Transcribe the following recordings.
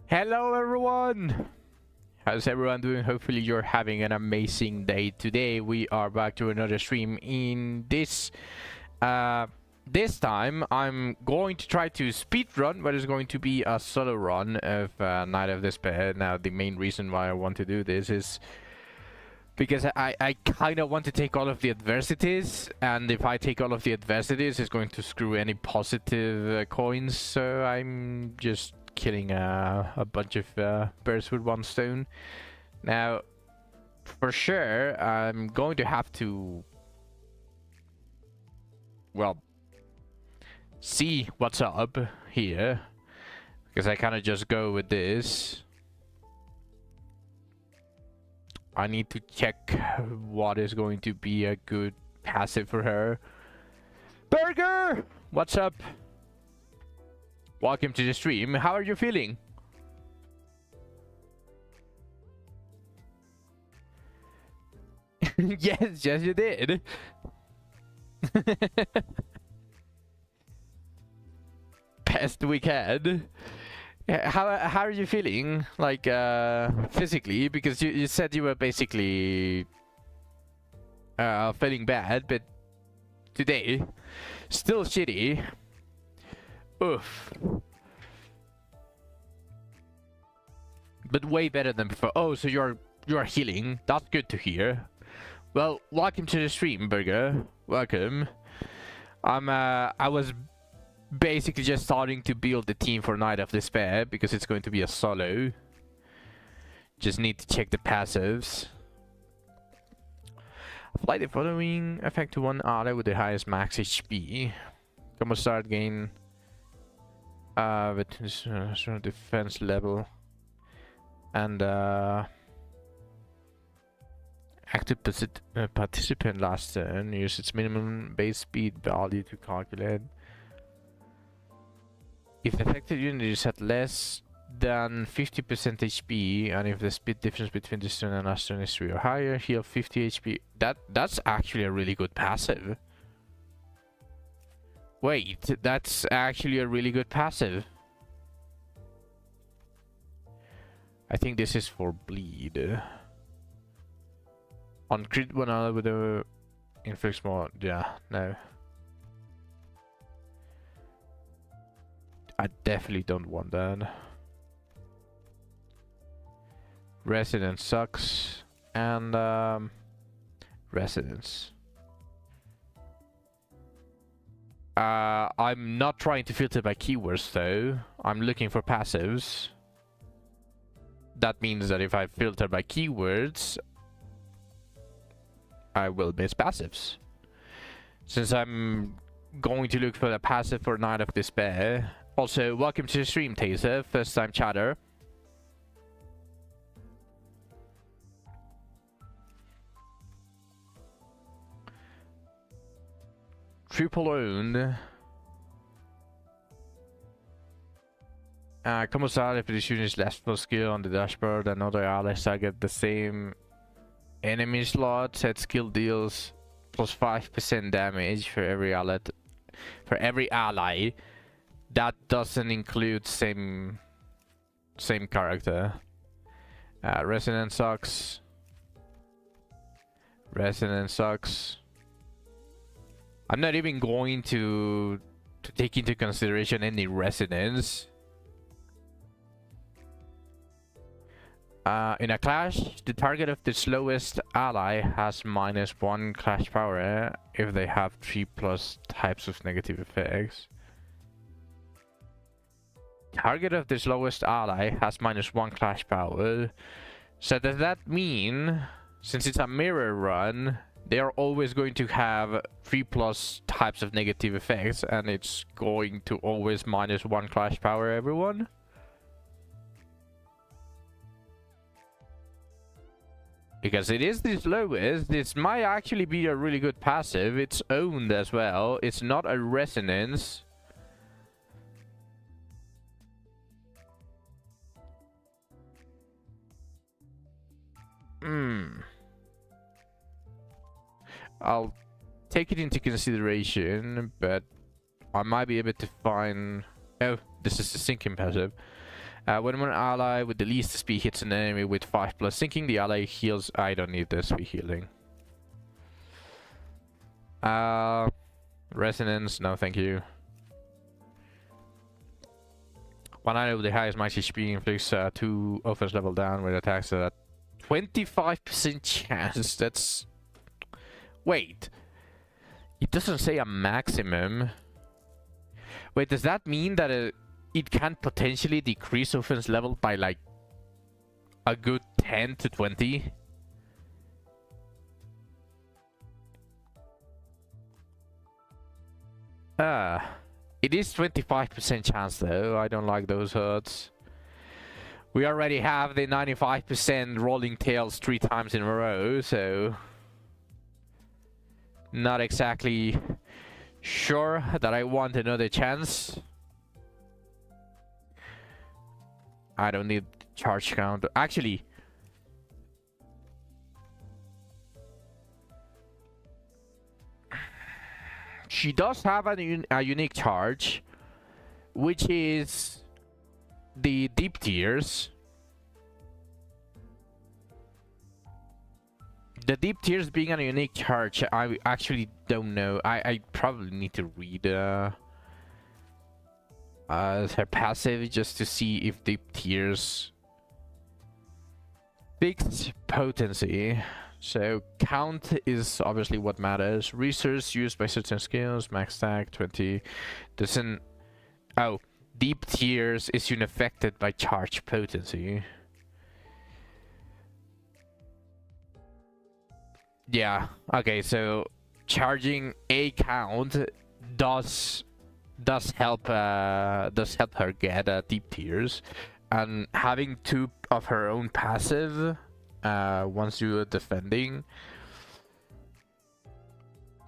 Hello everyone! How's everyone doing? Hopefully you're having an amazing day. Today we are back to another stream. In this time I'm going to try to speed run, but it's going to be a solo run of Night of Despair. Now the main reason why I want to do this is because I kind of want to take all of the adversities, and if I take all of the adversities it's going to screw any positive coins, so I'm just killing a bunch of birds with one stone. Now, for sure, I'm going to have to, well, see what's up here, because I kind of just go with this. I need to check what is going to be a good passive for her. Burger! What's up? Welcome to the stream. How are you feeling? yes, you did. Best we can. How are you feeling? Like physically? Because you said you were basically feeling bad, but today still shitty. Oof. But way better than before. Oh, so you're healing. That's good to hear. Well, welcome to the stream, Burger. Welcome. I was basically just starting to build the team for Night of Despair because it's going to be a solo. Just need to check the passives. Apply the following effect to one ally with the highest max HP. Come on, start gain. With defense level and active participant last turn use its minimum base speed value to calculate. If affected unit is at less than 50% HP, and if the speed difference between this turn and last turn is 3 or higher, heal 50 HP. That's actually a really good passive. Wait, that's actually a really good passive. I think this is for bleed. On crit one ally with a inflicts more. Yeah, no. I definitely don't want that. Residence sucks, and residence. I'm not trying to filter by keywords though. I'm looking for passives. That means that if I filter by keywords, I will miss passives. Since I'm going to look for the passive for Night of Despair. Also, welcome to the stream, Taser. First time chatter. Triple owned. Common style, if the unit is less full skill on the dashboard and other allies target the same enemy slot, set skill deals plus 5% damage for every ally. That doesn't include same character. Resonance sucks. Resonance sucks. I'm not even going to take into consideration any resonance. In a clash, the target of the slowest ally has -1 clash power if they have 3+ types of negative effects. Target of the slowest ally has -1 clash power. So does that mean, since it's a mirror run, they are always going to have 3+ types of negative effects, and it's going to always -1 clash power everyone? Because it is the slowest, this might actually be a really good passive. It's owned as well. It's not a resonance. I'll take it into consideration, but I might be able to find... Oh, this is the sinking passive. When an ally with the least speed hits an enemy with 5+ sinking, the ally heals. I don't need the speed healing. Resonance, no thank you. One ally with the highest max HP inflicts 2 offense level down with attacks at 25% chance. That's... Wait. It doesn't say a maximum. Wait, does that mean that it can potentially decrease offense level by like a good 10 to 20? It is 25% chance though. I don't like those hurts. We already have the 95% rolling tails 3 times in a row, so not exactly sure that I want another chance. I don't need charge count. Actually, she does have a unique charge, which is the deep tiers. The deep tiers being a unique charge, I actually don't know. I probably need to read her passive just to see if deep tiers fix potency. So count is obviously what matters. Resource used by certain skills, max stack 20 doesn't. Oh, deep tiers is unaffected by charge potency. Yeah, okay, so charging a count does help her get deep tiers, and having 2 of her own passive once you are defending,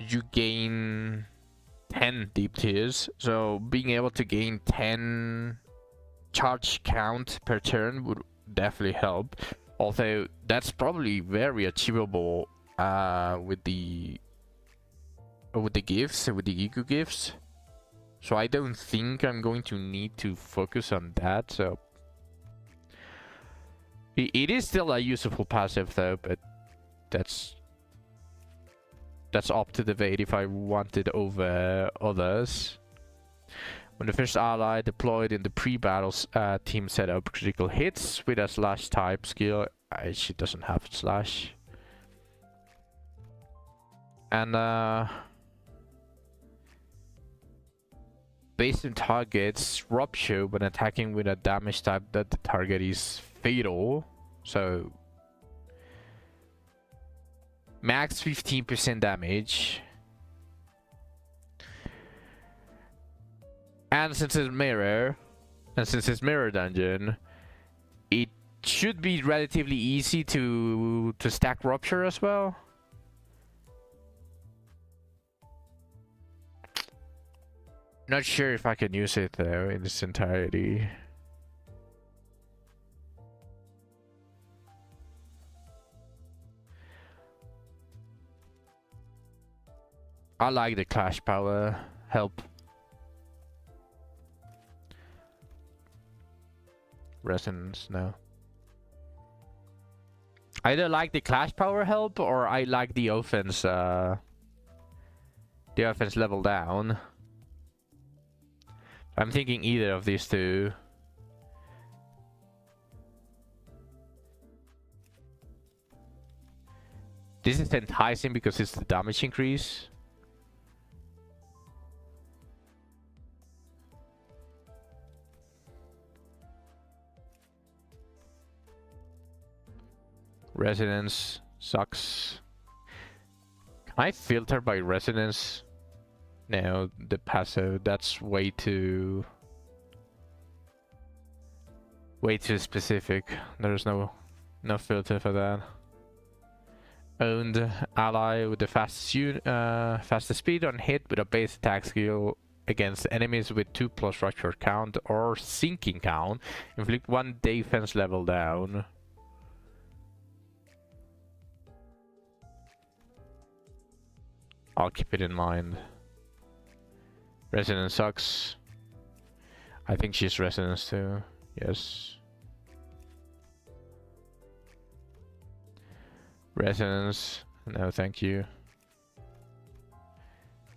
you gain 10 deep tiers. So being able to gain 10 charge count per turn would definitely help. Although that's probably very achievable with the gifts, with the ego gifts. So I don't think I'm going to need to focus on that. So it is still a useful passive though, but that's up to debate if I want it over others. When the first ally deployed in the pre-battle team setup critical hits with a slash type skill, she doesn't have slash. And based on targets, rupture when attacking with a damage type that the target is fatal. So max 15% damage. And since it's mirror, and since it's mirror dungeon, it should be relatively easy to stack rupture as well. Not sure if I can use it though in its entirety. I like the clash power help. Resonance, no. I either like the clash power help or I like the offense level down. I'm thinking either of these two. This is enticing because it's the damage increase. Resonance sucks. Can I filter by resonance? No, the passive, that's way too specific. There's no filter for that. Owned ally with the fastest speed on hit with a base attack skill against enemies with 2+ rupture count or sinking count. Inflict 1 defense level down. I'll keep it in mind. Resonance sucks. I think she's resonance too. Yes. Resonance. No, thank you.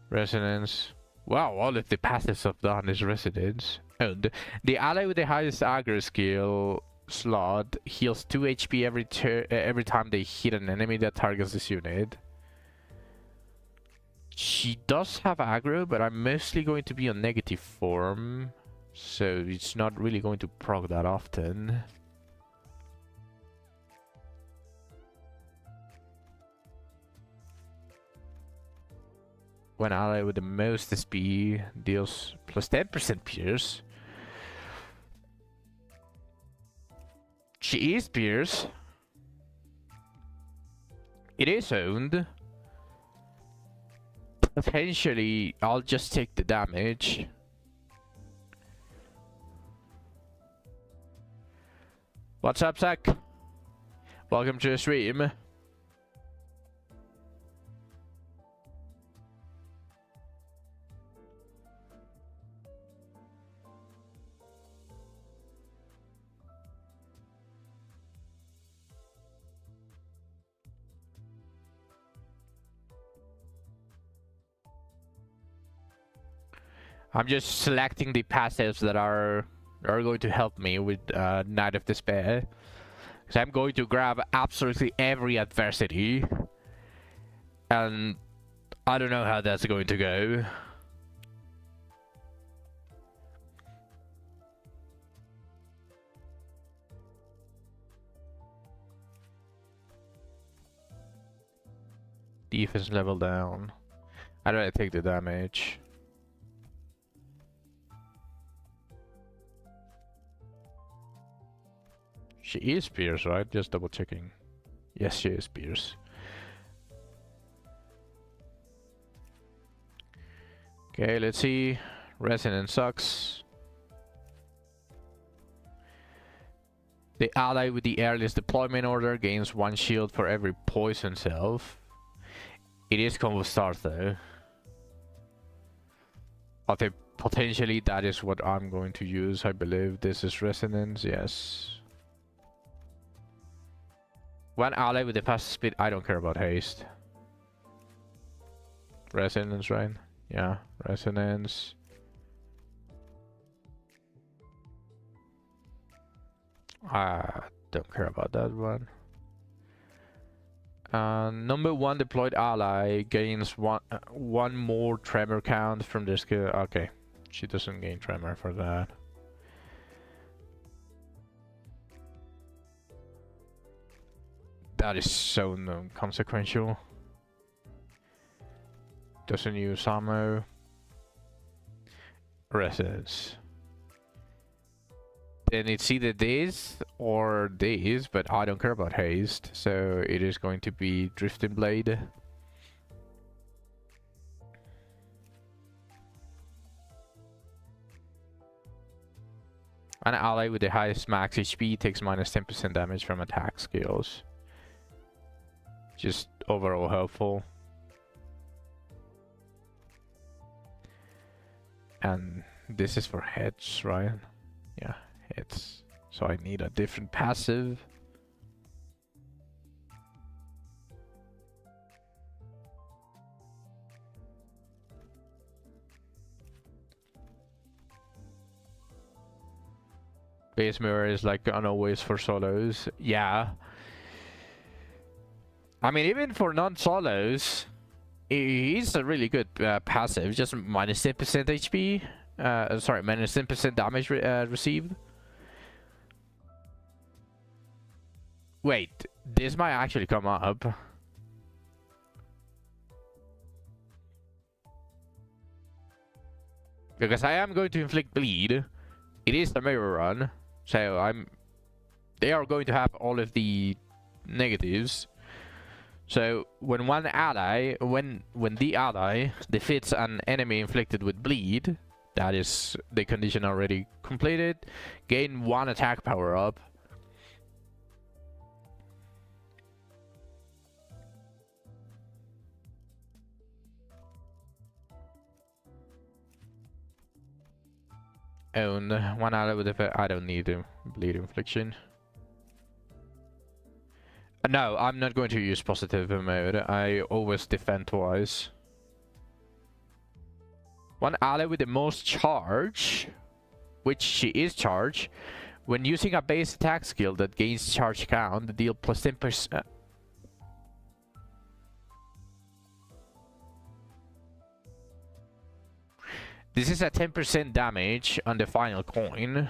Resonance. Wow, all of the passives have done is Resonance. Oh, the ally with the highest aggro skill slot heals 2 HP every time they hit an enemy that targets this unit. She does have aggro, but I'm mostly going to be on negative form, so it's not really going to proc that often. One ally with the most SP deals plus 10% pierce. She is pierce. It is owned. Potentially, I'll just take the damage. What's up, Zach? Welcome to the stream. I'm just selecting the passives that are going to help me with Night of Despair. Because I'm going to grab absolutely every adversity. And I don't know how that's going to go. Defense level down. How do I take the damage? She is pierce, right? Just double checking. Yes, she is pierce. Okay, let's see. Resonance sucks. The ally with the earliest deployment order gains 1 shield for every poison self. It is combo start though. Okay, potentially that is what I'm going to use. I believe this is resonance, yes. One ally with the fastest speed, I don't care about haste. Resonance, right? Yeah, resonance. I don't care about that one. Number 1 deployed ally gains one more tremor count from their skill. Okay, she doesn't gain tremor for that. That is so non-consequential. Doesn't use ammo. Resonance. Then it's either this or this, but I don't care about haste, so it is going to be Drifting Blade. An ally with the highest max HP takes minus 10% damage from attack skills. Just overall helpful. And this is for heads, right? Yeah, heads. So I need a different passive. Base mirror is like always for solos. Yeah. I mean, even for non-solos, he's a really good passive. Just minus 10% HP. Sorry, minus 10% damage received. Wait, this might actually come up. Because I am going to inflict bleed. It is a mirror run. So they are going to have all of the negatives. So when one ally, when the ally defeats an enemy inflicted with bleed, that is the condition already completed, gain 1 attack power up. own. One ally with effect. I don't need a bleed infliction. No, I'm not going to use positive mode. I always defend twice. One ally with the most charge, which she is charged, when using a base attack skill that gains charge count, deal plus 10%. This is a 10% damage on the final coin.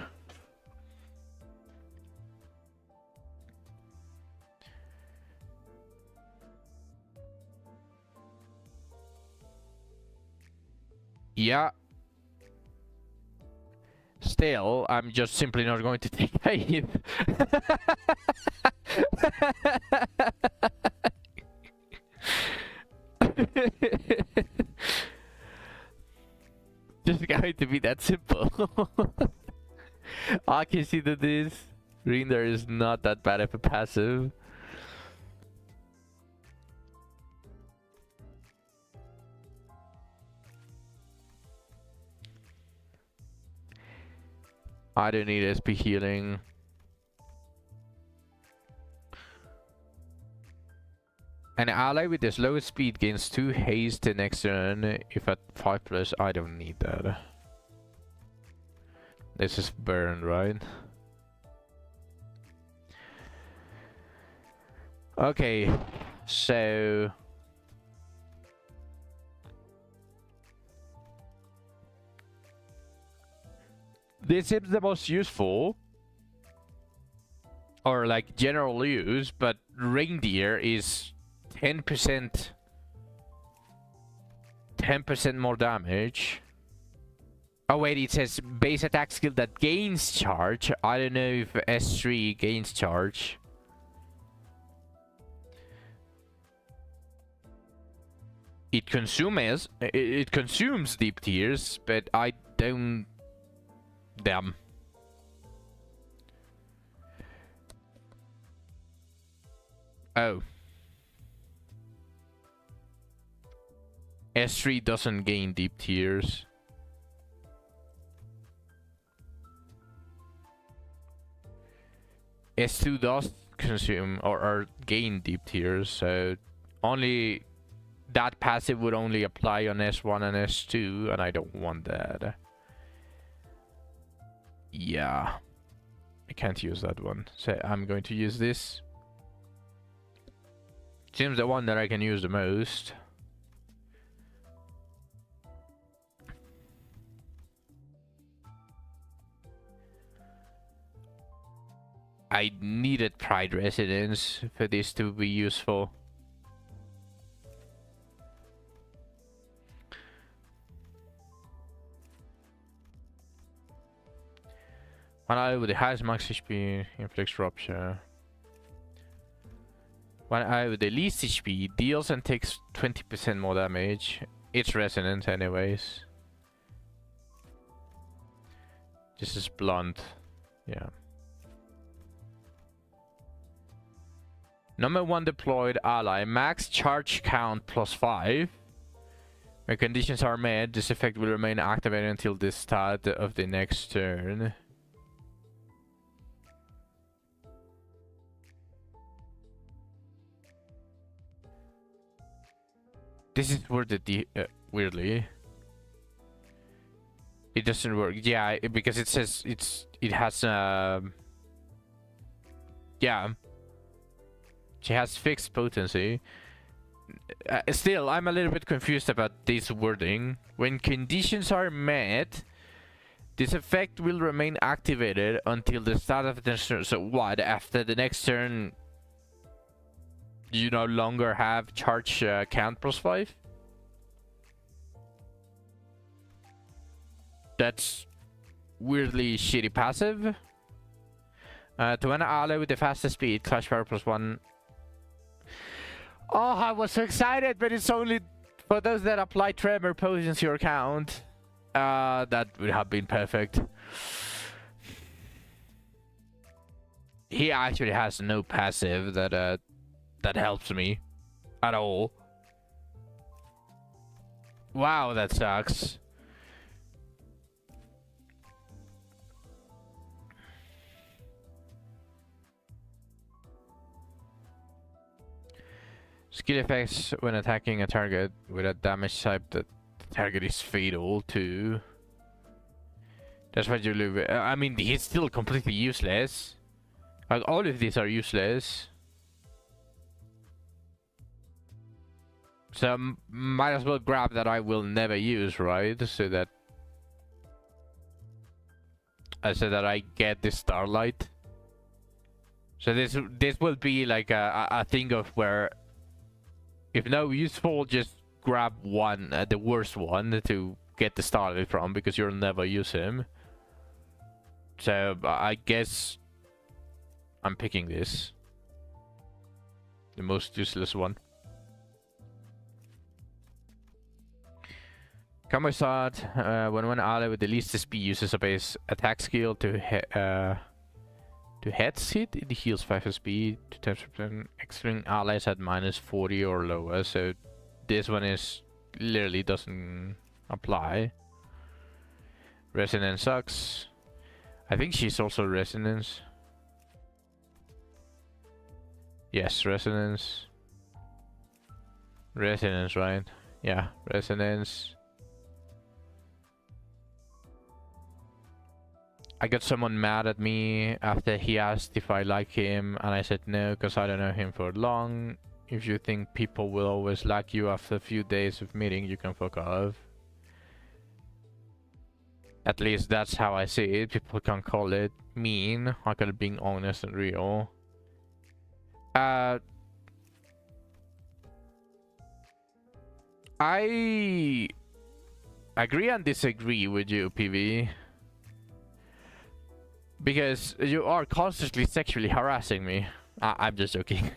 Yeah. Still, I'm just simply not going to take a hit. Just going to be that simple. I can see that this Rinder is not that bad of a passive. I don't need SP healing. An ally with the slowest speed gains 2 haste the next turn. If at 5+, I don't need that. This is burn, right? Okay, so... this is the most useful, or like general use, but reindeer is 10% more damage. Oh wait, it says base attack skill that gains charge. I don't know if S3 gains charge. It consumes deep tears, but I don't. Damn. Oh. S3 doesn't gain deep tears. S2 does consume or gain deep tears, so only that passive would only apply on S1 and S2, and I don't want that. Yeah, I can't use that one, so I'm going to use this. Seems the one that I can use the most. I needed Pride Residence for this to be useful. One ally with the highest max HP inflicts rupture. One ally with the least HP deals and takes 20% more damage. It's resonant anyways. This is blunt. Yeah. Number 1 deployed ally, max charge count +5. When conditions are met, this effect will remain activated until the start of the next turn. This is worded weirdly. It doesn't work. Yeah, because it says it has yeah. She has fixed potency. Still, I'm a little bit confused about this wording. When conditions are met, this effect will remain activated until the start of the next turn. So what? After the next turn, you no longer have charge count +5? That's weirdly shitty passive. To an ally with the fastest speed, clash power +1. Oh, I was so excited, but it's only for those that apply tremor potions to your account. That would have been perfect. He actually has no passive that that helps me at all. Wow, that sucks. Skill effects when attacking a target with a damage type that the target is fatal to. That's what you live with. I mean, he's still completely useless. Like, all of these are useless. So might as well grab that I will never use, right? So that I get this starlight. So this will be like a thing of where, if no useful, just grab one, the worst one, to get the starlight from, because you'll never use him. So I guess I'm picking this, the most useless one. Combo start, when one ally with the least SP uses a base attack skill to heads hit, it heals 5 SP to 10%. Extreme allies at -40 or lower, so this one is literally doesn't apply. Resonance sucks. I think she's also resonance. Yes, resonance. Resonance, right? Yeah, resonance. I got someone mad at me after he asked if I like him, and I said no, because I don't know him for long. If you think people will always like you after a few days of meeting, you can fuck off. At least that's how I see it. People can call it mean. I call it being honest and real. I agree and disagree with you, PV. Because you are constantly sexually harassing me. I'm just joking.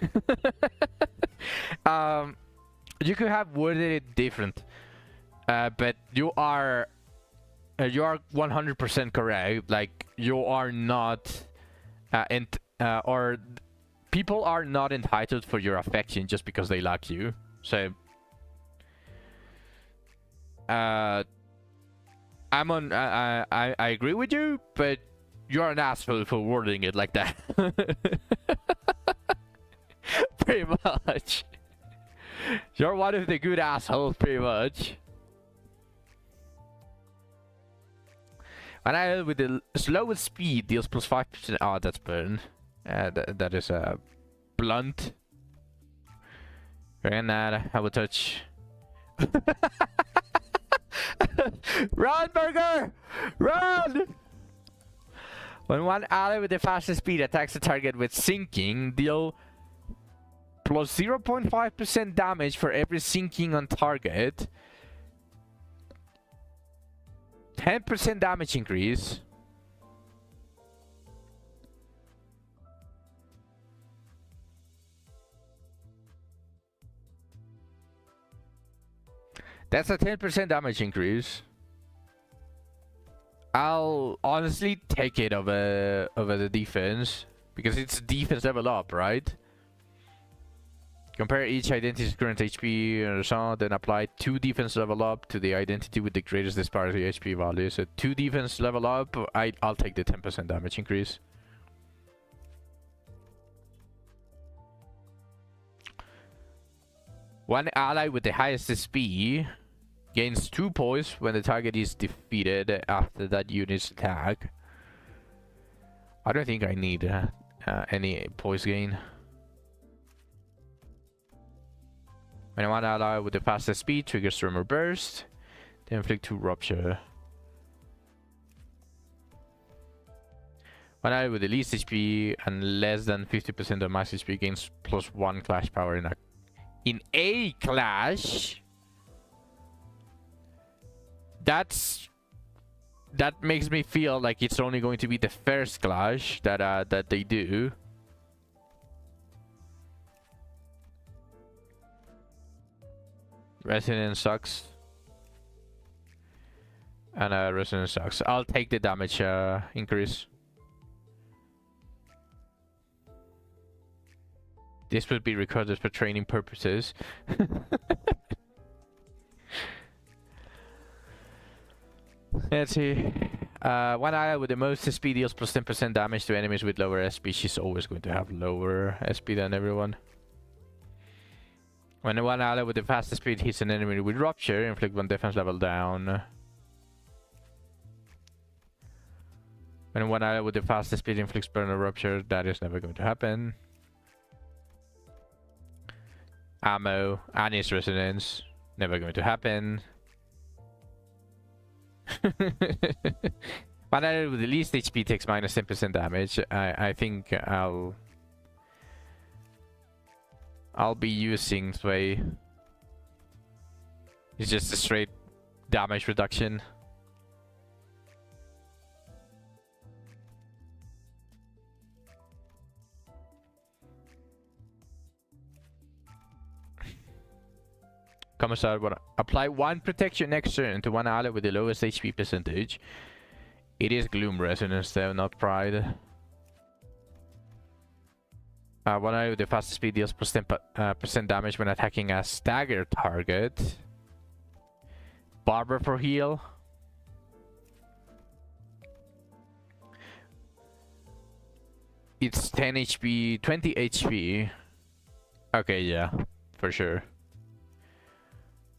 You could have worded it different, but you are 100% correct. Like, you are not, or people are not entitled for your affection just because they like you. So, I agree with you, but you're an asshole for wording it like that. Pretty much. You're one of the good assholes, pretty much. An ally with the slowest speed deals plus 5%. Oh, that's burn. That is a blunt. Very nice. I will touch. Run, Burger! Run! When one ally with the fastest speed attacks the target with sinking, deal plus 0.5% damage for every sinking on target. 10% damage increase. That's a 10% damage increase. I'll honestly take it over the defense, because it's defense level up, right? Compare each identity's current HP or so, then apply 2 defense level up to the identity with the greatest disparity HP value. So 2 defense level up, I'll take the 10% damage increase. One ally with the highest SP gains 2 poise when the target is defeated after that unit's attack. I don't think I need any poise gain. When one ally with the fastest speed triggers Tremor Burst, they inflict 2 rupture. One ally with the least HP and less than 50% of max HP gains plus 1 clash power in a clash. That makes me feel like it's only going to be the first clash that they do. Resonance sucks. And resonance sucks. I'll take the damage increase. This will be recorded for training purposes. Let's see. One ally with the most SP deals plus 10% damage to enemies with lower SP. She's always going to have lower SP than everyone. When one ally with the fastest speed hits an enemy with Rupture, inflict one defense level down. When one ally with the fastest speed inflicts burn or Rupture, that is never going to happen. Ammo, Annie's Resonance, never going to happen. One ally with the least HP takes minus 10% damage. I think I'll be using Sway. It's just a straight damage reduction. Commissar, apply 1 protection next turn to one ally with the lowest HP percentage. It is Gloom Resonance though, not Pride. One ally with the fastest speed deals percent damage when attacking a stagger target. Barber for heal. It's 10 HP, 20 HP. Okay, yeah, for sure.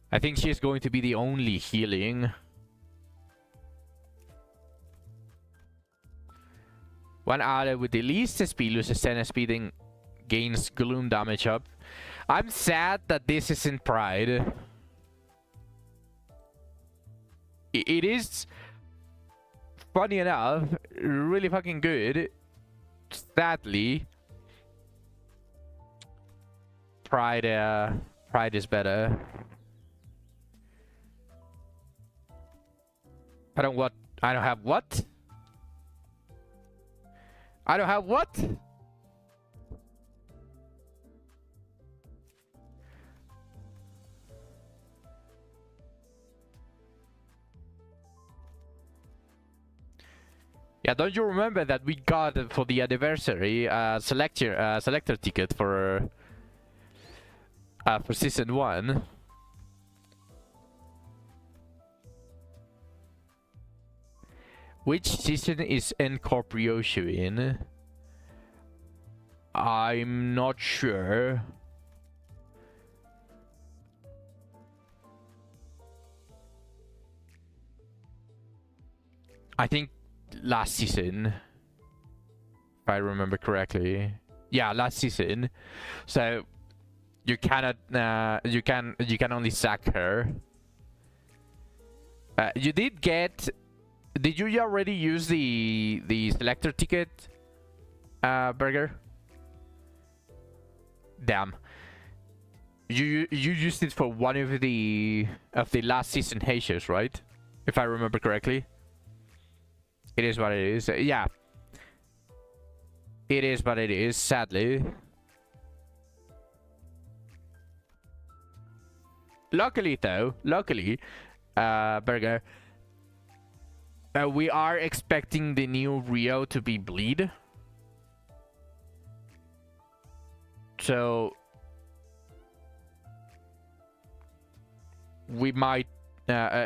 I think she's going to be the only healing. One ally with the least SP loses 10 SP, then gains Gloom damage up. I'm sad that this isn't Pride. It is, funny enough, really fucking good. Sadly, Pride is better. I don't have what? I don't have what? Yeah, don't you remember that we got for the anniversary selector ticket for season 1? Which season is Encorprio in? I'm not sure. I think last season, if I remember correctly. Yeah, last season. So you cannot you can only sack her. You did get. Did you already use the selector ticket, Burger? Damn. You used it for one of the last season Heishes, right? If I remember correctly. It is what it is. Yeah. It is what it is, sadly. Luckily though, Burger, we are expecting the new Rio to be bleed. So we might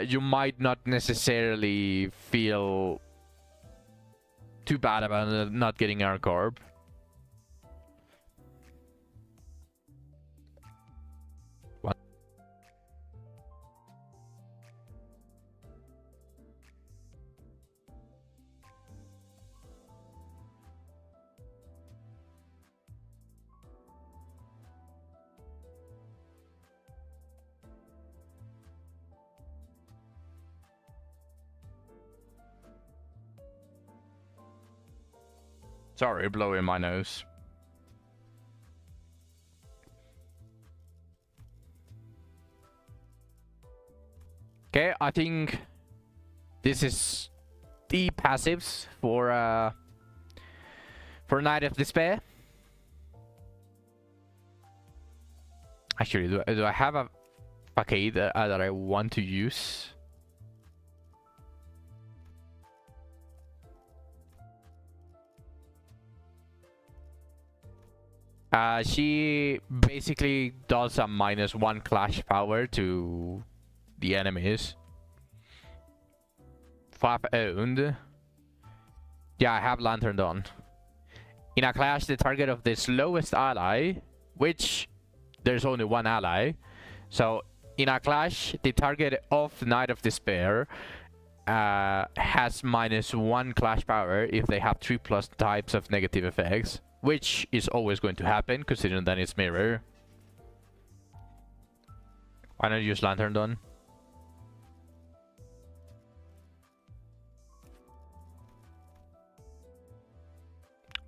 you might not necessarily feel too bad about not getting our corp. What? Sorry, blowing my nose. Okay, I think this is the passives for Night of Despair. Actually, do I have a facade that I want to use? She basically does a -1 clash power to the enemies. 5 owned. Yeah, I have Lantern on. In a clash, the target of the slowest ally, which there's only one ally. So in a clash, the target of the Knight of Despair has -1 clash power if they have 3+ types of negative effects, which is always going to happen considering that it's mirror. Why not use Lantern Dawn?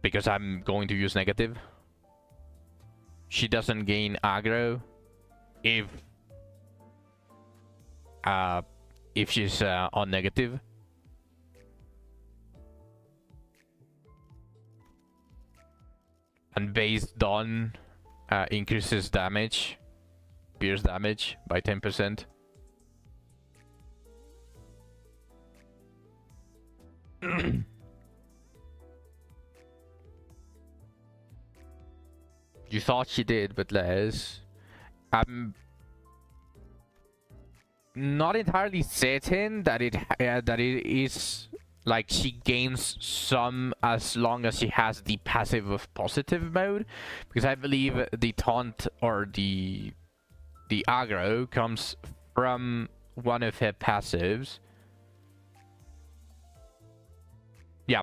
Because I'm going to use negative. She doesn't gain aggro if she's on negative. And base Dawn increases damage, pierce damage by 10%. You thought she did, but less. I'm not entirely certain that it is like she gains some as long as she has the passive of positive mode, because I believe the taunt or the aggro comes from one of her passives. Yeah.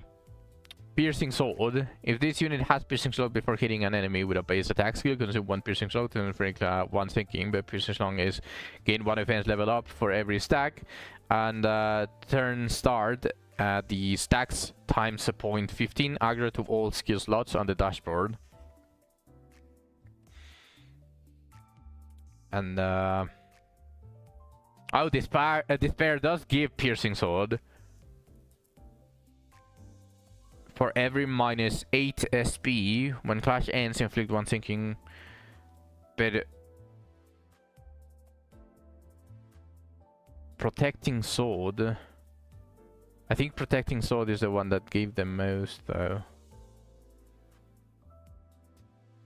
Piercing Sword. If this unit has Piercing Sword before hitting an enemy with a base attack skill, consume 1 Piercing Sword and inflict 1 sinking. But Piercing Sword is gain 1 offense level up for every stack. And turn start, the stacks times a 0.15 aggro to all skill slots on the dashboard. And oh, Despair does give Piercing Sword. For every -8 SP, when clash ends, inflict 1 sinking. But Protecting Sword, I think Protecting Sword is the one that gave them most, though.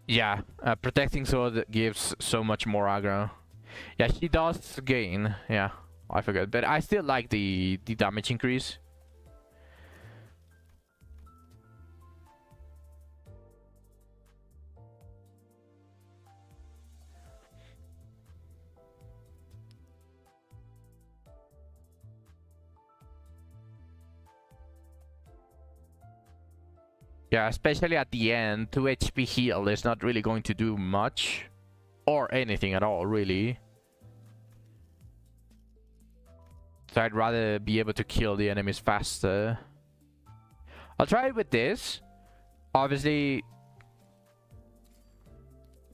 Yeah, Protecting Sword gives so much more aggro. Yeah, she does gain. Yeah, I forgot, but I still like the damage increase. Yeah, especially at the end, 2 HP heal is not really going to do much. Or anything at all, really. So I'd rather be able to kill the enemies faster. I'll try it with this. Obviously,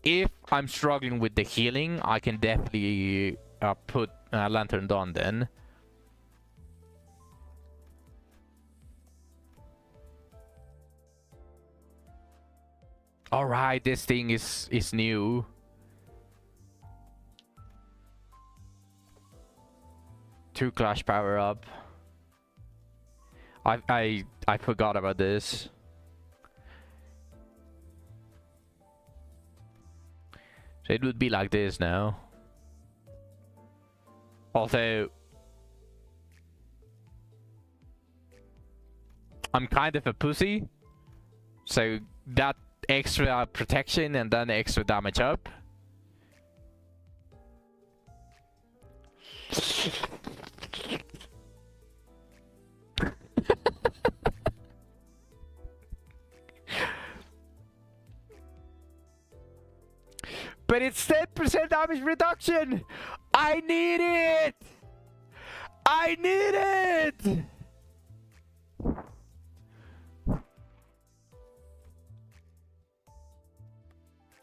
if I'm struggling with the healing, I can definitely put Lantern Dawn then. Alright, this thing is new. Two clash power up. I forgot about this. So it would be like this now. Although I'm kind of a pussy, so that extra protection and then extra damage up. But it's 10% damage reduction! I need it! I need it!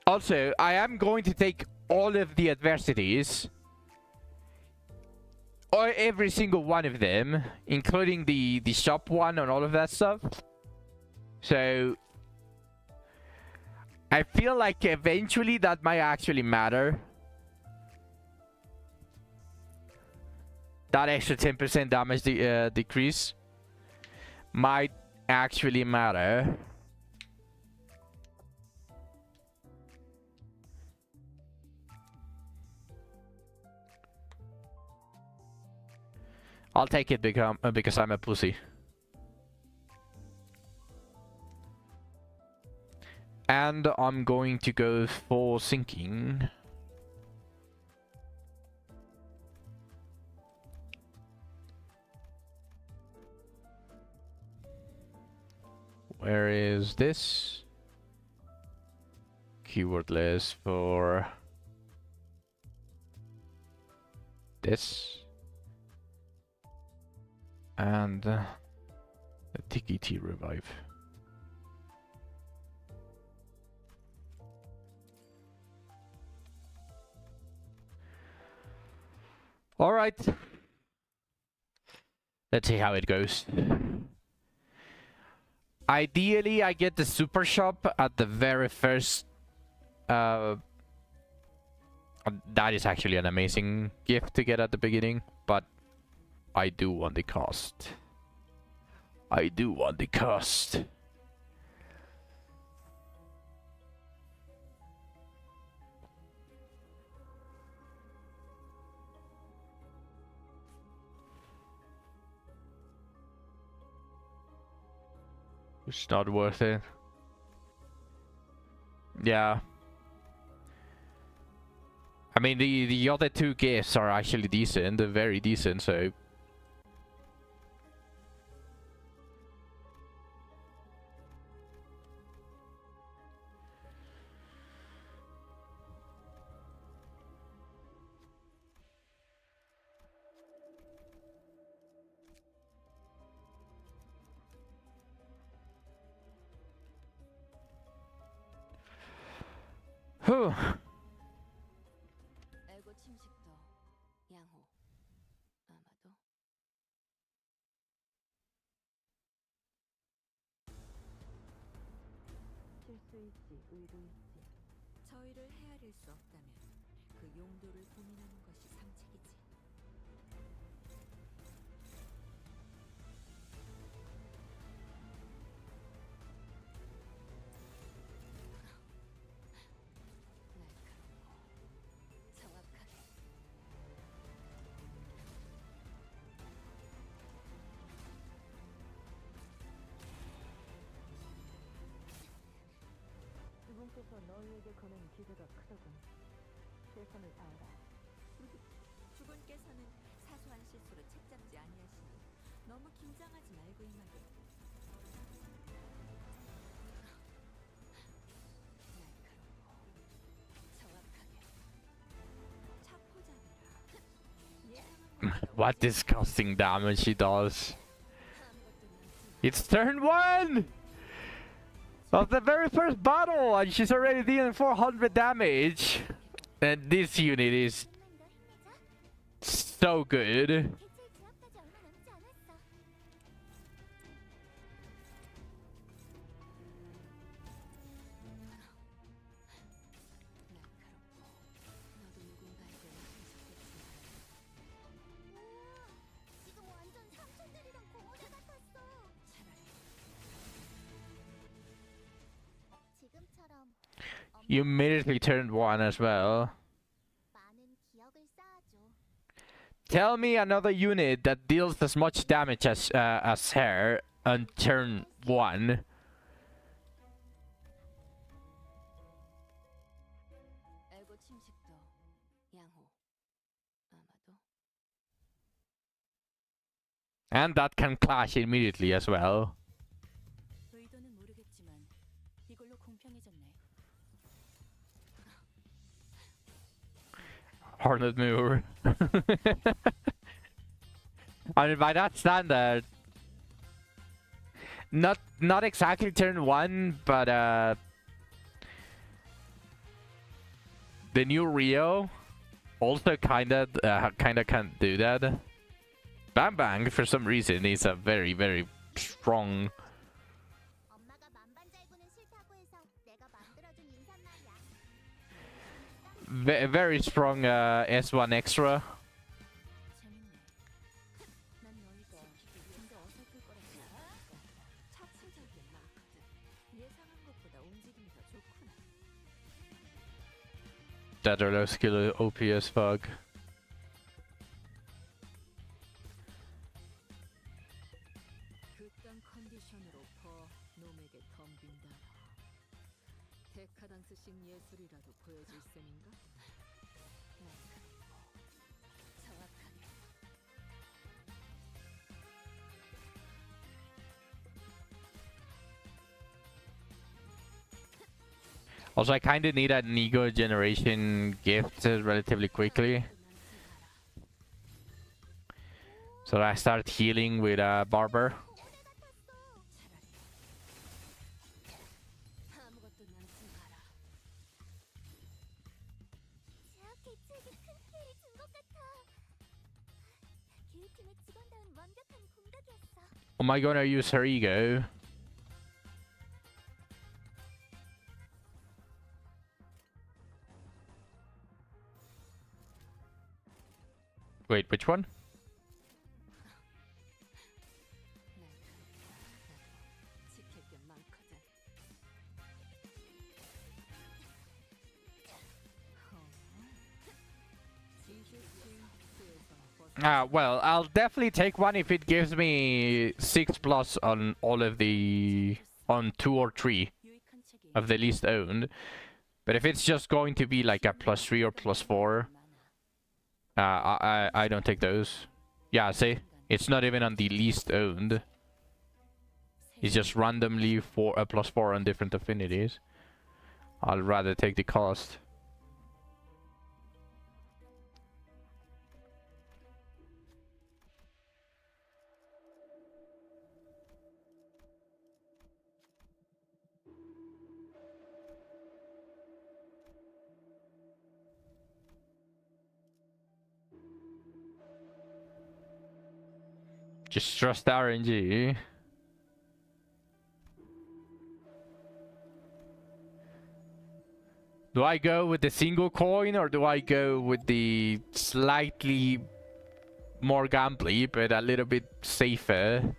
Also, I am going to take all of the adversities, or every single one of them, including the shop one and all of that stuff. So I feel like eventually that might actually matter. That extra 10% damage decrease might actually matter. I'll take it because I'm a pussy. And I'm going to go for sinking. Where is this? Keyword list for this. And the TKT revive. All right. Let's see how it goes. Ideally, I get the super shop at the very first. That is actually an amazing gift to get at the beginning, but I do want the cost. I do want the cost. It's not worth it. Yeah. I mean, the other two gifts are actually decent. They're very decent, so... Whew. 저희를 헤아릴 수 없다면 그 용도를 고민하는 것이 상책이지. 그분께서 너희에게 거는 기대가 크더군. 최선을 다하라. 주군께서는 사소한 실수로 책잡지 아니하시니 너무 긴장하지 말고 임하게. 날카롭고 정확하게 차포잡이라. What disgusting damage she does. It's turn 1! Of the very first battle, and she's already dealing 400 damage. And this unit is so good. You immediately turned 1 as well. Tell me another unit that deals as much damage as her on turn 1. And that can clash immediately as well. Hornet mover. I mean, by that standard, not exactly turn 1, but the new Rio also kinda can't do that. Bang Bang, for some reason, is a very, very strong. Very strong S1 extra. That are low skill OP as fuck. Also, I kind of need an ego generation gift relatively quickly. So I start healing with Barber. Am I gonna use her ego? Wait, which one? Well, I'll definitely take one if it gives me 6+ on all of the... on 2 or 3 of the least owned. But if it's just going to be like a +3 or +4, I don't take those. Yeah, see? It's not even on the least owned. It's just randomly for a +4 on different affinities. I'll rather take the cost. Just trust RNG. Do I go with the single coin or do I go with the slightly more gambly but a little bit safer?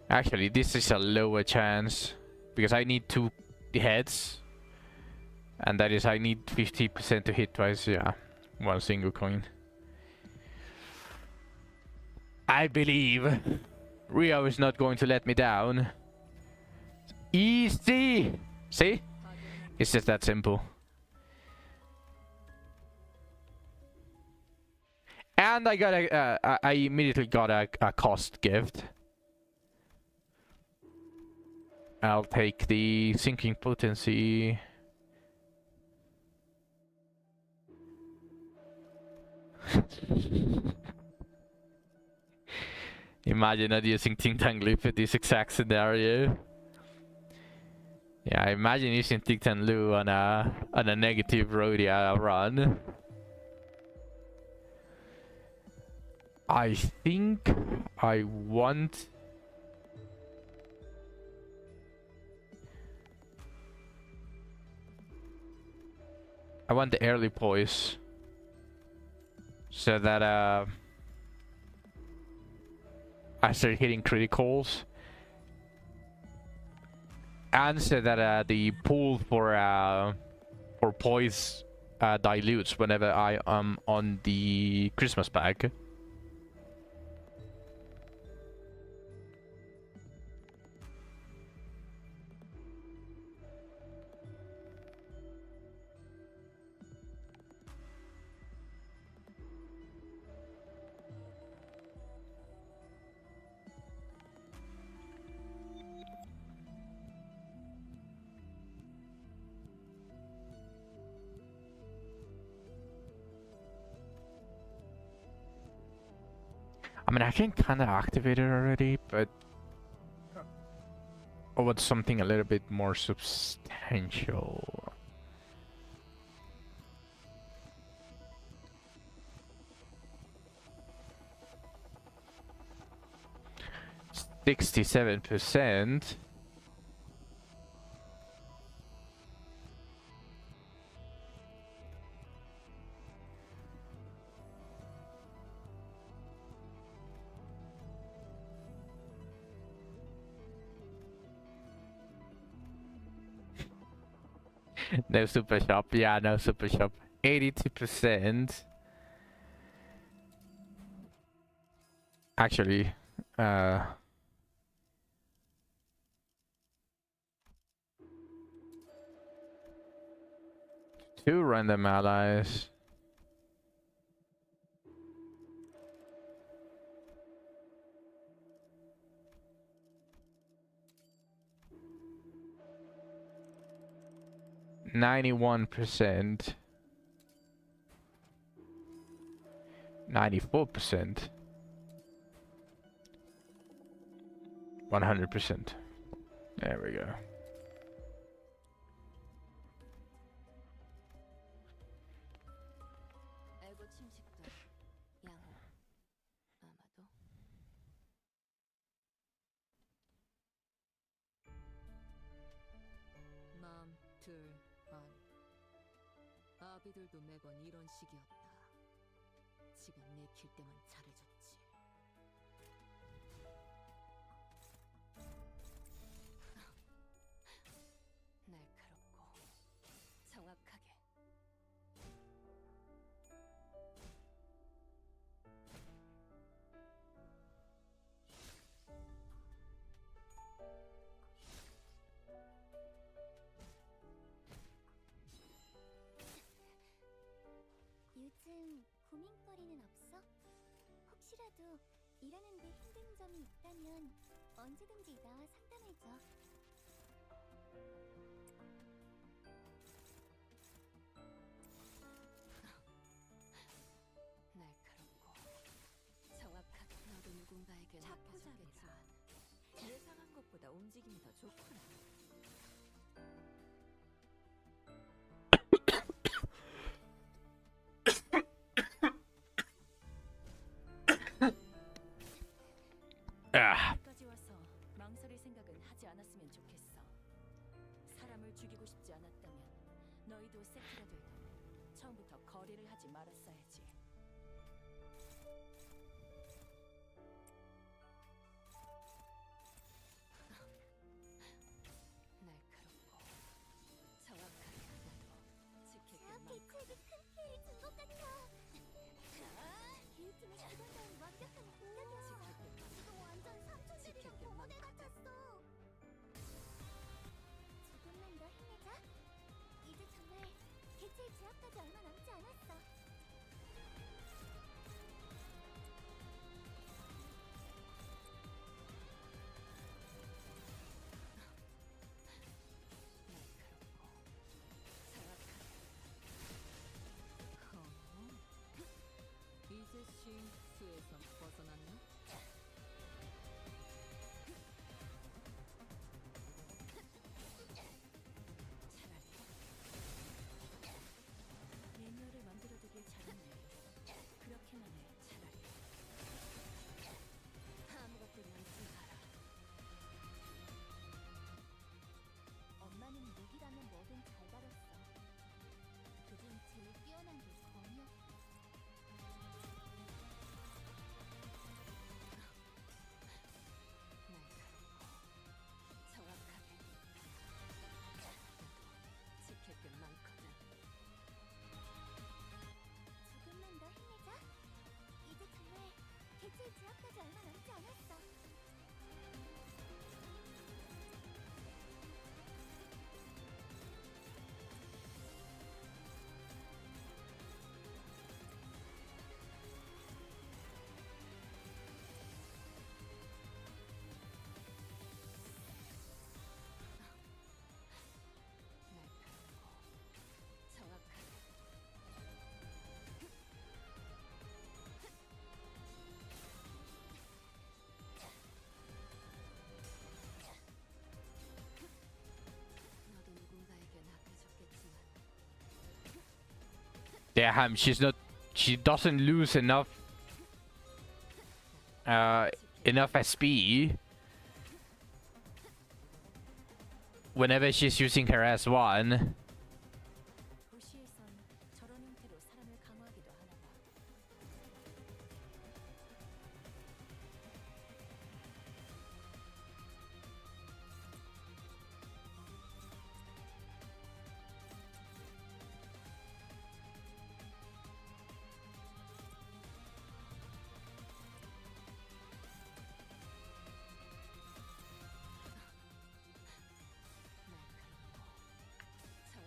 Actually, this is a lower chance because I need 2 heads. And that is, I need 50% to hit twice. Yeah, 1 single coin. I believe Rio is not going to let me down. Easy! See? It's just that simple. And I got I immediately got a cost gift. I'll take the sinking potency. Imagine not using Ting Tang Lu for this exact scenario. Yeah, imagine using Ting Tang Lu on a negative Rodya run. I think I want... I want the early poise. So that I start hitting criticals. And so that the pool for poise dilutes whenever I am on the Christmas pack. I mean, I can kind of activate it already, but I want something a little bit more substantial. $67%. No super shop. Yeah, no super shop. 82%. Actually, 2 random allies. 91%. 94%. 100%. There we go. 에고 침식도 양호. 아마도 마음 둘 반. 아비들도 매번 이런 식이었다. 지가 내킬 때만 잘해줬지. 날카롭고 정확하게. 요즘 고민거리는 없어? 혹시라도 일하는데 힘든 점이 있다면 언제든지 나와 상담해줘. 날카롭고 정확하게. 너도 누군가에게 착하겠지만 예상한 것보다 움직임이 더 좋구나. Ah. 여기까지 와서 망설일 생각은 하지 않았으면 좋겠어. 사람을 죽이고 싶지 않았다면 너희도 세트가 되고 처음부터 거래를 하지 말았어야지. 날카롭고 정확하게. 나도 지킬 게 제압 많고. 대책이 큰 피해를 준 것 같아. 이 팀의 기본적인 완벽한 공격이야. 지금 완전 삼촌들이랑 동원해 같았어. 조금만 더 힘내자. 이제 정말 개체의 제압까지 얼마 남지 않았어. 이제 쉼수에서 벗어났나? 차라리 매뉴얼을 만들어두길 잘했네. 그렇게만 해. 차라리 아무것도 남지 마라. 엄마는 무기라면 뭐든 잘 다뤘어. 그중 제일 뛰어난 게 검이었고. 날카롭고 정확하게. 나도 지킬 게 많거든. 조금만 더 힘내자. 이제 정말 개체의 제압까지 얼마 남지 않았어. 날카롭고 정확하게. 너도 누군가에겐 아껴줬겠지만 Damn, she doesn't lose enough enough SP whenever she's using her S1. 도시에선 저런 형태로 사람을 강화하기도 하나 봐. 날카롭고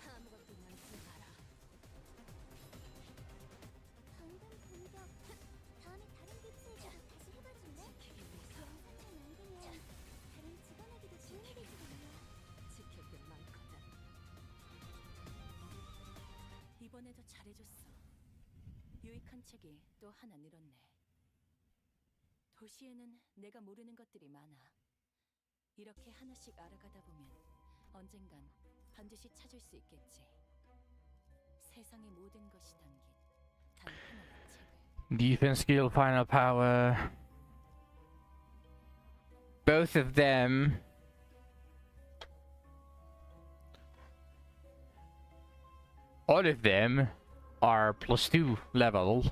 아무것도 남지 마라. 방금 공격. 다음에 다른 기체에게도 다시 해봐줄래? 지키기 위해서 영상을 만들면 다른 직원에게도 도움이 되지도 몰라. 지킬 게 많거든. 이번에도 잘해줬어. 유익한 책이 또 하나 늘었네. 도시에는 내가 모르는 것들이 많아. 이렇게 하나씩 알아가다 보면 언젠간 반드시 찾을 수 있겠지. 세상의 모든 것이 담긴 단 하나의 책을. Defense skill, final power. Both of them. All of them are +2 level.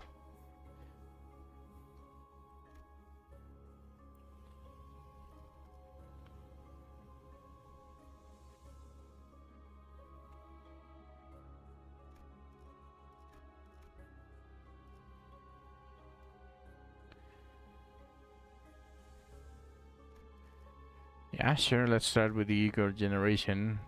Yeah, sure, let's start with the ego generation.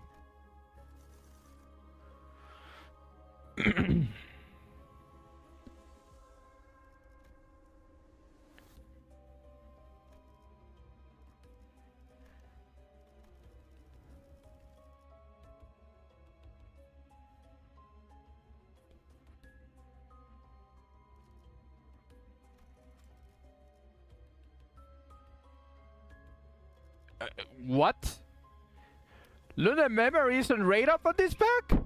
What? Lunar memory isn't right up on this pack?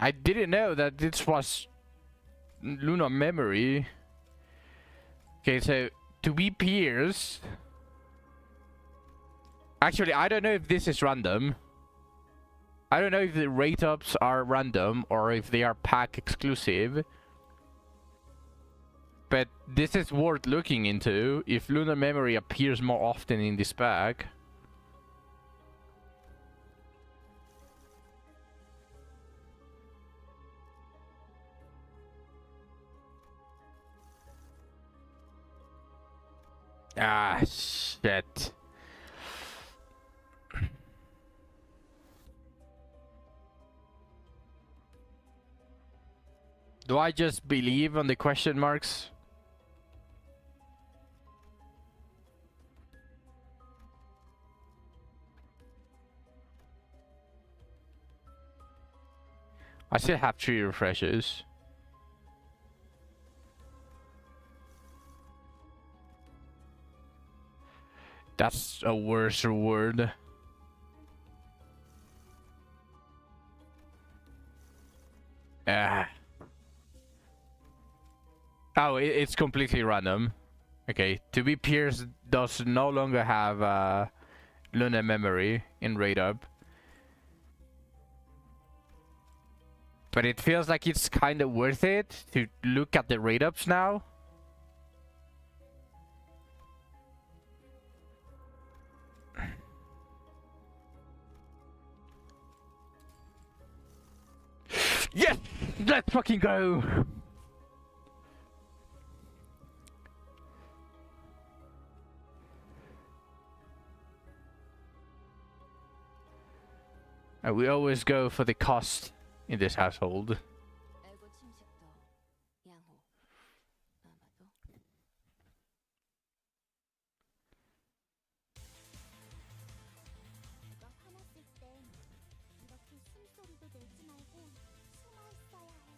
I didn't know that this was lunar memory. Okay, so to be peers. Actually, I don't know if this is random. I don't know if the rate ups are random or if they are pack exclusive. But this is worth looking into if lunar memory appears more often in this pack. Ah, shit. Do I just believe on the question marks? I still have 3 refreshes. That's a worse reward. Ah. Oh, it's completely random. Okay, to be pierced does no longer have lunar memory in rate up. But it feels like it's kind of worth it to look at the rate ups now. Yes! Let's fucking go! And we always go for the cost in this household. 애고 침식도 양호. 아마도 내가 화났을 땐 이렇게 숨소리도 내지 말고 숨어 있어야 해.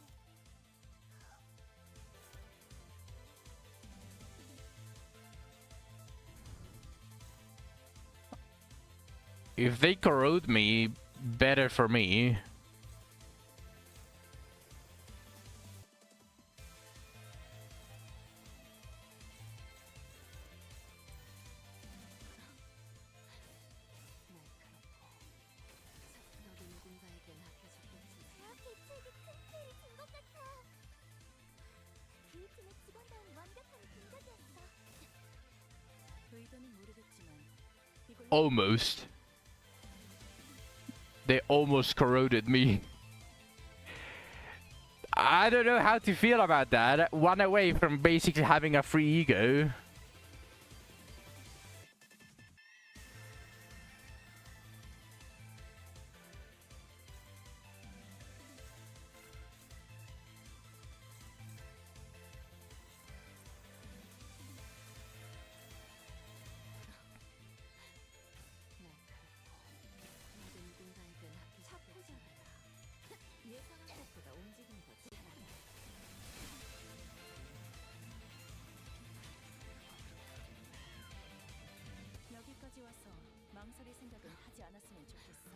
If they corrode me, better for me. 날카롭고 너도 누군가에게 맡겨줬겠지. 대학 개척이 튼튼. almost. They almost corroded me. I don't know how to feel about that. One away from basically having a free ego. 여기까지 와서 망설일 생각은 하지 않았으면 좋겠어.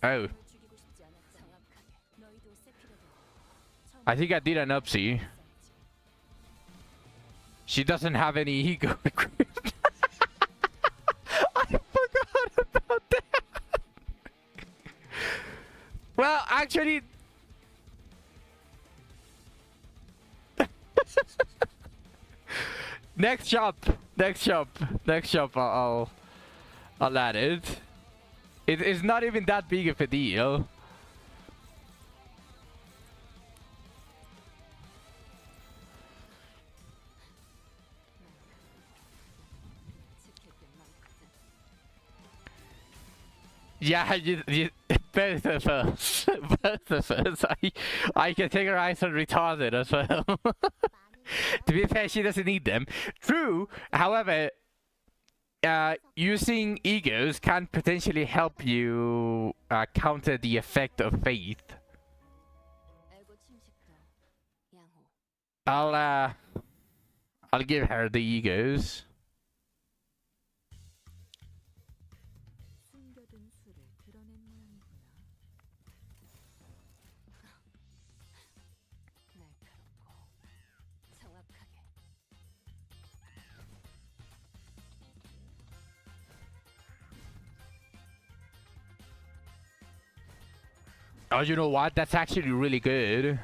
Oh, 죽이고 싶지 않았다. 정확하게. 너희도 세피로도 I think I did an upsie. She doesn't have any ego. I forgot about that. Well, actually, next shop. I'll add it. It's not even that big of a deal. Yeah, both of us. Both of us. I categorize her retarded as well. To be fair, she doesn't need them. True, however, using egos can potentially help you counter the effect of faith. I'll give her the egos. 숨겨둔 수를 드러낸 모양이구나. 날카롭고 정확하게. Oh, you know what? That's actually really good.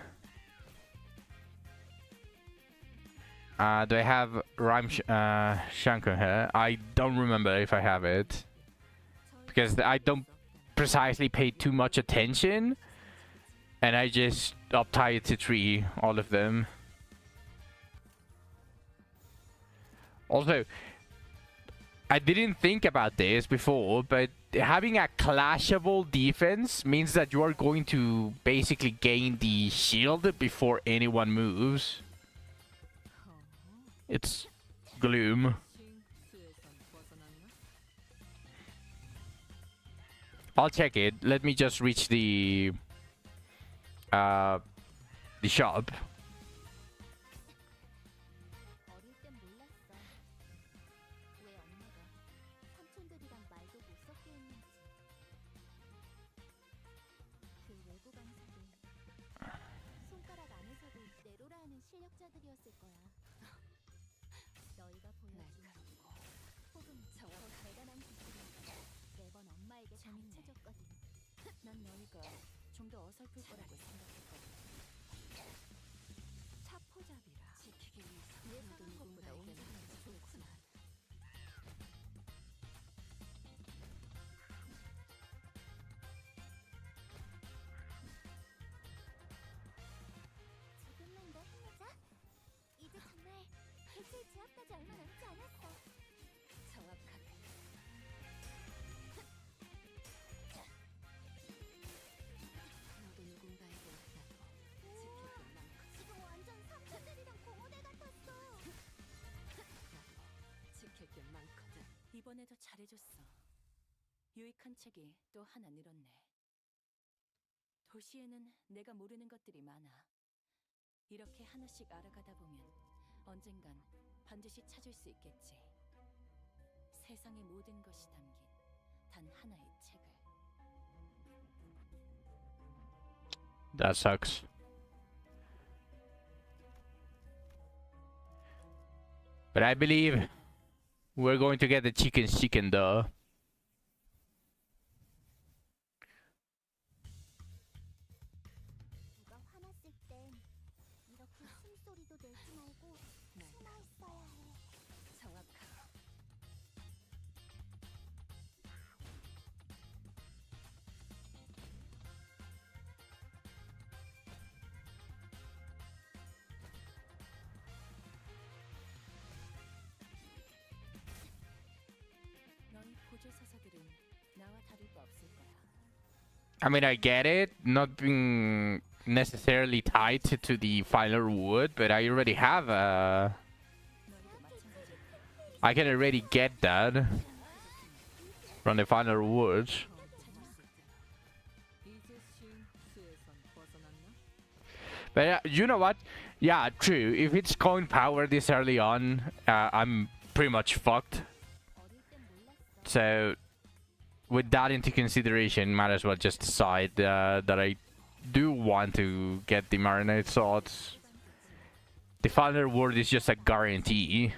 Do I have Rhyme Shankar here? I don't remember if I have it. Because I don't precisely pay too much attention. And I just uptie it to 3, all of them. Also, I didn't think about this before, but having a clashable defense means that you are going to basically gain the shield before anyone moves. It's gloom. I'll check it. Let me just reach the shop. 어릴 땐 몰랐어. 왜 엄마가 삼촌들이랑 말도 못 섞게 했는지. 그 외부 강사들 손가락 안에서도 내로라 하는 실력자들이었을 거야. 너희가 보여준 혹은 더 대단한 기술을 매번 엄마에게 가르쳐줬거든. 난 너희가 좀 더 어설플 거라고 생각했거든. 차포잡이라 지키기 위해서 예상한 것보다 온전하지 좋구나. 조금만 더 힘내자. 이제 정말 대체 제압까지 얼마 남지 않았어. 정확하게. 너도 누군가에게 나도 지금 완전 삼촌들이랑 공허대 같았어. 지킬 게 많거든. 이번에도 잘해줬어. 유익한 책이 또 하나 늘었네. 도시에는 내가 모르는 것들이 많아. 이렇게 하나씩 알아가다 보면 언젠간 반드시 찾을 수 있겠지. 세상의 모든 것이 담긴 단 하나의 책을. That sucks. But I believe we're going to get the chicken though. 누가 화났을 땐 이렇게 숨소리도 내지 말고 숨어 있어야 해. 정확하게. 우주 서사들은 나와 다를 거 없을 거야. I mean, I get it, not being necessarily tied to the final wood, but I already have a... 너희도 마찬가지일 테니 I can already get that from the final wood. 찾을 수 있잖아. 이제 쉰 수에선 벗어났나? But you know what? Yeah, true. If it's going power this early on, I'm pretty much fucked. 어릴 땐 몰랐어. So, with that into consideration, might as well just decide that I do want to get the marinade sauce. The final word is just a guarantee.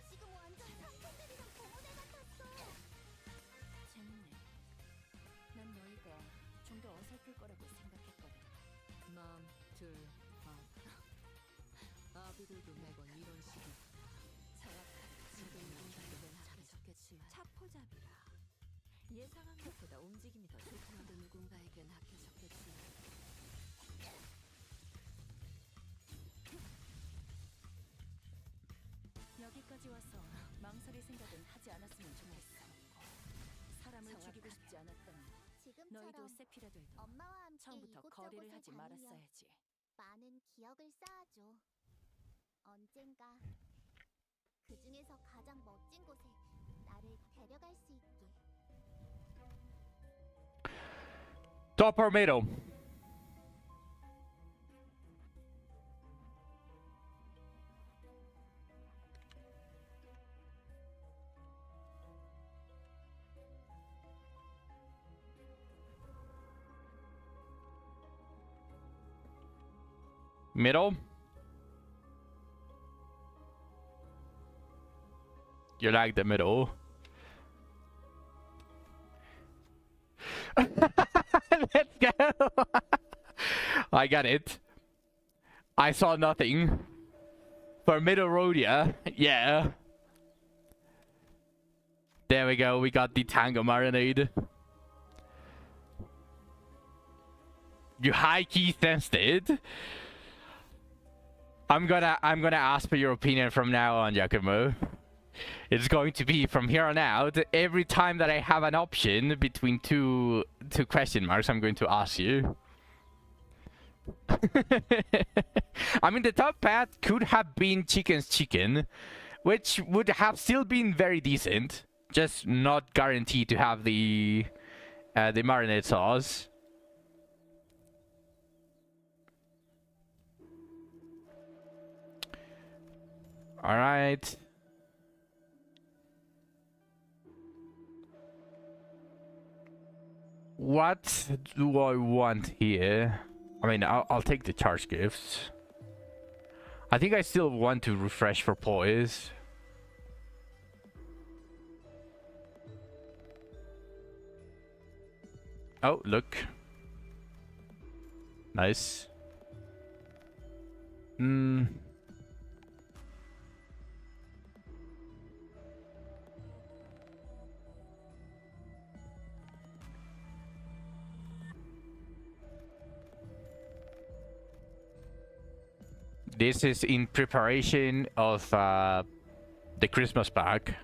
지금 완전 삼촌들이랑 고모네 같았어. 재밌네. 난 너희가 좀 더 어설플 거라고 생각했거든. 맘, 둘, 아비들도 매번 이런 식이야. 정확하게 지금 누군가에겐 합해졌겠지만 차포잡이라. 예상한 것보다 움직임이 더 좋다도 누군가에겐 합해졌겠지만 여기까지 와서 망설일 생각은 하지 않았으면 좋겠어. 사람을 죽이고 싶지 않았다면 너희도 지금처럼 세피라들도 엄마와 함께 처음부터 거리를 하지 이곳저곳을 다니며 말았어야지. 많은 기억을 쌓아줘. 언젠가 그 중에서 가장 멋진 곳에 나를 데려갈 수 있게. Top or middle? Middle? You like the middle? Let's go! I got it. I saw nothing. For Middle Rodya, yeah. There we go, we got the Tango Marinade. You high-key sensed it. I'm gonna ask for your opinion from now on, Giacomo. It's going to be from here on out. Every time that I have an option between two question marks, I'm going to ask you. I mean, the top path could have been Chicken's Chicken, which would have still been very decent, just not guaranteed to have the marinade sauce. All right. What do I want here? I mean, I'll take the charge gifts. I think I still want to refresh for poise. Oh, look. Nice. This is in preparation of the Christmas pack.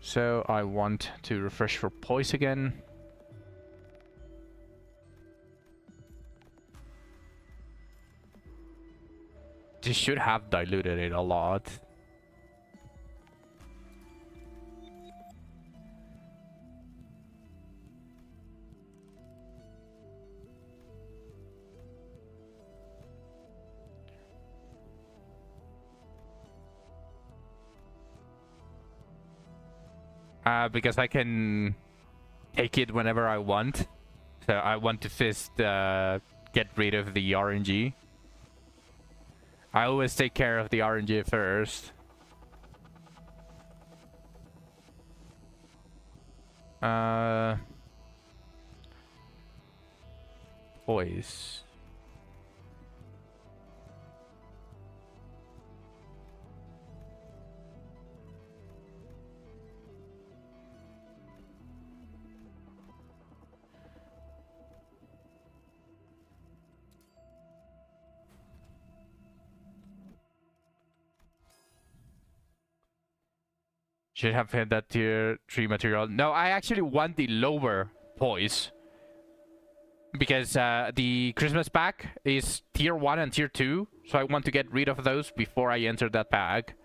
So I want to refresh for poise again. This should have diluted it a lot. Because I can take it whenever I want. So I want to first get rid of the RNG. I always take care of the RNG first. Boys. Should have had that tier 3 material. No, I actually want the lower poise. Because the Christmas pack is tier 1 and tier 2. So I want to get rid of those before I enter that pack.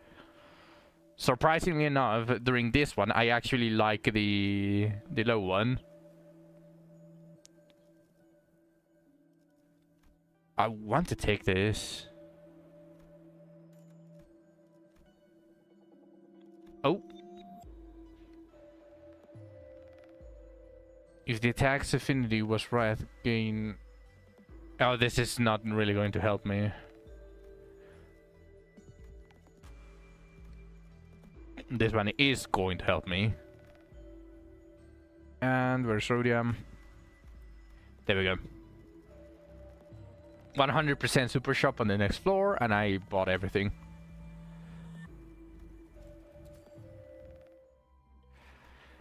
Surprisingly enough, during this one, I actually like the low one. I want to take this. Oh. If the attack's affinity was right, gain... Oh, this is not really going to help me. This one is going to help me. And where's Rhodium? There we go. 100% super shop on the next floor, and I bought everything.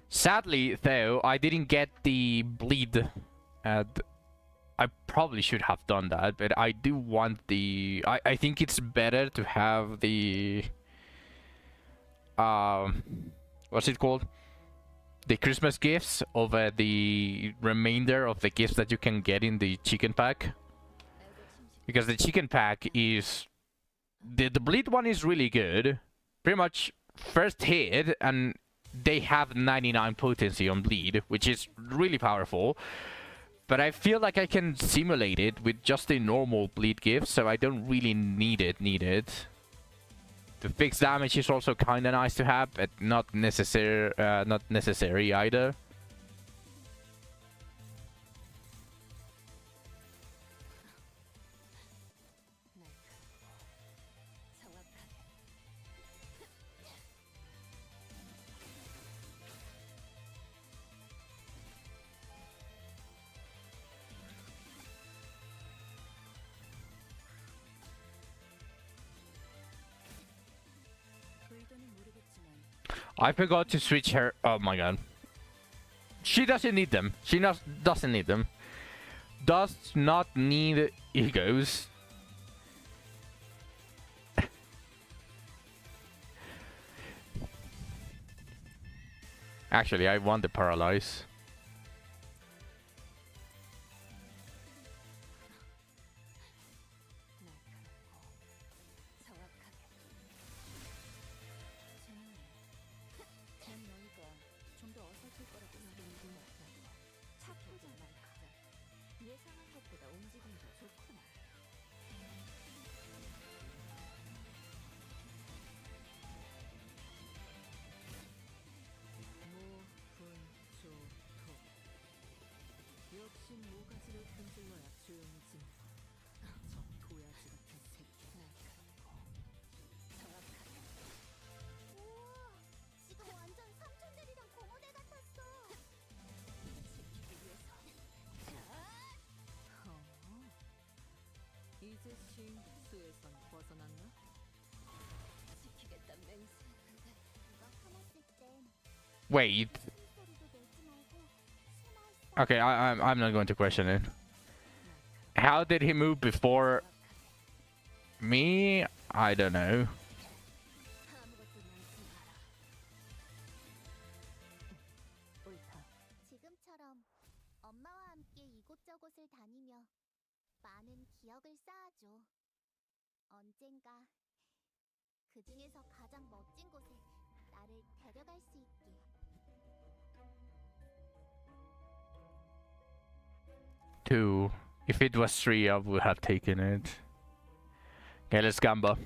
Sadly, though, I didn't get the bleed. I probably should have done that, but I do want the... I think it's better to have the... what's it called? The Christmas gifts over the remainder of the gifts that you can get in the chicken pack. Because the chicken pack is... The bleed one is really good. Pretty much first hit, and they have 99 potency on bleed, which is really powerful. But I feel like I can simulate it with just a normal bleed gift, so I don't really need it. The fixed damage is also kind of nice to have, but not necessary either. I forgot to switch her. Oh my god. She doesn't need them. She doesn't need them. Does not need egos. Actually, I want the paralyze. Wait. Okay, I'm not going to question it. How did he move before me? I don't know. 지금처럼 엄마와 함께 이곳저곳을 다니며 많은 기억을 쌓아줘. 언젠가 그 중에서 가장 멋진 곳에 나를 데려갈 수 있게. Two. If it was 3, I would have taken it. Okay, let's gamble.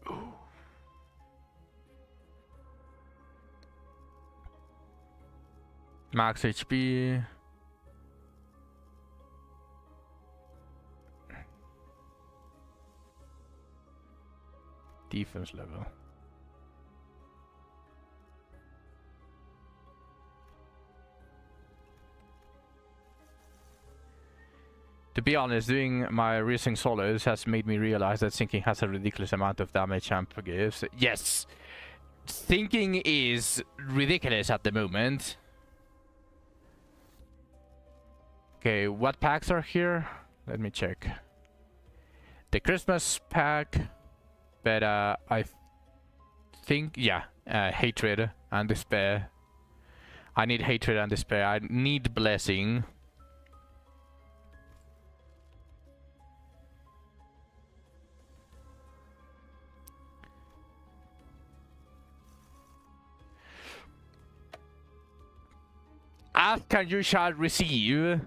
Ooh. Max HP. Defense level. To be honest, doing my Rising solos has made me realize that Sinking has a ridiculous amount of damage and forgives. Yes! Sinking is ridiculous at the moment. Okay, what packs are here? Let me check. The Christmas pack. But I think, yeah, hatred and despair. I need hatred and despair. I need blessing. Ask and you shall receive.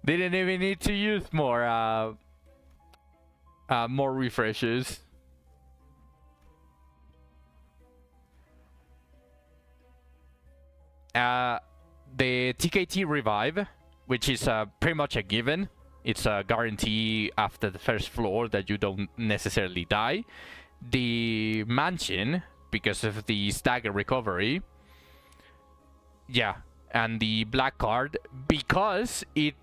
Didn't even need to use more more refreshes. The TKT revive, which is pretty much a given. It's a guarantee after the first floor that you don't necessarily die. The mansion, because of the stagger recovery. Yeah, and the black card, because it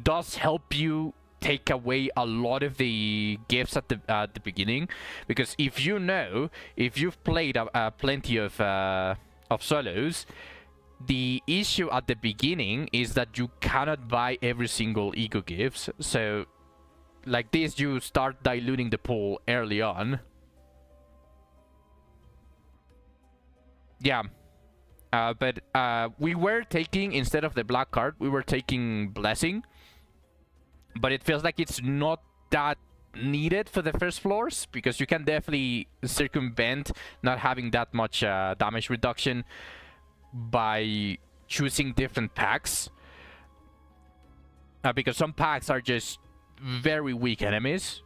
does help you take away a lot of the gifts at the beginning. Because if you've played plenty of solos, the issue at the beginning is that you cannot buy every single ego gifts. So like this, you start diluting the pool early on. Yeah. But we were taking, instead of the black card, we were taking blessing. But it feels like it's not that needed for the first floors, because you can definitely circumvent not having that much damage reduction by choosing different packs. Because some packs are just very weak enemies.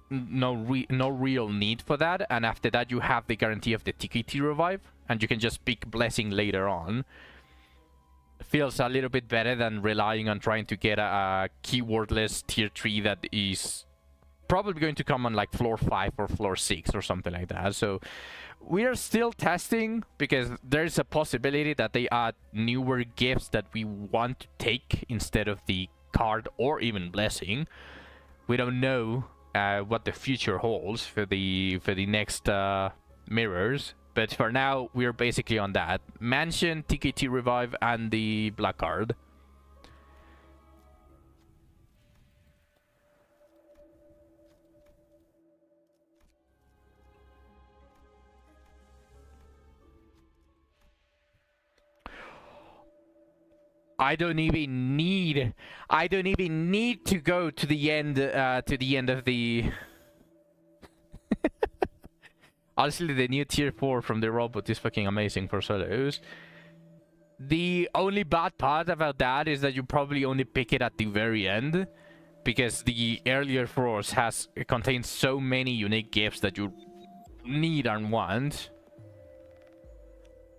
No real need for that. And after that, you have the guarantee of the TKT revive, and you can just pick blessing later on. Feels a little bit better than relying on trying to get a keywordless tier 3 that is probably going to come on like floor 5 or floor 6 or something like that. So we are still testing, because there's a possibility that they add newer gifts that we want to take instead of the card or even blessing. We don't know what the future holds for the next mirrors. But for now, we're basically on that. Mansion, TKT Revive, and the black card. I don't even need to go to the end of the Honestly, the new tier 4 from the robot is fucking amazing for solos. The only bad part about that is that you probably only pick it at the very end, because the earlier floors contains so many unique gifts that you need and want.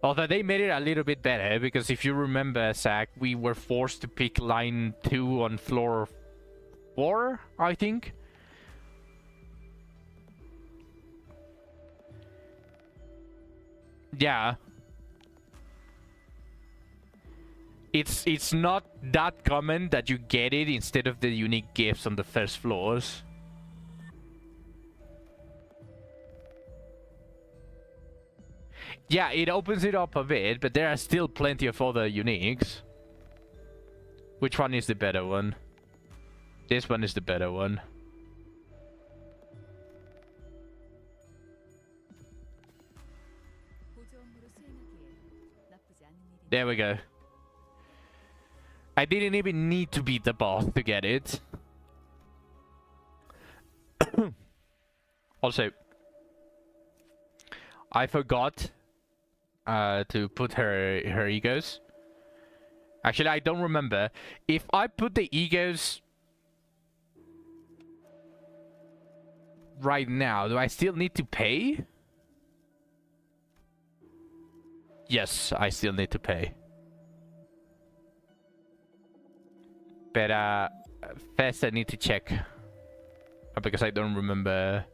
Although they made it a little bit better, because if you remember, Zach, we were forced to pick line 2 on floor 4, I think. Yeah. It's not that common that you get it instead of the unique gifts on the first floors. Yeah, it opens it up a bit, but there are still plenty of other uniques. Which one is the better one? This one is the better one. There we go. I didn't even need to beat the boss to get it. Also, I forgot to put her egos. Actually, I don't remember. If I put the egos right now, do I still need to pay? Yes, I still need to pay. But first I need to check. Because I don't remember.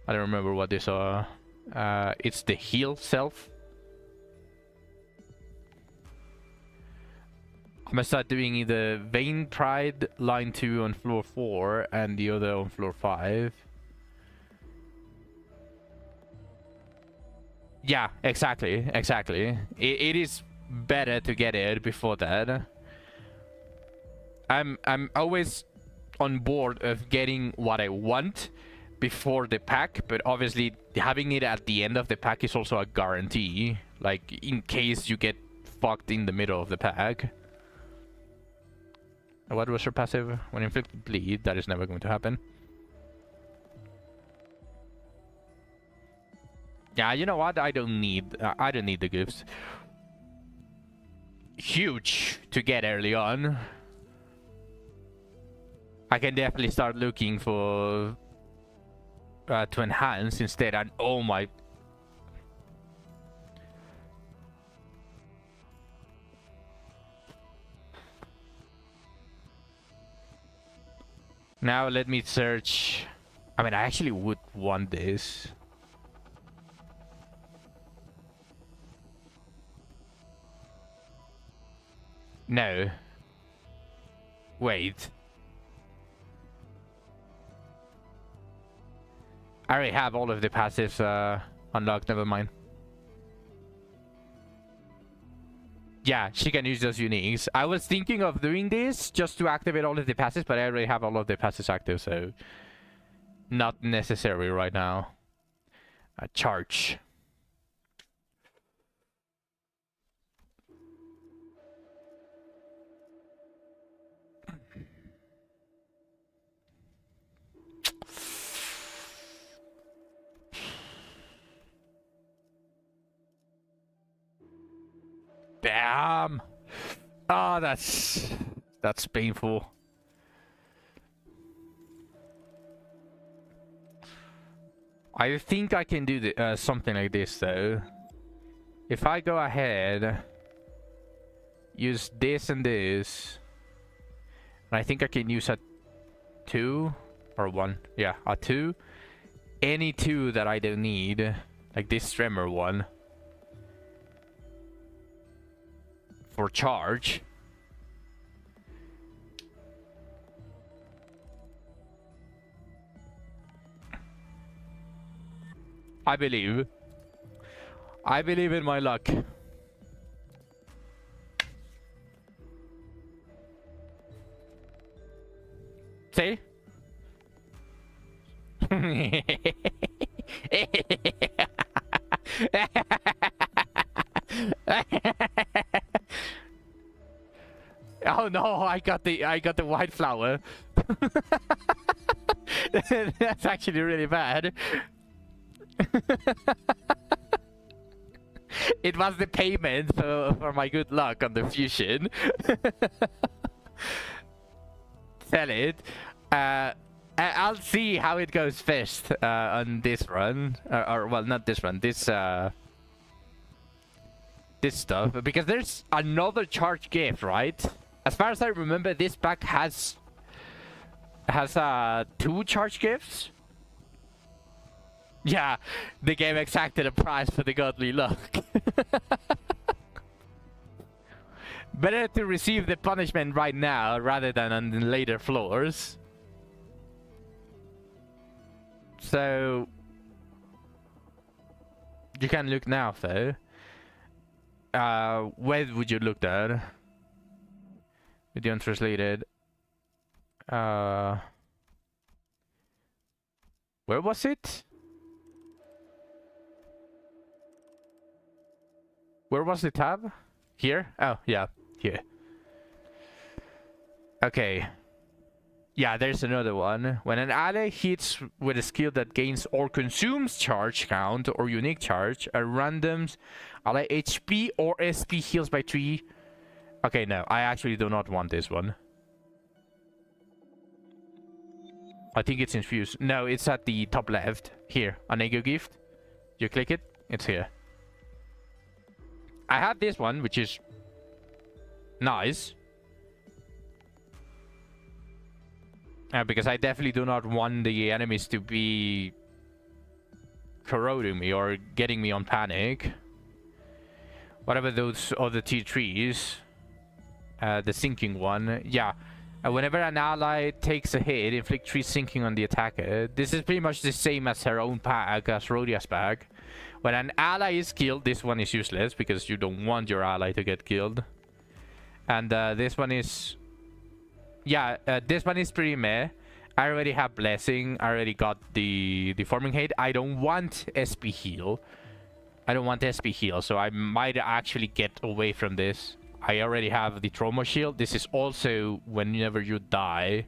I don't remember what these are. It's the heal self. I'm gonna start doing either Vain Pride line 2 on floor 4 and the other on floor 5. Yeah, exactly. It is better to get it before that. I'm always on board of getting what I want before the pack, but obviously having it at the end of the pack is also a guarantee, like in case you get fucked in the middle of the pack. What was her passive? When inflicted bleed, that is never going to happen. Yeah, you know what? I don't need the gifts. Huge to get early on. I can definitely start looking for to enhance instead. And oh my. Now let me search. I mean, I actually would want this. No. Wait. I already have all of the passives unlocked, never mind. Yeah, she can use those uniques. I was thinking of doing this just to activate all of the passives, but I already have all of the passives active, so not necessary right now. Charge. Damn. Oh, that's painful. I think I can do something like this though. If I go ahead, use this and this, and I think I can use a 2 or 1. Yeah, a 2. Any 2 that I don't need, like this tremor one. For charge. I believe. I believe in my luck. See? Oh no, I got the white flower. That's actually really bad. It was the payment for my good luck on the fusion. Sell it. I'll see how it goes first on this run, or well, not this run. This stuff, because there's another charge gift, right? As far as I remember, this pack has 2 charge gifts. Yeah, the game exacted a price for the godly luck. Better to receive the punishment right now rather than on the later floors. So you can look now though. Where would you look at? Video untranslated. Where was it? Where was the tab? Here? Oh, yeah, here. Okay. Yeah, there's another one. When an ally hits with a skill that gains or consumes charge count or unique charge, a random's ally HP or SP heals by 3. Okay, no, I actually do not want this one. I think it's infused. No, it's at the top left. Here, an ego gift. You click it, it's here. I have this one, which is nice. Because I definitely do not want the enemies to be corroding me or getting me on panic. Whatever those other T3s. The sinking one. Yeah. Whenever an ally takes a hit, inflict 3 sinking on the attacker. This is pretty much the same as her own pack, as Rodya's pack. When an ally is killed, this one is useless because you don't want your ally to get killed. And this one is... Yeah, this one is pretty meh. I already have Blessing. I already got the Deforming Hate. I don't want SP heal. I don't want SP heal, so I might actually get away from this. I already have the Trauma Shield. This is also whenever you die.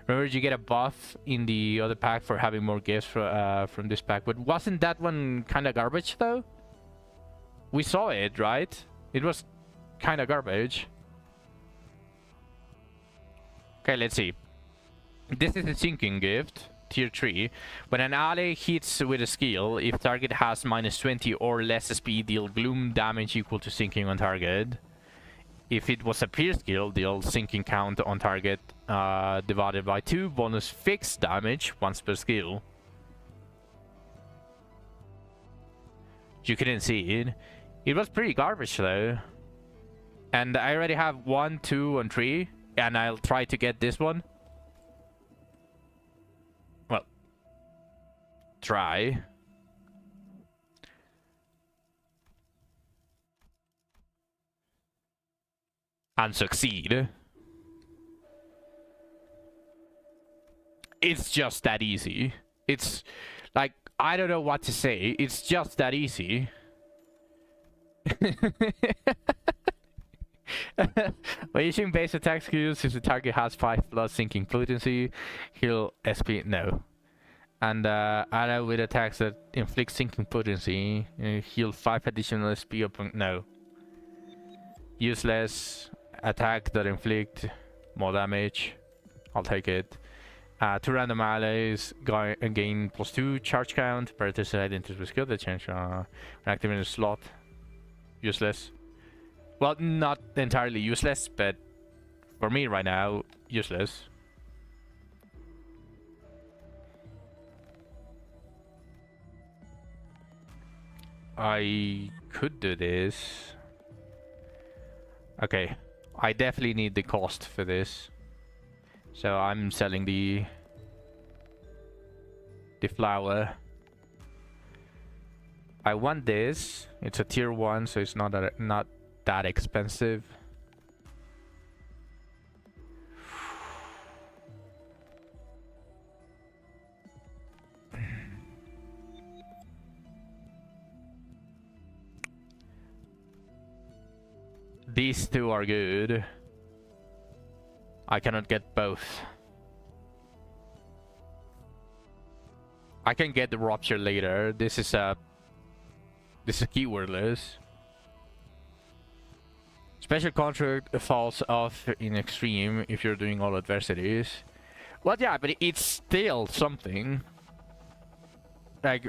Remember, you get a buff in the other pack for having more gifts from this pack. But wasn't that one kind of garbage, though? We saw it, right? It was kind of garbage. Okay, let's see. This is a Sinking Gift, Tier 3. When an ally hits with a skill, if target has -20 or less SP, deal gloom damage equal to sinking on target. If it was a Pierce skill, deal sinking count on target divided by 2, bonus fixed damage once per skill. You couldn't see it. It was pretty garbage though. And I already have 1, 2, and 3, and I'll try to get this one. Well, try. And succeed. It's just that easy. It's like, I don't know what to say. It's just that easy. When using base attack skills, if the target has 5+ sinking potency, heal SP. No. And ally with attacks that inflict sinking potency, heal 5 additional SP upon. No. Useless. Attack that inflict more damage. I'll take it. 2 random allies gain +2 charge count. Participate into the skill that change when activating a slot. Useless. Well, not entirely useless, but for me right now, useless. I could do this. Okay. I definitely need the cost for this. So I'm selling the flower. I want this. It's a tier 1, so it's not that expensive. These two are good. I cannot get both. I can get the Rupture later. This is keywordless. Special contract falls off in extreme if you're doing all adversities. Well, yeah, but it's still something. Like,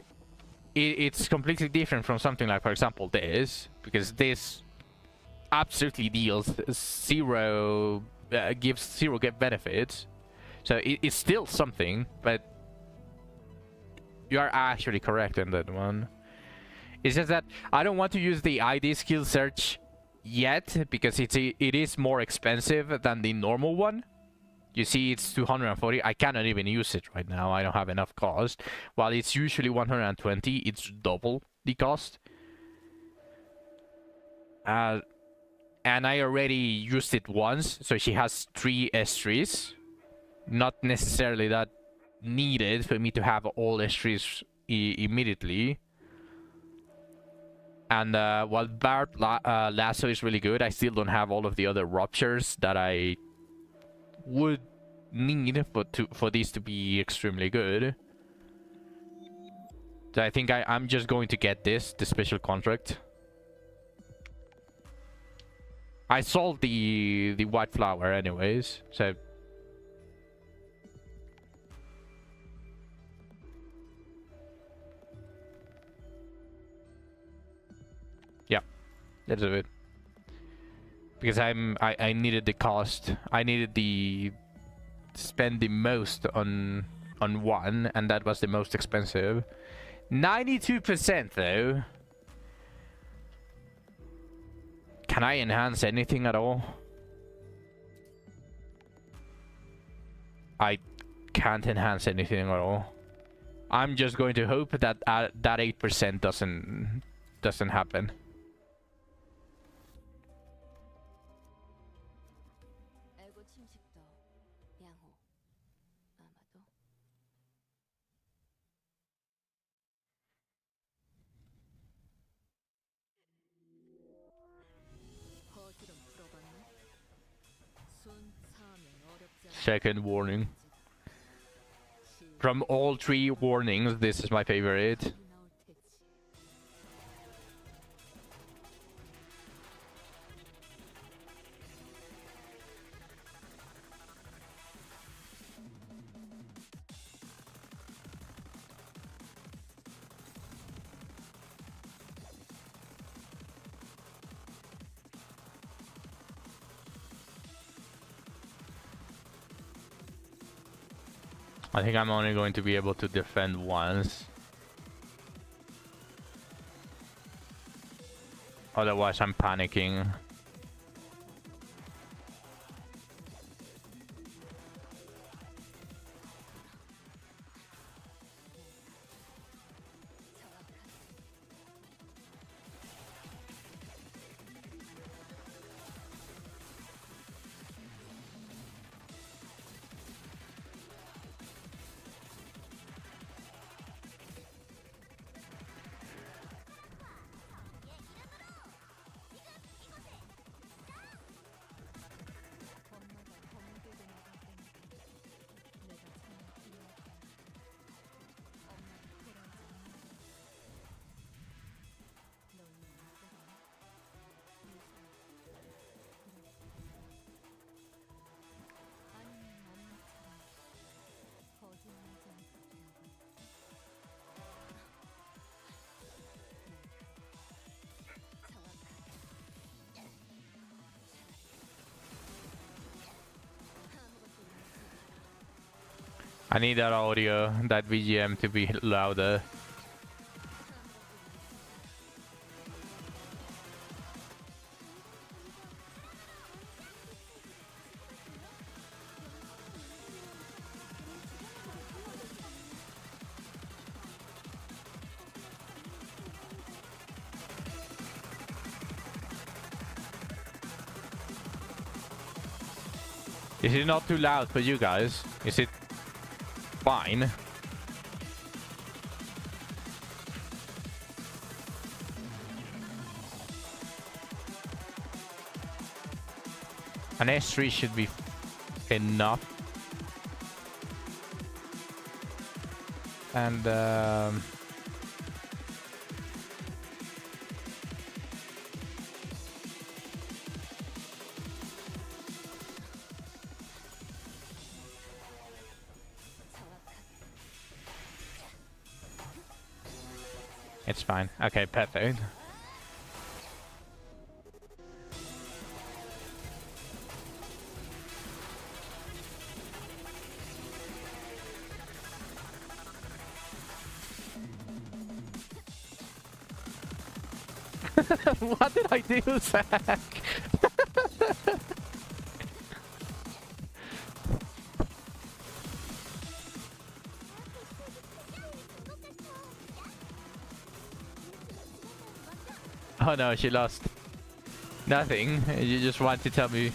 it's completely different from something like, for example, this, because this absolutely deals zero, gives zero get benefits. So it's still something, but you are actually correct in that one. It's just that I don't want to use the ID skill search yet because it is more expensive than the normal one. You see, it's 240. I cannot even use it right now. I don't have enough cost. While it's usually 120, it's double the cost. And I already used it once, so she has 3 S3s. Not necessarily that needed for me to have all S3s immediately. And while Bart Lasso is really good, I still don't have all of the other ruptures that I would need for these to be extremely good. So I think I'm just going to get the special contract. I sold the white flower anyways, so yeah, let's do it. Because I needed the cost. I needed the spend the most on one, and that was the most expensive. 92% though. Can I enhance anything at all? I can't enhance anything at all. I'm just going to hope that that 8% doesn't happen. 알고 침식도 양호. 아마도 거지름 풀어봤나? 순 사하면 어렵지 않아. Second warning. From all 3 warnings, this is my favorite. 나올 테지. I think I'm only going to be able to defend once. Otherwise, I'm panicking. I need that audio, that VGM to be louder. Is it not too loud for you guys? Is it fine? An S3 should be enough. And it's fine. Okay, perfect. What did I do, Zach? Oh no, she lost. Nothing. You just want to tell me.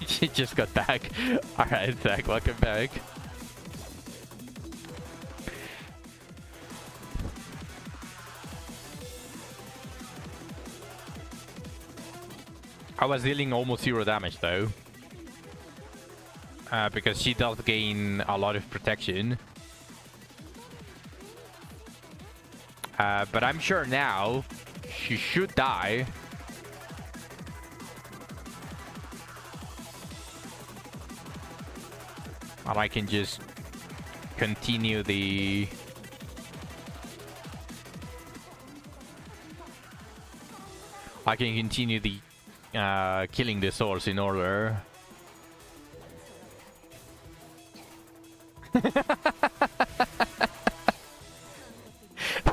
She just got back. Alright, Zach, welcome back. I was dealing almost 0 damage though. Because she does gain a lot of protection. But I'm sure now she should die. And I can just continue the... I can continue the killing the souls in order.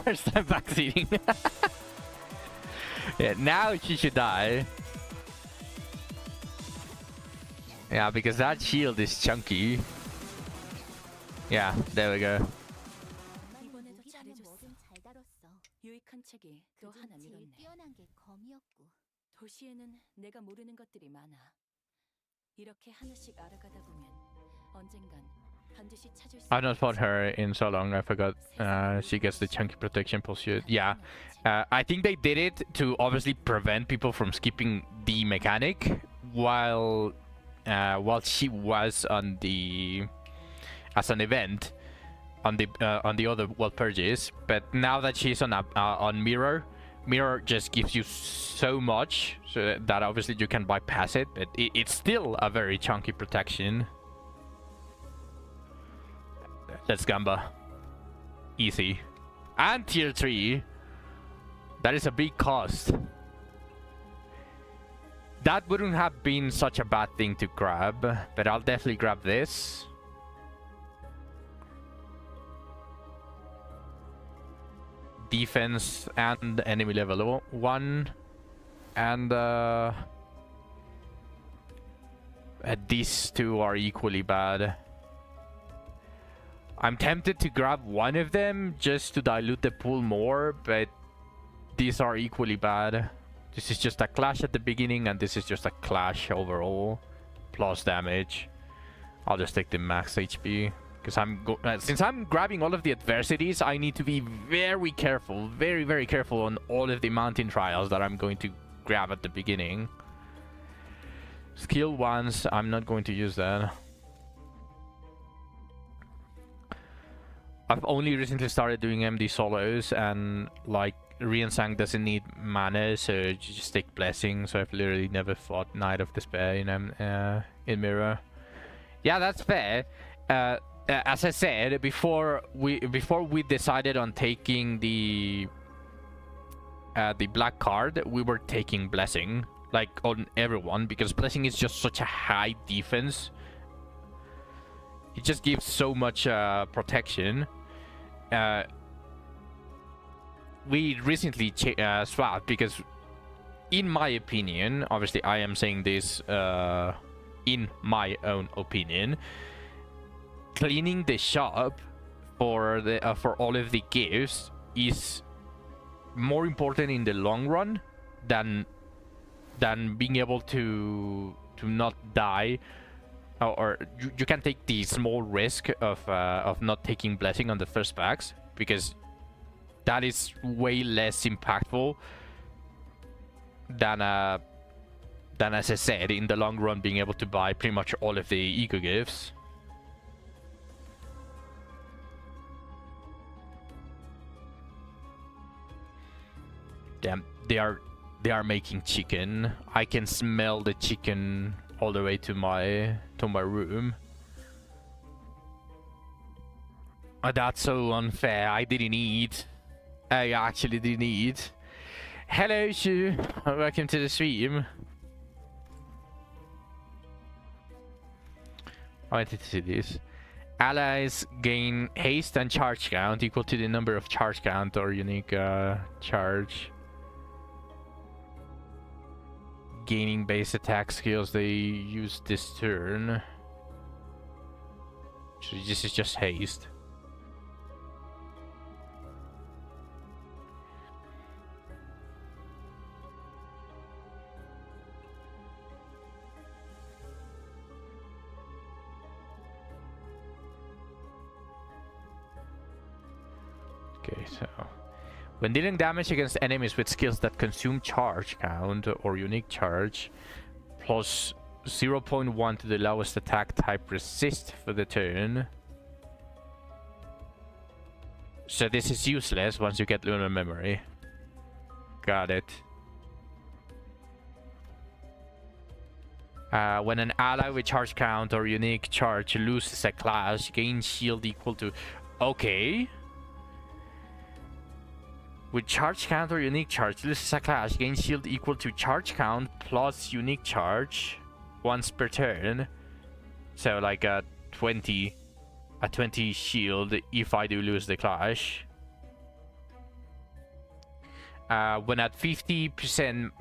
First time backseating. Yeah, now she should die. Yeah, because that shield is chunky. Yeah, there we go. 이번에도 무기라면 잘해줬어. 뭐든 잘 다뤘어. 유익한 책이 또 그중 하나 제일 늘었네. 뛰어난 게 검이었고. 도시에는 내가 모르는 것들이 많아. 이렇게 하나씩 알아가다 보면 언젠간 반드시 찾을 수 I've not fought 있겠지. her in so long. I forgot. She gets the chunky protection pursuit. Yeah, I think they did it to obviously prevent people from skipping the mechanic while she was on the as an event on the other world purges. But now that she's on mirror just gives you so much so that obviously you can bypass it. But it's still a very chunky protection. Let's Gamba. Easy. And tier 3. That is a big cost. That wouldn't have been such a bad thing to grab, but I'll definitely grab this. Defense and enemy level 1. And these two are equally bad. I'm tempted to grab one of them just to dilute the pool more, but these are equally bad. This is just a clash at the beginning, and this is just a clash overall. Plus damage. I'll just take the max HP. Because since I'm grabbing all of the adversities, I need to be very careful. Very, very careful on all of the mountain trials that I'm going to grab at the beginning. Skill ones, I'm not going to use that. I've only recently started doing MD solos, and like Riensang doesn't need mana, so you just take Blessing. So I've literally never fought Knight of Despair in Mirror. Yeah, that's fair. As I said before we decided on taking the black card, we were taking Blessing like on everyone because Blessing is just such a high defense. It just gives so much protection. We recently swapped because, in my opinion, obviously I am saying this in my own opinion, cleaning the shop for all of the gifts is more important in the long run than being able to not die. Or you can take the small risk of not taking Blessing on the first packs, because that is way less impactful than as I said, in the long run, being able to buy pretty much all of the eco gifts. Damn, they are making chicken. I can smell the chicken all the way to my room. That's so unfair. I didn't eat. I actually didn't eat. Hello, Shu. Welcome to the stream. I wanted to see this. Allies gain haste and charge count equal to the number of charge count or unique charge. Gaining base attack skills they use this turn. So this is just haste. Okay, so when dealing damage against enemies with skills that consume charge count or unique charge, plus 0.1 to the lowest attack type resist for the turn. So this is useless once you get Lunar Memory. Got it. When an ally with charge count or unique charge loses a clash, gain shield equal to... Okay. With charge count or unique charge, loses a clash, gain shield equal to charge count plus unique charge once per turn. So like a 20 shield if I do lose the clash. When at 50%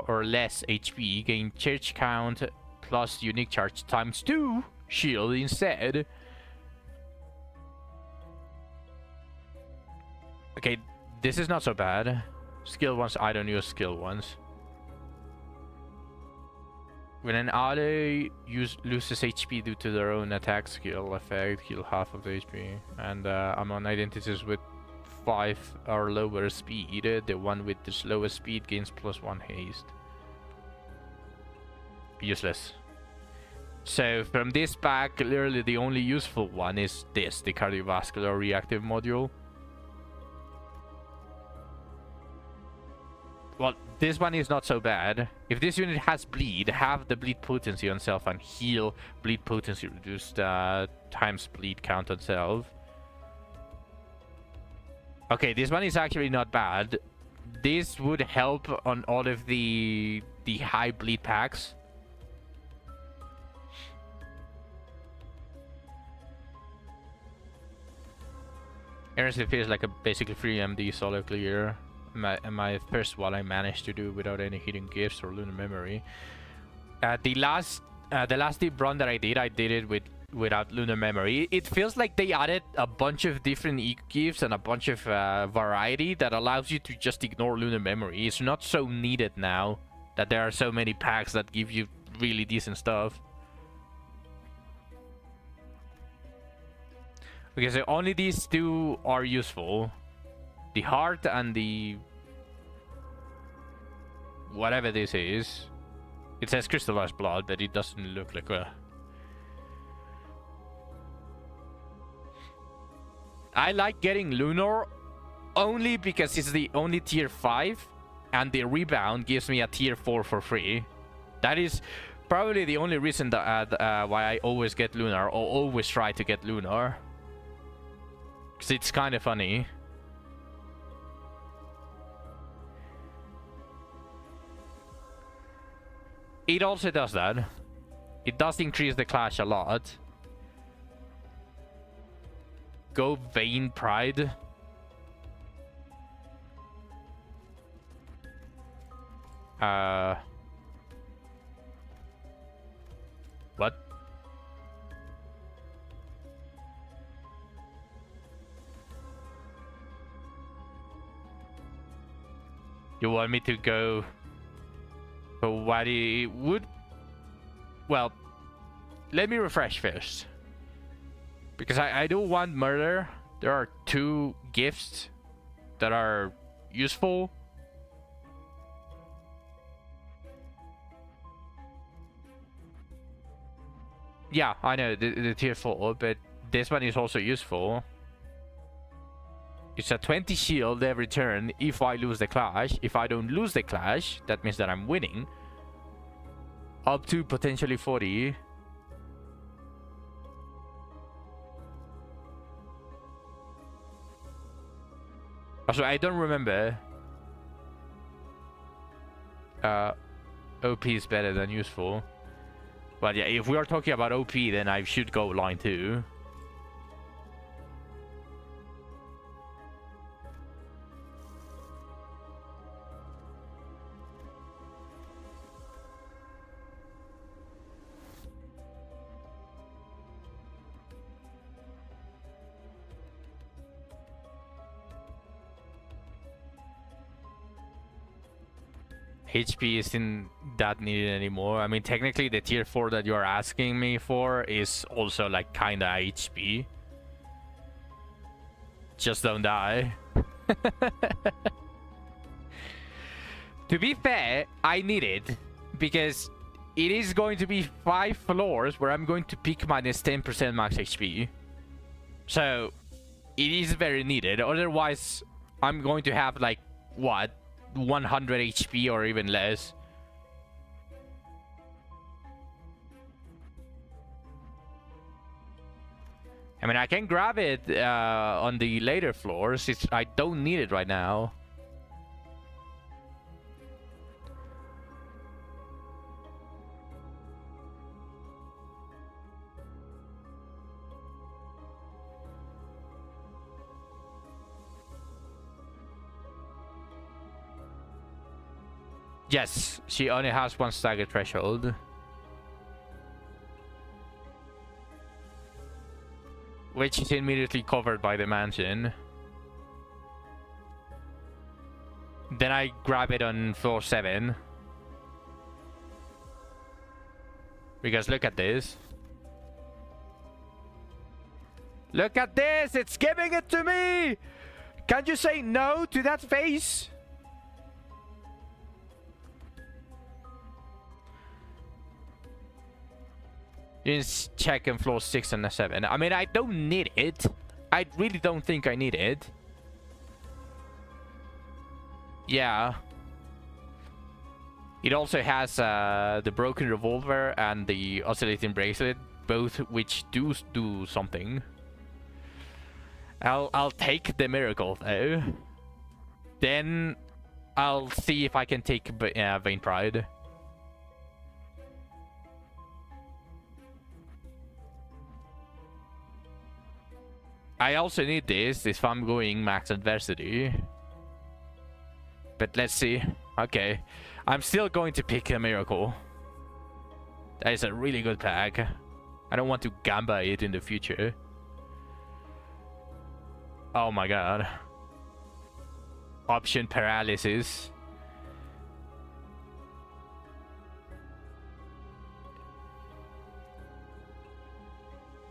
or less HP, gain charge count plus unique charge times 2 shield instead. Okay, this is not so bad. Skill ones, I don't use skill ones. When an ally loses HP due to their own attack skill effect, heal half of the HP. And I'm on identities with 5 or lower speed. The one with the slowest speed gains +1 haste. Useless. So from this pack, literally the only useful one is this, the cardiovascular reactive module. Well, this one is not so bad. If this unit has bleed, have the bleed potency on self and heal bleed potency reduced times bleed count on self. Okay, this one is actually not bad. This would help on all of the high bleed packs. Honestly, feels like a basically free MD solo clear. My first one I managed to do without any hidden gifts or lunar memory. The last deep run that I did it without lunar memory. It feels like they added a bunch of different gifts and a bunch of variety that allows you to just ignore lunar memory. It's not so needed now that there are so many packs that give you really decent stuff. Okay, so only these two are useful. The heart and the... whatever this is. It says crystallized blood, but it doesn't look like a... I like getting Lunar only because it's the only tier 5 and the rebound gives me a tier 4 for free. That is probably the only reason that why I always get Lunar or always try to get Lunar. Because it's kind of funny. It also does that. It does increase the clash a lot. Go Vain Pride. What? You want me to go... So what it would... Well, let me refresh first. Because I do want murder. There are 2 gifts that are useful. Yeah, I know, the tier 4, but this one is also useful. It's a 20 shield every turn if I lose the clash. If I don't lose the clash, that means that I'm winning. Up to potentially 40. Also, I don't remember. OP is better than useful. But yeah, if we are talking about OP, then I should go line 2. HP isn't that needed anymore. I mean, technically the tier 4 that you're asking me for is also like kinda HP. Just don't die. To be fair, I need it because it is going to be 5 floors where I'm going to pick -10% max HP. So it is very needed. Otherwise, I'm going to have like what? 100 HP or even less. I mean, I can grab it on the later floors. I don't need it right now. Yes, she only has 1 stagger threshold. which is immediately covered by the mansion. Then I grab it on floor 7. Because look at this. Look at this! It's giving it to me! Can't you say no to that face? You just check on floor 6 and 7. I mean, I don't need it. I really don't think I need it. Yeah. It also has the broken revolver and the oscillating bracelet, both which do something. I'll take the miracle though. Then I'll see if I can take Vain Pride. I also need this if I'm going max adversity. But let's see. Okay. I'm still going to pick a miracle. That is a really good pack. I don't want to gamba it in the future. Oh my god. Option paralysis.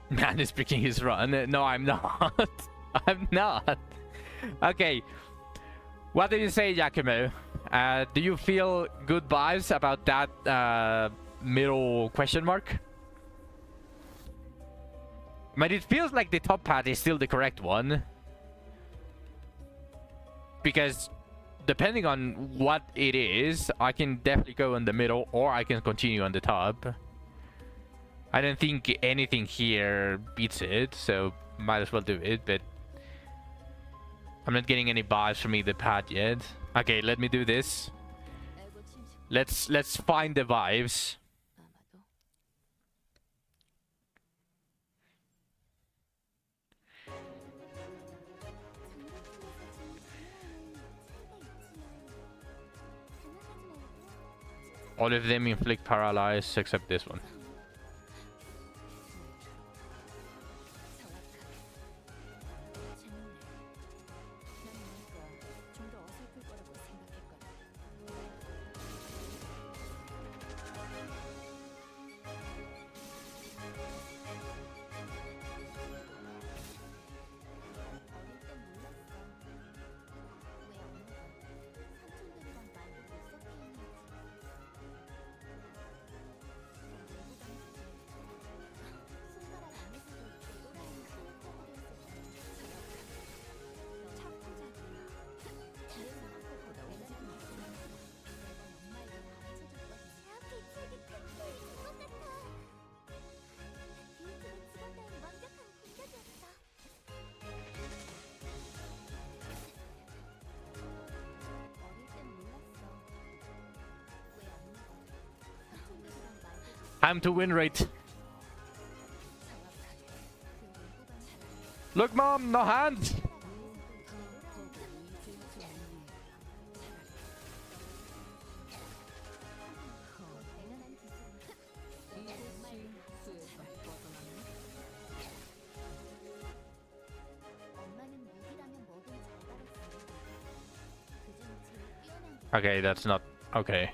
Man is picking his run. No, I'm not. I'm not. Okay. What do you say, Giacomo? Do you feel good vibes about that middle question mark? But it feels like the top path is still the correct one. Because depending on what it is, I can definitely go in the middle or I can continue on the top. I don't think anything here beats it, so might as well do it, but I'm not getting any vibes from either path yet. Okay, let me do this. Let's find the vibes. All of them inflict paralyze except this one. Time to win rate. Look, mom, no hands. Okay, that's not okay.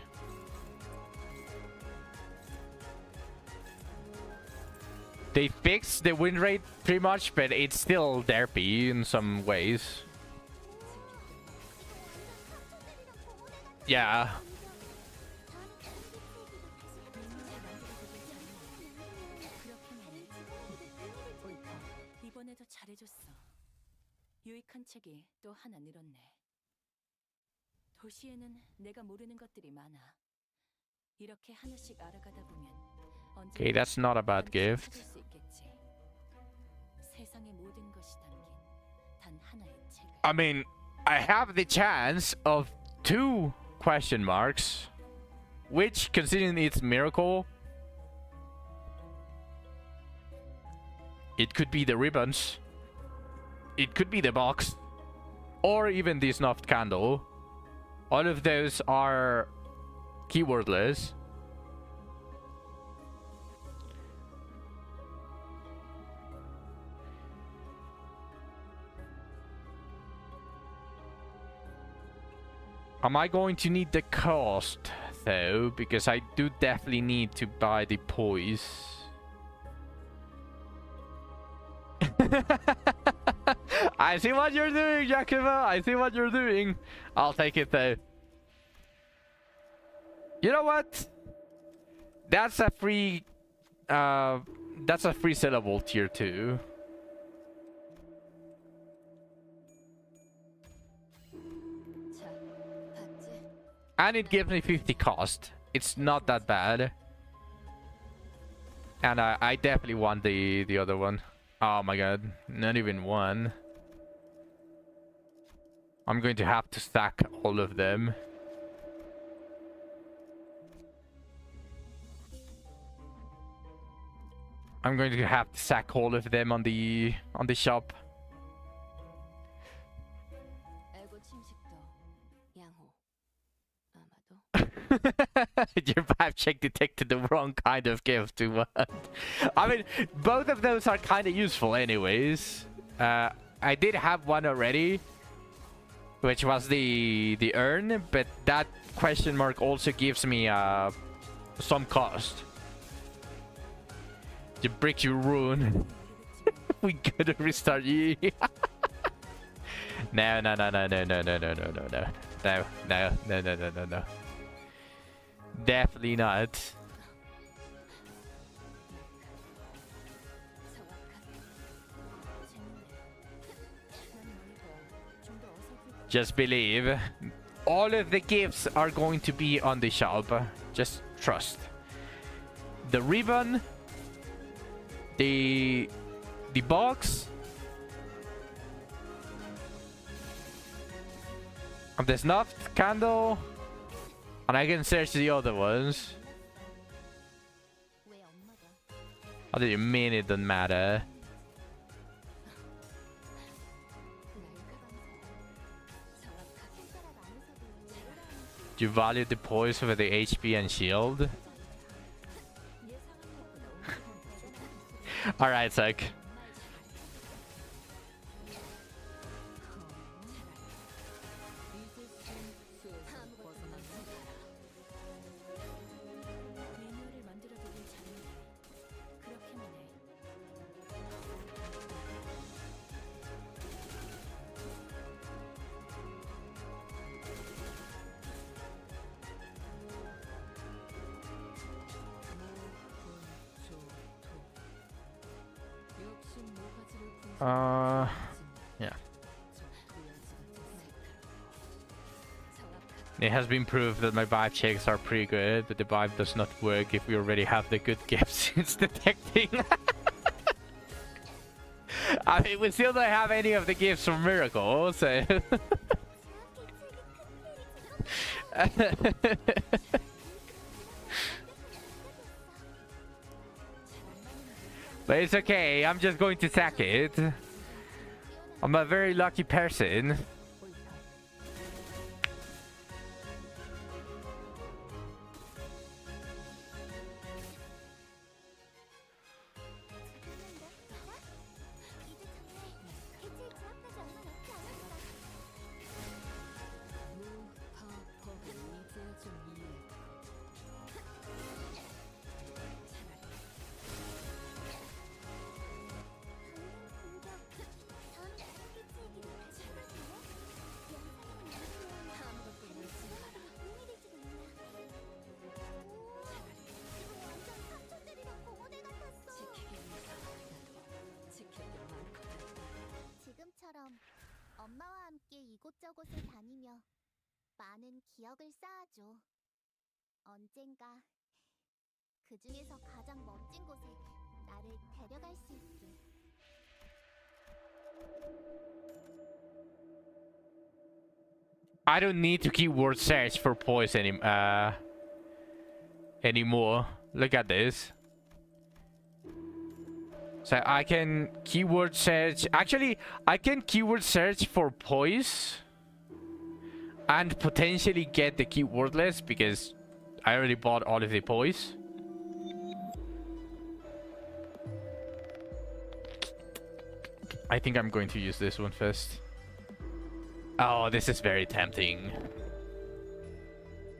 They fixed the win rate pretty much, but it's still derpy in some ways. Yeah. 이번에도 잘해줬어. 유익한 책이 또 하나 늘었네. 도시에는 내가 모르는 것들이 많아. 이렇게 하나씩 알아가다 보면 Okay, that's not a bad gift. I mean, I have the chance of 2 question marks, which, considering it's miracle, it could be the ribbons, it could be the box, or even the snuffed candle. All of those are keywordless. Am I going to need the cost though? Because I do definitely need to buy the poise. I see what you're doing, Jakova. I see what you're doing. I'll take it though. You know what? That's a free sellable tier 2. 자, 봤지? And it gives me 50 cost. It's not that bad. And I definitely want the other one. Oh my god, not even one. I'm going to have to stack all of them. I'm going to have to sack all of them on the shop. 알고 침식도 양호. 아마도. Your vibe check detected the wrong kind of gift to what? I mean, both of those are kind of useful anyways. I did have one already, which was the urn, but that question mark also gives me some cost. The brick you ruin. We gotta restart you. No. Definitely not. Just believe. All of the gifts are going to be on the shop. Just trust. The ribbon, the box, the snuffed candle, and I can search the other ones. 왜 엄마가 How do you mean it doesn't matter? Do you value the poise for the HP and shield? Alright, Sek. 매뉴얼을 만들어두길 잘했네. 그렇게만 해. Yeah. It has been proved that my vibe checks are pretty good, but the vibe does not work if we already have the good gifts it's detecting. I mean, we still don't have any of the gifts from Miracle, so... But it's okay, I'm just going to sack it. I'm a very lucky person. 지금처럼 엄마와 함께 이곳저곳을 다니며 많은 기억을 쌓아줘. 언젠가 그 중에서 가장 멋진 곳에 나를 데려갈 수 있게. I don't need to keyword search for poise anymore. Look at this. So I can keyword search. Actually, I can keyword search for poise and potentially get the keyword list because I already bought all of the poise. I think I'm going to use this one first. Oh, this is very tempting.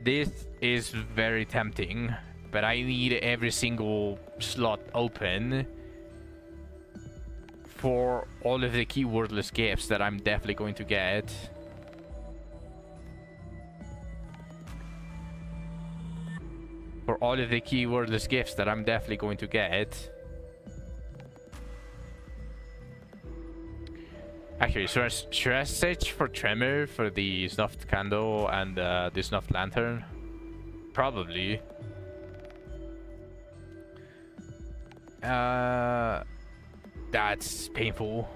this is very tempting, but I need every single slot open for all of the keywordless gifts that I'm definitely going to get. For all of the keywordless gifts that I'm definitely going to get. Actually, should I search for Tremor for the snuffed candle and the snuffed lantern? Probably. That's painful.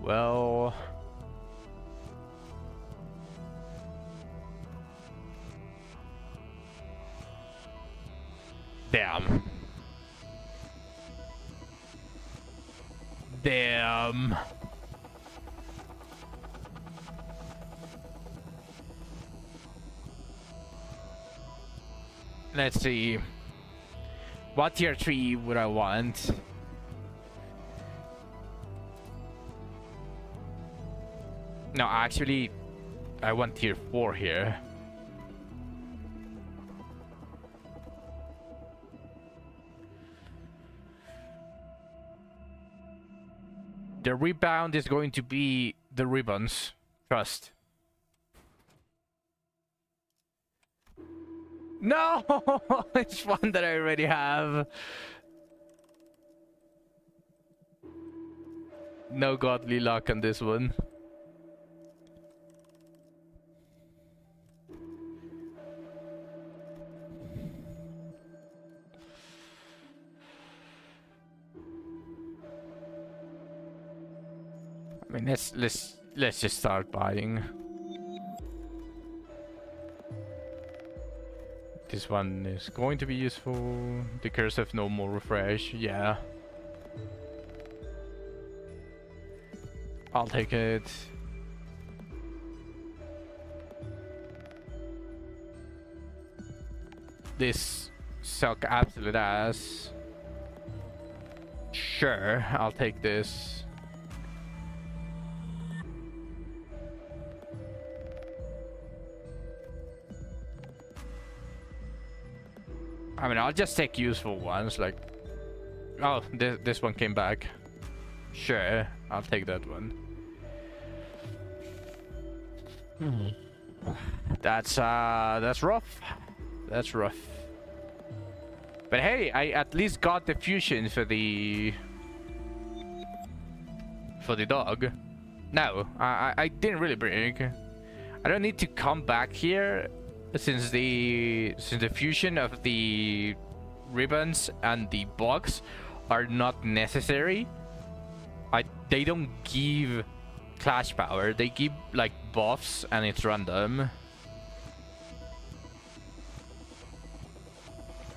Well, damn. Damn. Let's see. What tier 3 would I want? No, actually, I want tier 4 here. The rebound is going to be the ribbons. Trust. No! It's one that I already have. No godly luck on this one. I mean, let's just start buying. This one is going to be useful. The Curse of No More Refresh, yeah. I'll take it. This suck absolute ass. Sure, I'll take this. I mean, I'll just take useful ones, like... Oh, this one came back. Sure, I'll take that one. That's rough. That's rough. But hey, I at least got the fusion for the dog. No, I didn't really break. I don't need to come back here since the fusion of the ribbons and the box are not necessary. They don't give clash power. They give like buffs and it's random.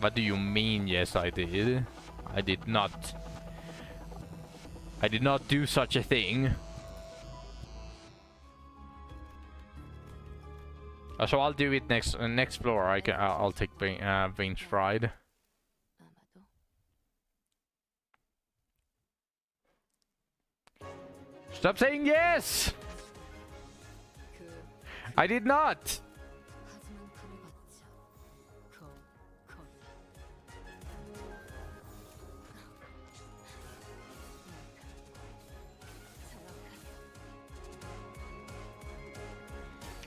What do you mean? Yes, I did. I did not do such a thing. So I'll do it next floor. I'll take Veins Fried. Stop saying yes! I did not!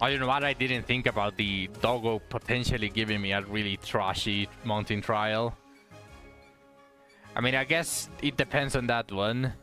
I don't know what I didn't think about the doggo potentially giving me a really trashy mountain trial. I mean, I guess it depends on that one.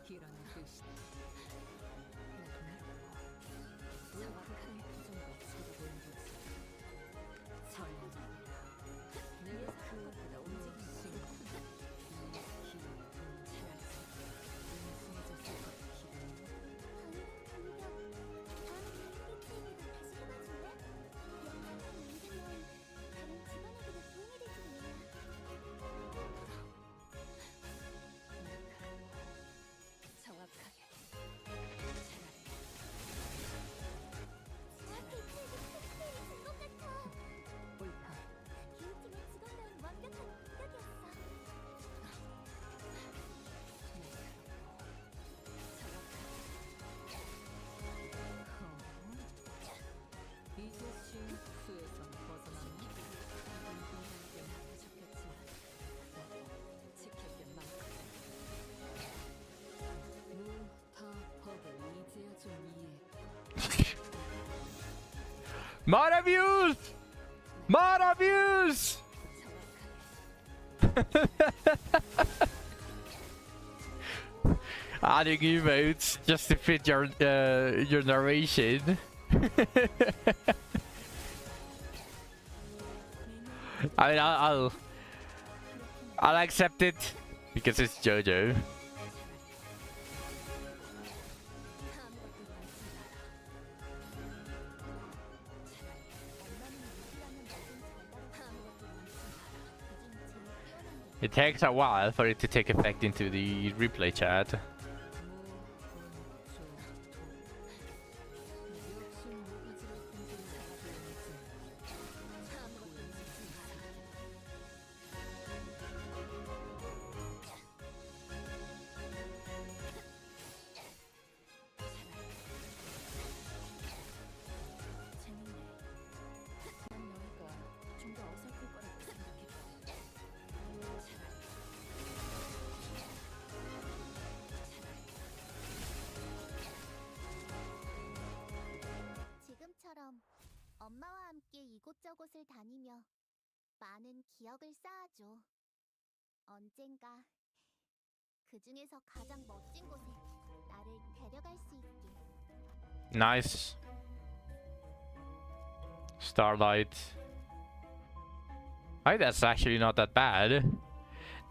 Mod abuse! Mod abuse! Adding emotes just to fit your narration. I mean, I'll accept it because it's JoJo. It takes a while for it to take effect into the replay chat. 지금처럼 엄마와 함께 이곳저곳을 다니며 많은 기억을 쌓아줘. 언젠가 그 중에서 가장 멋진 곳에 나를 데려갈 수 있게. Nice. Starlight. I think that's actually not that bad.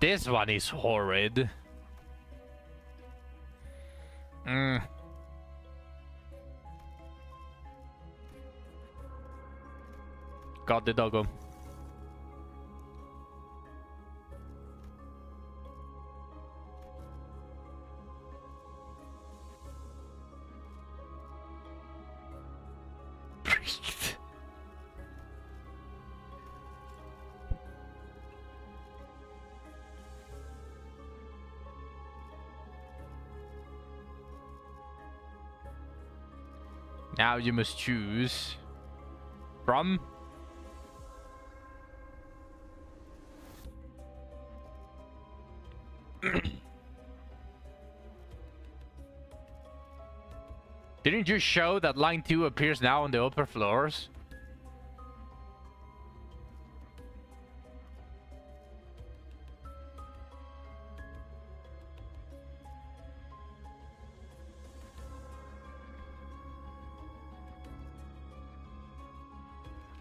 This one is horrid. Got the doggo. Now you must choose from Didn't you show that line 2 appears now on the upper floors?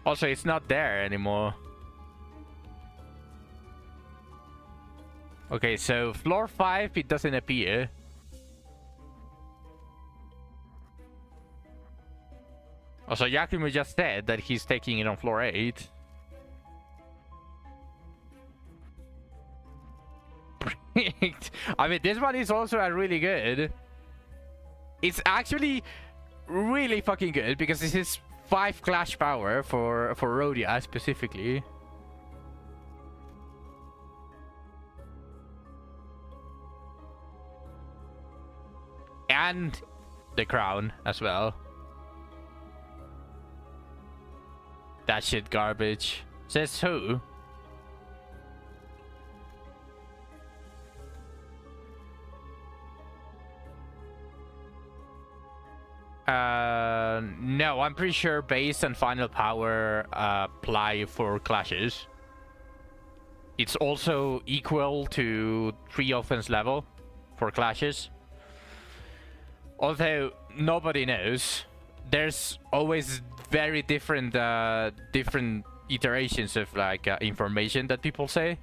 Also, it's not there anymore. Okay, so floor 5, it doesn't appear. Also, Yakumo just said that he's taking it on floor 8. I mean, this one is also a really good. It's actually really fucking good because this is 5 clash power for Rodya specifically. And the crown as well. That shit garbage. Says who? No, I'm pretty sure base and final power apply for clashes. It's also equal to 3 offense level for clashes. Although nobody knows, there's always very different different iterations of like information that people say.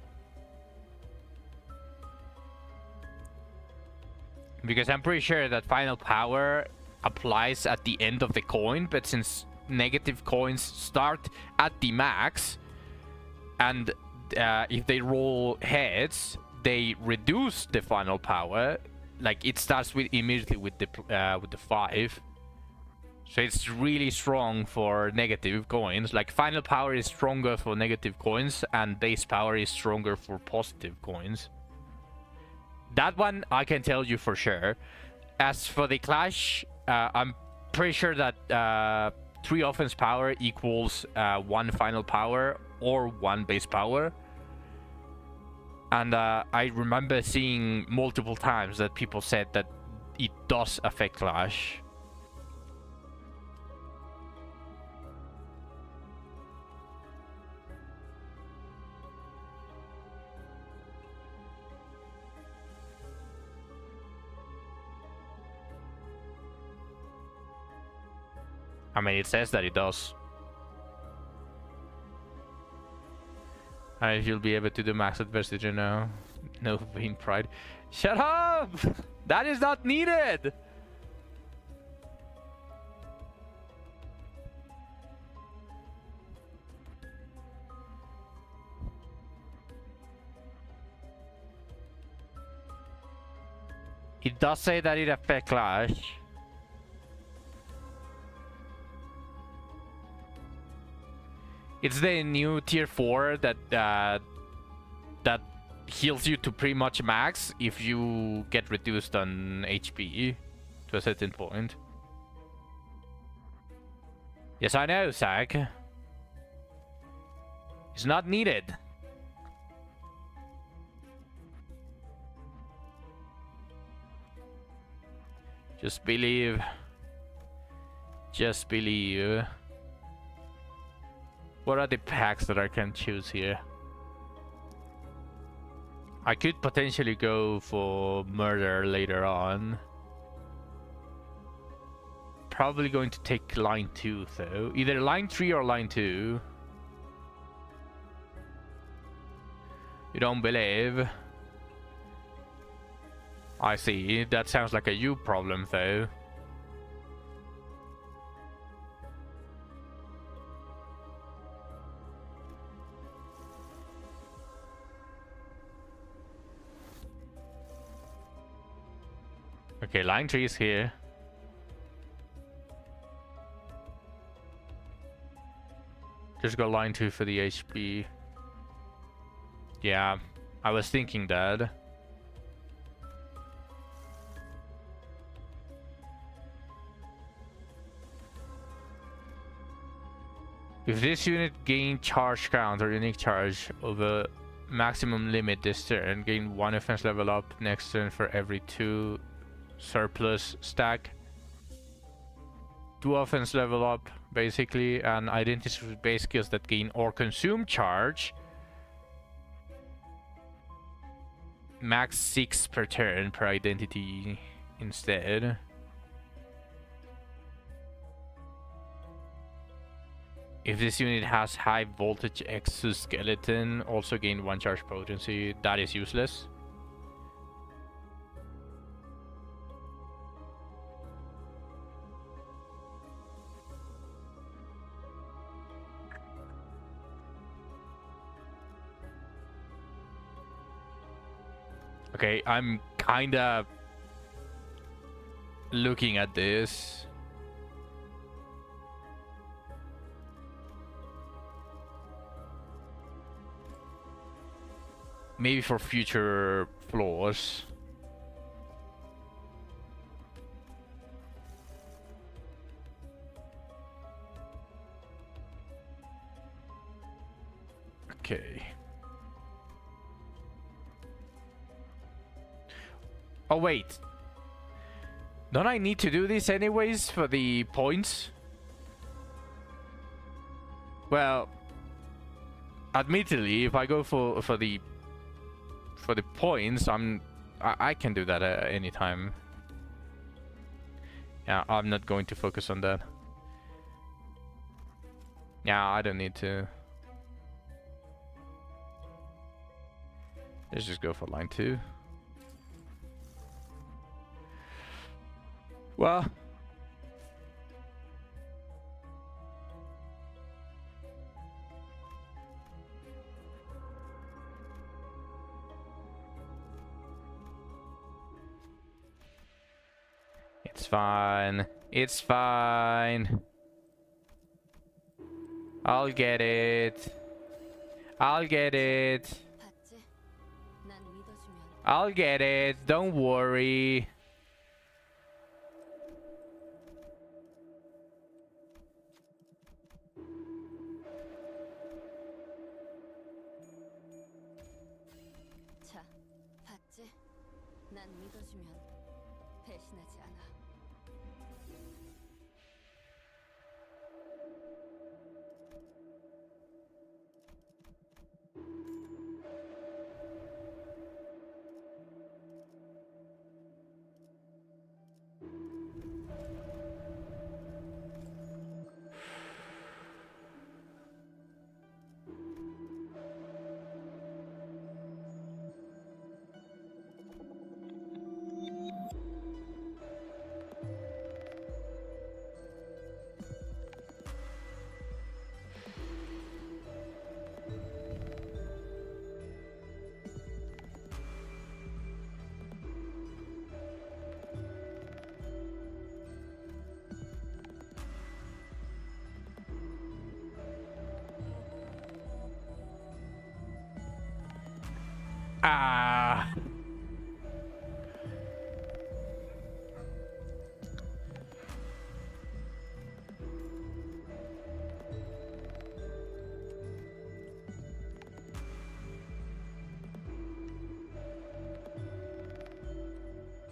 Because I'm pretty sure that final power applies at the end of the coin, but since negative coins start at the max, and if they roll heads, they reduce the final power. Like it starts with immediately with the 5. So it's really strong for negative coins. Like final power is stronger for negative coins and base power is stronger for positive coins. That one I can tell you for sure. As for the clash, I'm pretty sure that 3 offense power equals 1 final power or 1 base power. And I remember seeing multiple times that people said that it does affect clash. I mean, it says that it does. You'll be able to do max adversity now. No vain pride. Shut up! That is not needed! It does say that it affects Clash. It's the new tier 4 that that heals you to pretty much max if you get reduced on HP to a certain point. Yes, I know, Zach. It's not needed. Just believe. Just believe. What are the packs that I can choose here? I could potentially go for murder later on. Probably going to take line 2 though. Either line 3 or line 2. You don't believe? I see. That sounds like a you problem though. Okay, line 3 is here. Just go line 2 for the HP. Yeah, I was thinking that. If this unit gains charge count or unique charge over maximum limit this turn, gain 1 offense level up next turn for every 2 surplus stack. 2 offense level up basically, and identity with base skills that gain or consume charge. Max 6 per turn per identity instead. If this unit has high voltage exoskeleton, also gain 1 charge potency. That is useless. Okay, I'm kinda looking at this. Maybe for future floors. Okay. Oh wait. Don't I need to do this anyways for the points? Well, admittedly, if I go for the points, I can do that at any time. Yeah, I'm not going to focus on that. Yeah, I don't need to. Let's just go for line 2. Well, it's fine. It's fine. I'll get it. I'll get it. 봤지? 난 믿어주면 I'll get it. Don't worry. 자, 봤지? 난 믿어주면 배신하지 않아. Ah.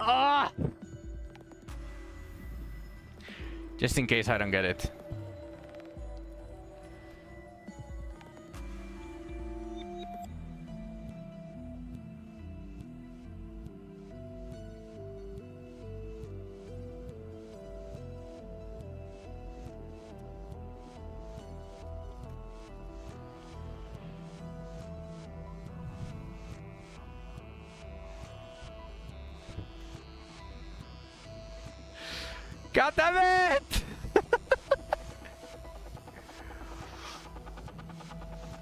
Ah! Just in case I don't get it. God damn it!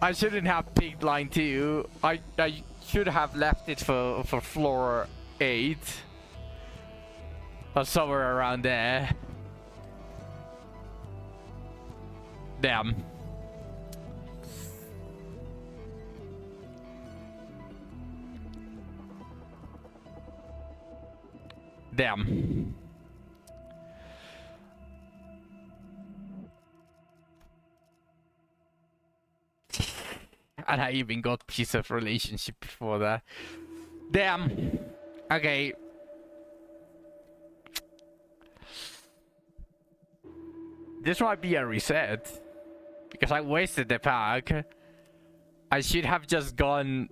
I shouldn't have picked line 2. I should have left it for floor 8. Or somewhere around there. Damn. Damn. And I even got piece of relationship before that. Damn. Okay. This might be a reset. Because I wasted the pack. I should have just gone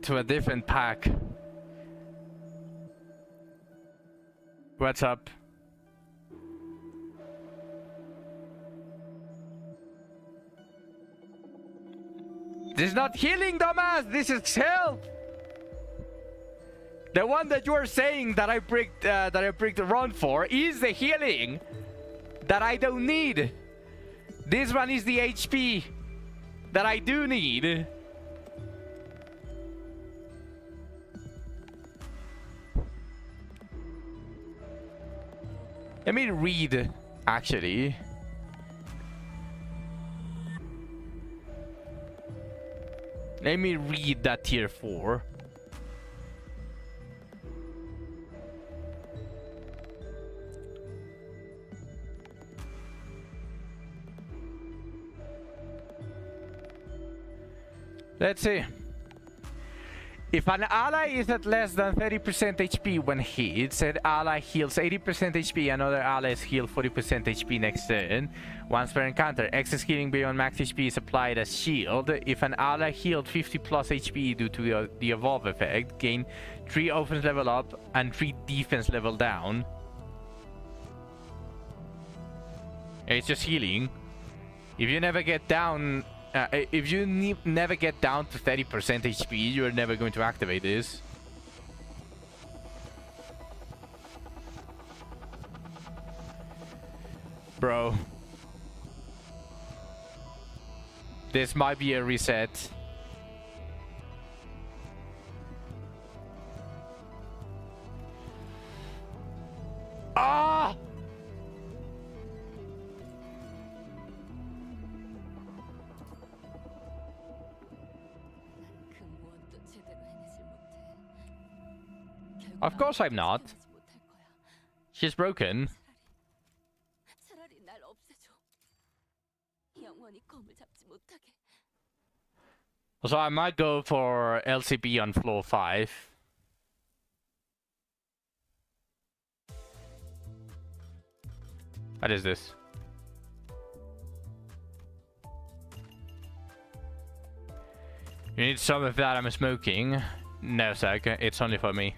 to a different pack. What's up? This is not healing, dumbass! This is health! The one that you're saying that I bricked the run for is the healing that I don't need. This one is the HP that I do need. Let me read, actually. Let me read that tier 4. Let's see. If an ally is at less than 30% HP when hit, an ally heals 80% HP, another allies heal 40% HP next turn. Once per encounter, excess healing beyond max HP is applied as shield. If an ally healed 50 plus HP due to the above effect, gain 3 offense level up and 3 defense level down. It's just healing. If you never get down... if you never get down to 30% HP, you're never going to activate this. Bro. This might be a reset. Ah! Of course I'm not. She's broken. So I might go for LCB on floor 5. What is this? You need some of that I'm smoking. No, Zach, it's only for me.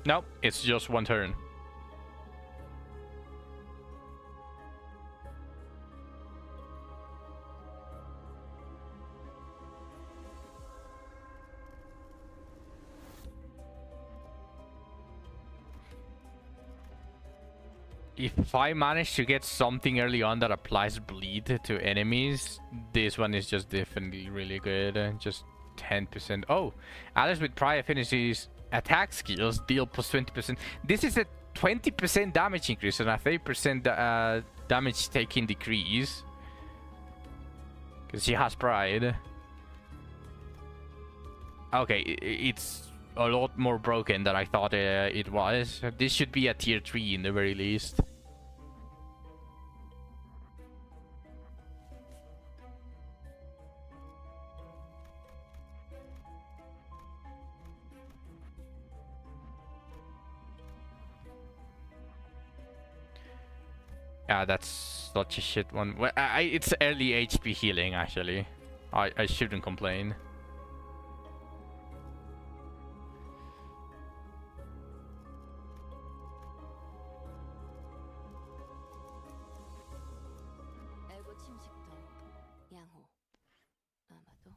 Nope, it's just one turn. If I manage to get something early on that applies bleed to enemies, this one is just definitely really good. Just 10%. Oh, allies with prior affinities attack skills deal plus 20%. This is a 20% damage increase and a 30% damage taking decrease. Because she has pride. Okay, it's a lot more broken than I thought it was. This should be a tier 3 in the very least. Yeah, that's such a shit one. Well, it's early HP healing, actually. I shouldn't complain. 에고 침식도 양호. 아마도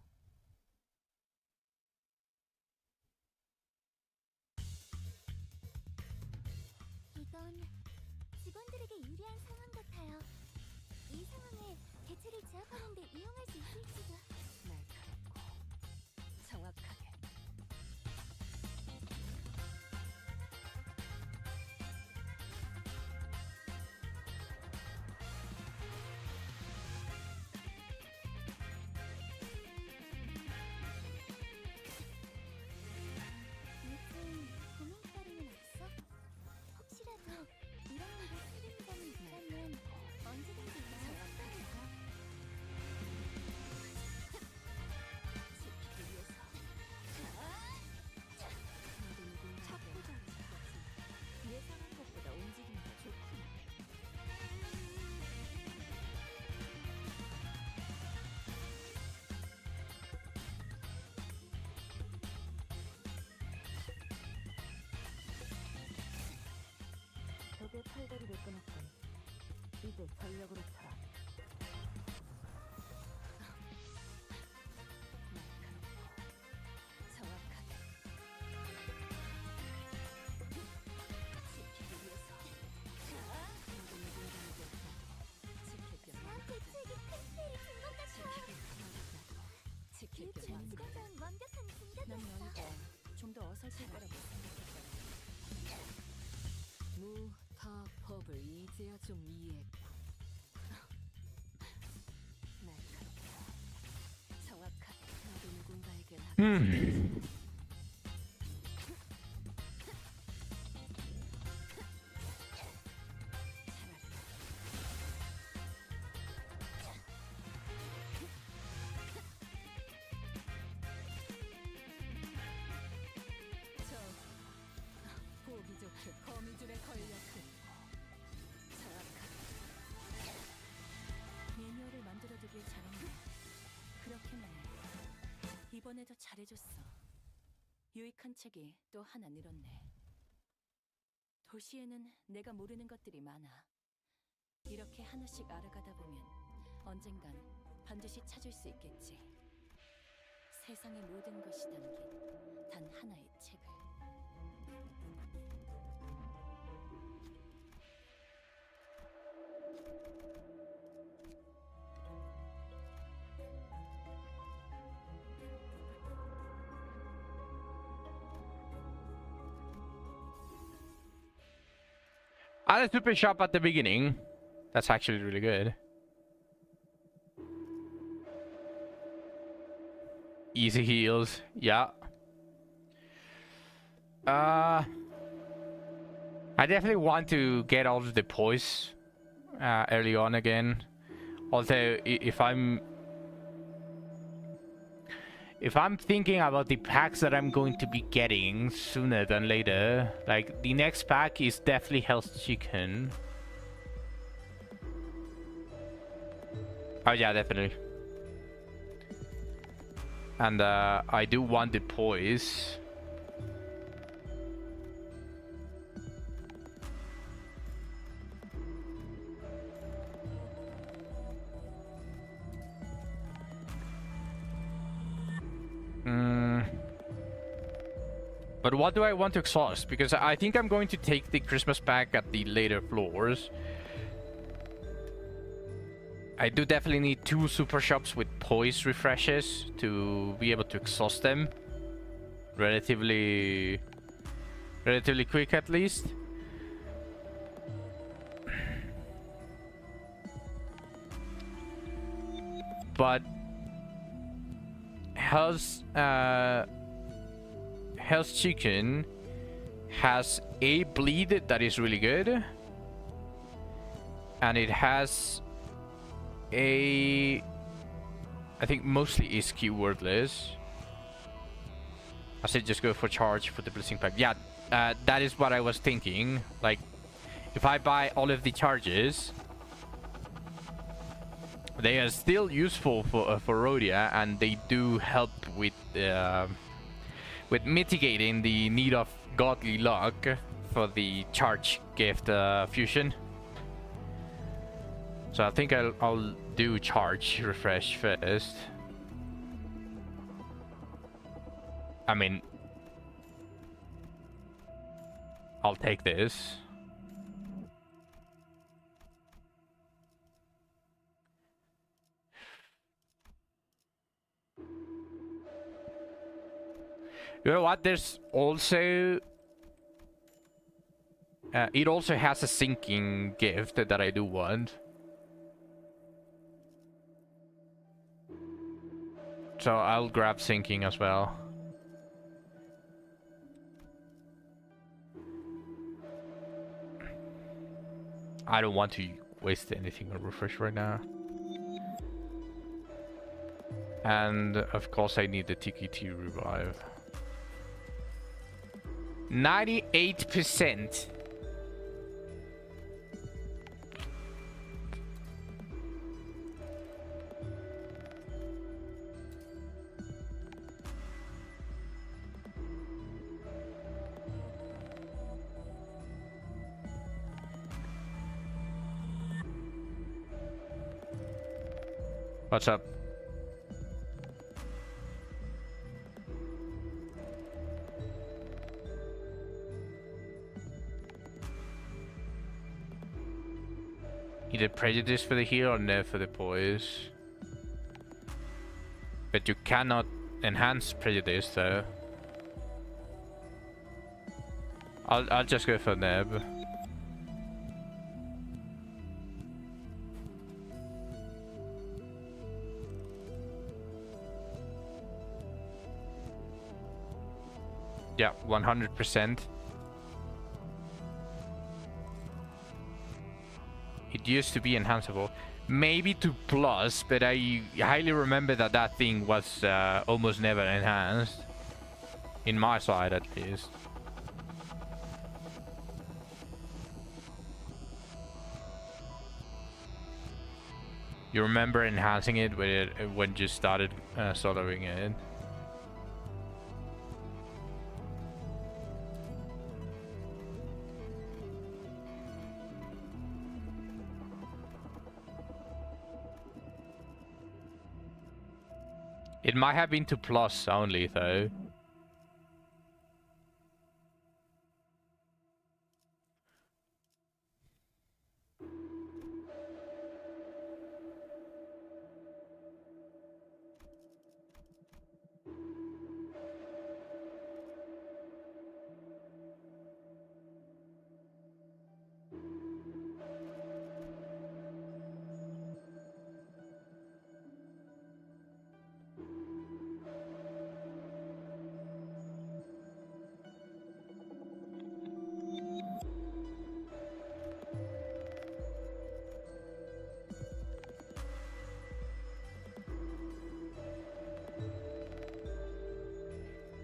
이건 직원들에게 유리한 상황 같아요. 이 상황에 대체를 제압하는 데 이용할 수 있을지도. 날카롭고 정확하게. 요즘 고민 따위는 없어? 혹시라도 이런 일에 쓰는 점이 있다면 언제든지 말해줘. 지키기 위해서. 너도 누군가에게 예상한 것보다 움직임이 더 좋군. 적의 팔다리를 끊었군. 이제 전력으로 쳐라. 날카롭고 정확하게. 지키기 위해서. 너도 누군가에게 지킬 게 많아. 대책이 큰 피해를 준 것 같아. 지킬 게 일주일 많아. 직원전 완벽한 난 공격이었어. 너희가 좀 더 어설플 거라고 생각했거든. 무타법을 이제야 좀 이해했고. 날카롭고 정확하게. 너도 누군가에겐 하겠지. 차라리 보기 좋게 거미줄에 걸렸군. 정확하게. 매뉴얼을 만들어두길 잘했네. 그렇게만 해. 이번에도 잘해줬어. 유익한 책이 또 하나 늘었네. 도시에는 내가 모르는 것들이 많아. 이렇게 하나씩 알아가다 보면 언젠간 반드시 찾을 수 있겠지. 세상의 모든 것이 담긴 단 하나의 책을. I had super sharp at the beginning. That's actually really good. Easy heals, yeah. I definitely want to get all of the poise early on again. Although if I'm thinking about the packs that I'm going to be getting sooner than later, like the next pack is definitely Hell's Chicken. Oh yeah, definitely. And I do want the poise. But what do I want to exhaust? Because I think I'm going to take the Christmas pack at the later floors. I do definitely need 2 super shops with poise refreshes to be able to exhaust them relatively quick, at least. But Hell's Chicken has a bleed that is really good, and it has I think mostly is keywordless. I said just go for charge for the blessing pack. Yeah, that is what I was thinking. Like, if I buy all of the charges, they are still useful for Rodya, and they do help with mitigating the need of godly luck for the charge gift fusion. So I think I'll do charge refresh first. I mean, I'll take this. You know what? There's also... it also has a sinking gift that I do want. So I'll grab sinking as well. I don't want to waste anything on refresh right now. And of course I need the TKT revive. 98%. What's up? Either prejudice for the heal or nerf for the poise. But you cannot enhance prejudice though. I'll just go for Neb. Yeah, 100%. It used to be enhanceable. Maybe to plus, but I highly remember that that thing was almost never enhanced. In my side, at least. You remember enhancing it when you started soloing it? It might have been to plus only, though.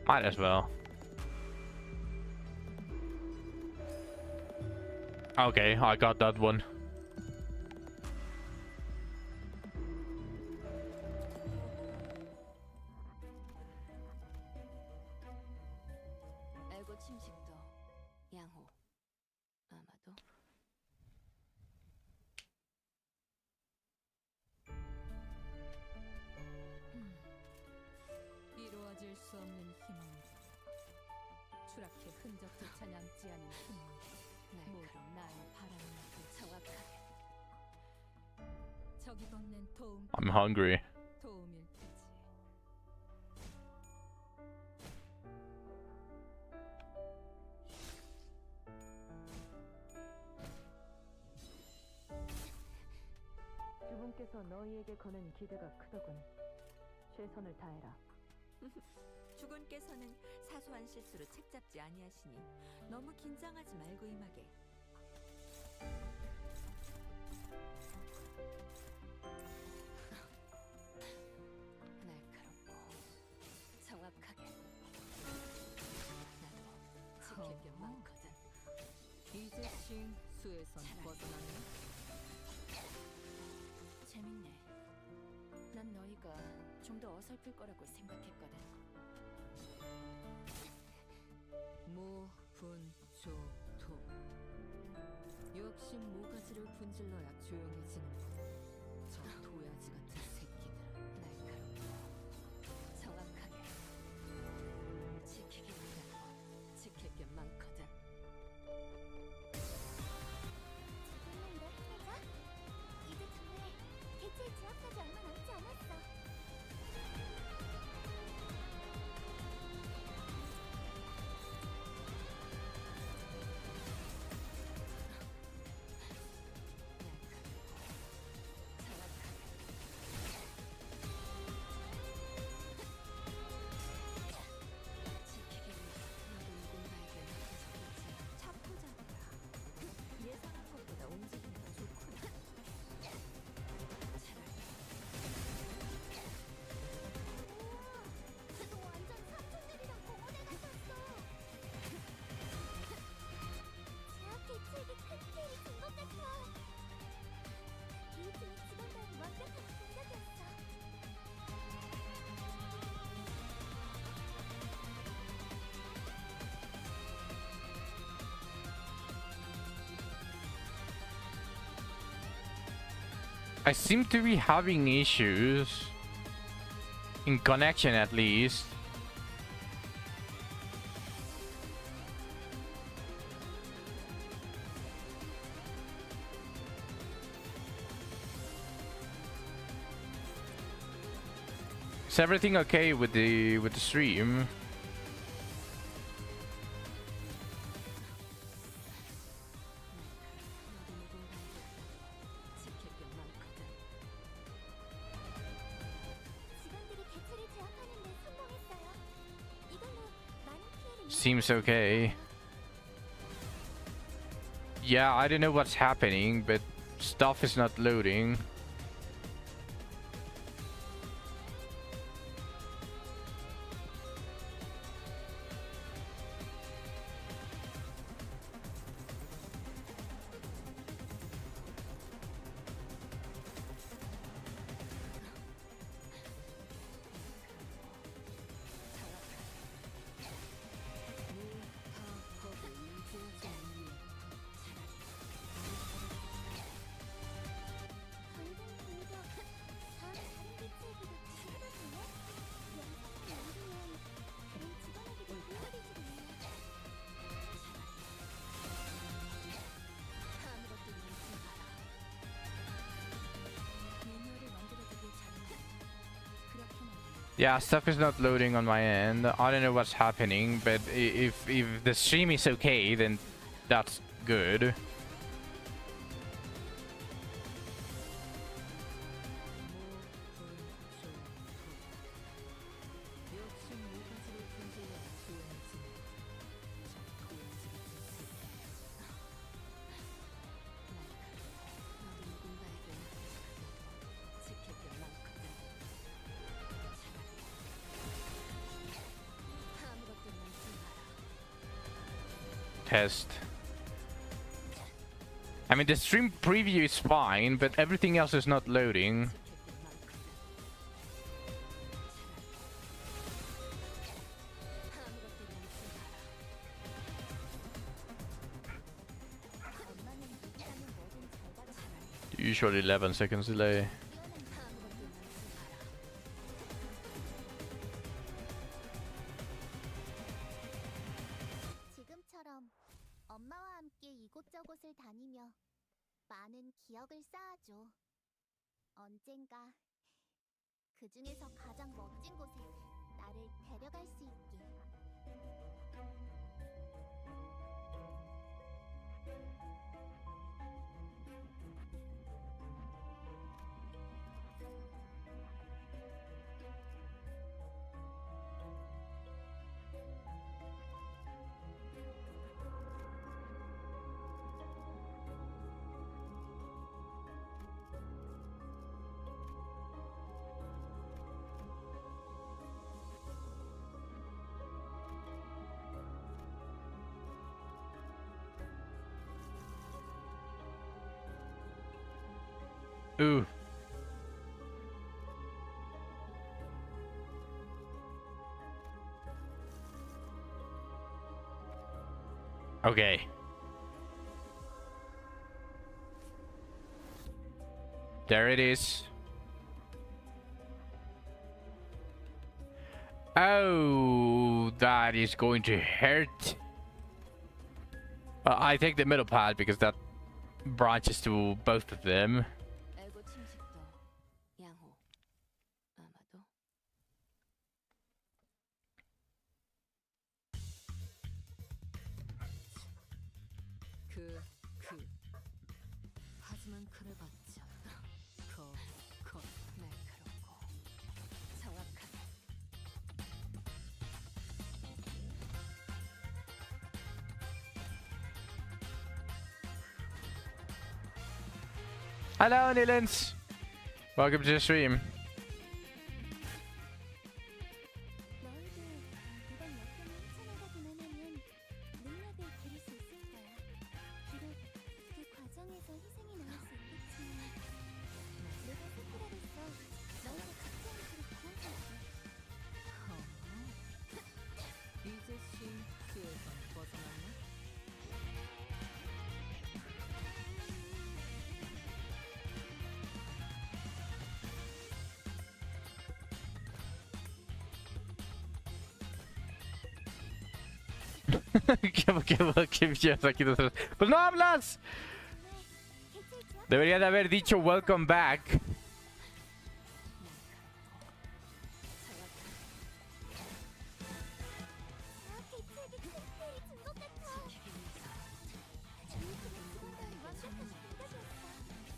Might as well. Okay, I got that one. 그리고 침식도 양호. 아마도 이루어질 수 없는 희망. 추락의 흔적조차 남지 않은 희망. 모두 나의 바람만큼 정확하게. 저기 걷는 도움. I'm hungry. 도움일 테지. 주분께서 너희에게 거는 기대가 크더군. 최선을 다해라. 주군께서는 사소한 실수로 책 잡지 아니하시니 너무 긴장하지 말고 임하게. 날카롭고 정확하게. 나도 지킬 게 많거든. 이제 싱 수에선 벗어나네. 재밌네. 난 너희가 좀 더 어설플 거라고 생각했거든. 모, 분, 조, 토. 역시 모가지를 분질러야 조용해지는 거. 저 도야지 같은 새끼들. 날카롭고 정확하게. 지키기 원하고 지킬 게 많거든. 지금은 이렇게 하자. 이제 정말 개체 지압까지 얼마 남지 않았어. 예상한 것보다 움직임이 좋구나. 너 완전 삼촌들이랑 공원에 갔었어. 지압 개체에게 큰 피해를 준 것 같아. 이 팀의 직원들은 완벽한 공격이었어. I seem to be having issues in connection, at least. Is everything okay with the stream? 직원들이 개체를 제압하는 데 성공했어요. 이걸로 많은 피해를 Seems okay. Yeah, I don't know what's happening, but stuff is not loading. 방금 공격 다음 다른 개체에게도 치료받았네. 영상을 남기면 다른 직원에게도 보호해주겠네. 아무것도 남지 마라. 매뉴얼을 만들어두길 잘했네. 그렇게만 해. Yeah, stuff is not loading on my end. I don't know what's happening, but if the stream is okay, then that's good. Test. I mean, the stream preview is fine, but everything else is not loading. Usually 11 seconds delay. 지금처럼 엄마와 함께 이곳저곳을 다니며 많은 기억을 쌓아줘. 언젠가 그 중에서 가장 멋진 곳에 나를 데려갈 수 있게. Ooh. Okay. There it is. Oh, that is going to hurt. I take the middle path because that branches to both of them. 에고 침식도 양호. 아마도 하지만 그래봤자 거 날카롭고 정확하다. Hello, Nilens. Welcome to the stream. 너희도 이번 역경을 헤쳐나가기만 하면 능력을 기를 수 있을 거야. 비록 그 과정에서 희생이 나올 수 있겠지만 내가 사쿠라로서 너희가 죽지 않도록 도와줄게. 이제 쉼에서 벗어났나? Pues no hablas. Debería de haber dicho welcome back. 개체에게 특별히 준것 같아. 재밌게 쓰러던 완벽한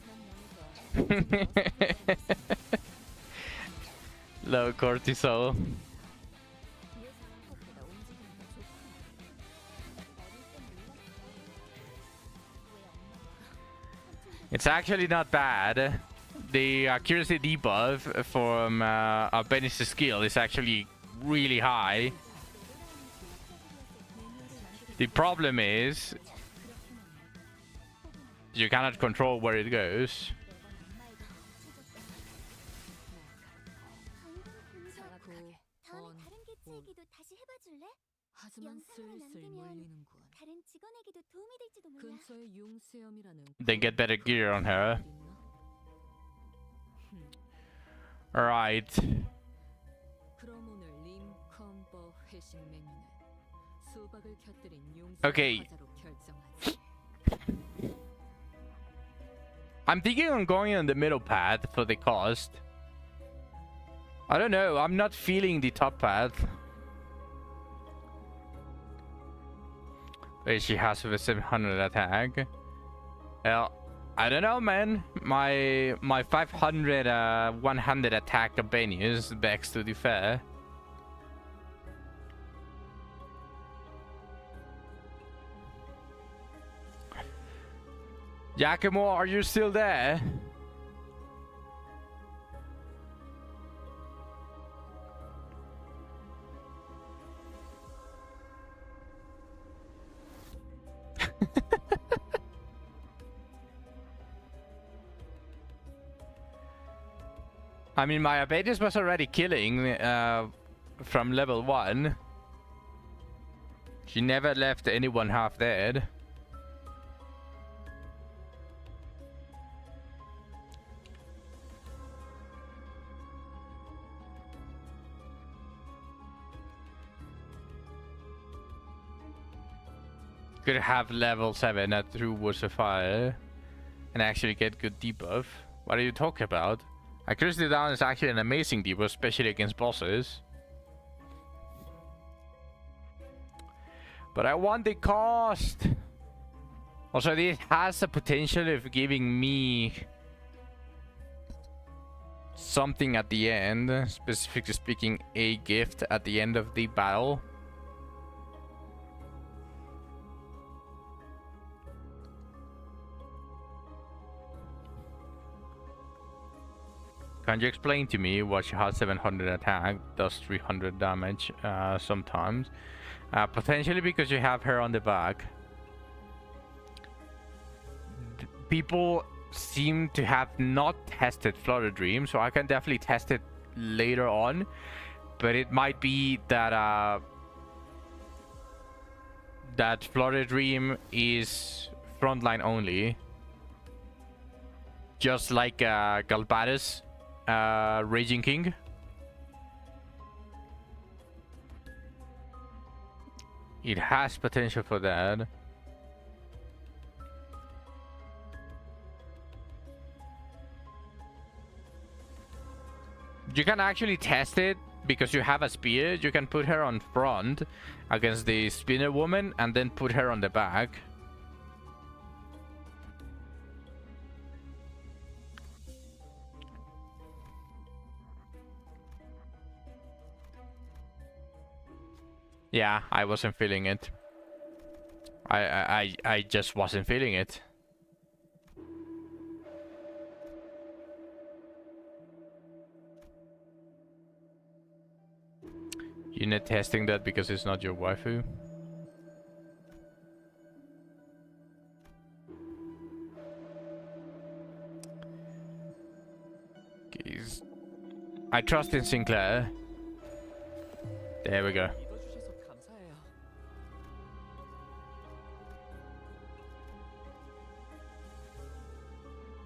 생각이었어. Low cortisol. It's actually not bad. The accuracy debuff from Benny's skill is actually really high. The problem is you cannot control where it goes. 다음에 다른 개체에게도 다시 해봐줄래? 하지만 영상으로 슬슬 남기면 몰리는군. 다른 직원에게도 도움이 될지도 몰라. 근처에 융수염이라는 Then get better gear on her. Alright. 그럼 오늘 림컴버 회식 메뉴는 수박을 곁들인 융수 Okay. 과자로 결정하지. I'm thinking on going on the middle path for the cost. I don't know. I'm not feeling the top path. Wait, she has with a 700 attack. Well, I don't know, man. My 500 100 attack Albanians begs to differ. Giacomo, are you still there? I mean, my Abetis was already killing from level 1. She never left anyone half dead. could have level 7 at through Woods of Fire and actually get good debuff. What are you talking about? Accuracy down is actually an amazing debuff, especially against bosses. But I want the cost. Also, this has the potential of giving me something at the end, specifically speaking, a gift at the end of the battle. Can you explain to me why she has 700 attack, does 300 damage sometimes? Potentially because you have her on the back. People seem to have not tested Flutter Dream, so I can definitely test it later on. But it might be that that Flutter Dream is frontline only, just like Galbatis, Raging King. It has potential for that. You can actually test it because you have a spear. You can put her on front against the spinner woman and then put her on the back. Yeah, I wasn't feeling it. I just wasn't feeling it. You're not testing that because it's not your waifu? Okay, I trust in Sinclair. There we go.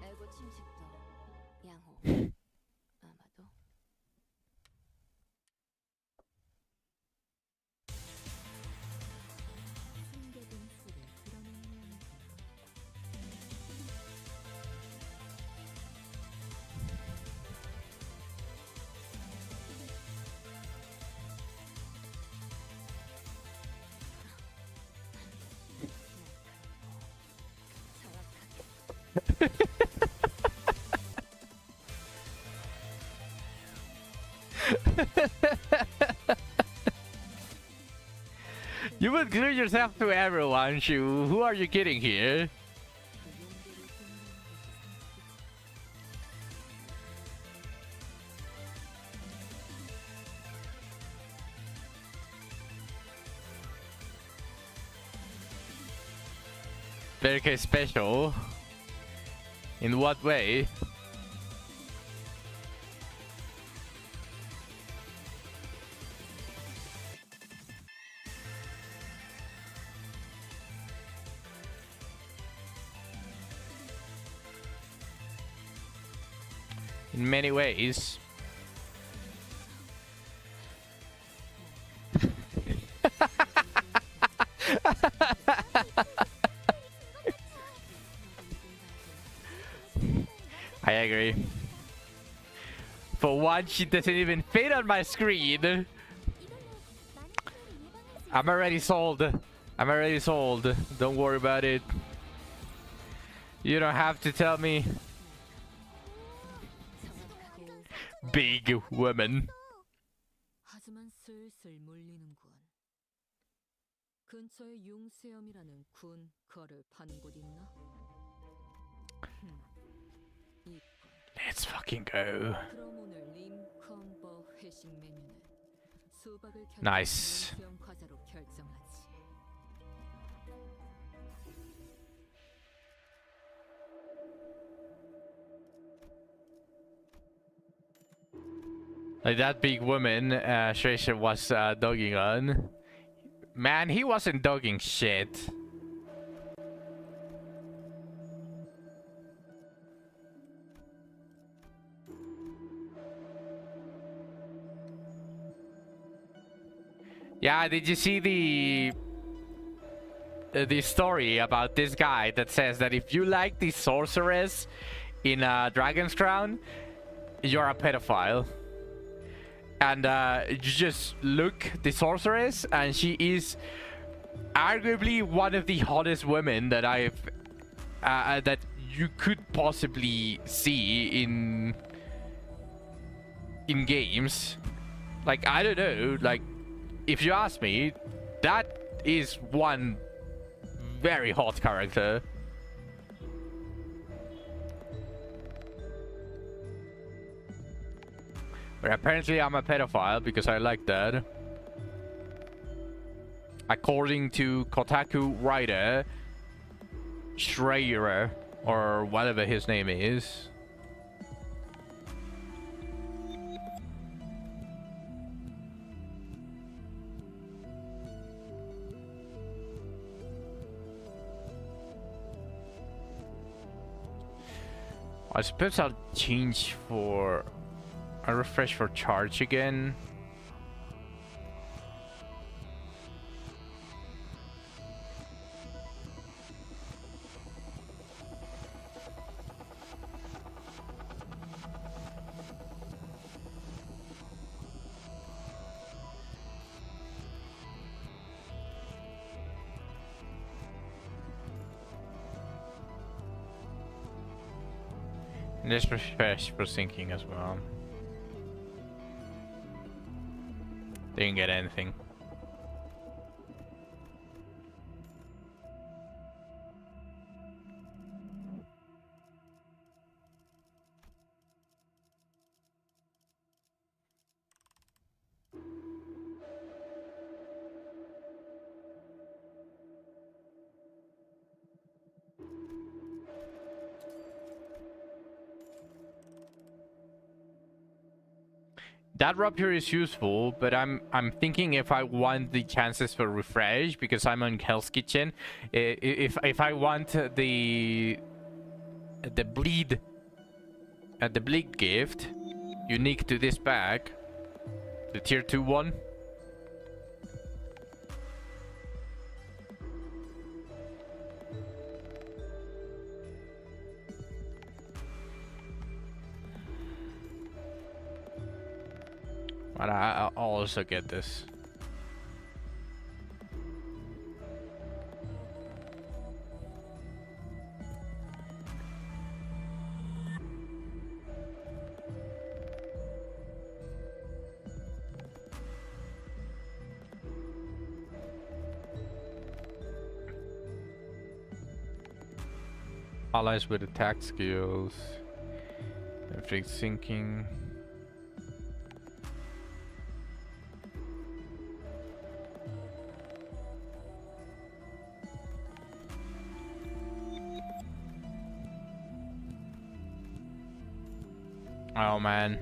애고 침식도 양호. 아마도 숨겨둔 수를 드러내는 모양이구나. You would glue yourself to everyone, Shu. Who are you kidding here? Very special. In what way? In many ways. I agree. For one, she doesn't even fit on my screen. I'm already sold. I'm already sold. Don't worry about it. You don't have to tell me. Big woman. 하지만 슬슬 몰리는군. 근처에 융수염이라는 군 거를 파는 곳 있나? 이건 Let's fucking go. 그럼 오늘 림컨버 회식 메뉴는 수박을 곁들인 Nice. 융수염 과자로 결정하지. Like that big woman Shrasha was dogging on. Man, he wasn't dogging shit. Yeah, did you see this story about this guy that says that if you like the sorceress in Dragon's Crown, you're a pedophile. And you just look the sorceress, and she is arguably one of the hottest women that I've that you could possibly see in games. Like, I don't know, like, if you ask me, that is one very hot character. But apparently I'm a pedophile because I like that. According to KoD Rodya, Schreier, or whatever his name is. I suppose I'll change for a refresh for charge again. Let's refresh for syncing as well. Didn't get anything. That rupture is useful, but I'm thinking if I want the chances for refresh because I'm on Hell's Kitchen, if I want the bleed gift unique to this bag, the tier 2 one. But I'll also get this. Allies with attack skills. Inflict sinking. Oh man.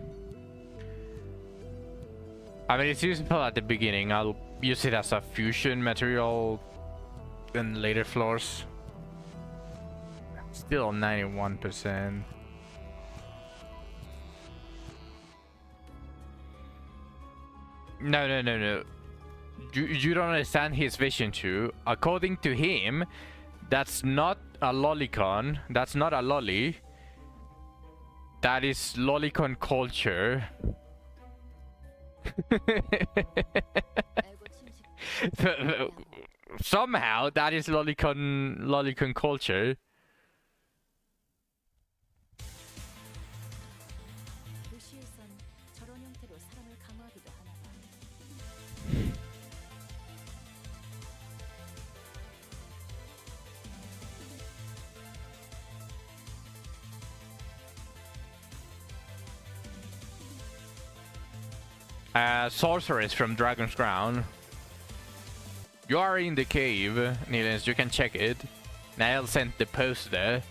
I mean, it's useful at the beginning. I'll use it as a fusion material in later floors. Still 91%. No. You don't understand his vision too. According to him, that's not a lolicon. That's not a lolly. That is lolicon culture. Somehow that is lolicon culture. 도시에선 저런 형태로 사람을 강화하기도 하나 봐. Sorceress from Dragon's Crown. You are in the cave, Nilens, you can check it. Nail sent the post there.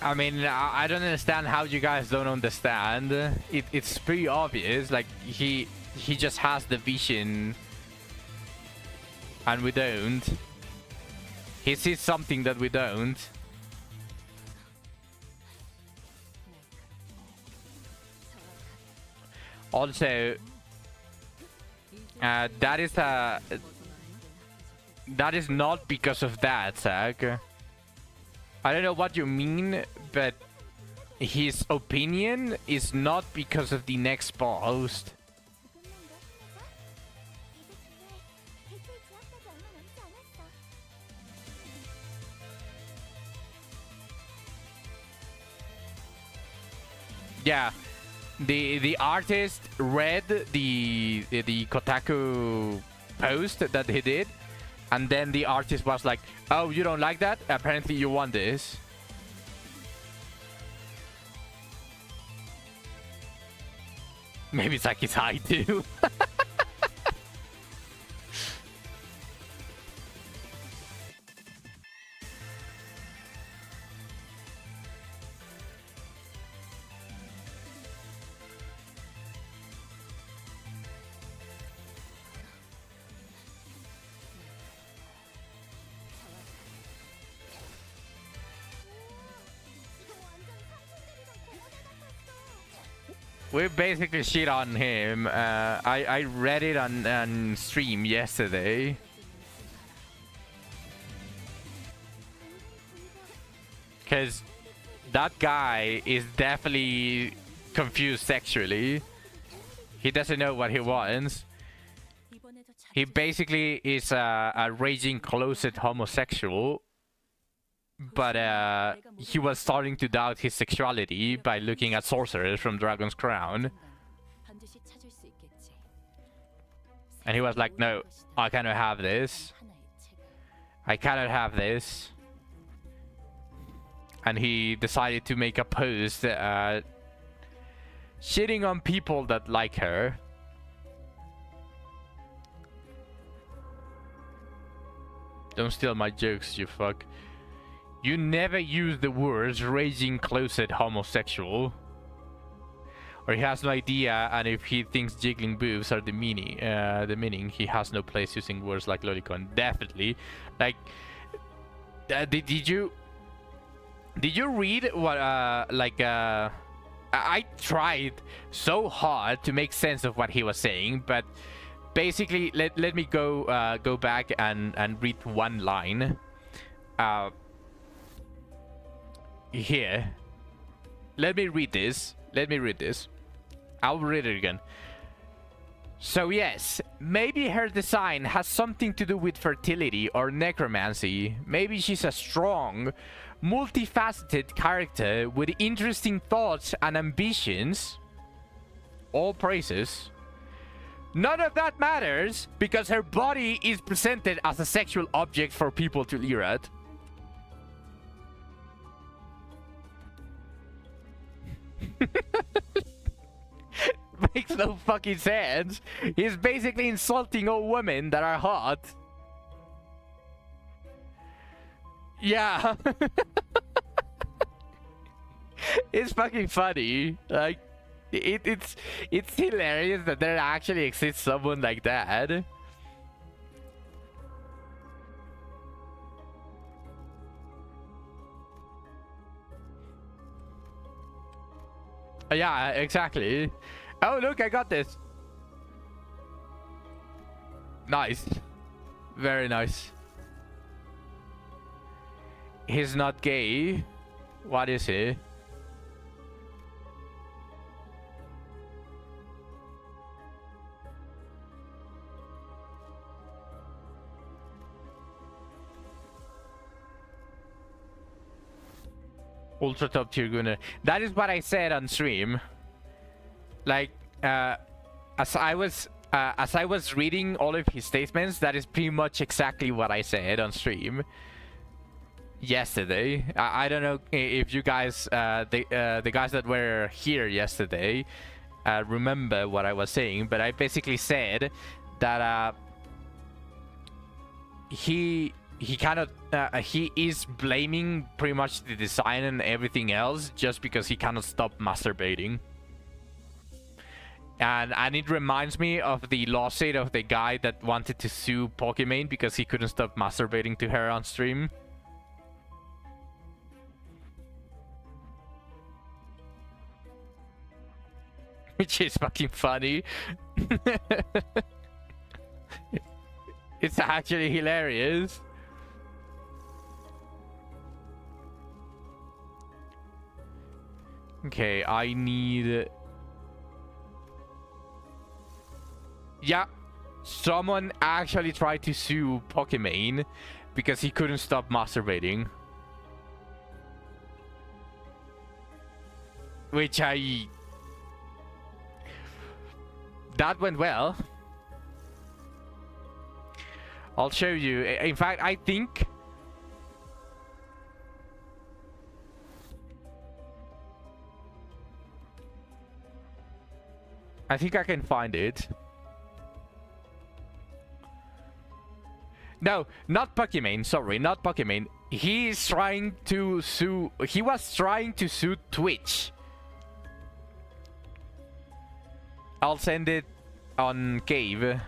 I mean, I don't understand how you guys don't understand. It's pretty obvious. Like he just has the vision, and we don't. He sees something that we don't. Also, that is not because of that, Zach. I don't know what you mean, but his opinion is not because of the next post. Yeah, the artist read the Kotaku post that he did, and then the artist was like, "Oh, you don't like that? Apparently, you want this." Maybe it's like he's high too. We basically shit on him. I read it on stream yesterday. Because that guy is definitely confused sexually. He doesn't know what he wants. He basically is a raging closet homosexual. But he was starting to doubt his sexuality by looking at sorcerers from Dragon's Crown. And he was like, no, I cannot have this. I cannot have this. And he decided to make a post shitting on people that like her. Don't steal my jokes, you fuck. You never use the words raging closet homosexual. Or he has no idea, and if he thinks jiggling boobs are the meaning, he has no place using words like lolicon. Definitely. Like, did you read what I tried so hard to make sense of what he was saying, but basically let me go back and read one line. Here, let me read this. I'll read it again. So yes, maybe her design has something to do with fertility or necromancy. Maybe she's a strong, multifaceted character with interesting thoughts and ambitions. All praises. None of that matters because her body is presented as a sexual object for people to leer at. Makes no fucking sense. He's basically insulting all women that are hot. Yeah. It's fucking funny. Like, it's hilarious that there actually exists someone like that. Yeah, exactly. Oh, look, I got this. Nice. Very nice. He's not gay. What is he? Ultra top tier gunner. That is what I said on stream. Like, as I was reading all of his statements, that is pretty much exactly what I said on stream yesterday. I don't know if you guys, the guys that were here yesterday, remember what I was saying, but I basically said that he cannot he is blaming pretty much the design and everything else just because he cannot stop masturbating. And it reminds me of the lawsuit of the guy that wanted to sue Pokimane because he couldn't stop masturbating to her on stream. Which is fucking funny. It's actually hilarious. Okay, I need... Yeah, someone actually tried to sue Pokimane because he couldn't stop masturbating. Which that went well. I'll show you. In fact, I think... I think I can find it. No, not Pokimane. Sorry, not Pokimane. He's trying to sue... He was trying to sue Twitch. I'll send it on Cave.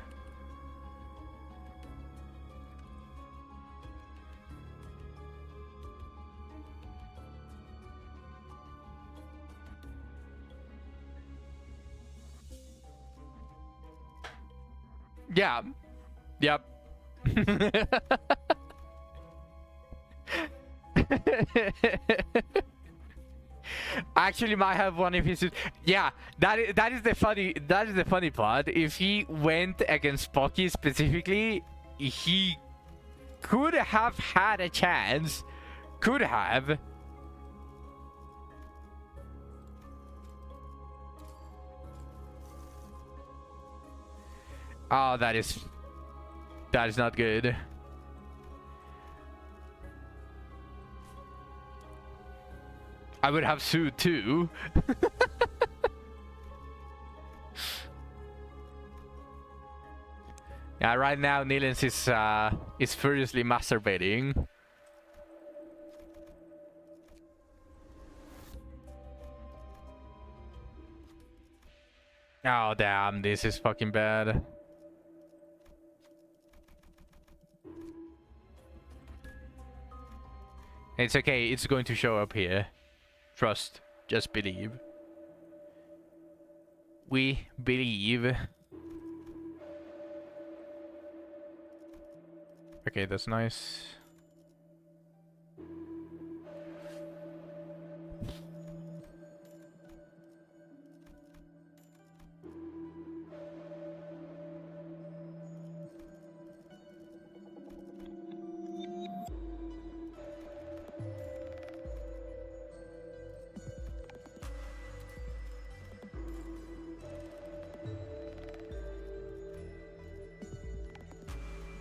Yeah. Yep. Actually might have one if he's... Yeah, that is the funny part. If he went against Pocky specifically, he could have had a chance. Could have. Oh, that is not good. I would have sued too. Yeah, right now Nilens is furiously masturbating. Oh damn, this is fucking bad. It's okay, it's going to show up here. Trust, just believe. We believe. Okay, that's nice.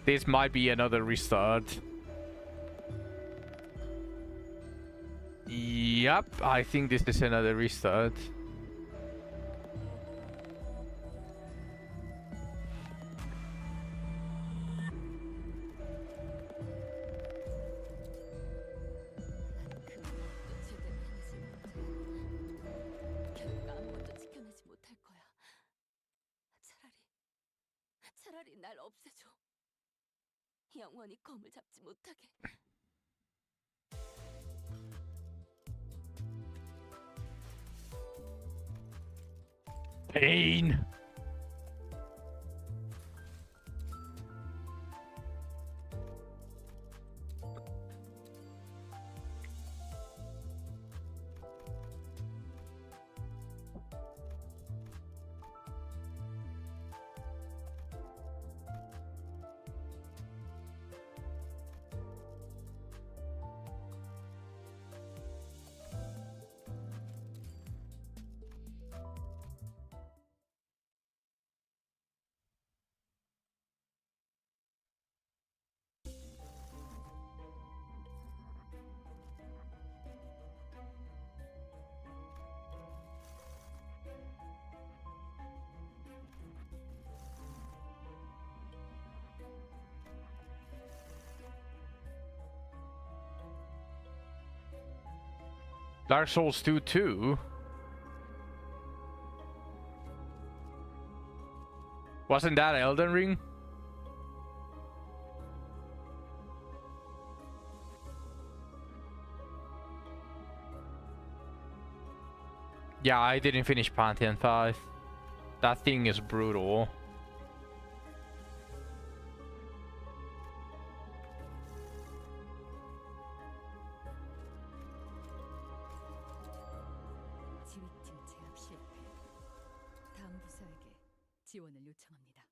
This might be another restart. Yep, I think this is another restart. 차라리 날 없애줘. 영원히 검을 잡지 못하게. Pain. Dark Souls 2 too. Wasn't that Elden Ring? Yeah, I didn't finish Pantheon 5. That thing is brutal. 지휘팀 제압 실패. 다음 부서에게 지원을 요청합니다.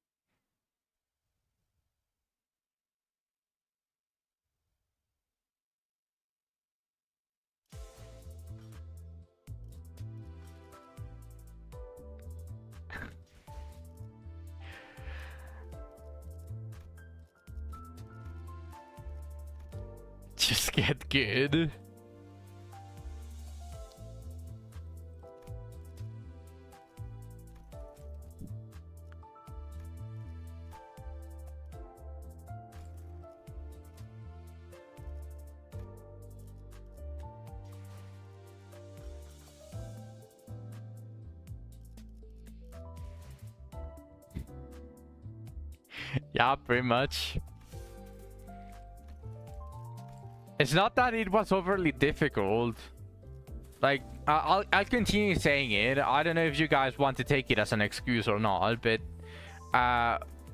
Just get good. Yeah, pretty much. It's not that it was overly difficult. Like, I'll continue saying it. I don't know if you guys want to take it as an excuse or not, but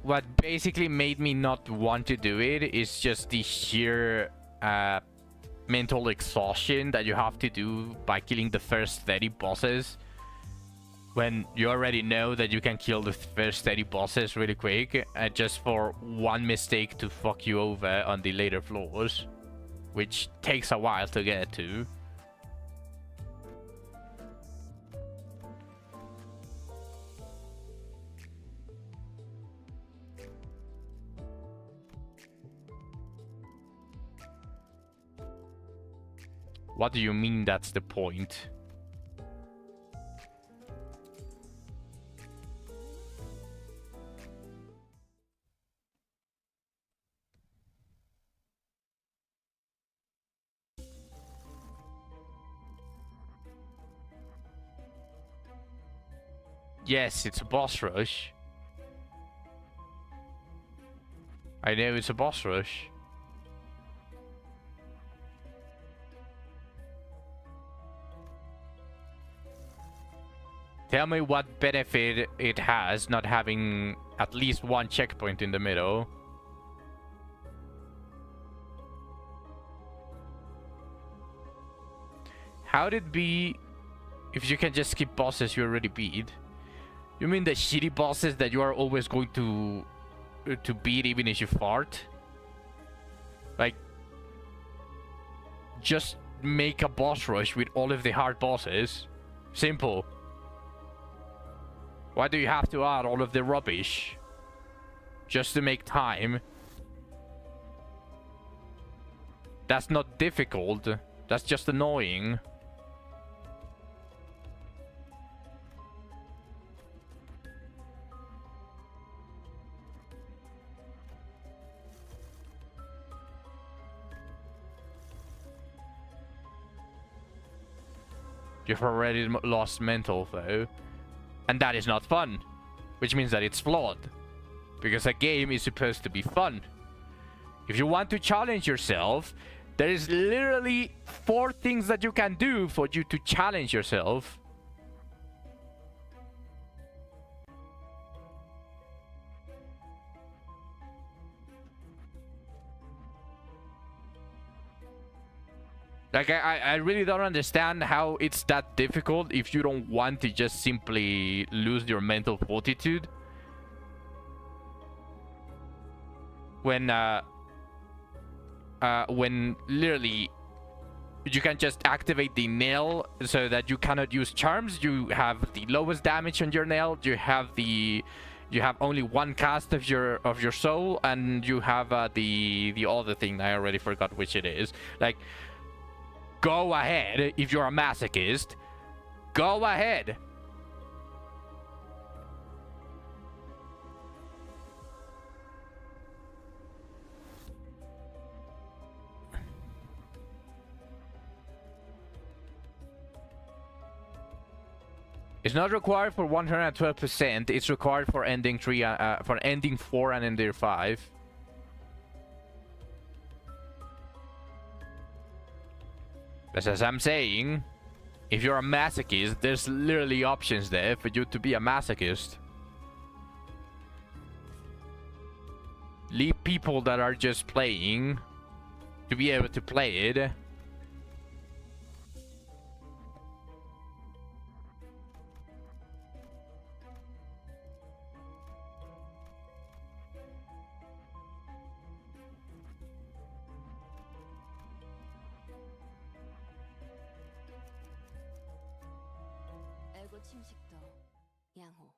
what basically made me not want to do it is just the sheer mental exhaustion that you have to do by killing the first 30 bosses. When you already know that you can kill the first 30 bosses really quick, just for one mistake to fuck you over on the later floors, which takes a while to get to. What do you mean that's the point? Yes, it's a boss rush. I know it's a boss rush. Tell me what benefit it has not having at least one checkpoint in the middle. How'd it be if you can just skip bosses you already beat? You mean the shitty bosses that you are always going to beat even if you fart? Like, just make a boss rush with all of the hard bosses. Simple. Why do you have to add all of the rubbish? Just to make time? That's not difficult. That's just annoying. You've already lost mental though. And that is not fun. Which means that it's flawed. Because a game is supposed to be fun. If you want to challenge yourself, there is literally 4 things that you can do for you to challenge yourself. Like, I really don't understand how it's that difficult if you don't want to just simply lose your mental fortitude. When literally you can just activate the nail so that you cannot use charms. You have the lowest damage on your nail. You have only one cast of your soul, and you have the other thing. I already forgot which it is. Like, go ahead if you're a masochist. Go ahead. It's not required for 112%. It's required for ending 3, for ending 4 and ending 5. But as I'm saying, if you're a masochist, there's literally options there for you to be a masochist. Leave people that are just playing to be able to play it. 에고 침식도 양호.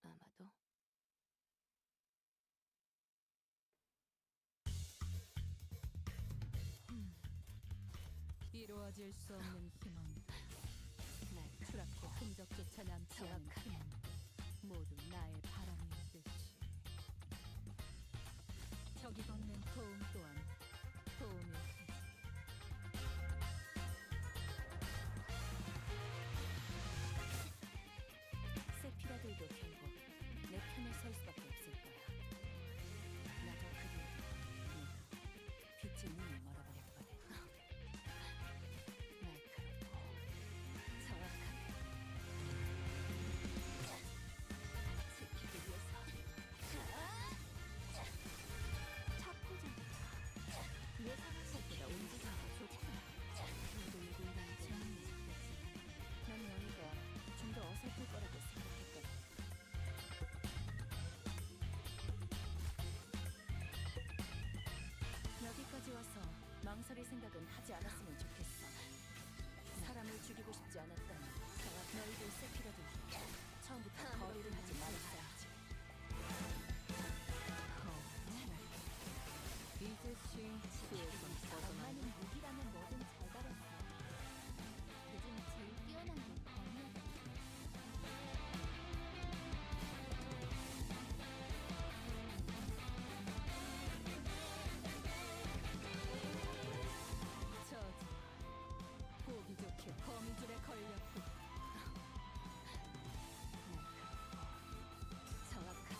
아마도 이루어질 수 없는 희망들. 날 추락해 흔적조차 남지 않은 희망. 모두 나의 바람이었듯이. 적이 걷는 도움 또한 도움일 테지. 세피라들도 결국 내 편에 설 수밖에 없을 거야. 나도 그들도 모두 빛의 눈을 멀어버렸거든. 날카롭고 정확하게 지키기 위해서 착고자 예상했을 때가 움직임이 좋구나. 돌고 일하는 재미있겠지만 난 너희가 좀 더 어설플 거라고 생각했거든. 여기까지 와서 망설일 생각은 하지 않았으면 좋겠어. 사람을 죽이고 싶지 않았다면 너희들 세피라도 처음부터 거리를 하지 말았어야지. 이제씩 지혜가 엄마는 무기라면 뭐든 잘 다뤘어. 그중 제일 뛰어난 게 범이었지. 저지 보기 좋게 거미줄에 걸렸고 정확하게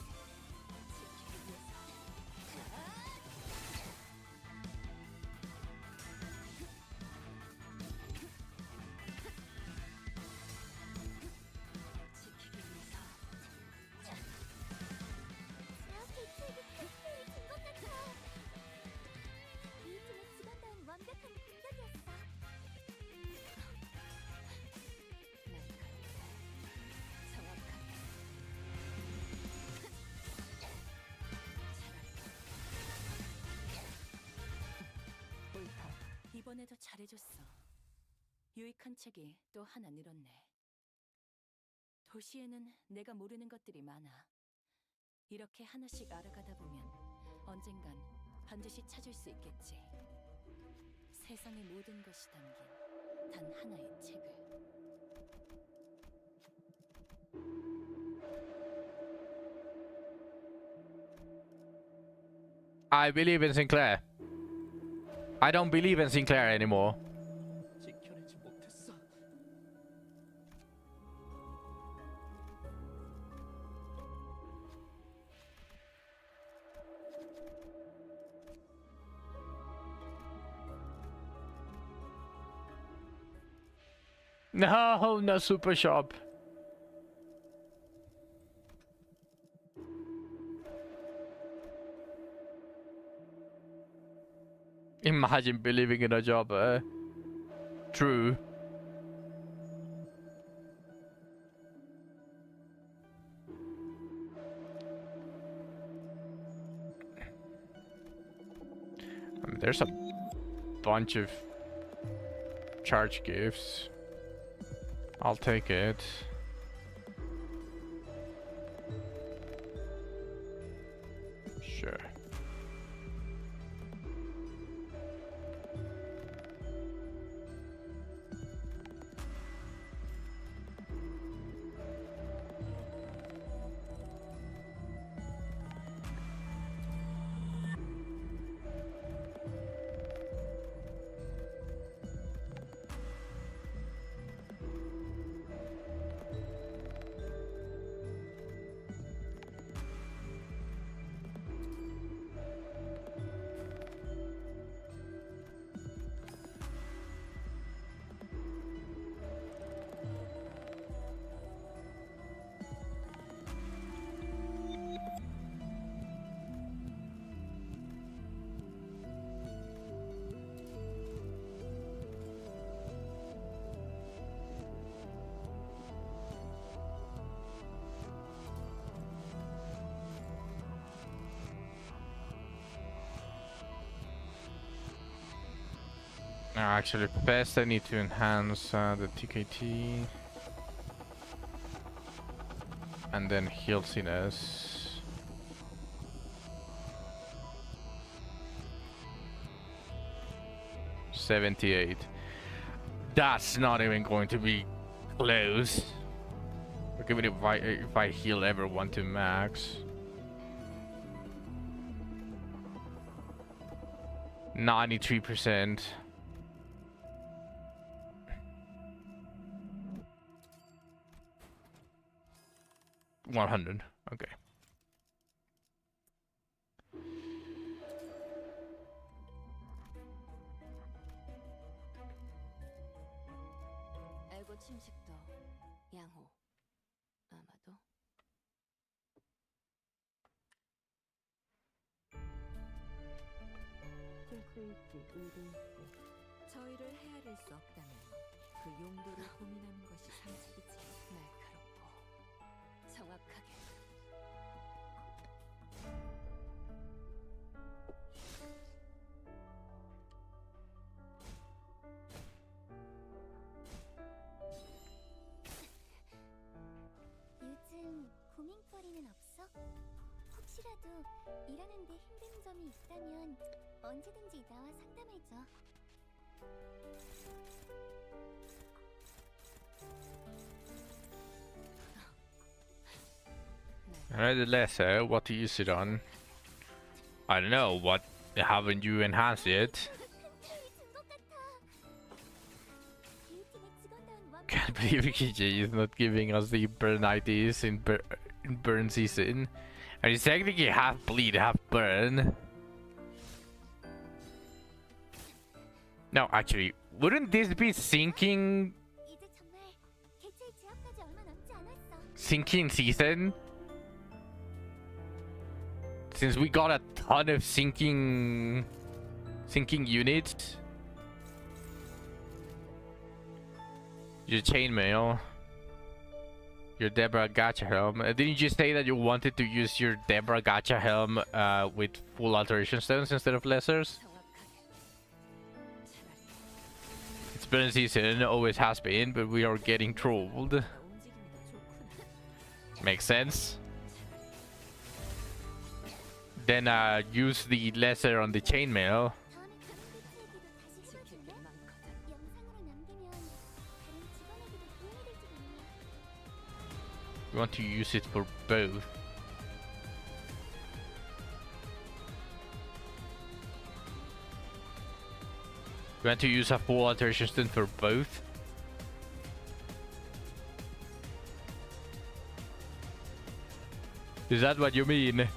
지키기 위해서 지키기 위해서 제압의 책이 템플이 준것 같아. 이 팀의 집안다운 완벽한 공격이었어. 날카롭게 정확하게 옳다. 이번에도 잘해줬어. 유익한 책이 또 하나 늘었네. 도시에는 내가 모르는 것들이 많아. 이렇게 하나씩 알아가다 보면 언젠간 반드시 찾을 수 있겠지. 세상의 모든 것이 담긴 단 하나의 책을. I believe in Sinclair. I don't believe in Sinclair anymore. 지켜내지 못했어. No, no super shop. Imagine believing in a job. True. I mean, there's a bunch of charge gifts. I'll take it. Sure. Actually, first I need to enhance the TKT. And then healthiness. $78. That's not even going to be close. Like even if I heal everyone to max. 93%. 100. Okay. 알고 침식도 양호. 아마도 쓸 수 있지, 의도 있지. 저희를 헤아릴 수 없다면 그 용도를 고민하는 것이 상책이지. 날카롭고 정확하게. 요즘 고민거리는 없어? 혹시라도 일하는데 힘든 점이 있다면 언제든지 나와 상담해줘. I read the letter. What to use it on? I don't know. What haven't you enhanced it? Can't believe KJ is not giving us the burn IDs in burn season. And it's technically half bleed, half burn. No, actually, wouldn't this be sinking season? Since we got a ton of sinking units. Your chainmail. Your Deborah Gacha helm. Didn't you just say that you wanted to use your Deborah Gacha helm with full alteration stones instead of lessers? It's burn season, always has been, but we are getting trolled. Makes sense. Then use the lesser on the chainmail. We want to use it for both. We want to use a full alteration stone for both. Is that what you mean?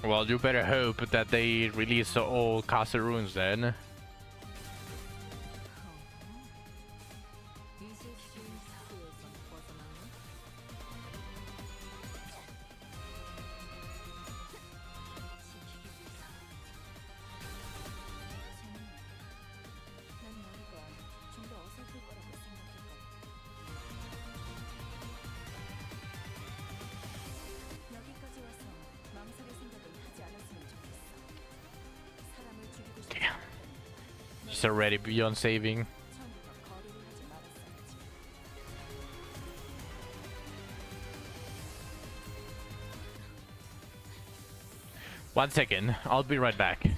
Well, you better hope that they release all Castle Runes then. He's already beyond saving. One second, I'll be right back.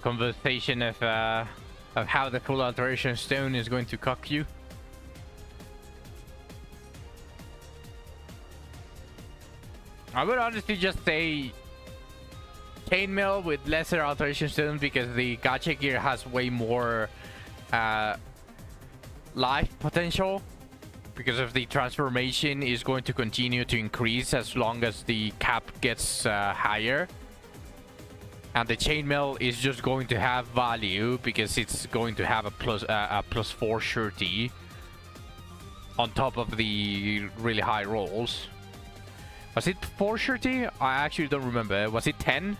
conversation of how the full alteration stone is going to cock you. I would honestly just say chainmail with lesser alteration stones because the gacha gear has way more life potential, because of the transformation is going to continue to increase as long as the cap gets higher, and the chainmail is just going to have value because it's going to have a plus 4 surety on top of the really high rolls. Was it 4 surety? I actually don't remember. Was it 10?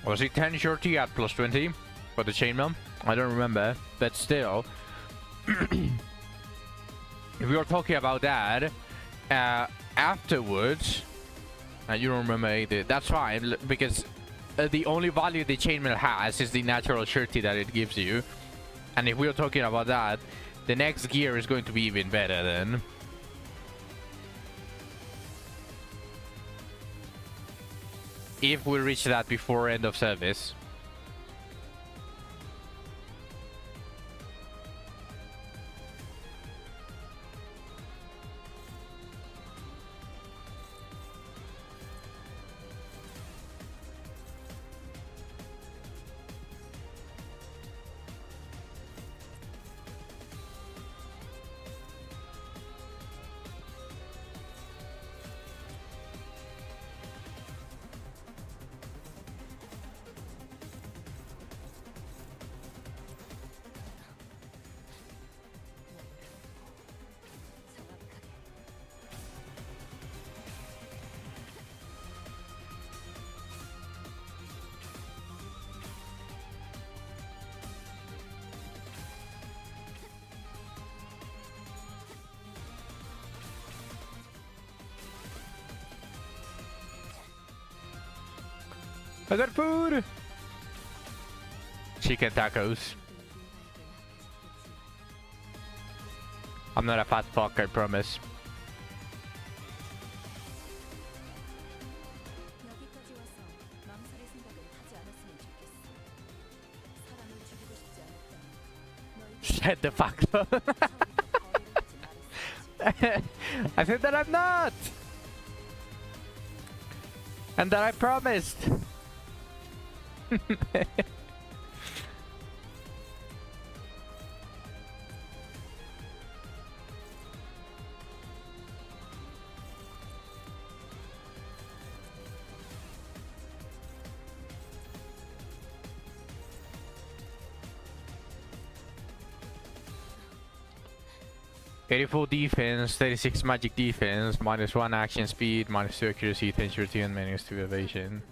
Was it 10 surety at plus 20 for the chainmail? I don't remember, but still. If we are talking about that, afterwards, and you don't remember either, that's fine, because the only value the chainmail has is the natural surety that it gives you. And if we are talking about that, the next gear is going to be even better then. If we reach that before end of service. I got food! Chicken tacos. I'm not a fat fuck, I promise. 여기까지 와서 망설일 생각은 하지 않았으면 좋겠어. 사람을 죽이고 싶지 않았다면 너희들 Shut the fuck up. 거래를 하지 말았어야지. I said that I'm not! And that I promised! 84 defense, 36 magic defense, -1 action speed, -2 accuracy, 10 surety, and -2 evasion.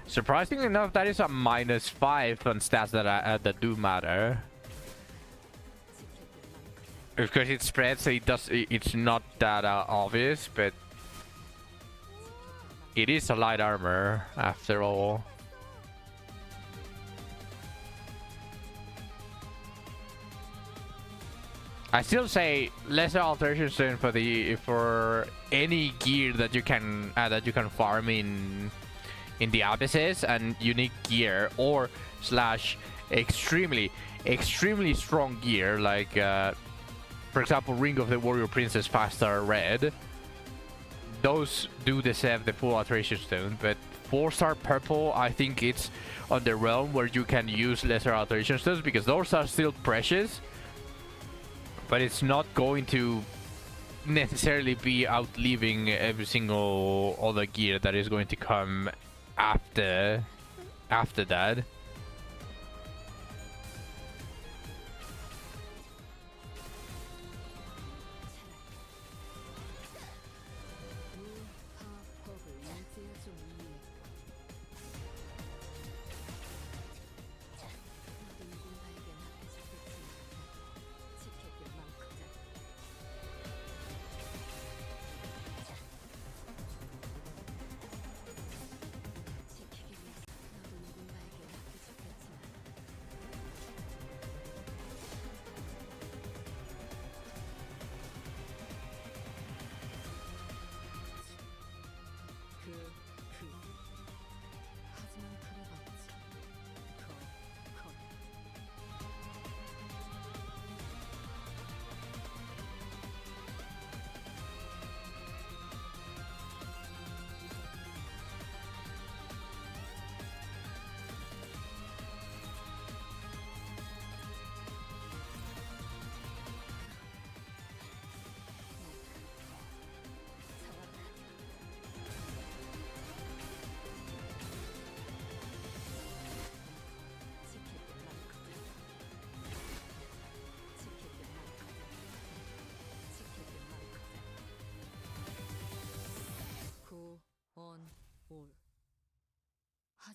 Surprisingly enough, that is a -5 on stats that do matter. Because it spreads, so it's not that obvious, but it is a light armor after all. I still say lesser alteration stone for any gear that you can farm in the abysses, and unique gear or / extremely strong gear like for example Ring of the Warrior Princess 5-star red. Those do deserve the full alteration stone, but 4-star purple, I think it's on the realm where you can use lesser alteration stones, because those are still precious. But it's not going to necessarily be outliving every single other gear that is going to come after that.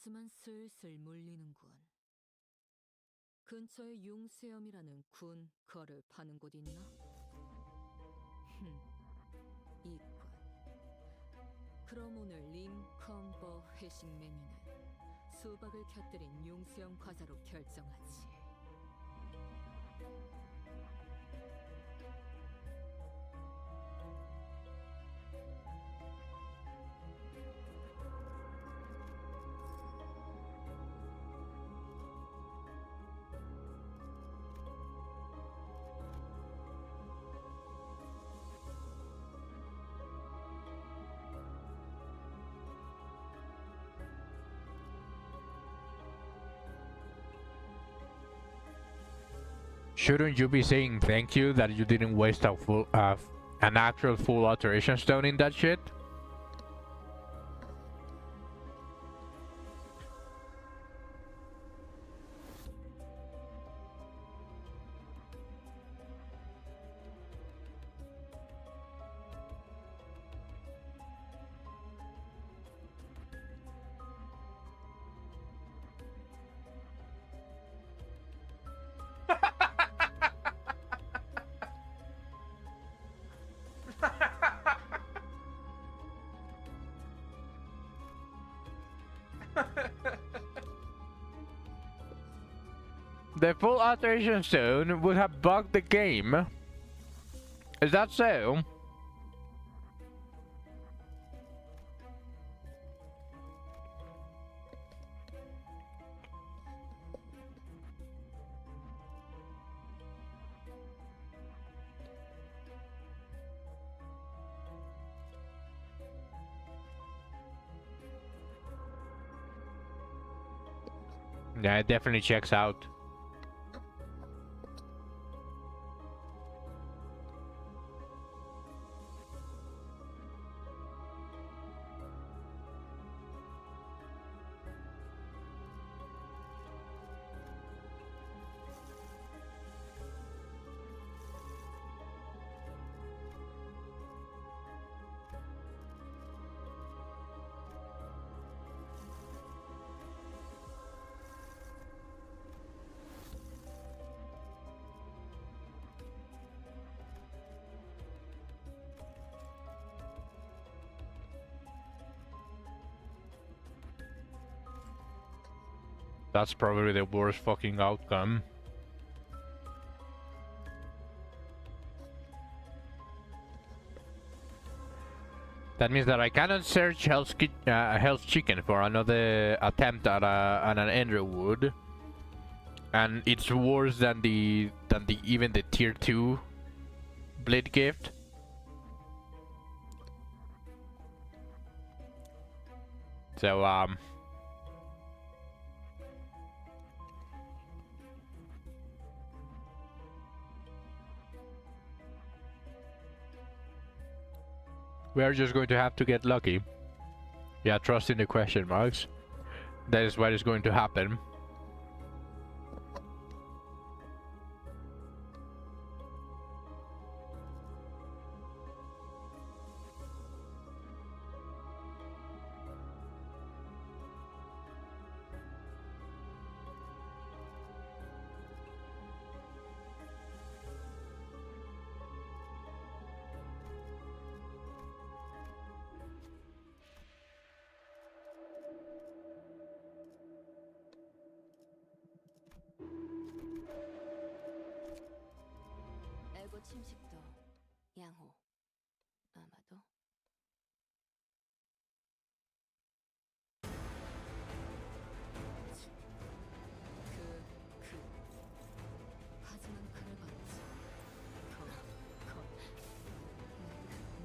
하지만 슬슬 물리는군. 근처에 융수염이라는 군 거를 파는 곳 있나? 있군. 그럼 오늘 림컨버 회식 메뉴는 수박을 곁들인 융수염 과자로 결정하지. Shouldn't you be saying thank you that you didn't waste an actual full alteration stone in that shit? The full alteration stone would have bugged the game. Is that so? Yeah, it definitely checks out. That's probably the worst fucking outcome. That means that I cannot search Hell's Chicken for another attempt at an Enderwood, and it's worse than the even the tier 2 blade gift. So we are just going to have to get lucky. Yeah, trust in the question marks. That is what is going to happen. 애고 침식도 양호. 아마도. 하지만 그래봤자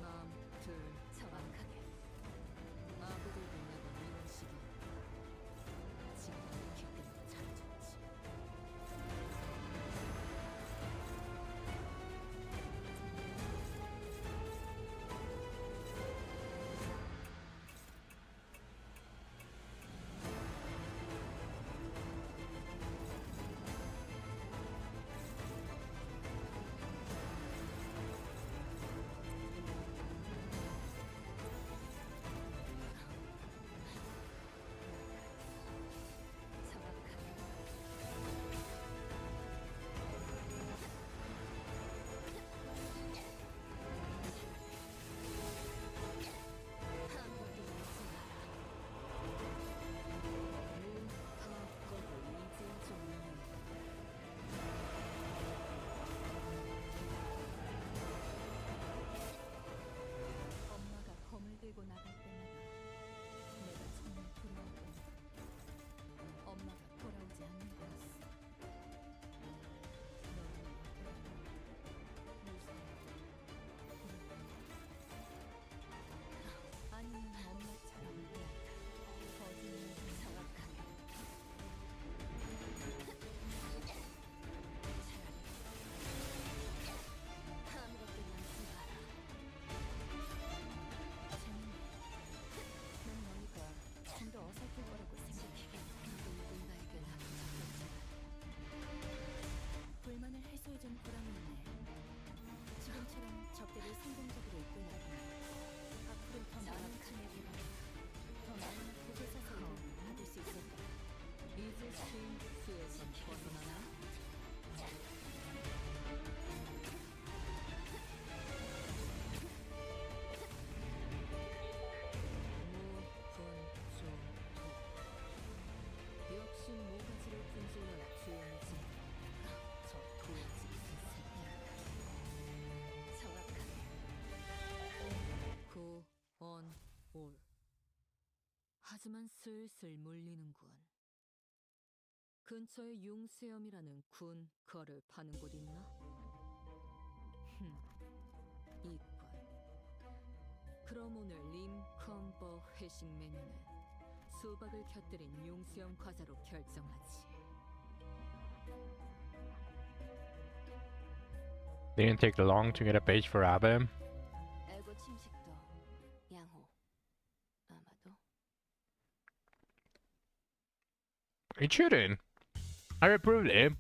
마음 둘 정확하게 아무들도 내가 이런 식이 지금 기쁨을 잘해줬지. 가슴만 슬슬 몰리는군. 근처에 융수염이라는 군 거를 파는 곳 있나? 있군. 그럼 오늘 림컨버 회식 메뉴는 수박을 곁들인 융수염 과자로 결정하지. Didn't take long to get a page for Abe. 애고 침식도 양호. 아마도 It shouldn't. I approved it.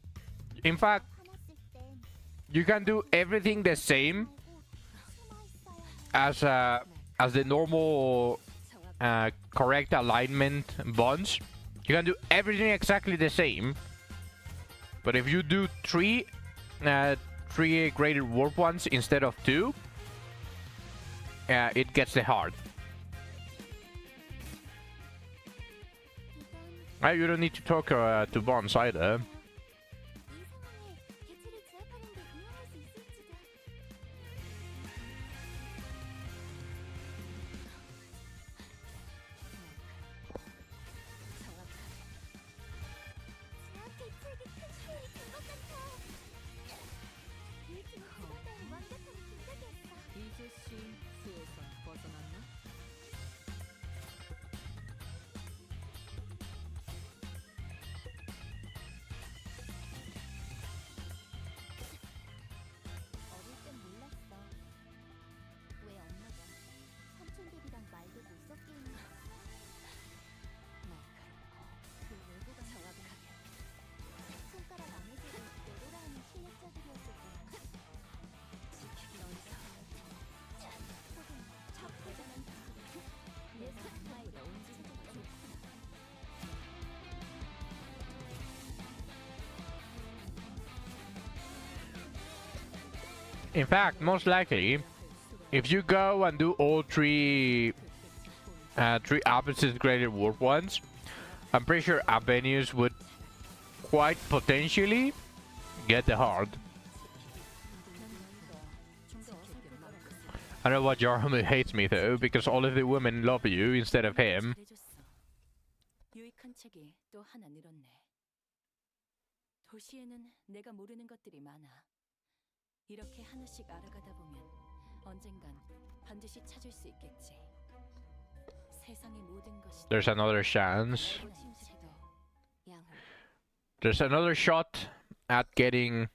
In fact, 화났을 땐 you can do everything the same 말고 숨어 있어야 as the normal correct alignment bonds. You can do everything exactly the same. But if you do three graded warp ones instead of two, it gets the hard. 이건 You don't need to talk to bonds either. 이 상황에 개체를 제압하는 데 이용할 수 있을지도. 제압 대책이 큰 도움이 된것 같아. 이 진화된 완벽한 분석이었어. 이제 수에서 벗어났나? 어릴 땐 몰랐어. 왜 엄마가 삼촌들이랑 말도 못 섞게 했나. 그 외모가 정확하게. 손가락 안에서도 내로라 하는 실력자들이었을 거야. 지키기 어렵다. 혹은 대단한 기술을 내 스마일에 온지가 좋구나. In fact, most likely, if you go and do all three opposite graded warp ones, I'm pretty sure Abenius would quite potentially get the hard. I know what Jarmu hates me though, because all of the women love you instead of him. 잘해줬어. 유익한 책이 또 하나 늘었네. 도시에는 내가 모르는 것들이 많아. 이렇게 하나씩 알아가다 보면 언젠간 반드시 찾을 수 있겠지. 세상의 모든 것이 There's another chance. 애고 침식도 양호. There's another shot at getting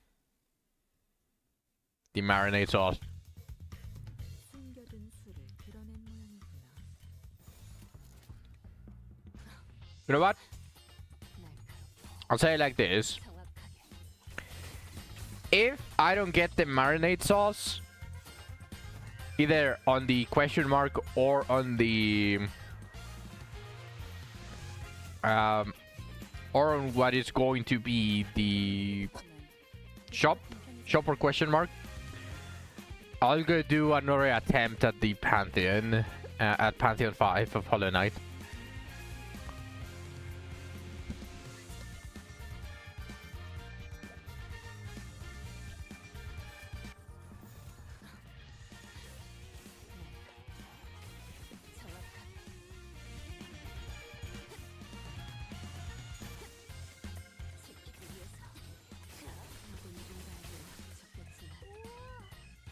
the marinade sauce. 숨겨둔 수를 드러낸 모양이구나. You know what? 날카롭고 I'll say it like this. 정확하게. If I don't get the marinade sauce, either on the question mark or on the or on what is going to be the shop or question mark, I'll go do another attempt at the Pantheon at Pantheon 5 of Hollow Knight.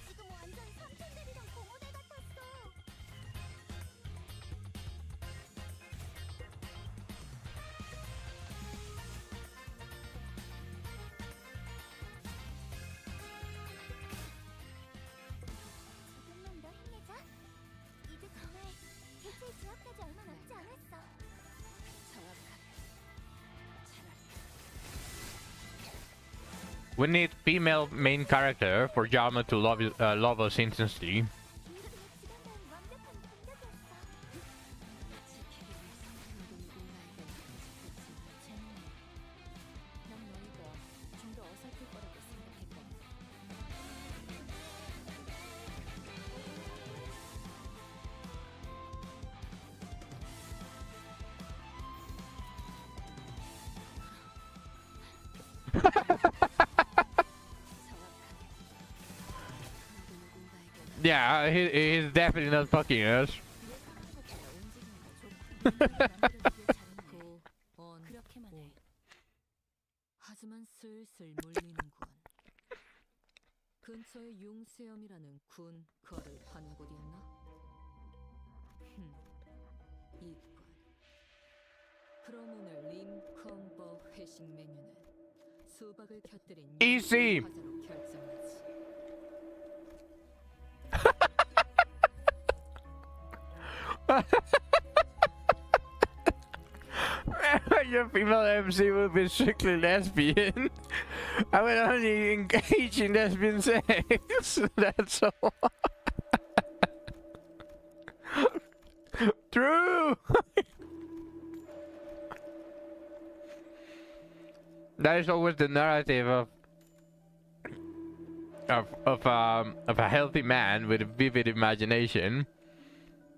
지금 완전 삼촌들이랑 고모대 같았어. 조금만 더 힘내자. 이제 정말 개체 제압까지 얼마 남지 않았어. We need female main character for Jama to love us instantly. 이후에 지간다는 완벽한 공격이었어. 난 너희가 좀 더 어설플 거라고 생각했거든. Yeah, he's definitely not fucking us. 만들어주길 잘했네. 고, 온, 그렇게만 해. 하지만 슬슬 물리는군. 근처에 융수염이라는 군 거를 파는 곳이었나? 이건. 그럼 오늘 림컴버 회식 메뉴는 수박을 곁들인 Easy. 과자로 결정하지. Your female MC will be strictly lesbian. I will only engage in lesbian sex. That's all. True. That is always the narrative of a healthy man with a vivid imagination.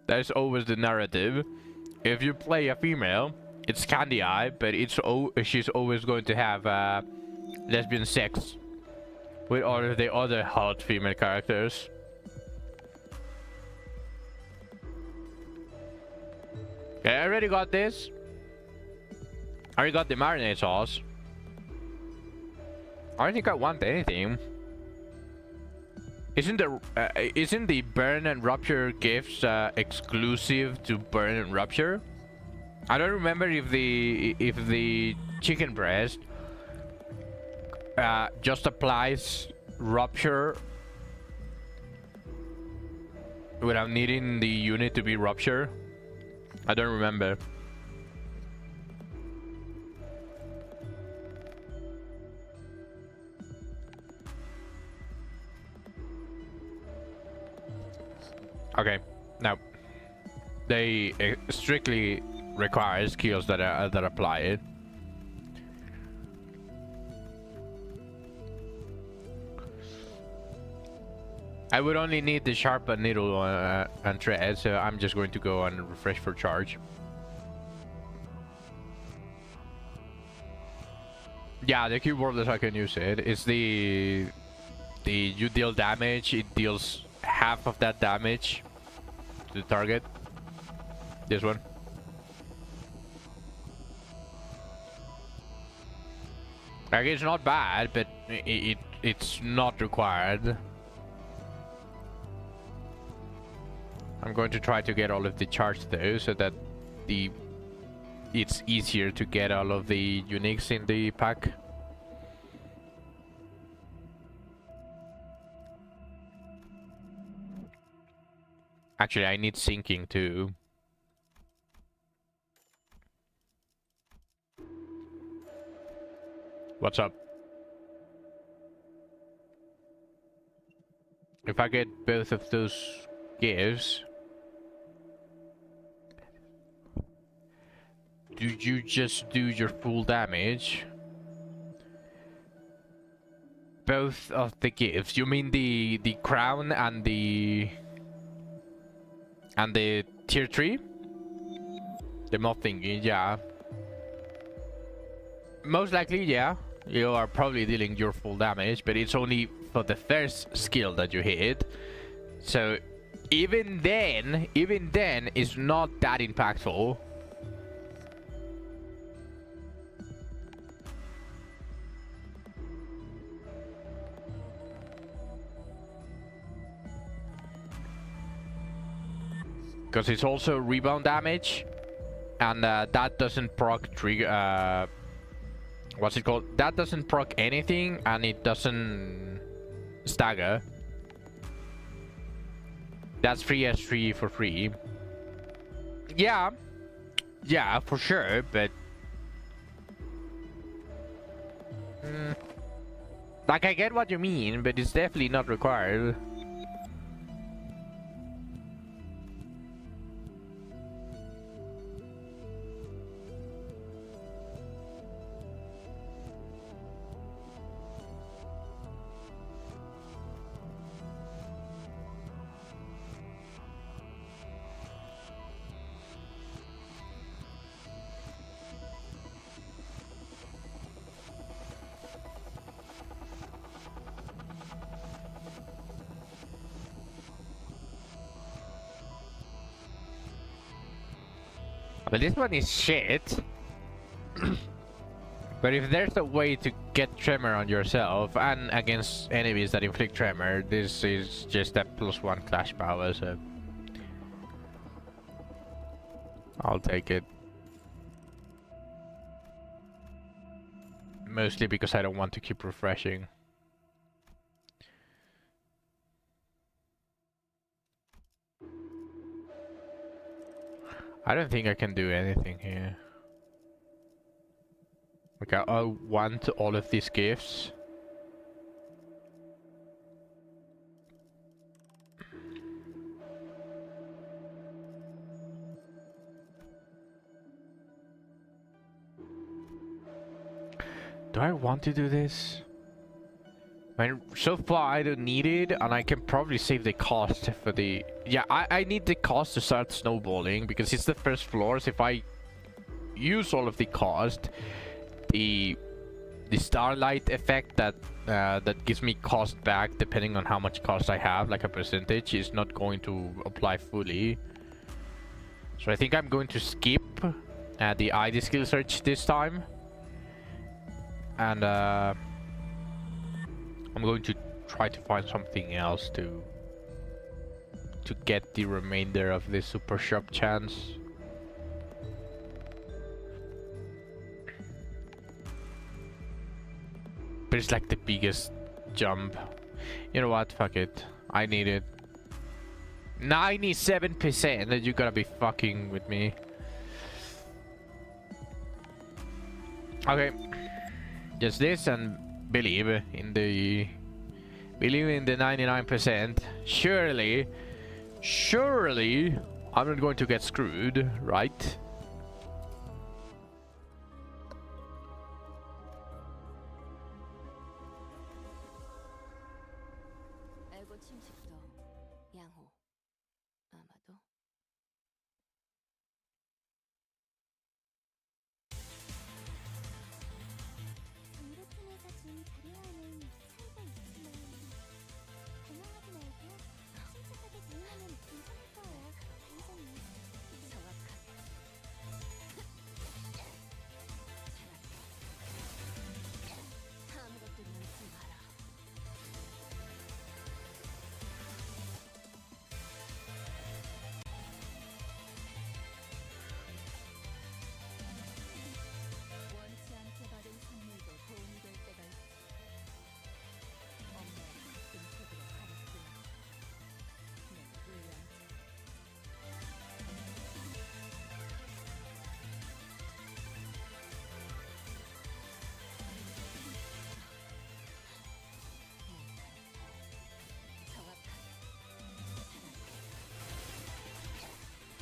That is always the narrative. If you play a female, it's Candy Eye, but she's always going to have lesbian sex with all of the other hot female characters. Okay, I already got this. I already got the marinade sauce. I don't think I want anything. Isn't the burn and rupture gifts exclusive to burn and rupture? I don't remember if the chicken breast just applies rupture without needing the unit to be rupture. I don't remember. Okay, now they strictly require skills that apply it. I would only need the sharpened needle and thread, so I'm just going to go and refresh for charge. Yeah, the keyboard I can use it. It's the you deal damage, it deals half of that damage to the target. This one. Like, it's not bad, but it's not required. I'm going to try to get all of the charge though, so that it's easier to get all of the uniques in the pack. Actually, I need syncing too. What's up? If I get both of those gifts, do you just do your full damage? Both of the gifts? You mean the crown and the tier 3? The moth thingy, yeah. Most likely, yeah. You are probably dealing your full damage, but it's only for the first skill that you hit. So even then it's not that impactful. Because it's also rebound damage, and that doesn't proc trigger. What's it called? That doesn't proc anything, and it doesn't stagger. That's free S3 for free. Yeah, for sure, but like, I get what you mean, but it's definitely not required. But this one is shit. But if there's a way to get tremor on yourself and against enemies that inflict tremor, this is just a +1 clash power, so I'll take it. Mostly because I don't want to keep refreshing. I don't think I can do anything here. Okay, I want all of these gifts. Do I want to do this? I mean, so far I don't need it, and I can probably save the cost for the... Yeah, I need the cost to start snowballing, because it's the first floors. If I use all of the cost, the starlight effect that that gives me cost back depending on how much cost I have, like a percentage, is not going to apply fully. So I think I'm going to skip the ID skill search this time. And I'm going to try to find something else to get the remainder of this super shop chance. But it's like the biggest jump. You know what? Fuck it. I need it. 97%, that you gotta be fucking with me. Okay. Just this and believe in the 99%. Surely I'm not going to get screwed, right? 알고 침식도 양호. 아마도 정보팀에서 준 자료와는 차이가 있지만 당황하지 말고 침착하게 대응하면 괜찮을 거예요. 반성이. 정확하게. 아무것도 남지 마라. 원치 않게 받은 선물도 도움이 될 때가 있어. 엄마의 가슴 속으로 가렸으니 내가 의뢰한 정확하게.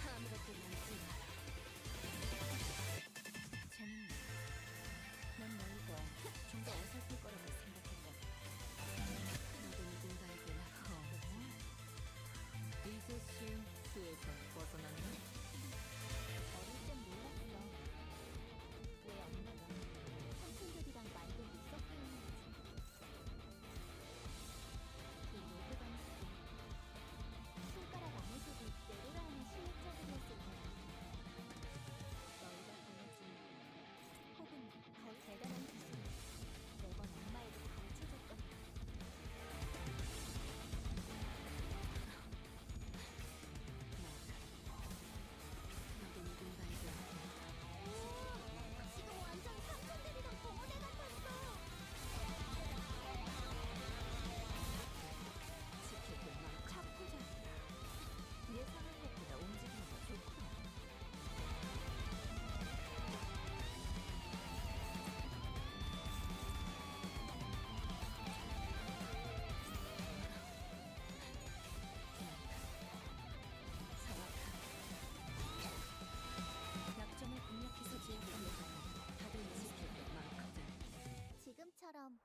아무것도 남지 마라. 재밌네. 난 너희가 좀 더 어설플 거라고 생각했거든. 너도 누군가에게나 이제 쉼 수에서 벗어났나? 어릴 땐 몰랐어. 왜 엄마가 삼촌들이랑 말들이 섞여 있는지. 그 로드 방식이 손가락 안에서도 내로라 하는 실력자들이었을 거야. 너희가 보여준 혹은 더 대단한 기술을 매번 엄마에게 가르쳐줬던 거야. 너도 누군가에게 지금 완전 삼촌들이랑 동호대 같았어. 지켜줄 만큼 자꾸자. 예상한 것보다 움직이는 게 좋구나. 약점을 공략해서 지었던 다들 지킬 게 많거든. 지금처럼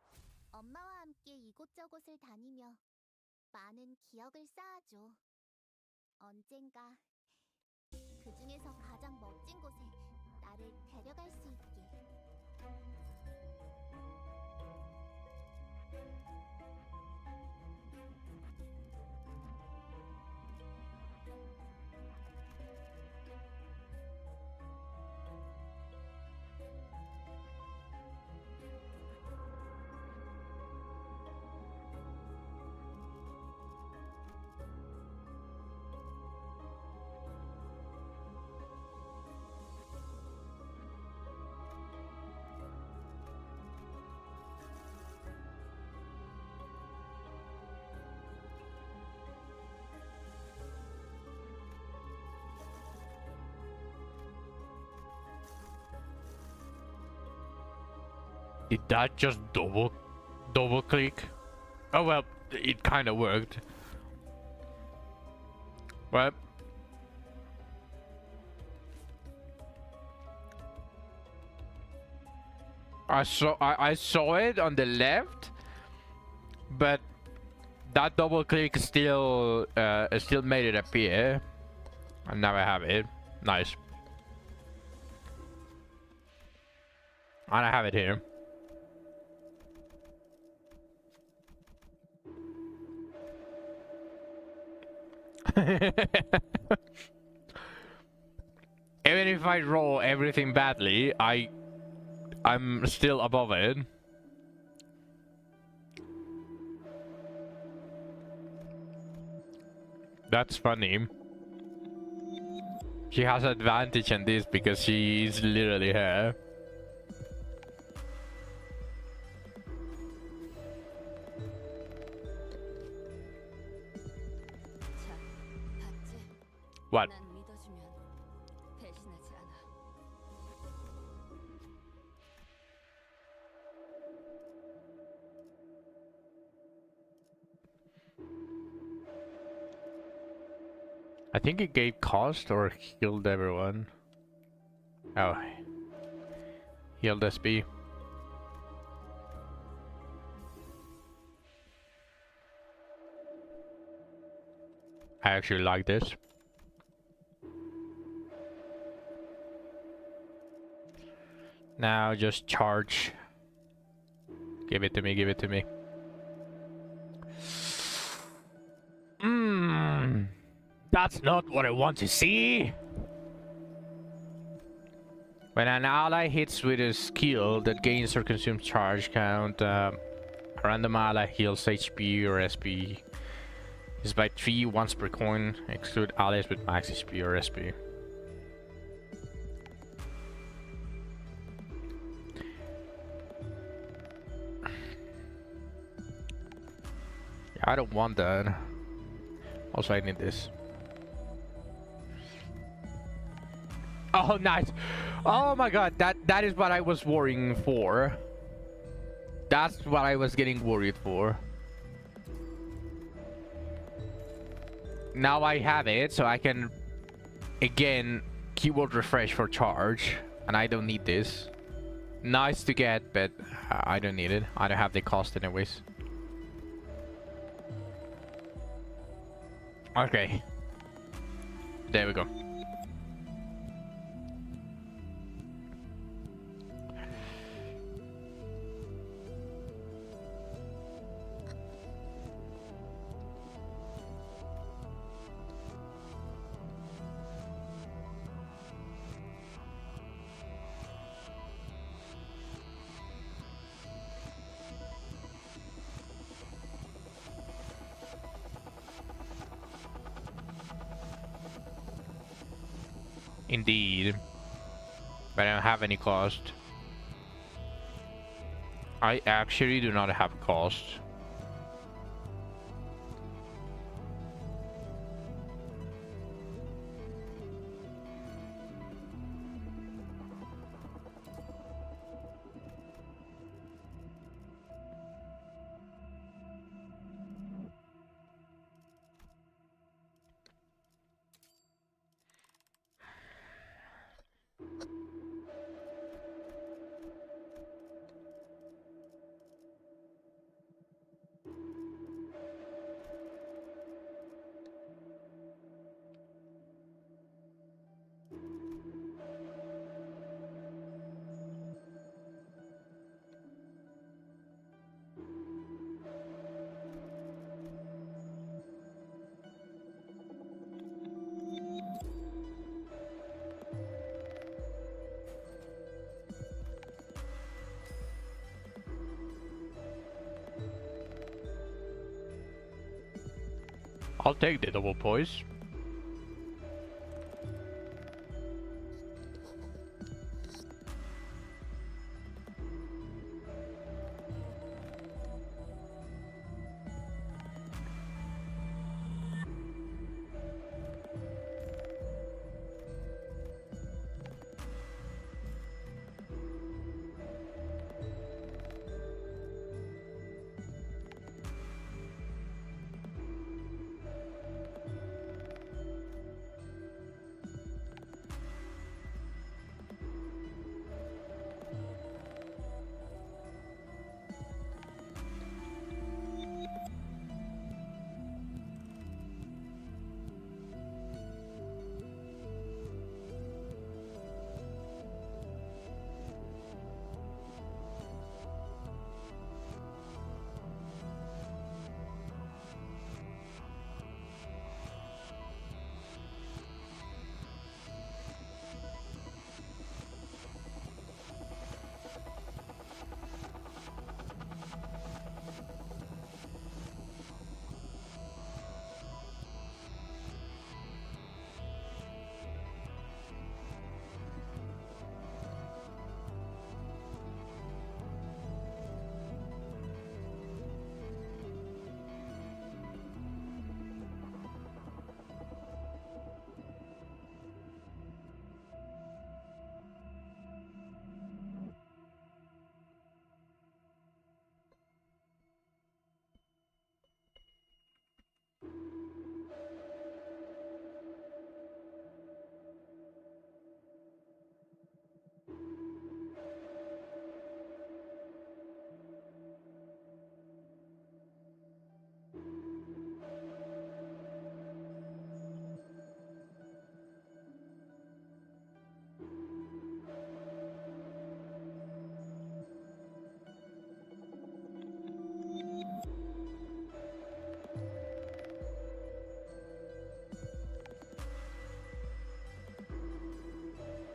엄마와 함께 이곳저곳을 다니며 많은 기억을 쌓아줘. 언젠가 그 중에서 가장 멋진 곳에 나를 데려갈 수 있게. Did that just double click? Oh well, it kind of worked. Well, I saw it on the left, but that double click still made it appear, and now I have it. Nice. And I have it here. Even if I roll everything badly, I'm still above it. That's funny. She has advantage on this because she is literally her. 자, 봤지? What? 난 믿어주면 배신하지 않아. I think it gave cost or healed everyone. Oh. Healed SB. I actually like this. Now just charge. Give it to me, give it to me. That's not what I want to see. When an ally hits with a skill that gains or consumes charge count, a random ally heals HP or SP. Is by 3 once per coin. Exclude allies with max HP or SP. Yeah, I don't want that. Also, I need this. Oh, nice. Oh my god, that is what I was worrying for. That's what I was getting worried for. Now I have it, so I can again keyword refresh for charge, and I don't need this. Nice to get, but I don't need it. I don't have the cost anyways. Okay. There we go. Indeed. But I don't have any cost. I actually do not have cost. I'll take the double poise.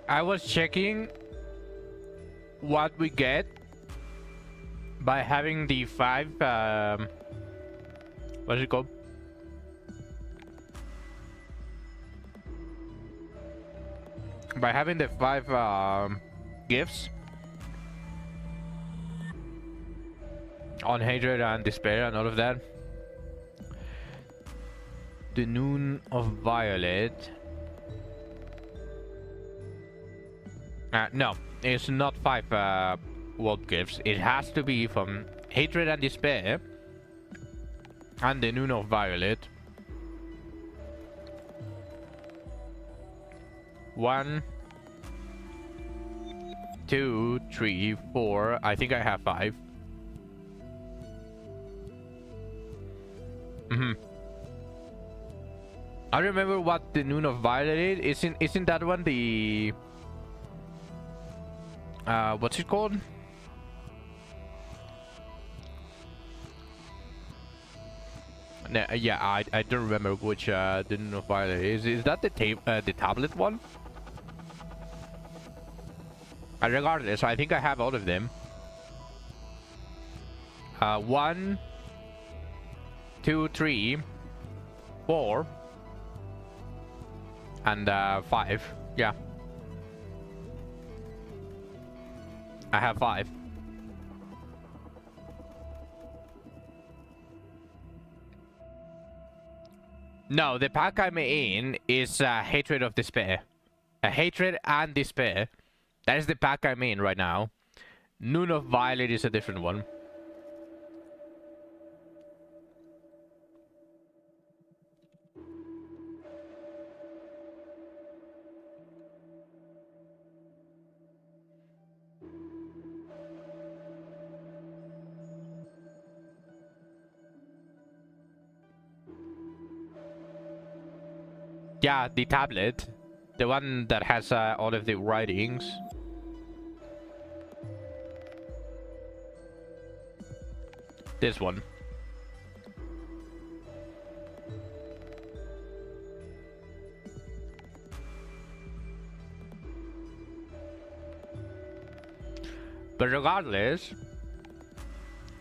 I was checking what we get by having the 5 what's it called? By having the 5 gifts on hatred and despair and all of that. The Noon of Violet. No, it's not 5 world gifts. It has to be from hatred and despair and the Noon of Violet. 1, 2, 3, 4. I think I have 5. I remember what the Noon of Violet is. Isn't that one the what's it called? No, yeah, I don't remember which the Noon of Violet is. Is that the tablet one? Regardless, I think I have all of them. 1, 2, 3, 4, and 5. Yeah, I have 5. No, the pack I'm in is Hatred of Despair. Hatred and Despair. That is the pack I'm in right now. Noon of Violet is a different one. Yeah, the tablet. The one that has all of the writings. This one. But regardless,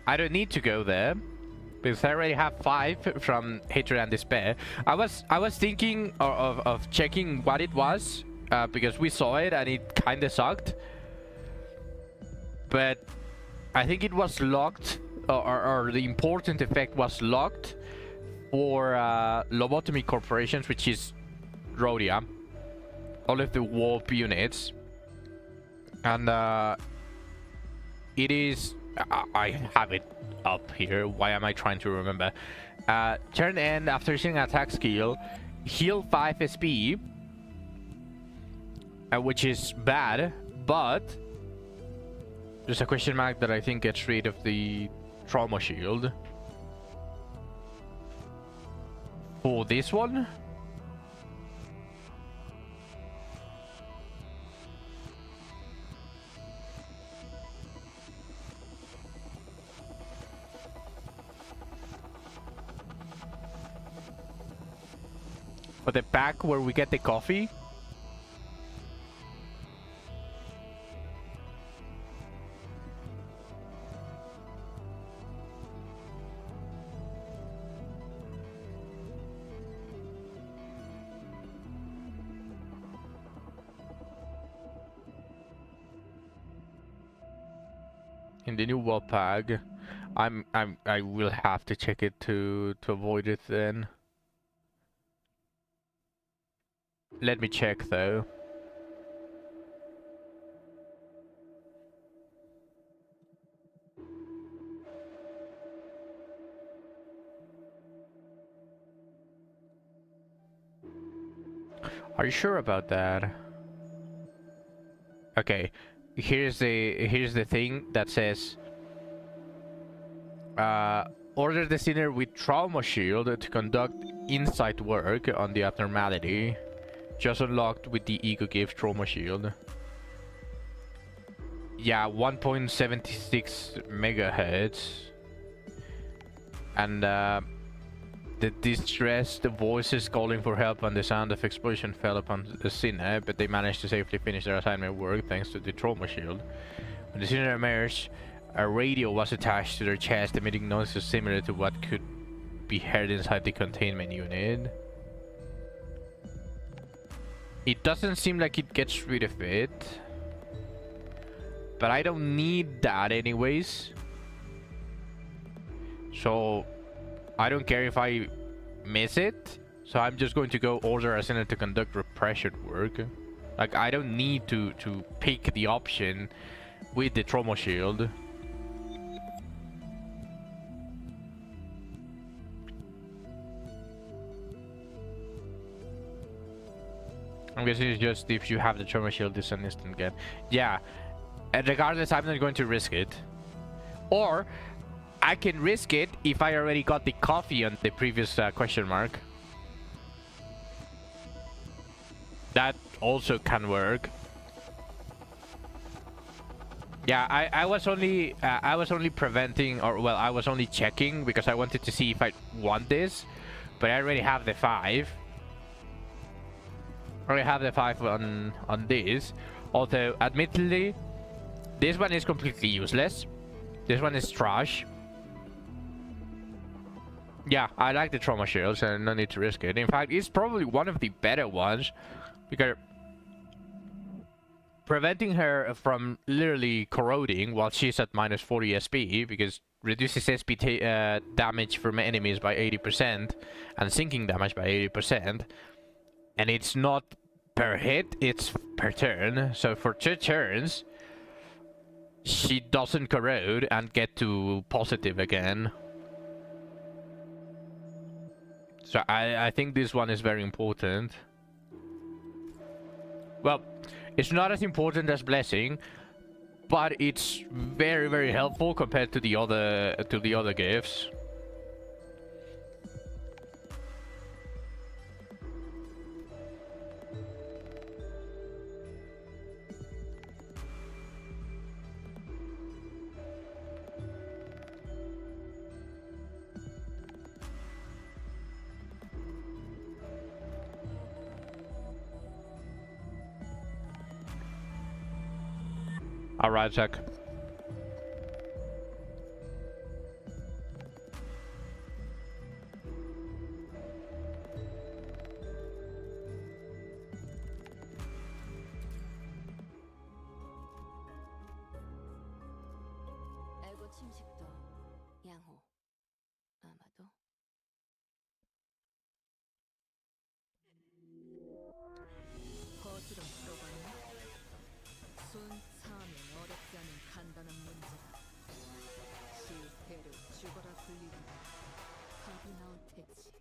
I don't need to go there because I already have 5 from Hatred and Despair. I was thinking of checking what it was because we saw it and it kind of sucked. But I think it was locked, or the important effect was locked for lobotomy corporations, which is Rodya. All of the warp units. And it is... I have it up here. Why am I trying to remember? Turn end after using an attack skill. Heal 5 SP. Which is bad, but... there's a question mark that I think gets rid of the trauma shield. For this one? For the pack where we get the coffee? In the new world pack, I will have to check it to avoid it then. Let me check though. Are you sure about that? Okay. Here's the thing that says order the sinner with trauma shield to conduct insight work on the abnormality. Just unlocked with the ego gift trauma shield. Yeah, 1.76 megahertz. And The distressed voices calling for help and the sound of explosion fell upon the sinner, but they managed to safely finish their assignment work thanks to the trauma shield. When the sinner emerged, a radio was attached to their chest, emitting noises similar to what could be heard inside the containment unit. It doesn't seem like it gets rid of it, but I don't need that anyways. So I don't care if I miss it. So I'm just going to go order a sinner to conduct repression work. Like, I don't need to pick the option with the trauma shield. I'm guessing it's just if you have the trauma shield, it's an instant get. Yeah. And regardless, I'm not going to risk it. Or I can risk it if I already got the coffee on the previous question mark. That also can work. Yeah, I was only preventing, or well, I was only checking because I wanted to see if I want this, but I already have the 5. I already have the 5 on this. Although, admittedly, this one is completely useless. This one is trash. Yeah, I like the trauma shield, so no need to risk it. In fact, it's probably one of the better ones, because preventing her from literally corroding while she's at minus 40 SP, because reduces SP damage from enemies by 80% and sinking damage by 80%, and it's not per hit, it's per turn. So for 2 turns, she doesn't corrode and get to positive again. So I think this one is very important. Well, it's not as important as Blessing, but it's very, very helpful compared to the other gifts. Alright, Zach. 알고 침식도 양호. 아마도 거스름 풀어봤나? 순차하면 어렵지 않은 간단한 문제다. 실패를 죽어라 불리면 답이 나올 테지.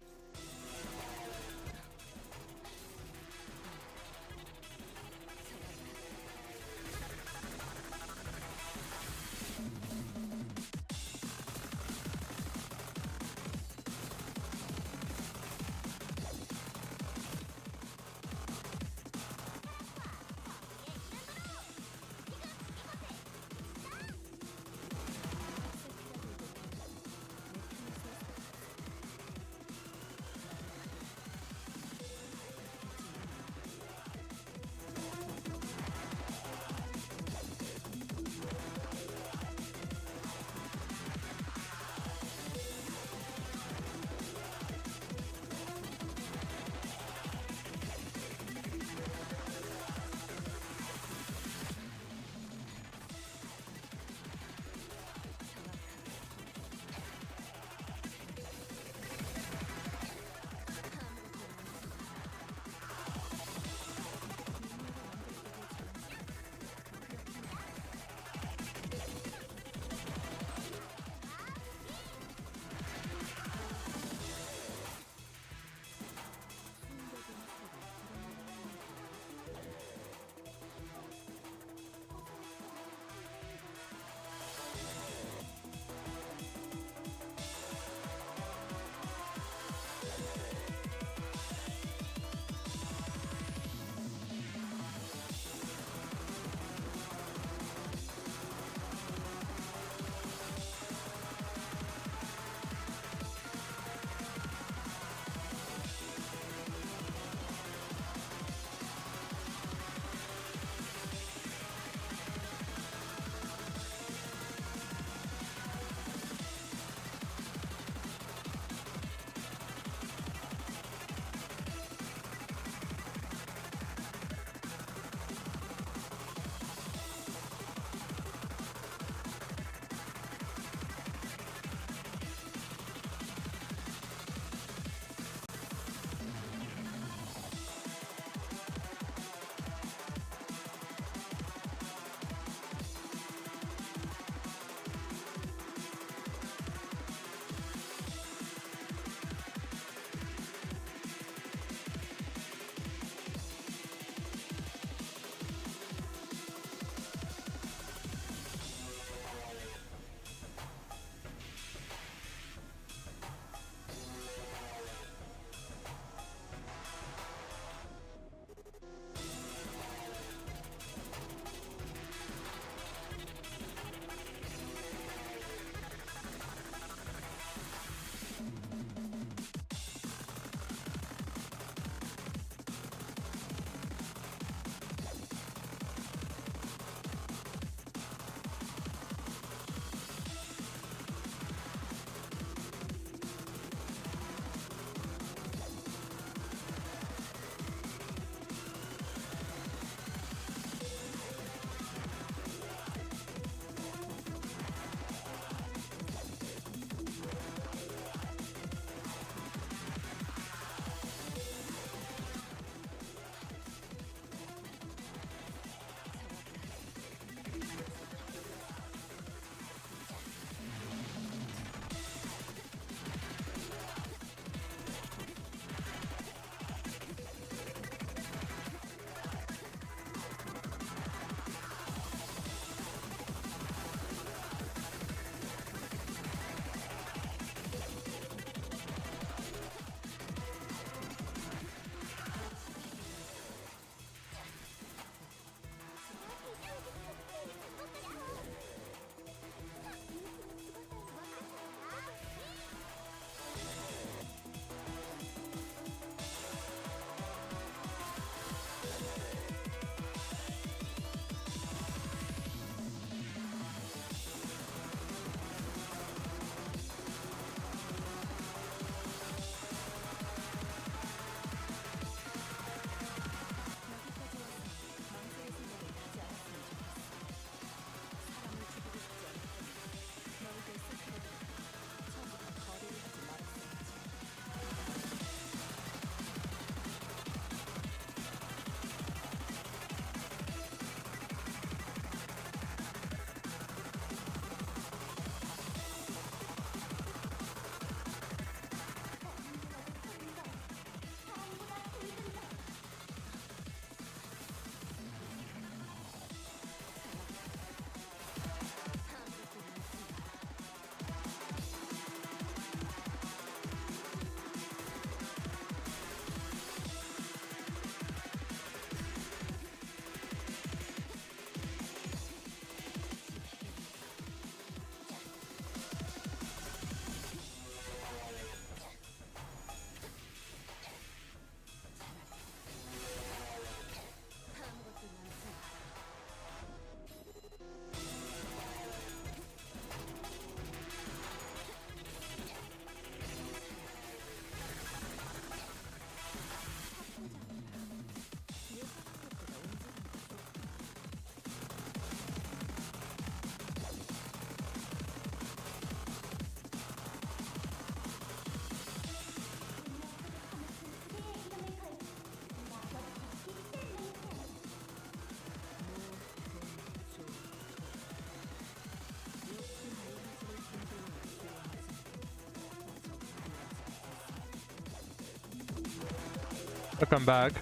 Welcome back.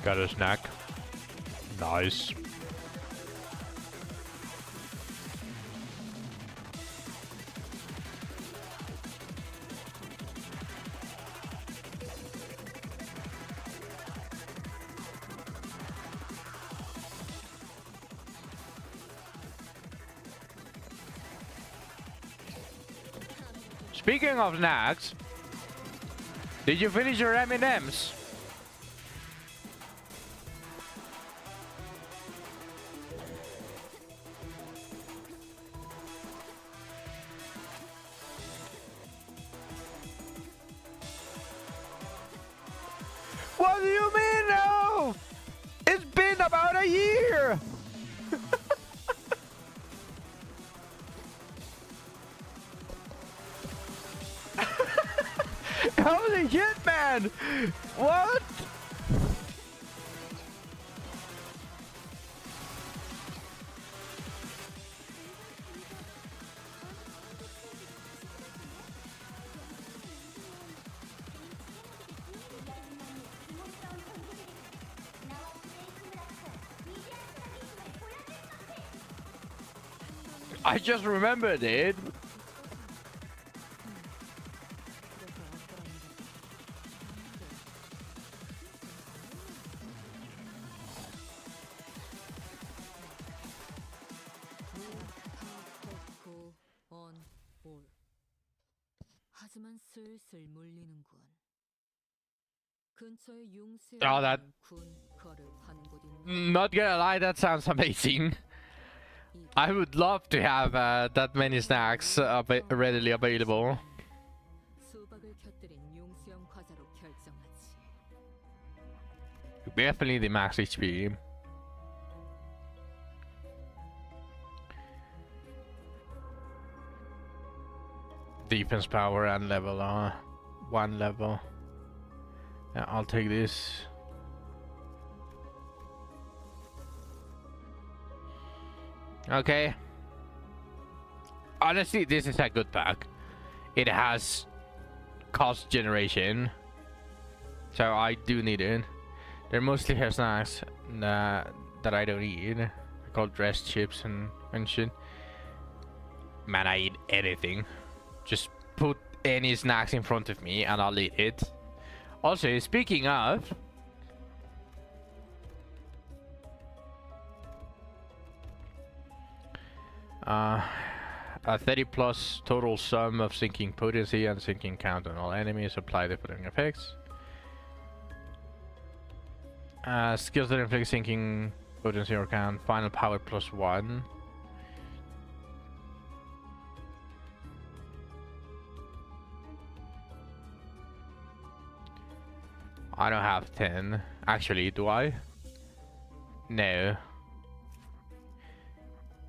Got a snack. Nice. Speaking of snacks, did you finish your M&Ms? What do you mean no? It's been about a year! Holy shit, man! What? I just remembered it. 하지만 슬슬 물리는군. 근처에 융세 Oh, that. 군 거를 한 곳 있는 Not gonna lie, that sounds amazing. I would love to have that many snacks readily available. 수박을 곁들인 용수형 과자로 결정하지. Definitely the max HP. Defense power and level, one level. Yeah, I'll take this. Okay. Honestly, this is a good pack. It has cost generation, so I do need it. They're mostly hair snacks that I don't eat. They're called dressed chips and shit. Man, I eat anything. Just put any snacks in front of me and I'll eat it. Also, speaking of, a 30 plus total sum of sinking potency and sinking count on all enemies apply the following effects. Skills that inflict sinking potency or count, final power +1. I don't have 10. Actually, do I? No.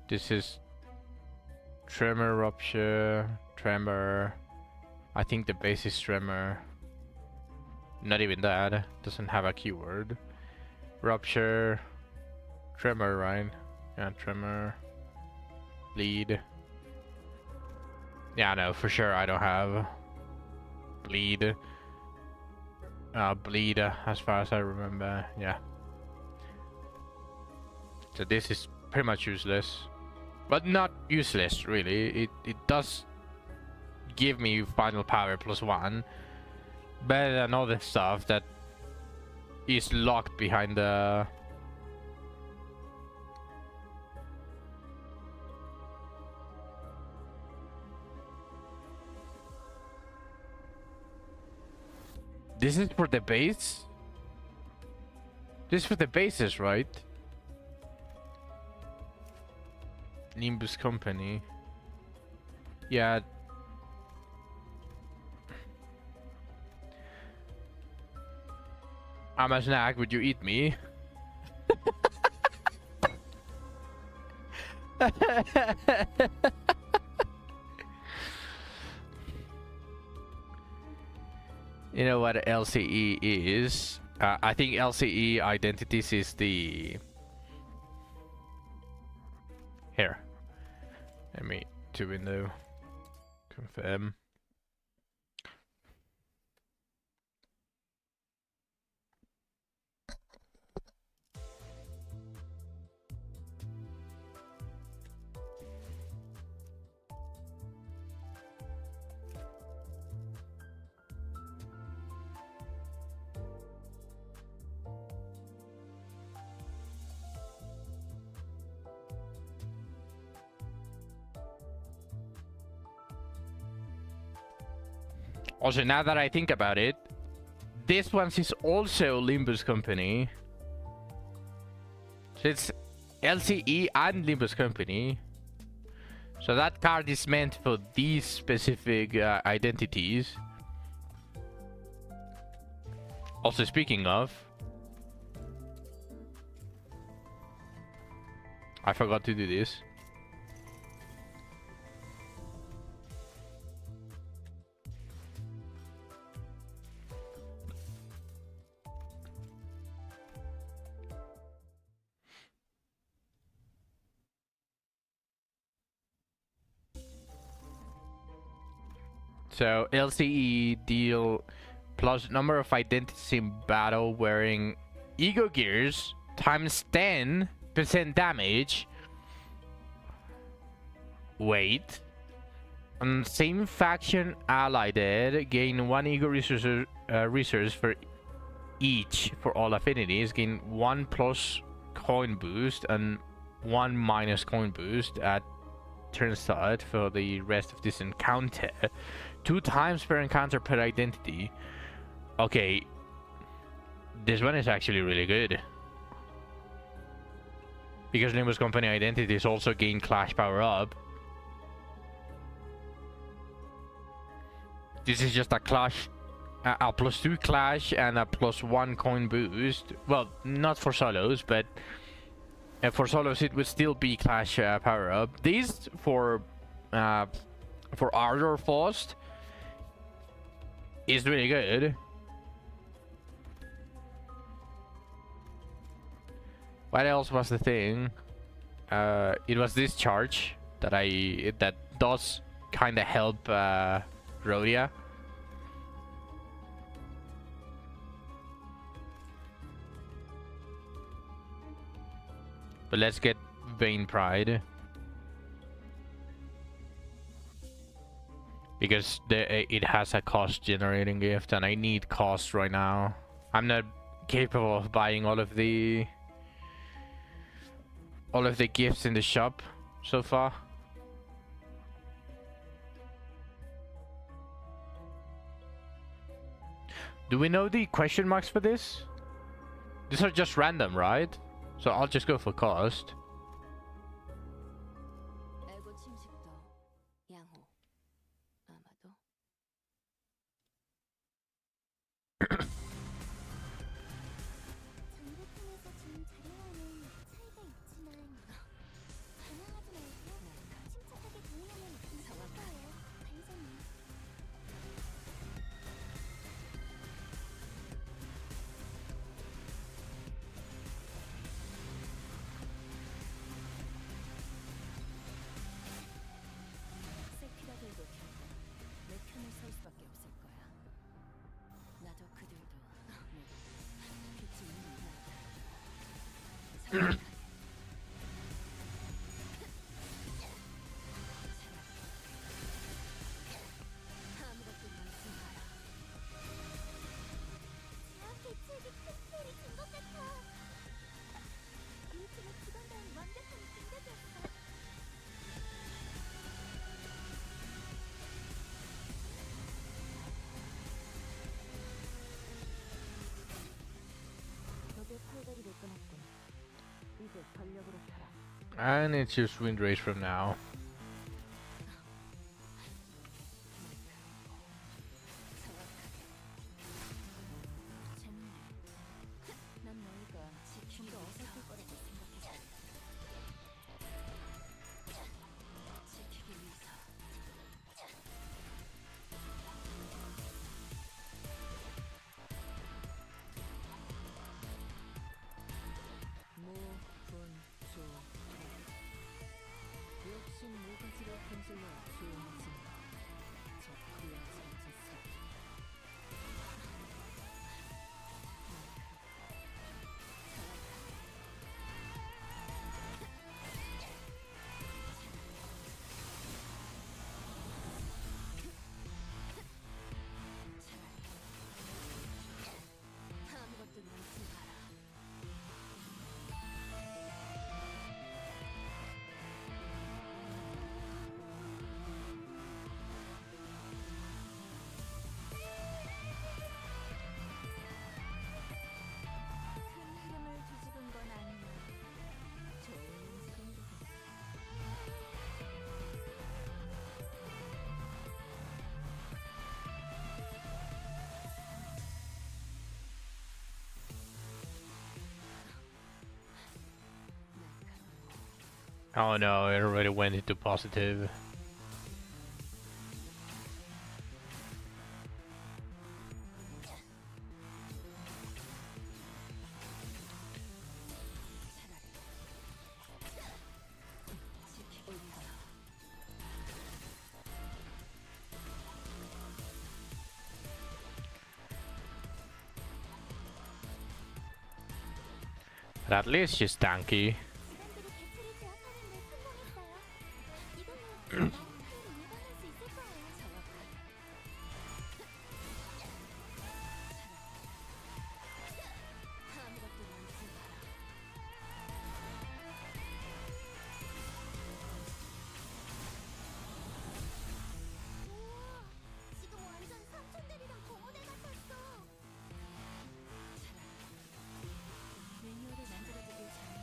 This is tremor, rupture, tremor. I think the base is tremor. Not even that. Doesn't have a keyword. Rupture, tremor, right? Yeah, tremor, bleed. Yeah, no, for sure I don't have bleed. Bleed, as far as I remember, yeah. So this is pretty much useless, but not useless really. It does give me final power +1, better than all the stuff that is locked behind the. This is for the base? This is for the bases, right? Nimbus Company. Yeah. I'm a snack, would you eat me? You know what LCE is? I think LCE identities is the... Here. Let me to window. Confirm. Also, now that I think about it, this one is also Limbus Company. So it's LCE and Limbus Company. So that card is meant for these specific identities. Also, speaking of, I forgot to do this. So LCE deal plus number of identities in battle wearing Ego Gears times 10% damage. Wait. And same faction ally dead gain 1 Ego resource for each for all affinities. Gain 1 plus coin boost and 1 minus coin boost at turn start for the rest of this encounter. 2 times per encounter per identity. Okay, this one is actually really good because Limbus Company identities also gain Clash power up. This is just a Clash, a +2 Clash and a +1 coin boost. Well, not for solos, but for solos it would still be Clash power up. These for Ardor Faust is really good. What else was the thing? It was this charge that does kind of help Rodya. But let's get Vain Pride. Because it has a cost generating gift and I need cost right now. I'm not capable of buying all of the gifts in the shop so far. Do we know the question marks for this? These are just random, right? So I'll just go for cost. 알고 침식도 양호. 아마도 정보통에서 준 자료와는 차이가 있지만 당황하지 말고 침착하게 대응하면 정확해요, 관리자님. 세피라 들고 결국 내 편을 설 수밖에 없을 거야. 나도 그들도 모두 빛이 있는 나다. 아무것도 말지 마라. 제압 대책이 큰 소리 준것 같아. 이 팀의 기본다운 완벽한 공격이었어. 적의 팔다리를 끊었군. 이제 전력으로 쳐라. And it's just wind race from now. 재밌네. 난 너희가 좀더 어설플 거라고 생각했어. 지키기 위해서. 무분조 욕심 Oh no, it already went into positive. But at least she's tanky. 직원들이 개체를 제압하는 데 성공했어요. 이걸로 많은 피해를 예방할 수 있을 거예요. 아무것도 남지 마라. 우와, 지금 완전 삼촌들이랑 고모대 같았어. 매뉴얼을 만들어주길 잘해.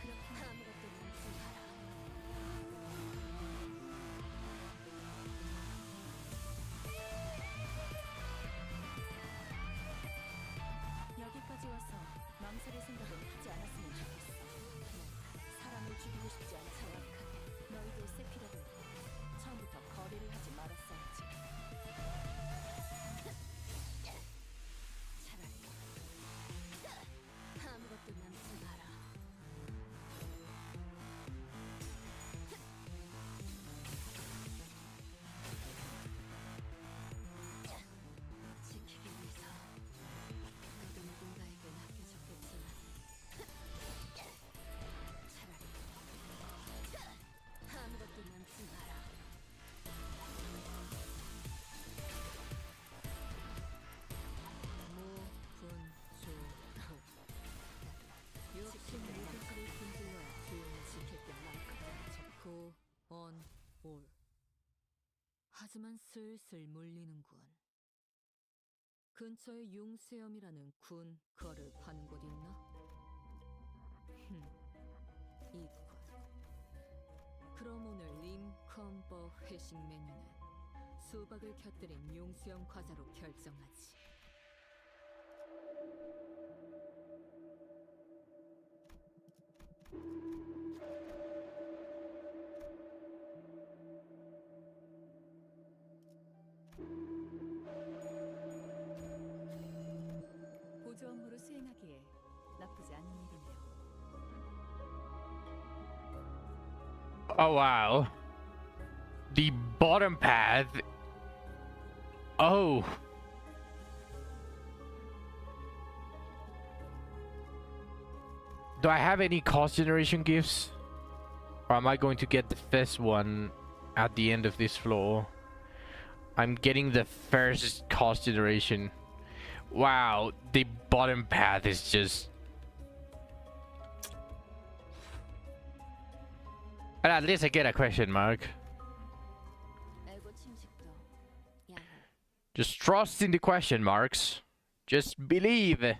그렇게 아무것도 남지 마라. 여기까지 와서 망설일 생각은 하지 않았으면 좋겠어. 사람을 죽이고 싶지 않아. 정확하게 너희들 세피라도 처음부터 거래를 하지 말았어야지. 차라리 아무것도 남지 마라. 지키기 위해서 너도 누군가에게 맡겨줬겠지만 차라리 아무것도 남지 마라. 욕심 모든지를 분질러야 조용히 지킬 게 많거든. 고온 하지만 슬슬 몰리는군. 근처에 용수염이라는 군 거를 파는 곳 있나? 있군. 그럼 오늘 림컨버 회식 메뉴는 수박을 곁들인 용수염 과자로 결정하지. 보조 업무로 수행하기에 나쁘지 않은 일이네요. Oh wow. The bottom path. Oh. Do I have any cost generation gifts? Or am I going to get the first one at the end of this floor? I'm getting the first cost generation. Wow, the bottom path is just... But at least I get a question mark. 알고 침식도 양호. Just trust in the question marks. Just believe.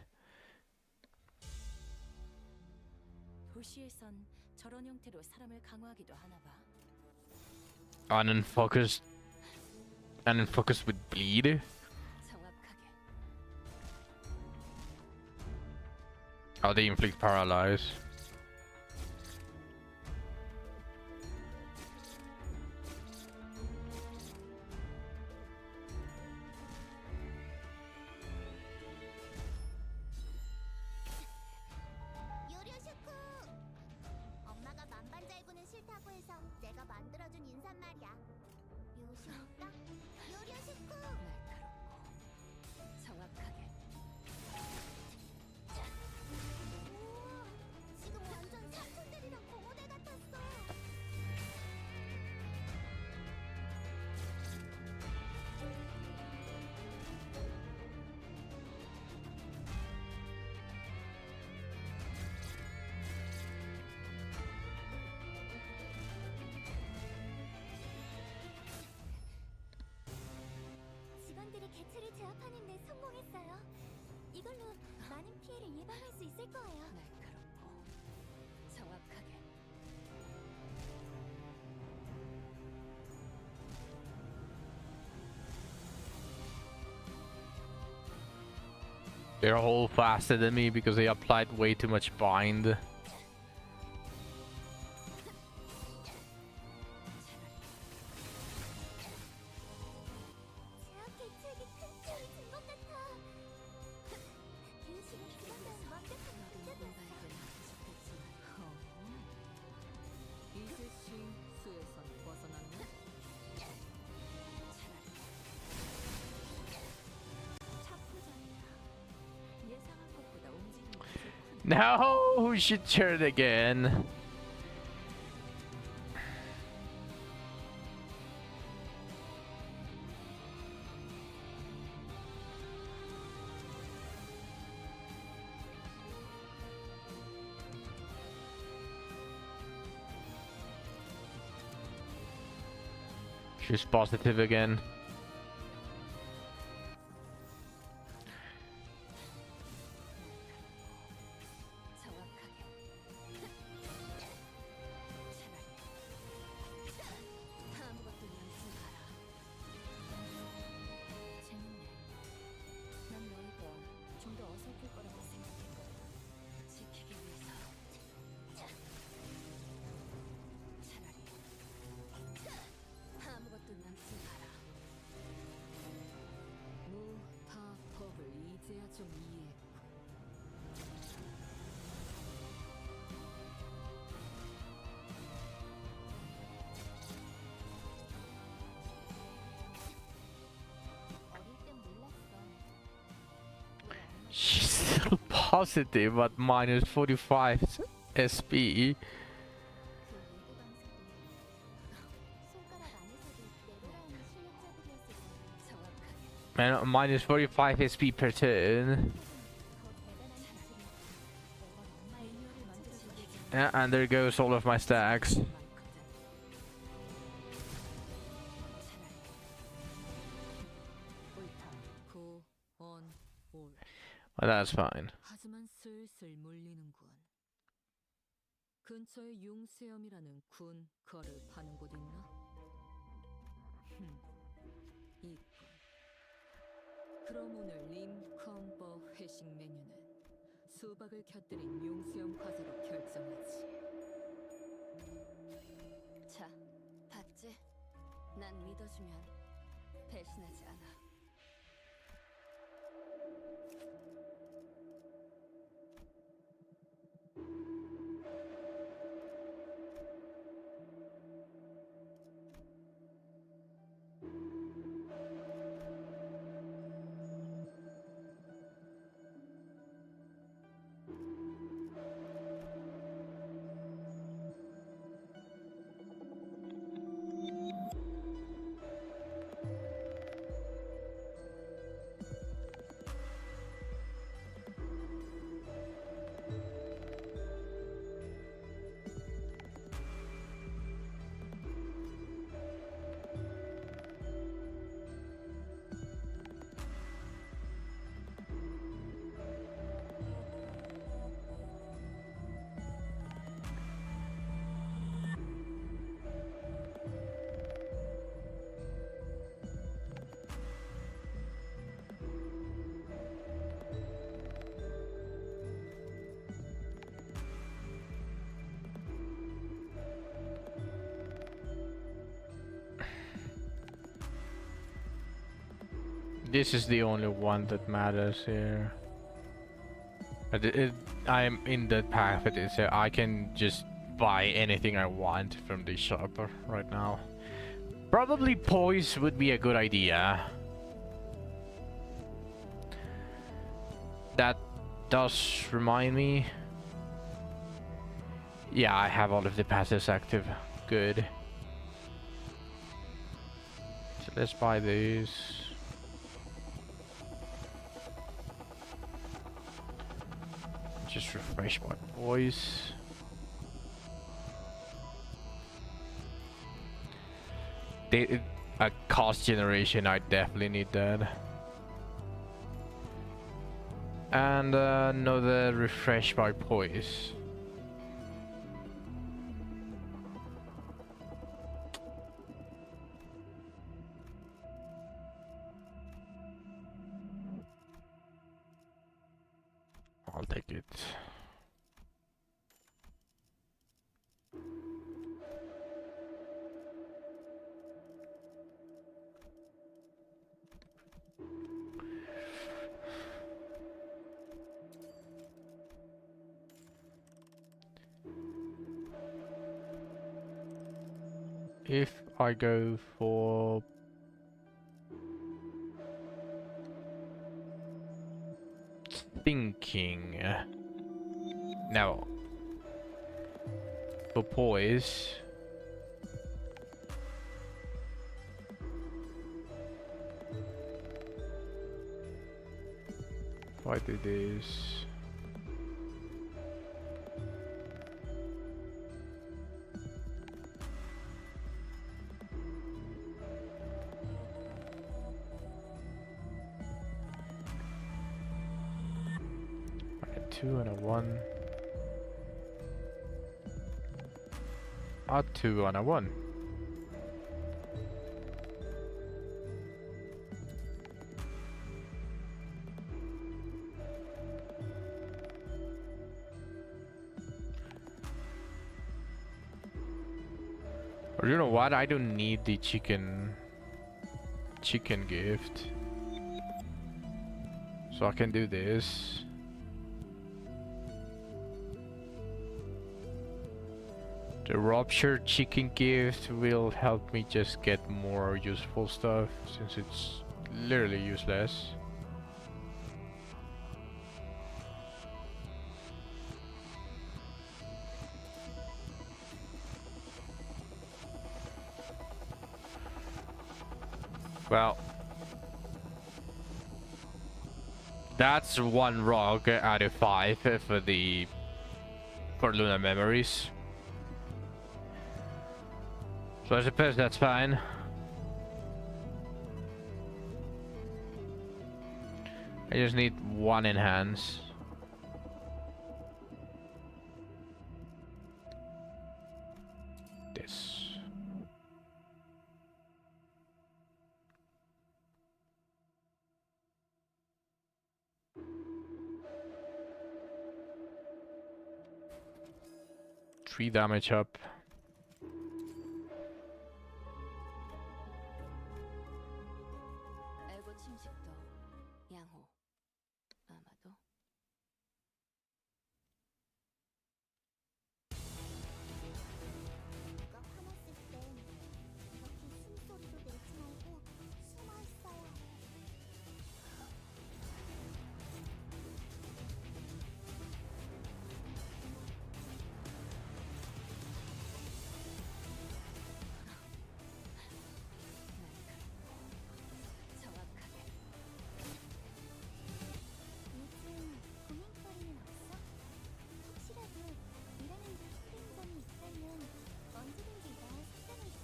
도시에선 저런 형태로 사람을 강화하기도 하나 봐. Unfocused. Unfocused with bleed. 정확하게. Oh, they inflict paralyze. 요료 슈쿠! 엄마가 만반잘구는 싫다고 해서 내가 만들어준 인사말이야. 요시니까 요료 슈쿠! 날카롭고 정확하게. 우와, 지금 완전 삼촌들이랑 고모대 같았어. 직원들이 개체를 제압하는 데 성공했어요. 이걸로 많은 피해를 예방할 수 있을 거예요. 날카롭고 정확하게. They're all faster than me because they applied way too much bind. No, she turned again. She's positive again. 좀 이해했고 어릴 땐 몰랐어. She's still positive at minus 45 SP. Man, minus 45 SP per turn. Yeah, and there goes all of my stacks. Well, that's fine. 하지만 슬슬 물리는군. 근처에 융수염이라는 군 거를 파는 곳 있나? 있군. 그럼 오늘 림컴버 회식 메뉴는 수박을 곁들인 융수염 과자로 결정하지. 자, 봤지? 난 믿어주면 배신하지 않아. This is the only one that matters here. I'm in the path it is. I can just buy anything I want from the shop right now. Probably poise would be a good idea. That does remind me. Yeah, I have all of the passives active. Good. So let's buy these. Just refresh my voice. A cost generation, I definitely need that. And another refresh by poise. I'll take it. If I go for thinking, Now, for poise, if I do this. A 2 and a 1. A 2 and a 1. Or you know what? I don't need the chicken gift. So I can do this. The ruptured chicken gift will help me just get more useful stuff since it's literally useless. Well, that's 1 rock out of 5 for Luna Memories. So I suppose that's fine. I just need 1 enhance. This. Three damage up. 알고 침식도 양호. 아마도 누가 화났을 땐 이렇게 숨소리도 내지 말고 숨어 있어야 해. 정확하게. 요즘 고민거리는 없어? 혹시라도 일하는 데 힘든 점이 있다면 언제든지 나 상담해줘.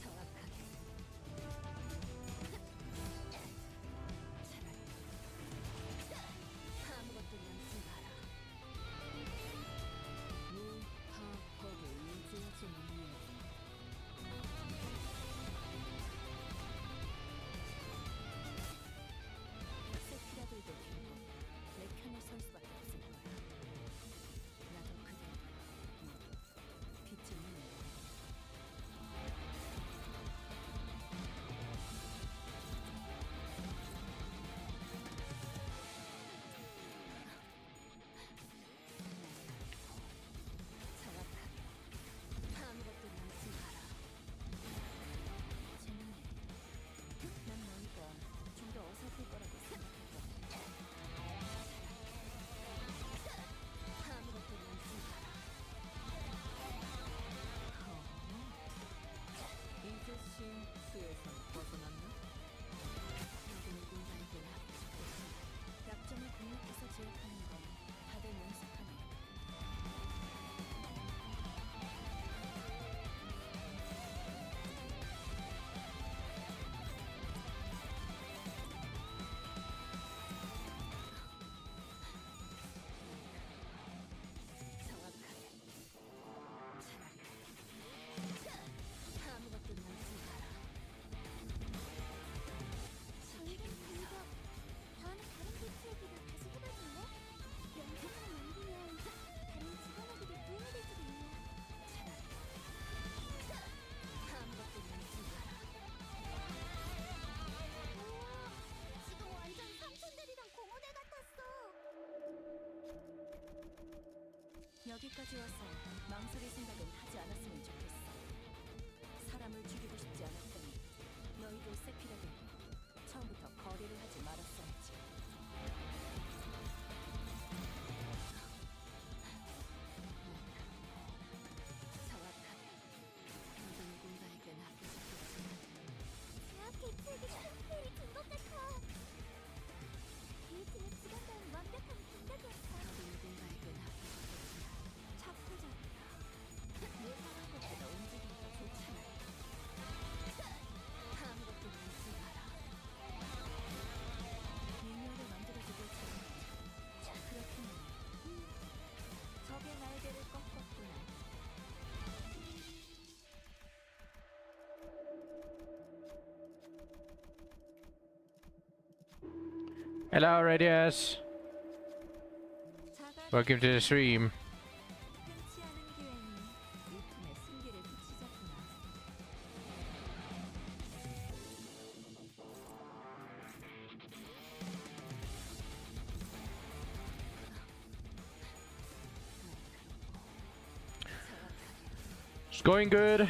정확하게. 차라리 아무것도 남지 마라. 무하하게 의지하지 않는 세키라들도 결국 내 편을 선 수밖에 없을 거야. 나도 그들 모두 빛을 내는 정확하게. 아무것도 남지 마라. 재밌네. 난 너희가 좀 더 어설플 거라고 생각했거든. 아무것도 남지 마라. 이제 수에서 벗어났나? 너도 누군가에게 하고 싶겠지. 약점을 공략해서 제압하는 건 다들 능숙하네. 정확하게. 차라리 아무것도 남지 마라. 저희가 이거 다음에 다른 배치에게도 다시 해봐줄래? 영상만 남기면 다른 직원에게도 도움이 될 수도 있네. 차라리 아무것도 남지 마라. 우와, 지금 완전 삼촌들이랑 공원에 같았어. 여기까지 와서 망설일 생각은 하지 않았으면 좋겠어. 사람을 죽이고 싶지 않았다면 Hello, Radius. 자가 Welcome to the stream. 흔치 않은 기회니 이 틈에 승기를 붙이자꾸나. It's going good.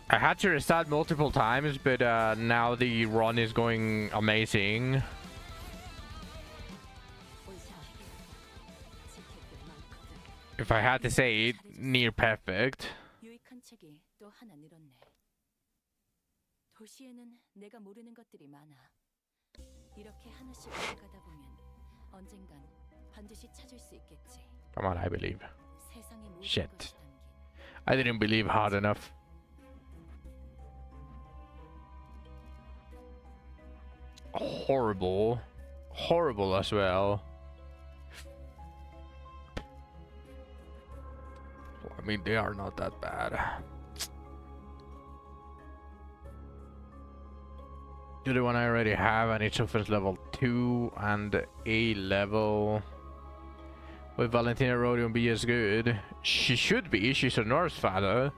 I had to restart multiple times, but now the run is going amazing. If I had to say it, near perfect. 유익한 책이 또 하나 늘었네. 도시에는 내가 모르는 것들이 많아. 이렇게 하나씩 알아가다 보면 언젠간 반드시 찾을 수 있겠지. Come on, I believe. 세상의 모든 Shit. 것이 담긴 I didn't believe hard enough. Horrible. Horrible as well. I mean, they are not that bad. Do the one I already have, and it's offense level 2 and A level. Will Valentina Rodion be as good? She should be. She's a Norse father.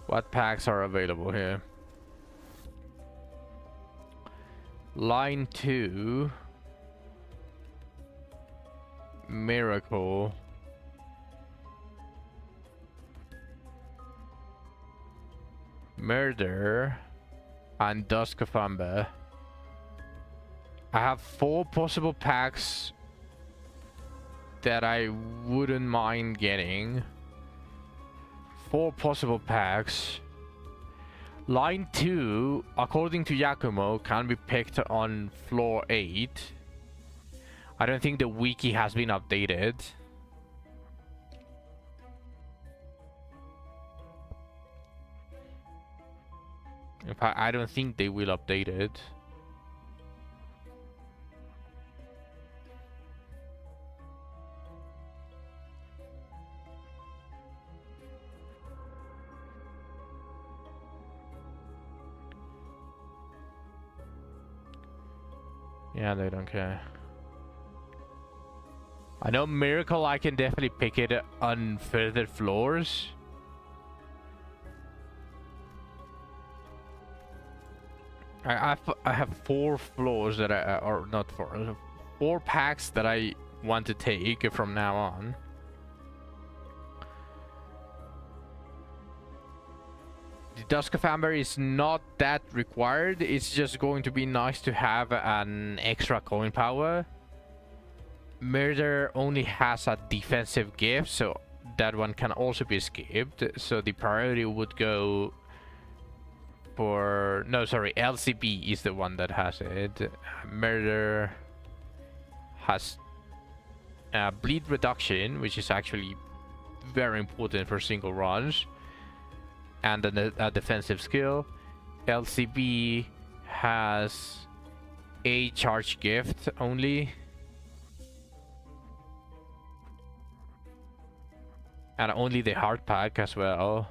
What packs are available here? Line 2. Miracle. Murder. And Dusk of Amber. I have 4 possible packs that I wouldn't mind getting. 4 possible packs. Line 2, according to Yakumo, can be picked on floor 8. I don't think the wiki has been updated. In fact, I don't think they will update it. Yeah, they don't care. I know Miracle, I can definitely pick it on further floors. I have 4 floors that I, or not 4, 4 packs that I want to take from now on. The Dusk of Amber is not that required. It's just going to be nice to have an extra coin power. Murder only has a defensive gift, so that one can also be skipped. So the priority would go for... No, sorry, LCB is the one that has it. Murder has bleed reduction, which is actually very important for single runs. And a defensive skill. LCB has a charge gift only. And only the hard pack as well.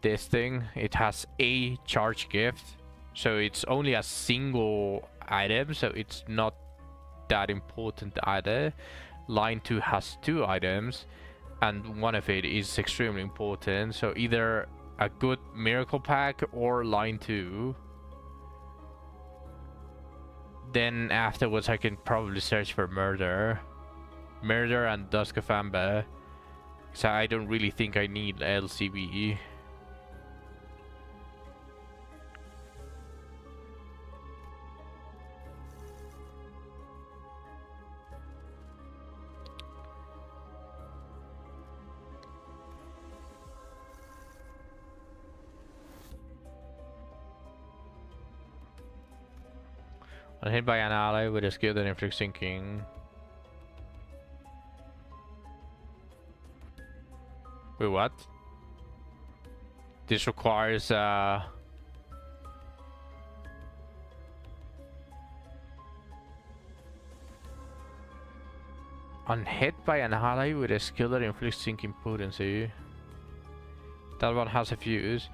This thing, it has a charge gift. So it's only a single item, so it's not that important either. Line 2 has 2 items. And one of it is extremely important, so either a good miracle pack or line 2. Then afterwards I can probably search for murder and Dusk of Amber, so I don't really think I need LCB. When hit by an ally with a skill that inflicts sinking. Wait, what? This requires On hit by an ally with a skill that inflicts sinking potency. That one has a fuse.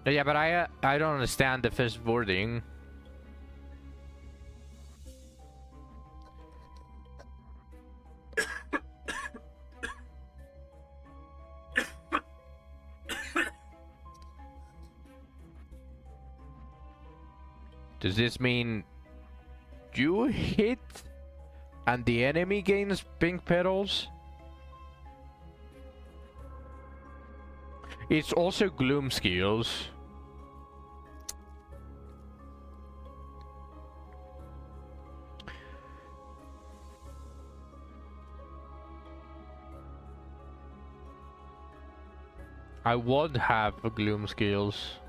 No, yeah, but I don't understand the first wording. Does this mean you hit and the enemy gains pink petals? It's also gloom skills. I would have gloom skills.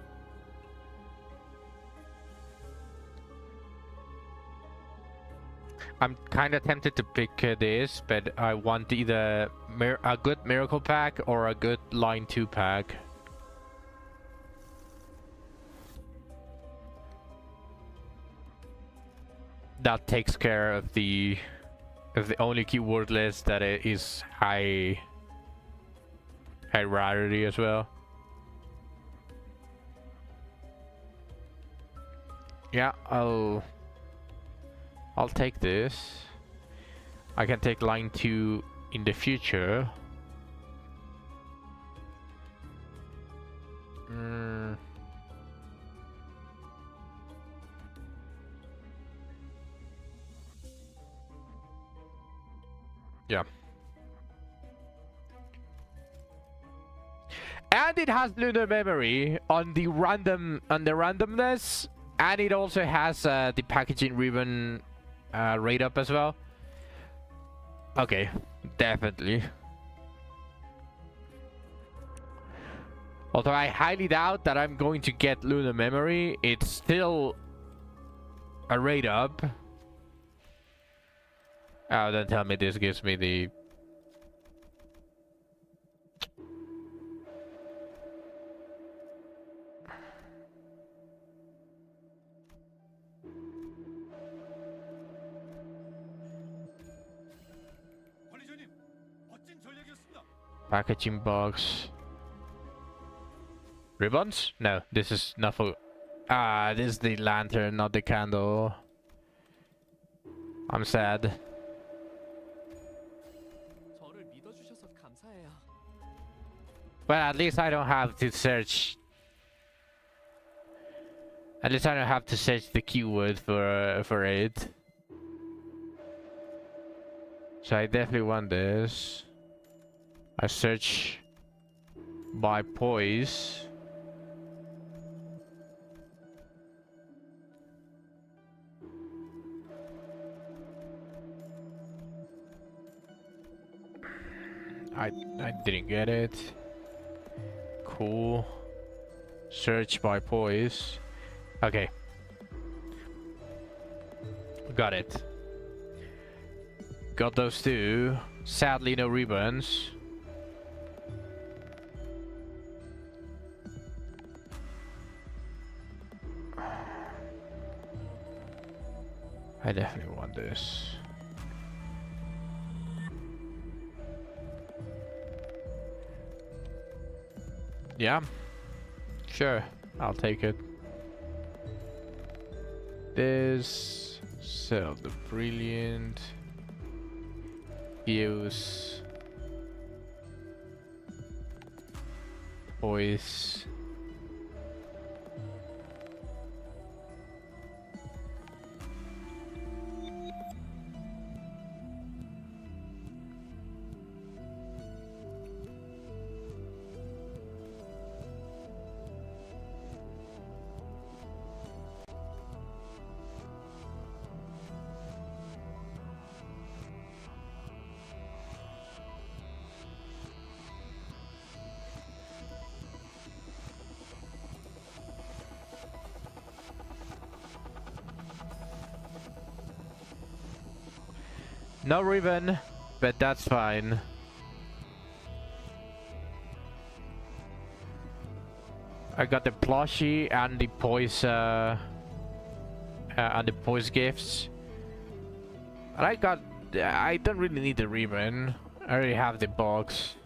I'm kind of tempted to pick this, but I want either a good miracle pack or a good line 2 pack. That takes care of the only keyword list that is high rarity as well. Yeah, I'll take this. I can take line 2 in the future. Yeah. And it has lunar memory on the randomness, and it also has the packaging ribbon rate up as well. Okay, definitely. Although I highly doubt that I'm going to get lunar memory, it's still a rate up. Oh, don't tell me this gives me the... Packaging box. Ribbons? No, this is not for... Ah, this is the lantern, not the candle. I'm sad. 저를 믿어주셔서 감사해요. Well, at least I don't have to search. At least I don't have to search the keyword for it. So I definitely want this. I search by poise. I didn't get it. Cool. Search by poise. Okay. Got it. Got those two. Sadly, no ribbons. I definitely want this. Yeah, sure, I'll take it. This, sell the brilliant, use, voice. No ribbon, but that's fine. I got the plushie and the poise gifts, and I got I don't really need the rerun. I already have the box.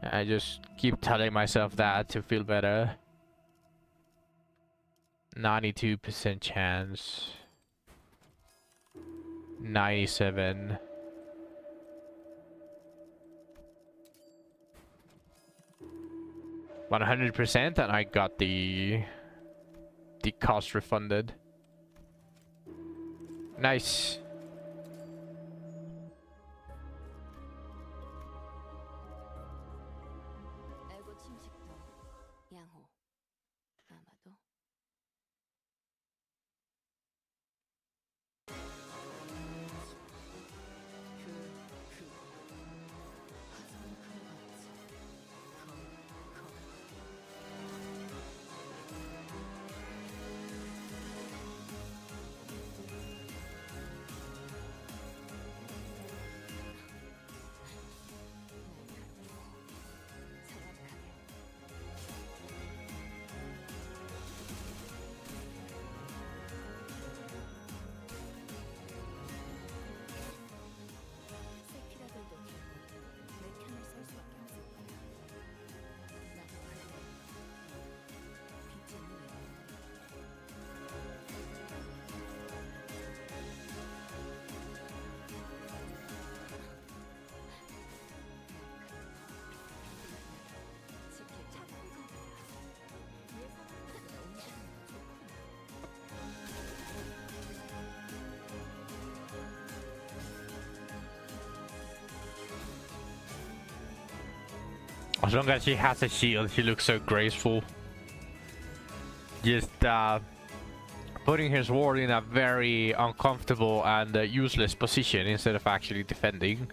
I just keep telling myself that to feel better. 92% chance. 97. $100%, and I got the cost refunded. Nice. 에고 침식도 양호. 아마도 화성은 그거 같지. 세키라들도 결국 내 편을 설 수밖에 없을 거야. 나도 그래. 빚쟁이 지킬 자본가야. 예상보다 온전히 좋구나. As long as she has a shield, she looks so graceful. Just putting her sword in a very uncomfortable and useless position instead of actually defending.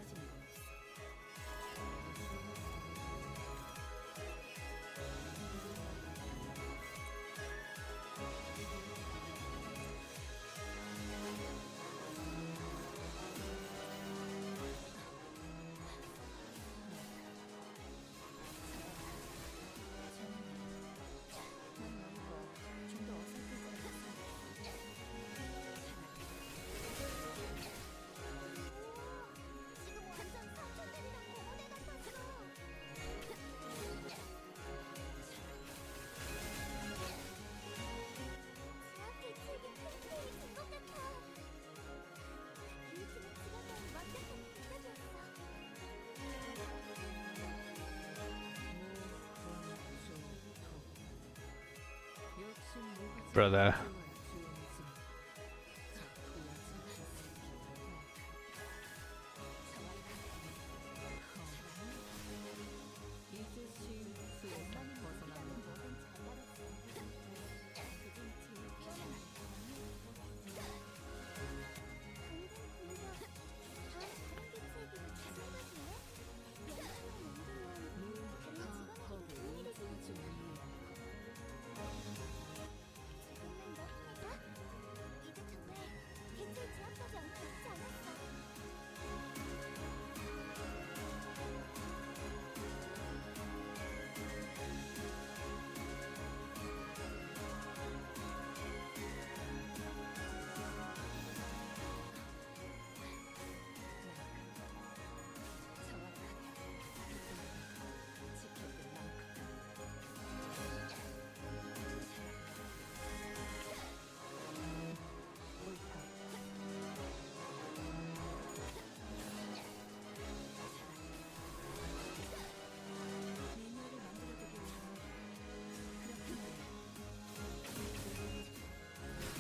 Brother.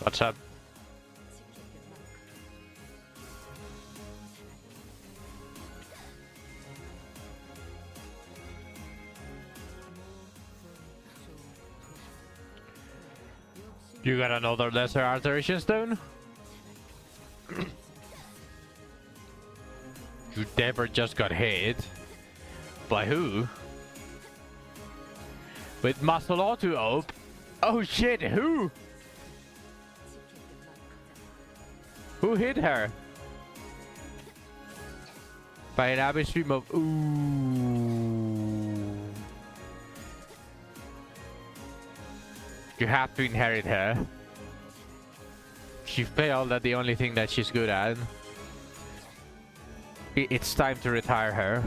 What's up? You got another lesser alteration stone? You never just got hit. By who? With muscle auto op? Oh shit, who? Who hit her? By an average stream of ooh. You have to inherit her. she failed at the only thing that she's good at. It's time to retire her.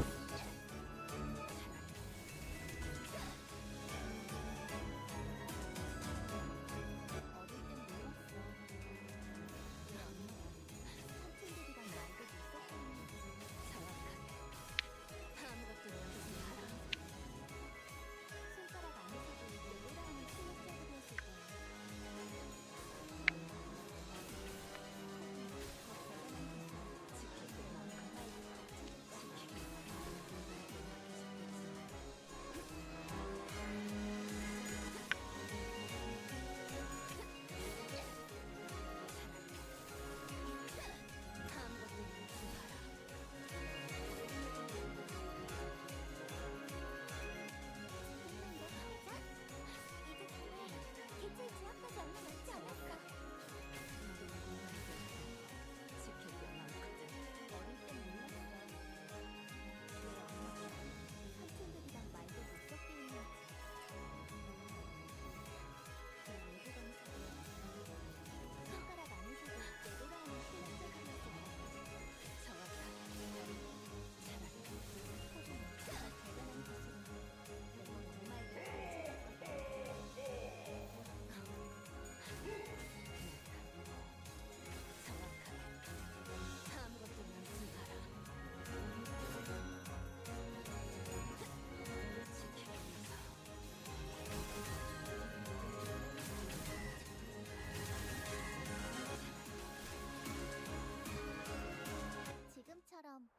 지금처럼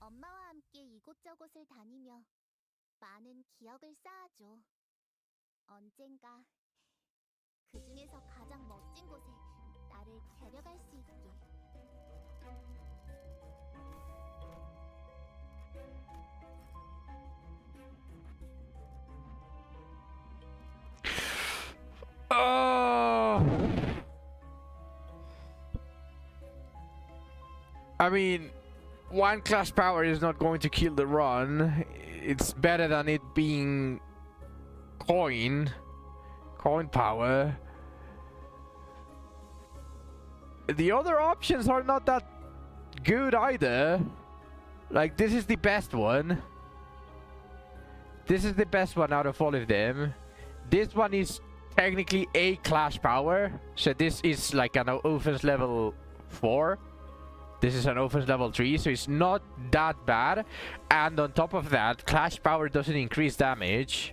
엄마와 함께 이곳저곳을 다니며 많은 기억을 쌓아줘. 언젠가 그 중에서 가장 멋진 곳에 나를 데려갈 수 있게. I mean, one class power is not going to kill the run. It's better than it being coin power. The other options are not that good either. Like, this is the best one. This is the best one out of all of them. This one is technically a clash power. So this is like an offense level 4. This is an offense level 3, so it's not that bad. And on top of that, clash power doesn't increase damage.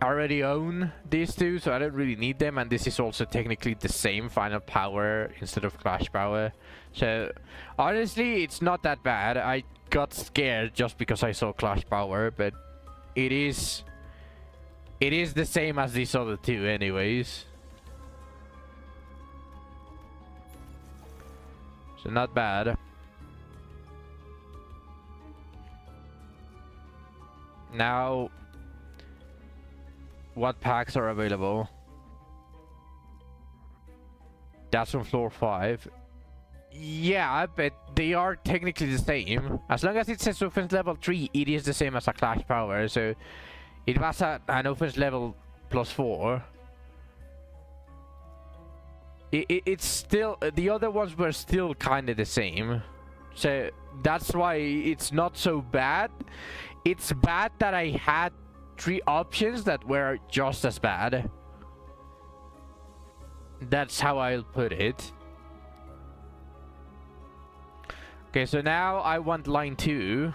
I already own these two, so I don't really need them. And this is also technically the same final power instead of clash power. So honestly, it's not that bad. I got scared just because I saw clash power, but it is the same as these other two anyways. So not bad. Now, what packs are available? That's on floor 5. Yeah, but they are technically the same. As long as it says offense level 3, it is the same as a clash power. So it was an offense level +4. It's still, the other ones were still kind of the same. So that's why it's not so bad. It's bad that I had 3 options that were just as bad. That's how I'll put it. Okay, so now I want line 2.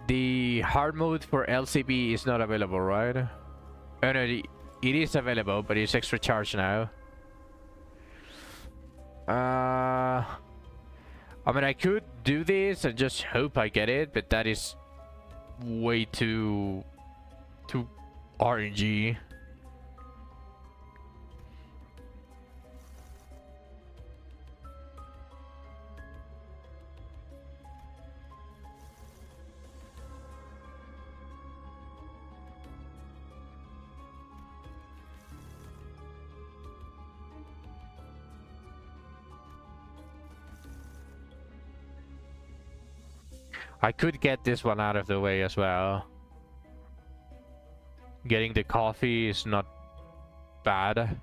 The hard mode for LCB is not available, right? Oh no, it is available, but it's extra charge now. I mean, I could do this and just hope I get it, but that is way too RNG. I could get this one out of the way as well. Getting the coffee is not bad.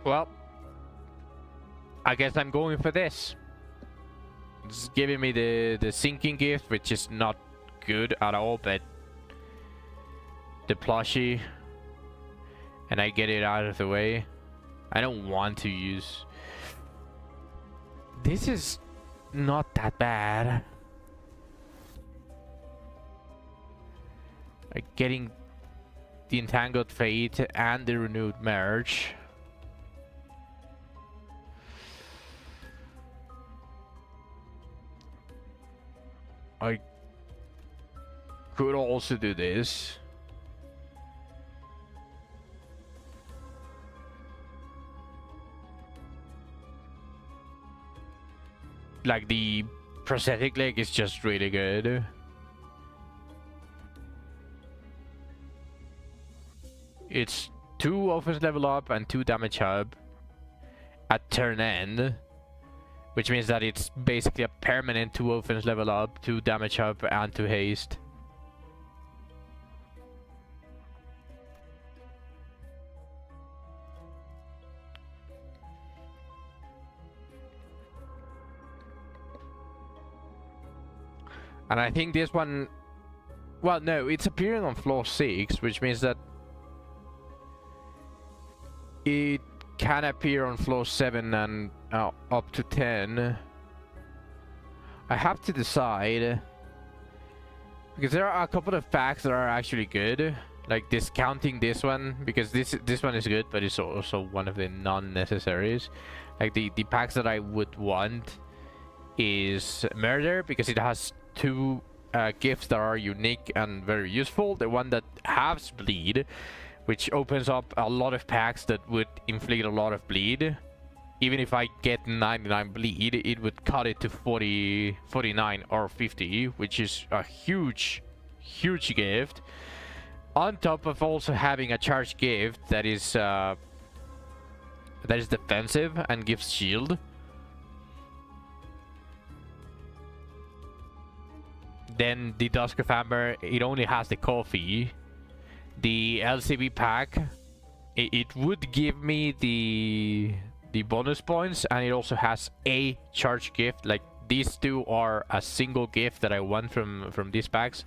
Well, I guess I'm going for this. It's giving me the sinking gift, which is not good at all, but the plushie, and I get it out of the way. I don't want to use... This is not that bad. Like getting the Entangled Fate and the Renewed Merge. I could also do this. Like the prosthetic leg is just really good. It's 2 offense level up and 2 damage up at turn end. Which means that it's basically a permanent 2 offense level up, 2 damage up, and 2 haste. And I think this one... Well, no, it's appearing on floor 6, which means that it can appear on floor 7 and up to 10. I have to decide, because there are a couple of packs that are actually good, like discounting this one, because this one is good, but it's also one of the non-necessaries. Like the packs that I would want is Murder, because it has 2 gifts that are unique and very useful. The one that halves bleed, which opens up a lot of packs that would inflict a lot of bleed. Even if I get 99 bleed, it would cut it to 40, 49 or 50, which is a huge gift. On top of also having a charged gift that is defensive and gives shield. Then the Dusk of Amber, it only has the coffee. The LCB pack, it would give me the bonus points, and it also has a charge gift. Like these 2 are a single gift that I want from these packs,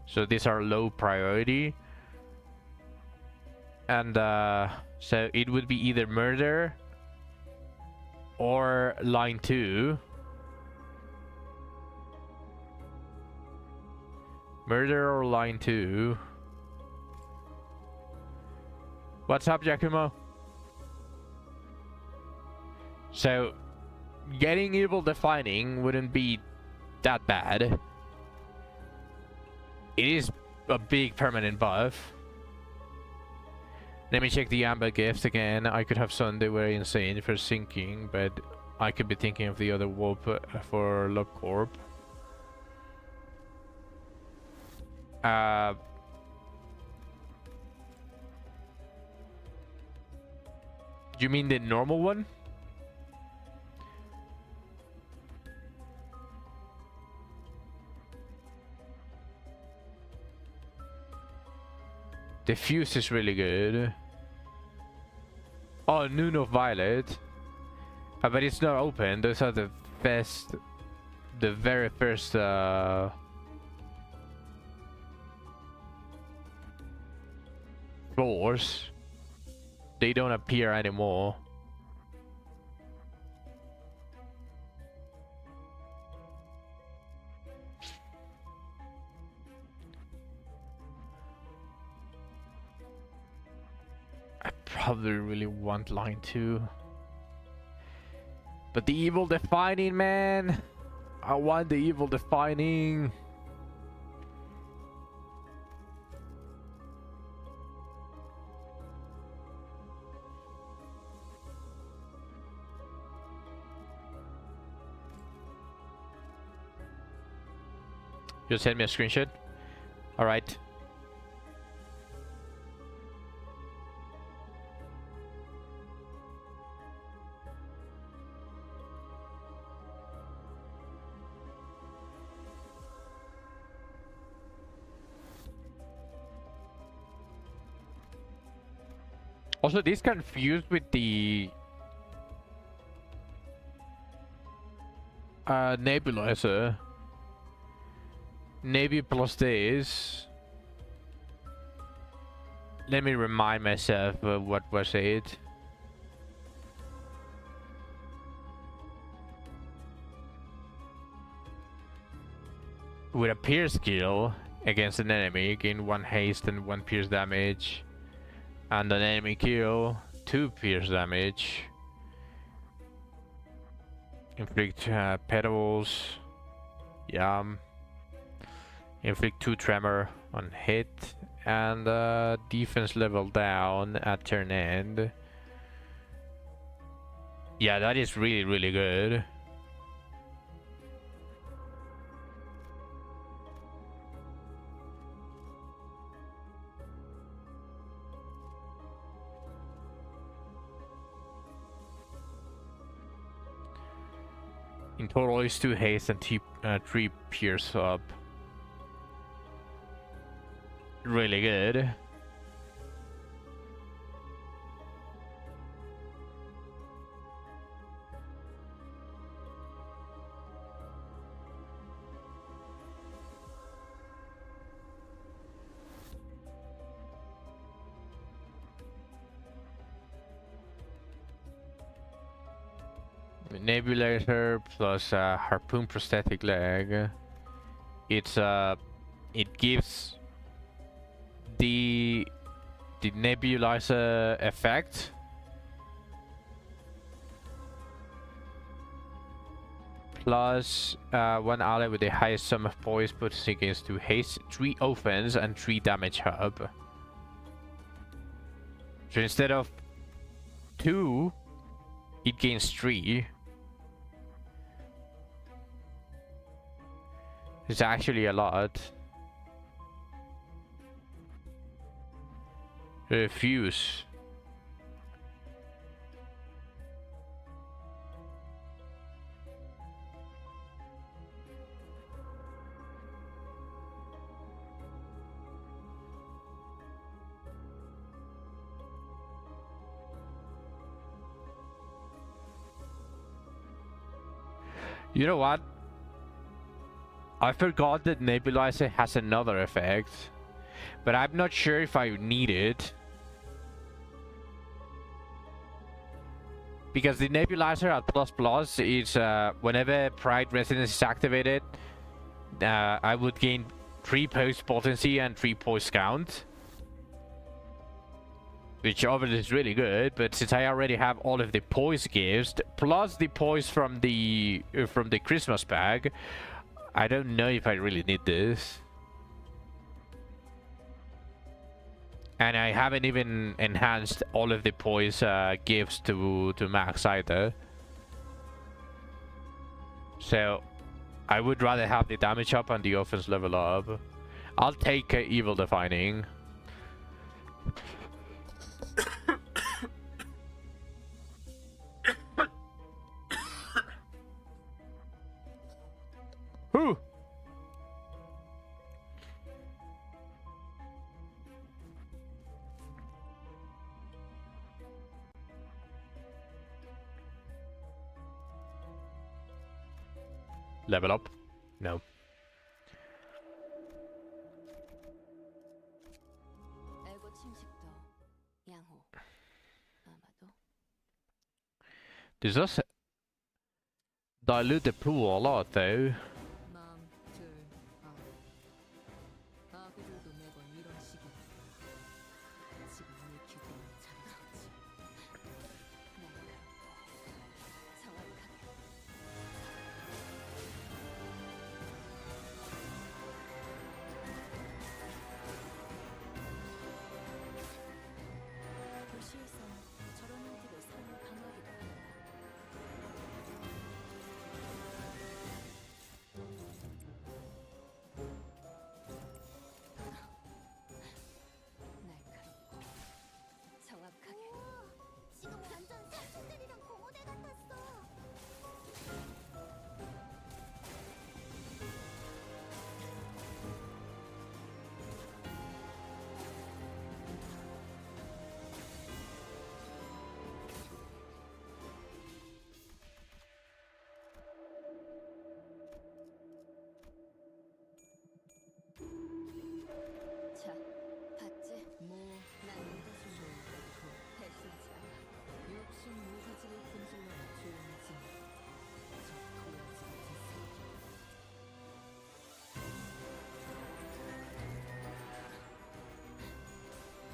so these are low priority. And so it would be either Murder or line 2. Murder or line 2. What's up, Giacomo? So, getting Evil Defining wouldn't be that bad. It is a big permanent buff. Let me check the Amber gifts again. I could have Sunday very insane for sinking, but I could be thinking of the other warp for Love Corp. You mean the normal one? The fuse is really good. Oh, Noon of Violet. But it's not open. Those are the best... The very first... floors. They don't appear anymore. I probably really want line 2. But the Evil Defining, man. I want the Evil Defining. You'll send me a screenshot? Alright. Also, this confused with the nebulizer. Navy plus this. Let me remind myself what was it. With a pierce skill against an enemy, gain 1 haste and 1 pierce damage. And an enemy kill, 2 pierce damage. Inflict petals. Yeah. Inflict 2 tremor on hit. And defense level down at turn end. Yeah, that is really, really good. In total, it's 2 haste and 3 pierce up. Really good. Nebulizer plus harpoon prosthetic leg. It's it gives the nebulizer effect plus 1 ally with the highest sum of poise puts against 2 haste, 3 offense and 3 damage hub. So instead of 2, it gains 3. It's actually a lot. Fuse. You know what? I forgot that Nebulizer has another effect, but I'm not sure if I need it. Because the Nebulizer at ++ is whenever Pride Resonance is activated, I would gain 3 poise potency and 3 poise count. Which obviously is really good, but since I already have all of the poise gifts, plus the poise from the Christmas bag, I don't know if I really need this. And I haven't even enhanced all of the poise gifts to max either. So I would rather have the damage up and the offense level up. I'll take Evil Defining. Whew. Level up? No. Does this dilute the pool a lot though?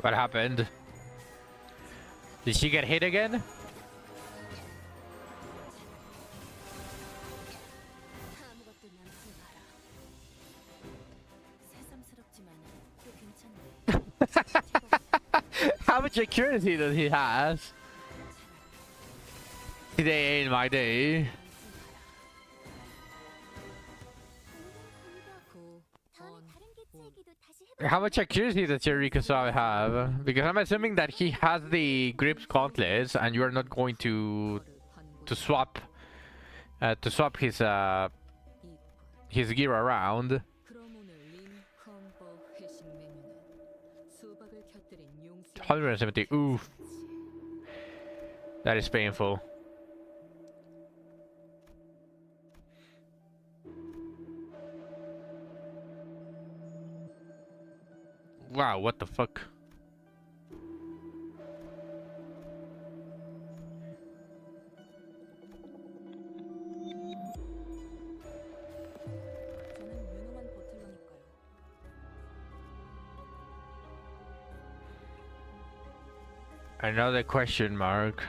What happened? Did she get hit again? 아무것도 남지 마라. 새삼스럽지만 꽤 괜찮네. How much accuracy does he has? Today ain't my day. 다음에 다른 개체에게도 다시 해볼 How much accuracy does Eureka Saw have? Because I'm assuming that he has the Grips gauntlets, and you are not going to swap his gear around. 그럼 오늘 린 컴버 회식 메뉴는 수박을 곁들인 용수염 170. Oof, that is painful. Wow, what the fuck? 저는 유능한 버틀러니까요. Another question mark.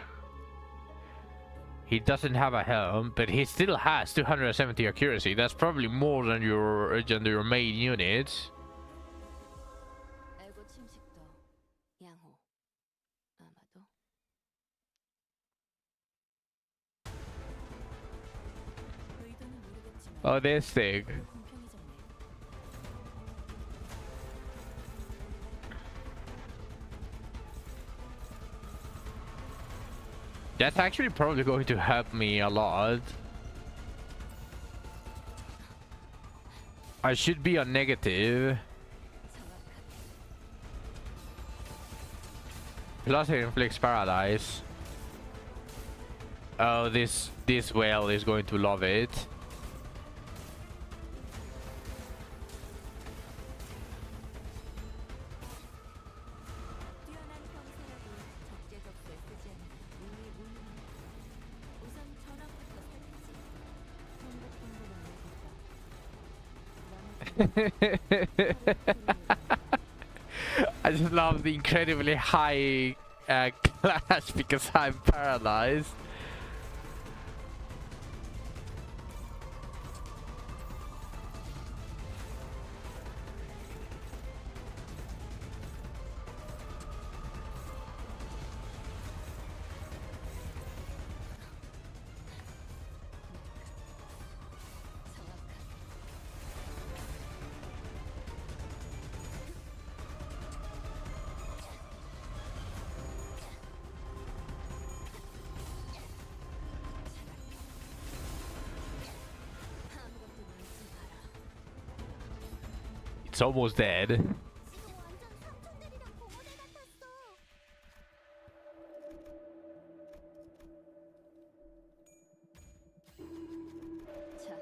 He doesn't have a helm, but he still has 270 accuracy. That's probably more than your main units. 알고 침식도 양호. 아마도 의도는 모르겠지만 Oh, this thing. 공평해졌네. That's actually probably going to help me a lot. I should be on negative. Plus it inflicts paradise. Oh, this whale is going to love it. 뛰어난 형사라고 적재적소에 쓰지 않는 우리의 물론입니다. 우선 전화부터 써야지. I just love the incredibly high clash because I'm paralyzed. It's almost dead. 지금 완전 삼촌들이랑 공원에 같았어. 자,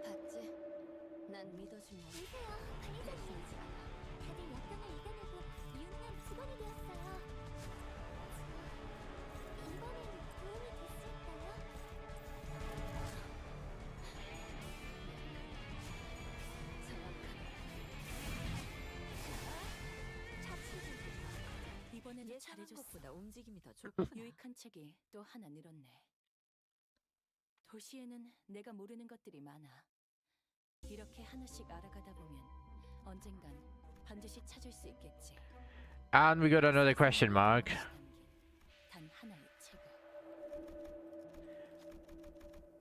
봤지? 난 믿어준다. 이세요, 관리자님. 다들 역경을 이겨내고 유능한 직원이 되었어요. 이번엔 도움이 됐을까요? 이번에는 예상한 잘해줬어. 것보다 움직임이 더 좋구나. 유익한 책이 또 하나 늘었네. 도시에는 내가 모르는 것들이 많아. 이렇게 하나씩 알아가다 보면 언젠간 반드시 찾을 수 있겠지. And we got another question mark. 단 하나의 책을.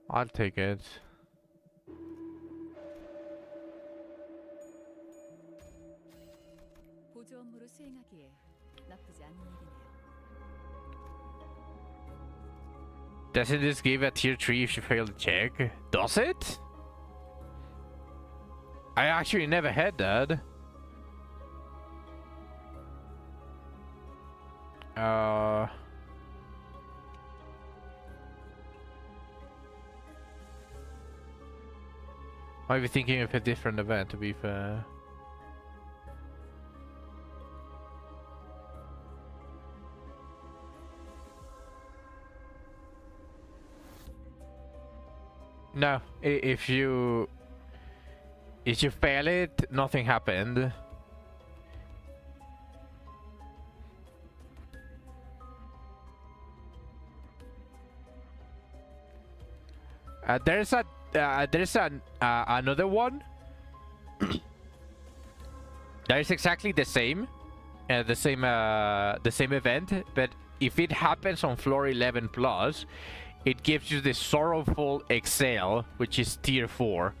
I'll take it. 보조 업무를 수행하기에 나쁘지 않은 일이네요. Doesn't this give a tier 3 if you fail the check? Does it? I actually never had that. Might be thinking of a different event, to be fair. No, if you fail it, nothing happened. There's another one that is exactly the same, the same event, but if it happens on floor 11 plus, it gives you the Sorrowful Exhale, which is tier 4.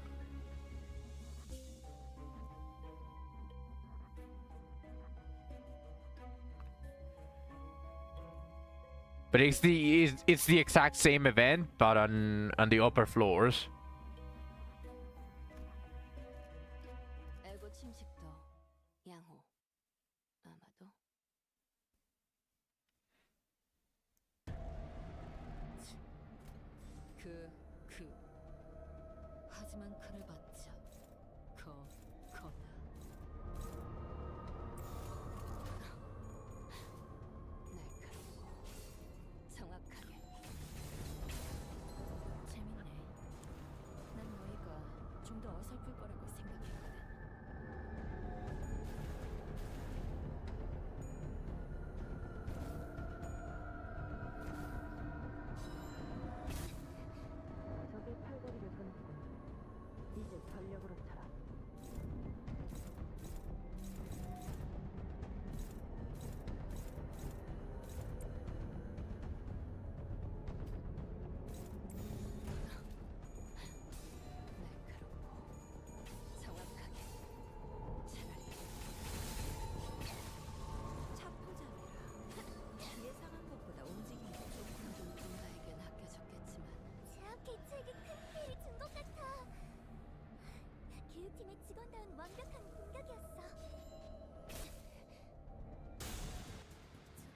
But it's the exact same event, but on the upper floors. 애고 침식도 양호. 아마도 하지만 그를 받자. 거다. 날카롭고 정확하게. 재밌네. 난 너희가 좀 더 어설플 거라고 생각했거든. 적의 팔걸이를 끊었군. 이제 전력으로 쳐라. 날카롭고 정확하게. 차라리 차포자매라. 예상한 것보다 움직임이 조금 누군가에겐 아껴졌겠지만 제압 개체에게 큰 피해를 준 것 같아. 교육팀의 직원다운 완벽한 공격이었어.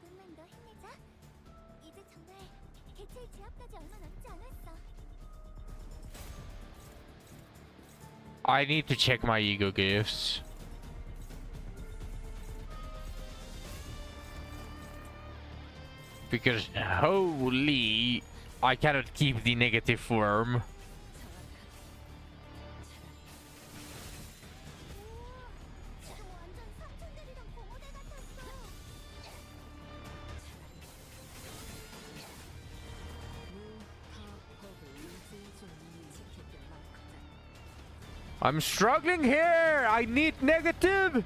조금만 더 힘내자. 이제 정말 개체의 제압까지 얼마 남지 않았어. I need to check my ego gifts. Because holy, I cannot keep the negative form. 완전 삼촌들이랑 공모대 같았어. I'm struggling here. I need negative.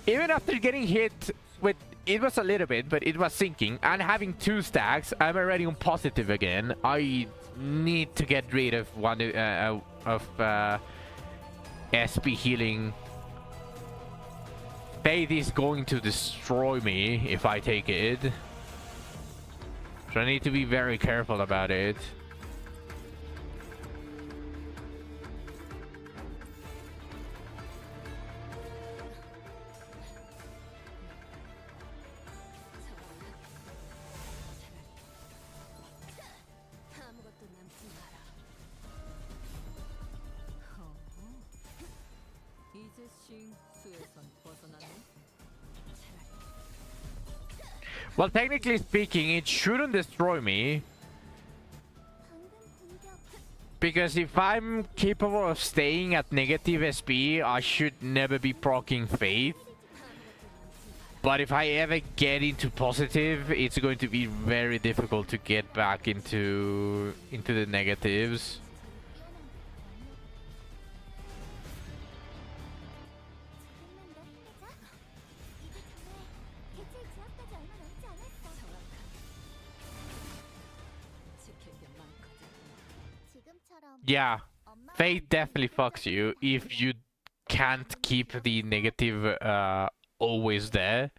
Even after getting hit with, it was a little bit, but it was sinking, and having 2 stacks, I'm already on positive again. I need to get rid of one SP healing. Faith is going to destroy me if I take it, so I need to be very careful about it. 아무것도 남지 마라. 이제 싱수에선 벗어났네. Well, technically speaking, it shouldn't destroy me, 방금 공격. because if I'm capable of staying at negative SP, I should never be proccing Faith. But if I ever get into positive, it's going to be very difficult to get back into the negatives. Yeah, Faith definitely fucks you if you can't keep the negative always there.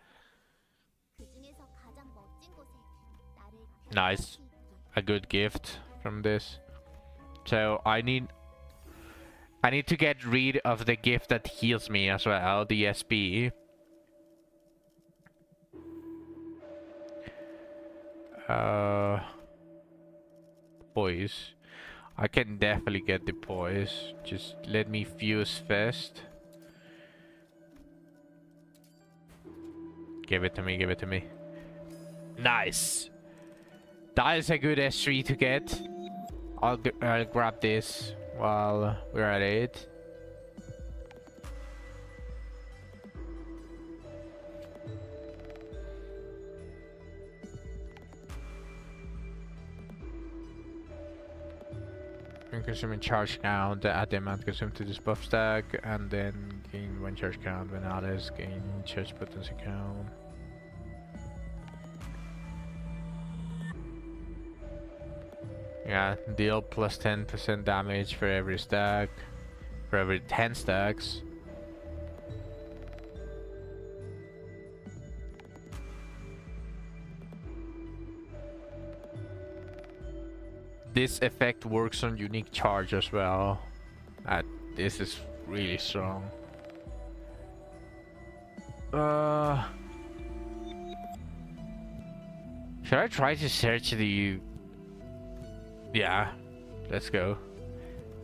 Nice. A good gift from this. So I need to get rid of the gift that heals me as well, the SP. Poise. I can definitely get the poise. Just let me fuse first. Give it to me, give it to me. Nice. That is a good S3 to get. I'll grab this while we're at it. consuming charge count at the amount consumed to this buff stack, and then gain 1 charge count when others gain charge potency count. Yeah, deal plus 10% damage for every stack, for every 10 stacks. This effect works on unique charge as well. This is really strong. Should I try to search the... Yeah, let's go.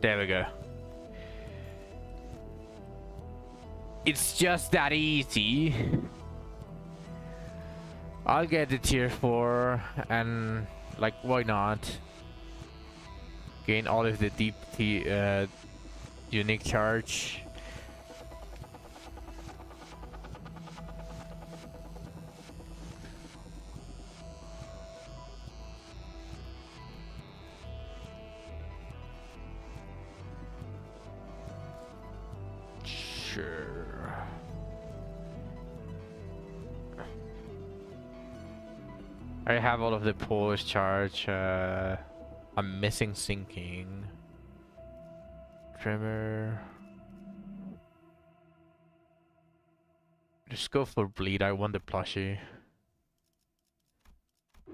There we go. It's just that easy. I'll get the tier 4 and like why not? Gain all of the deep unique charge. Sure. I have all of the Polish charge. I'm missing sinking. Tremor. Just go for bleed. I want the plushie.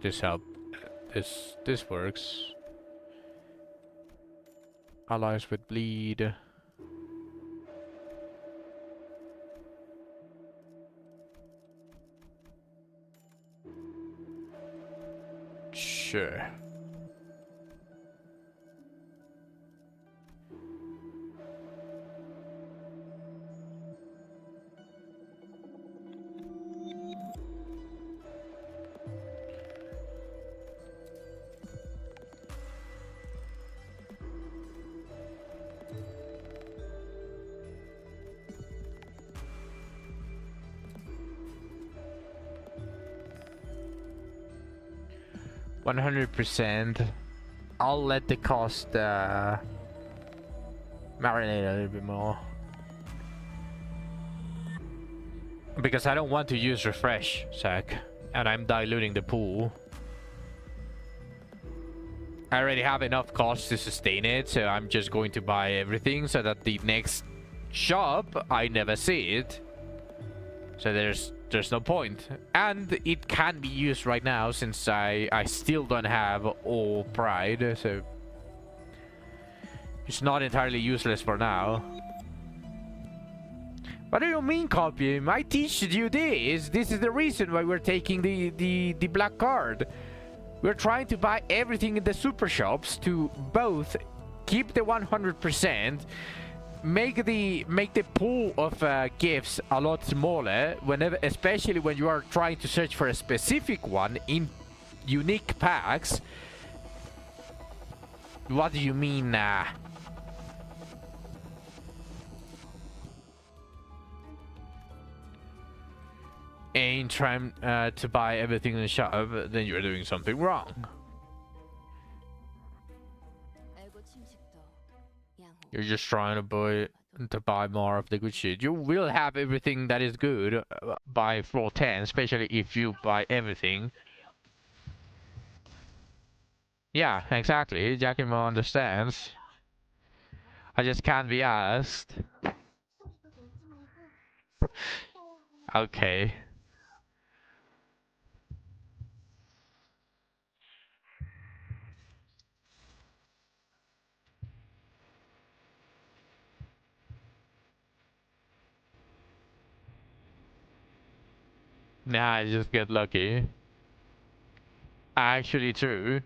This help. This works. Allies with bleed. Sure. %. I'll let the cost marinate a little bit more. Because I don't want to use refresh, Zach. And I'm diluting the pool. I already have enough cost to sustain it, so I'm just going to buy everything so that the next shop I never see it. So there's no point. And it can be used right now since I still don't have all pride, so it's not entirely useless for now. What do you mean, Copium? I teach you this. This is the reason why we're taking the black card. We're trying to buy everything in the super shops to both keep the 100%, make the pool of gifts a lot smaller whenever, especially when you are trying to search for a specific one in unique packs. What do you mean? Ain't trying to buy everything in the shop, then you're doing something wrong. You're just trying to buy more of the good shit. You will have everything that is good by floor 10, especially if you buy everything. Yeah, exactly. Giacomo understands. I just can't be asked. Okay. Nah, I just get lucky. Actually true.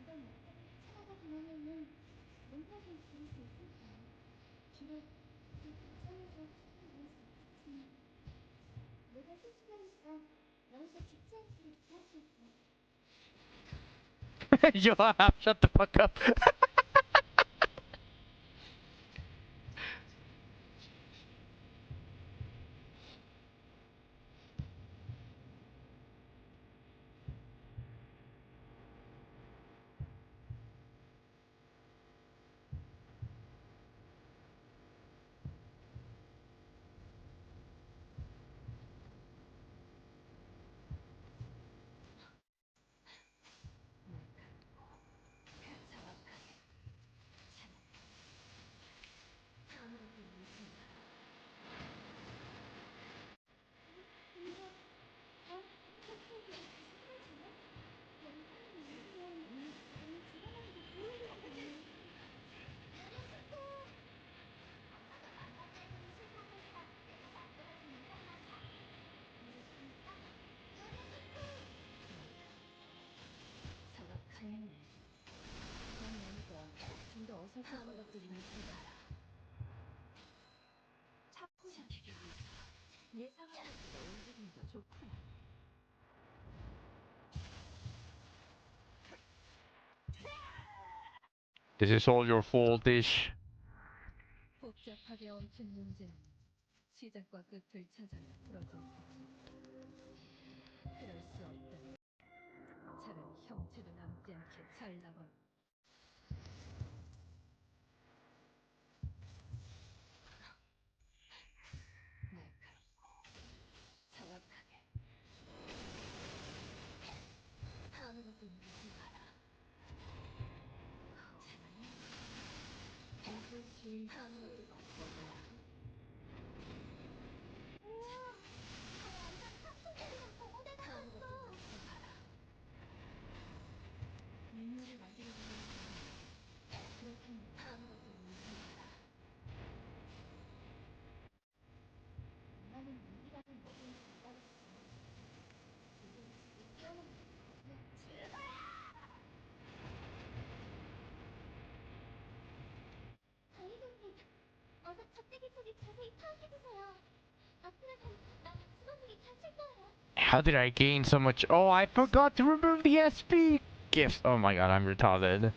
이런 약점을 찾아보기만 하면 멘탈을 줄일 수 있을까? Joab, shut the fuck up. 좀더 어설픈 것들이 있습니다. 예상한 것보다 움직임이 더 좋구나. This is all your fault, Ish. 복잡하게 엉킨 문제는 시작과 끝을 찾아야 풀어질 테지. 그럴 수 없다면 차라리 형체도 남지 않게 잘라버려. 정확하게. 아무것도 믿지 마라. 이것이 아무것도 없거든. 아무것도 믿지 마라. 능력을 만들어주는 그렇다면 아무것도 믿지 마라. 나는 이기라는 모든 생각을 다이소님, 어서 적대기 속에 자세히 파악해주세요. 앞으로 난 수범국이 갇힐 거예요. How did I gain so much? Oh, I forgot to remove the SP gifts. Oh my god, I'm retarded.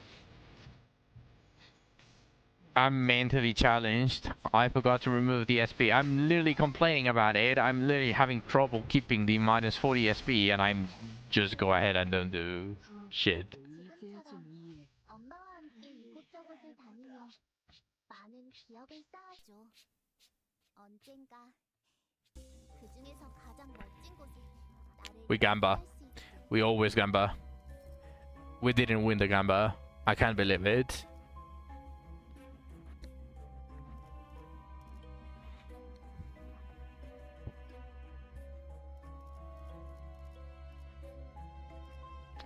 I'm mentally challenged. I forgot to remove the SP. I'm literally complaining about it. I'm literally having trouble keeping the minus 40 SP, and I'm just go ahead and don't do shit. 지금처럼 엄마와 함께 이곳저곳을 다니며 많은 기억을 쌓아줘. 언젠가 그 중에서 가장 멋진 곳에 나를 We gamba. 할수 있게. We always gamba. We didn't win the gamba. I can't believe it.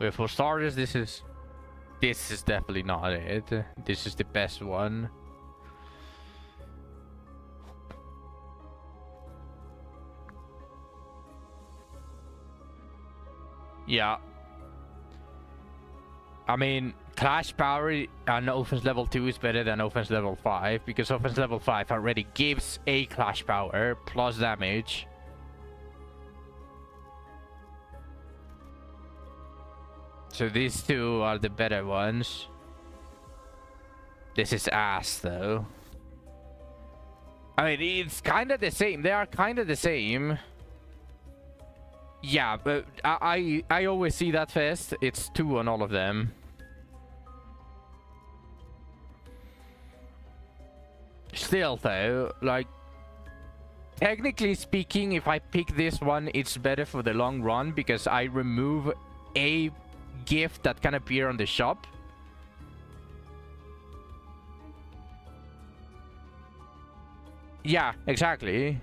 Wait, for starters, this is definitely not it. This is the best one. Yeah. I mean, Clash Power on offense level 2 is better than offense level 5 because offense level 5 already gives a Clash Power plus damage. So these two are the better ones. This is ass though. I mean, it's kind of the same. They are kind of the same. Yeah, but I always see that fest. It's 2 on all of them. Still though, like, technically speaking, if I pick this one, it's better for the long run because I remove a gift that can appear on the shop. Yeah, exactly.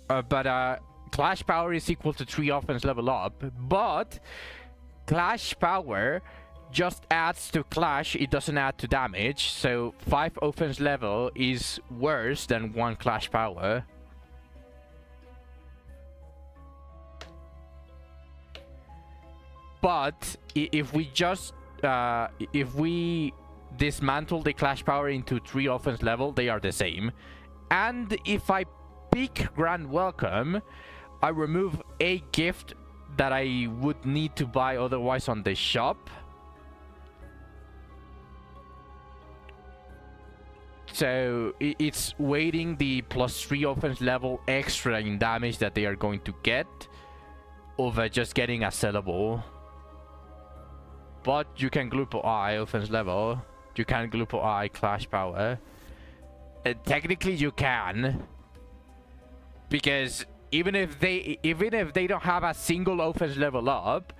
But Clash Power is equal to 3 offense level up, but Clash Power just adds to Clash, it doesn't add to damage, so 5 offense level is worse than 1 Clash Power. But if we just if we dismantle the Clash Power into 3 offense level, they are the same. And if I pick Grand Welcome, I remove a gift that I would need to buy otherwise on the shop. So it's weighting the +3 offense level extra in damage that they are going to get over just getting a sellable. But you can Glupo I offense level. You can Glupo I clash power. Technically you can, because even if they don't have a single offense level up,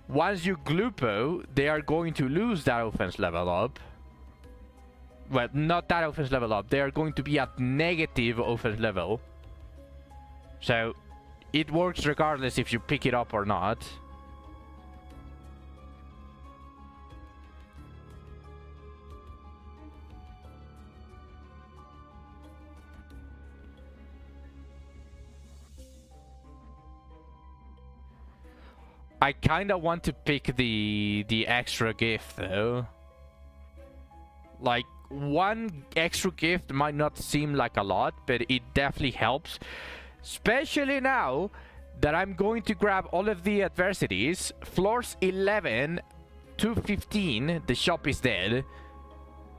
once you Glupo, they are going to lose that offense level up. Well, not that offense level up. They are going to be at negative offense level. So it works regardless if you pick it up or not. I kind of want to pick the extra gift though. Like, one extra gift might not seem like a lot, but it definitely helps. Especially now that I'm going to grab all of the adversities. Floors 11 to 15, the shop is dead.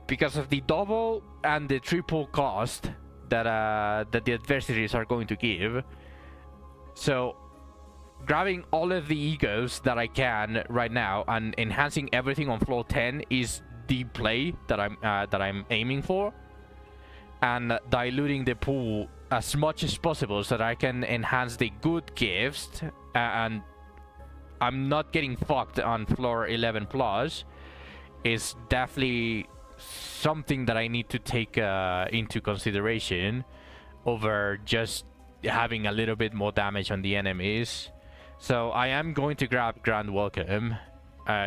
Because of the double and the triple cost that the adversities are going to give. So grabbing all of the egos that I can right now and enhancing everything on floor 10 is the play that I'm aiming for, and diluting the pool as much as possible so that I can enhance the good gifts and I'm not getting fucked on floor 11 plus is definitely something that I need to take into consideration over just having a little bit more damage on the enemies. So I am going to grab Grand Welcome.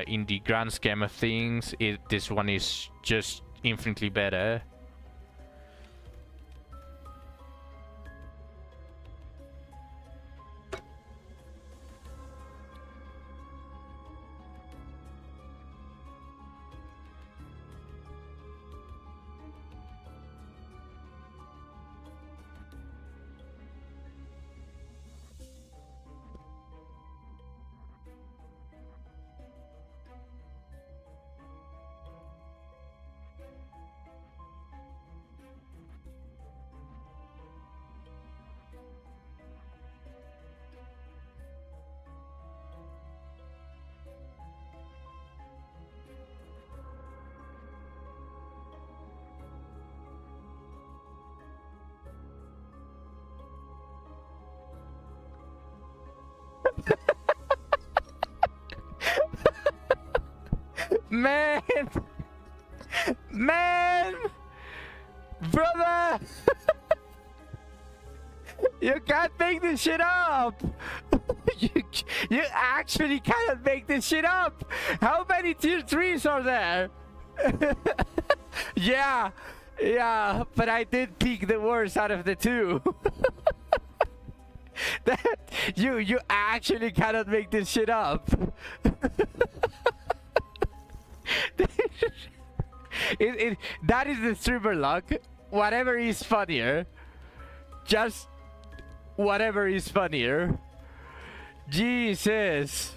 In the grand scheme of things, this one is just infinitely better. Man! Man! Brother! You can't make this shit up! you actually cannot make this shit up! How many tier 3s are there? Yeah, but I did pick the worst out of the two. You actually cannot make this shit up. That is the streamer luck. Whatever is funnier. Just whatever is funnier. Jesus.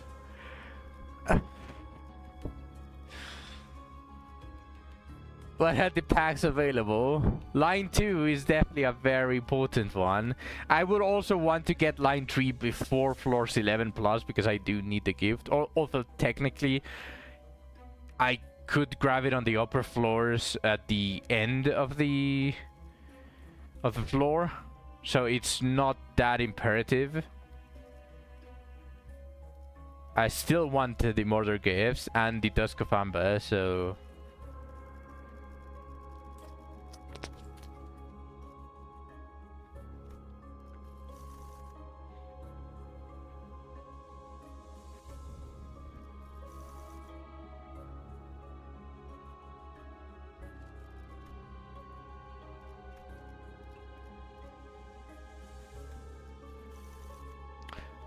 But had the packs available. Line 2 is definitely a very important one. I would also want to get line 3 before floors 11 plus because I do need the gift. Although technically I could grab it on the upper floors at the end of the floor, so it's not that imperative. I still want the murder gifts and the Dusk of Amber, so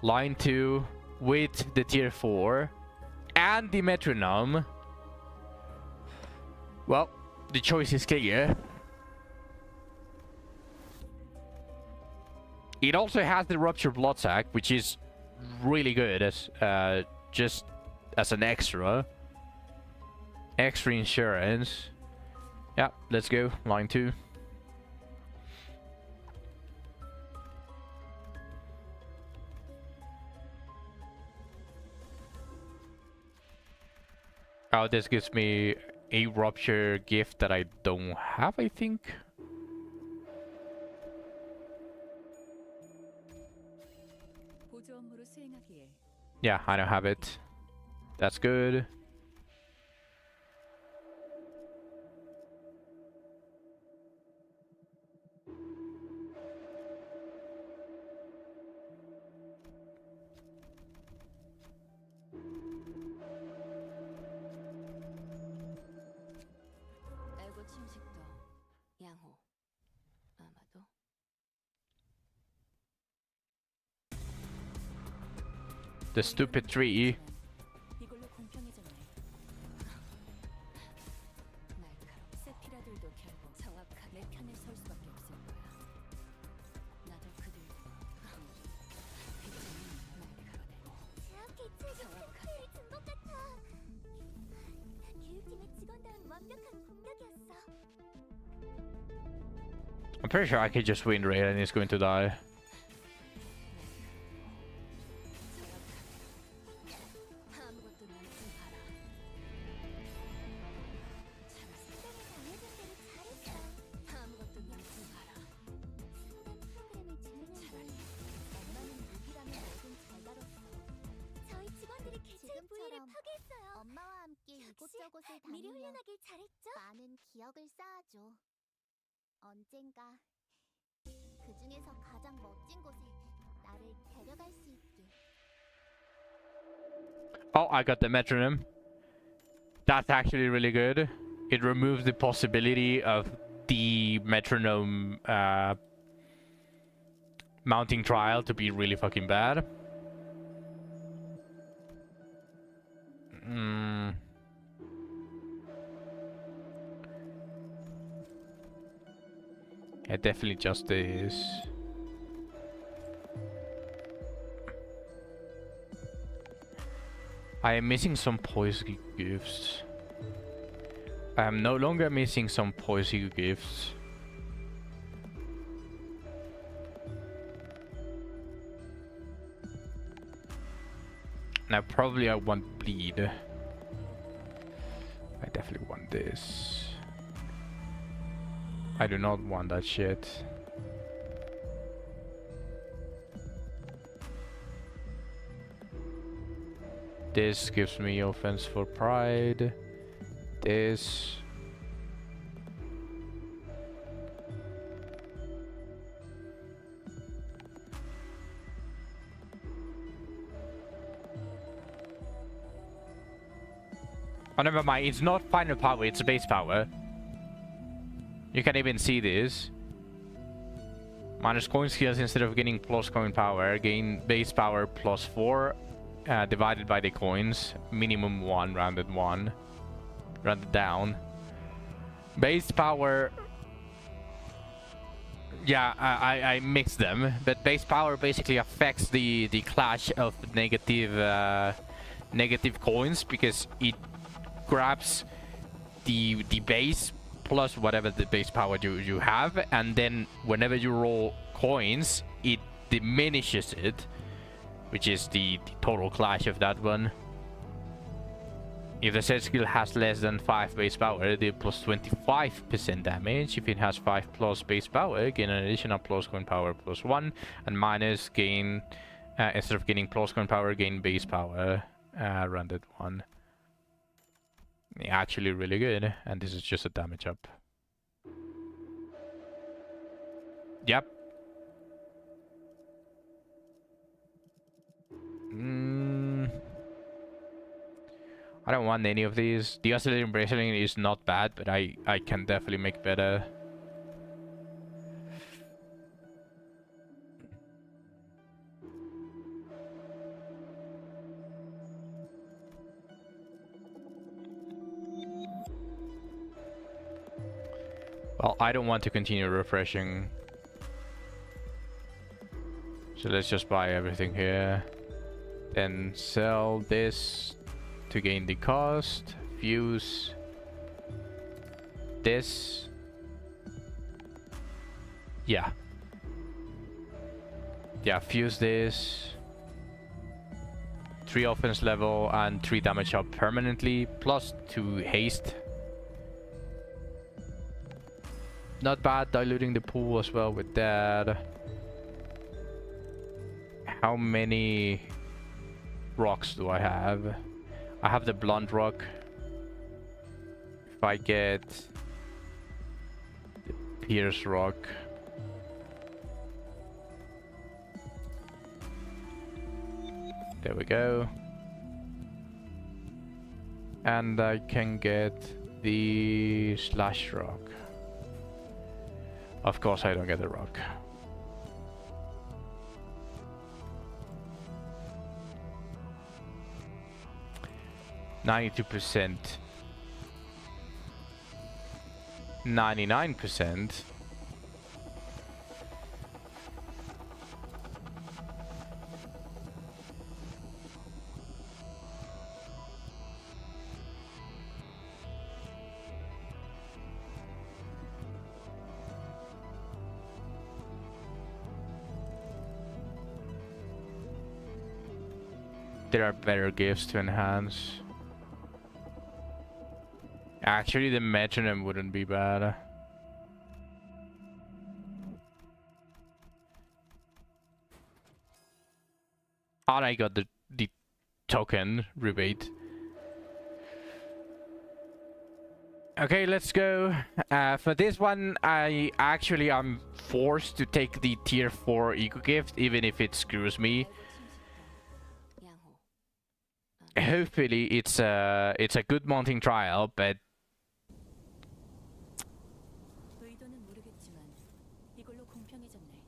line 2 with the tier 4 and the metronome. Well, the choice is clear. It also has the Rupture Blood Sac, which is really good as just as an extra insurance. Yeah, let's go. Line 2. Oh, this gives me a Rupture gift that I don't have, I think. 보조 업무를 수행하기에 Yeah, I don't have it. That's good. 알고 침식도 양호. 아마도 The stupid tree. 이걸로 공평해졌네. 날카롭. 세피라들도 결국 정확한 내 편에 설 수밖에 없을 거야. 나도 그들 빛은 날카로워. 제압기 최고 템플이 준것 같아. 교육팀의 직원다운 완벽한 공격이었어. I'm pretty sure I could just win raid and he's going to die. 아무것도 남지 마라. 아무것도 남지 마라. 프로그램을 진행하니 엄마는 무기라면 뭐든 잘 다뤘어. 저희 직원들이 개체 부위를 파괴했어요. 엄마와 함께 이곳저곳을 미리 훈련하길 잘했죠? 많은 기억을 쌓아줘. 언젠가 그 중에서 가장 멋진 곳에 나를 데려갈 수 있게. Oh, I got the metronome. That's actually really good. It removes the possibility of the metronome mounting trial to be really fucking bad. Yeah, definitely just this. I am missing some poison gifts. I am no longer missing some poison gifts. Now probably I want bleed. I definitely want this. I do not want that shit. This gives me offense for pride. This. Oh, never mind. It's not final power, it's base power. You can even see this. Minus coin skills instead of getting plus coin power. Gain base power plus 4. Divided by the coins. Minimum 1, rounded 1. Rounded down. Base power... Yeah, I mixed them. But base power basically affects the clash of negative coins. Because it grabs the base plus whatever the base power you have, and then whenever you roll coins it diminishes it, which is the total clash of that one. If the set skill has less than 5 base power, they plus 25% damage. If it has 5 plus base power, gain an additional plus coin power plus 1, and minus gain instead of getting plus coin power, gain base power rounded 1. Actually really good, and this is just a damage up. Yep. I don't want any of these. The oscillating bracelet is not bad, but I can definitely make better. Well, I don't want to continue refreshing. So let's just buy everything here. Then sell this to gain the cost. Fuse this. Yeah. Yeah, fuse this. 3 offense level and 3 damage up permanently, plus 2 haste. Not bad, diluting the pool as well with that. How many rocks do I have? I have the blunt rock. If I get the pierce rock. There we go. And I can get the slash rock. Of course I don't get the rock. %. 99%. There are better gifts to enhance. Actually, the metronome wouldn't be bad. And I got the token rebate. Okay, let's go. For this one, I'm forced to take the tier 4 eco gift, even if it screws me. Hopefully it's a good mounting trial, but 의도는 모르겠지만 이걸로 공평해졌네.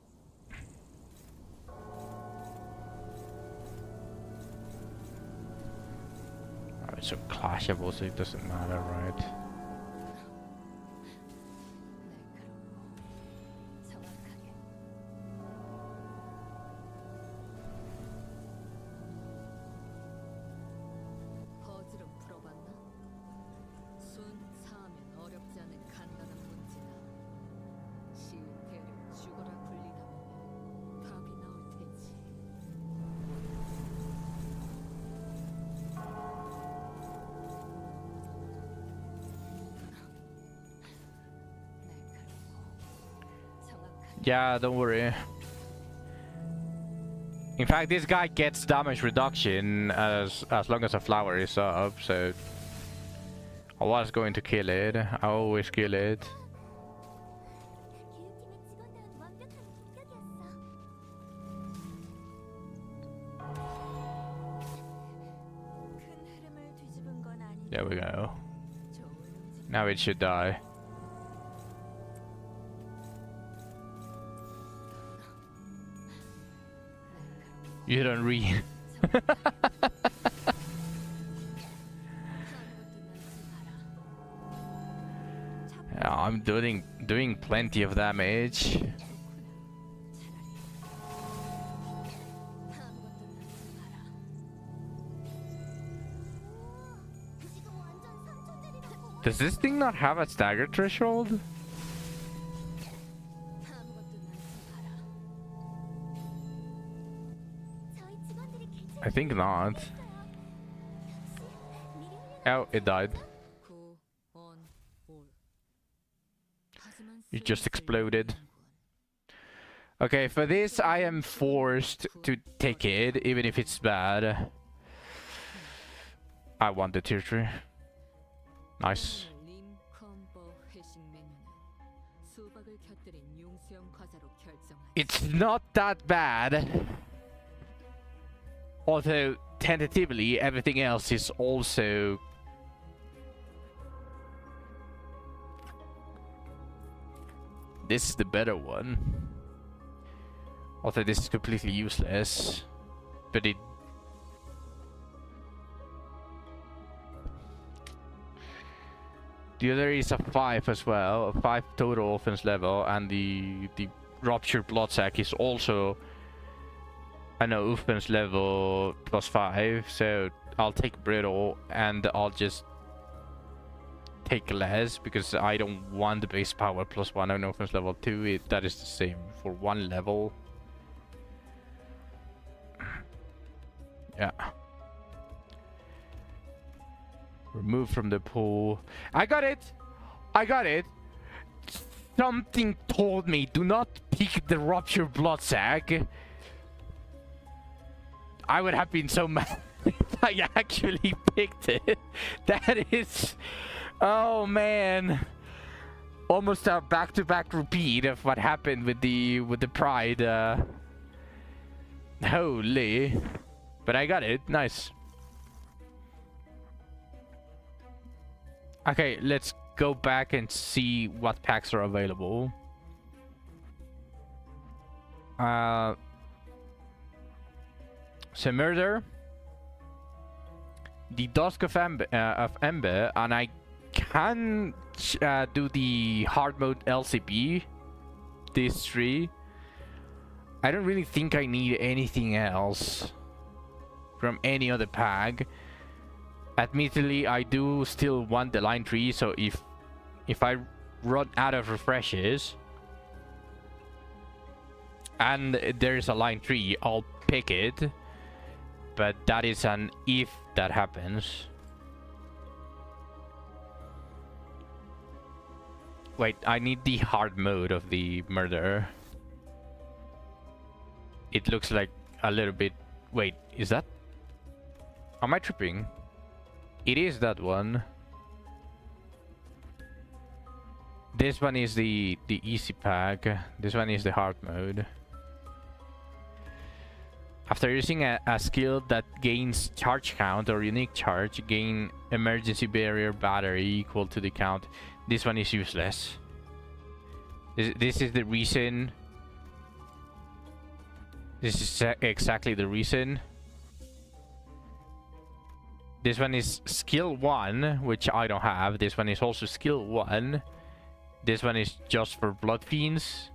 it's so clashable, so it doesn't matter, right? 정확하게. 퍼즐은 풀어봤나? 순 사하면 어렵지 않은 간단한 문제다. 쉬운 대를 죽어라 굴리다 보면 답이 나올 테지. 정확하게. Yeah, don't worry. In fact, this guy gets damage reduction as long as a flower is up, so I was going to kill it. I always kill it. 교육팀의 직원들한테 완벽한 큰 흐름을 뒤집은 건 아닌데. There we go. 좋은 움직임. Now it should die. You don't read. Yeah, I'm doing plenty of damage. Does this thing not have a stagger threshold? I think not. Oh, it died. It just exploded. Okay, for this I am forced to take it, even if it's bad. I want the tier 3. Nice. It's not that bad. Although, tentatively, everything else is also... This is the better one. Although this is completely useless. But it... The other is a 5 as well. A 5 total offense level. And the Ruptured Blood Sac is also I know offense level +5, so I'll take brittle and I'll just take less because I don't want the base power +1 on offense level 2. That is the same for one level. Yeah. Remove from the pool. I got it! I got it! Something told me, do not pick the ruptured blood sac. I would have been so mad if I actually picked it. That is... Oh man. Almost a back-to-back repeat of what happened with the pride. Holy. But I got it. Nice. Okay, let's go back and see what packs are available. So Murder, the Dusk of Ember, and I can do the hard mode LCP. These three. I don't really think I need anything else from any other pack. Admittedly, I do still want the line tree, so if I run out of refreshes and there's a line tree, I'll pick it. But that is an if that happens. Wait, I need the hard mode of the Murder. It looks like a little bit... Wait, is that... Am I tripping? It is that one. This one is the easy pack. This one is the hard mode. After using a skill that gains charge count or unique charge, gain emergency barrier battery equal to the count. This one is useless. This is the reason. This is exactly the reason. This one is skill 1, which I don't have. This one is also skill 1. This one is just for blood fiends.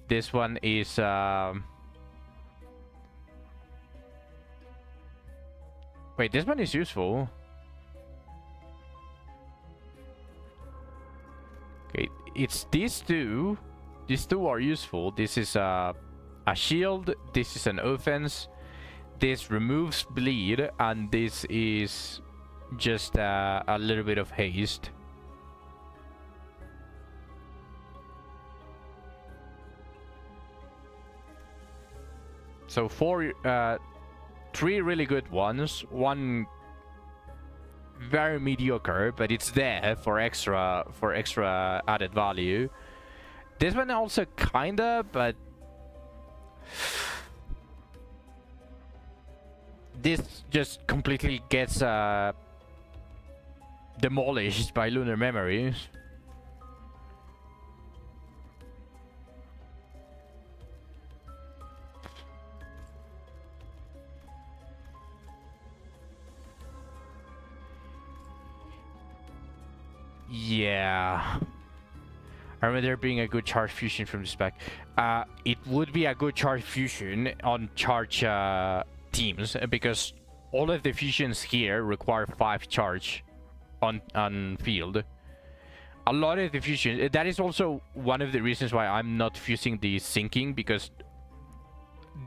This one is wait, this one is useful. Okay, it's these two. These two are useful. This is a shield. This is an offense. This removes bleed, and this is just a little bit of haste. So three really good ones. One very mediocre, but it's there for extra added value. This one also kinda, but this just completely gets demolished by Lunar Memories. Yeah. I remember there being a good charge fusion from the spec. It would be a good charge fusion on charge teams, because all of the fusions here require 5 charge on field. A lot of the fusions, that is also one of the reasons why I'm not fusing the sinking, because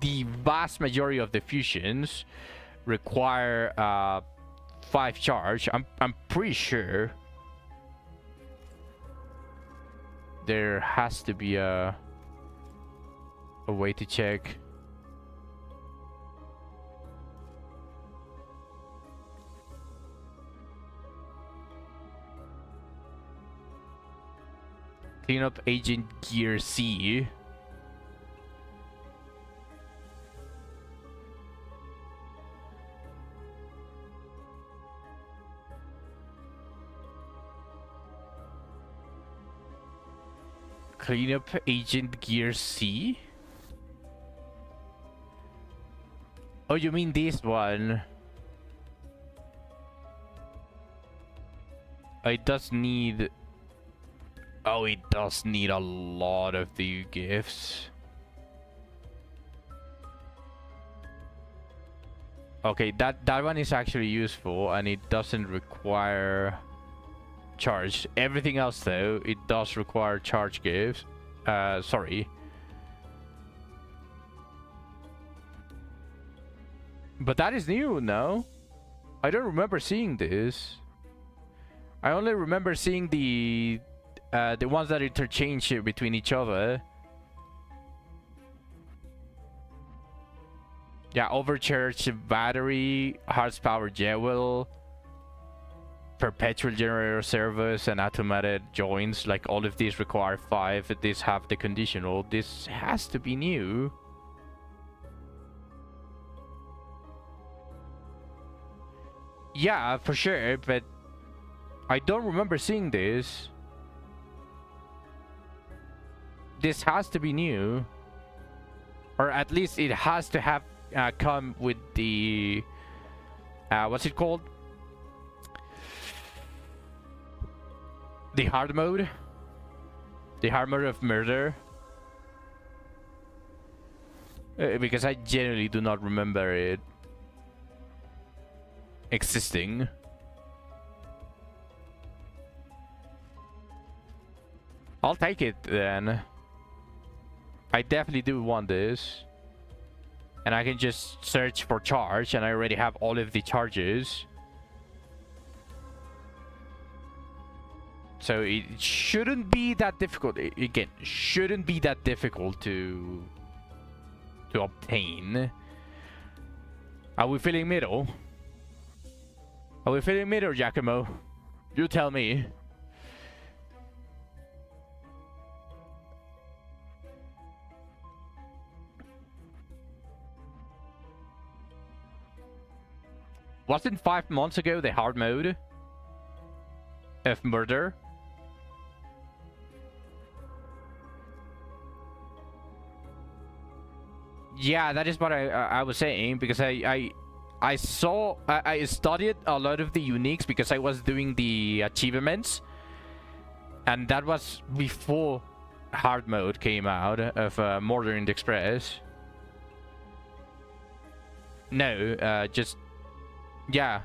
the vast majority of the fusions require 5 charge. I'm pretty sure there has to be a way to check. Clean up agent gear C. Clean up agent gear C? Oh, you mean this one? It does need... Oh, it does need a lot of the gifts. Okay, that one is actually useful and it doesn't require charge. Everything else though, it does require charge gives. Sorry. But that is new, no? I don't remember seeing this. I only remember seeing the ones that interchange between each other. Yeah, overcharged battery, horsepower jewel, perpetual generator servos, and automated joints. Like all of these require 5. These have the conditional. This has to be new. Yeah, for sure, but I don't remember seeing this. This has to be new. Or at least it has to have come with the... what's it called? The hard mode? The hard mode of murder? Because I genuinely do not remember it existing. I'll take it then. I definitely do want this. And I can just search for charge and I already have all of the charges. So it shouldn't be that difficult. Again, shouldn't be that difficult to obtain. Are we feeling middle? Are we feeling middle, Giacomo? You tell me. Wasn't 5 months ago the hard mode of murder? Yeah, that is what I was saying, because I studied a lot of the uniques because I was doing the achievements, and that was before hard mode came out of Murder in the Express. No, just yeah.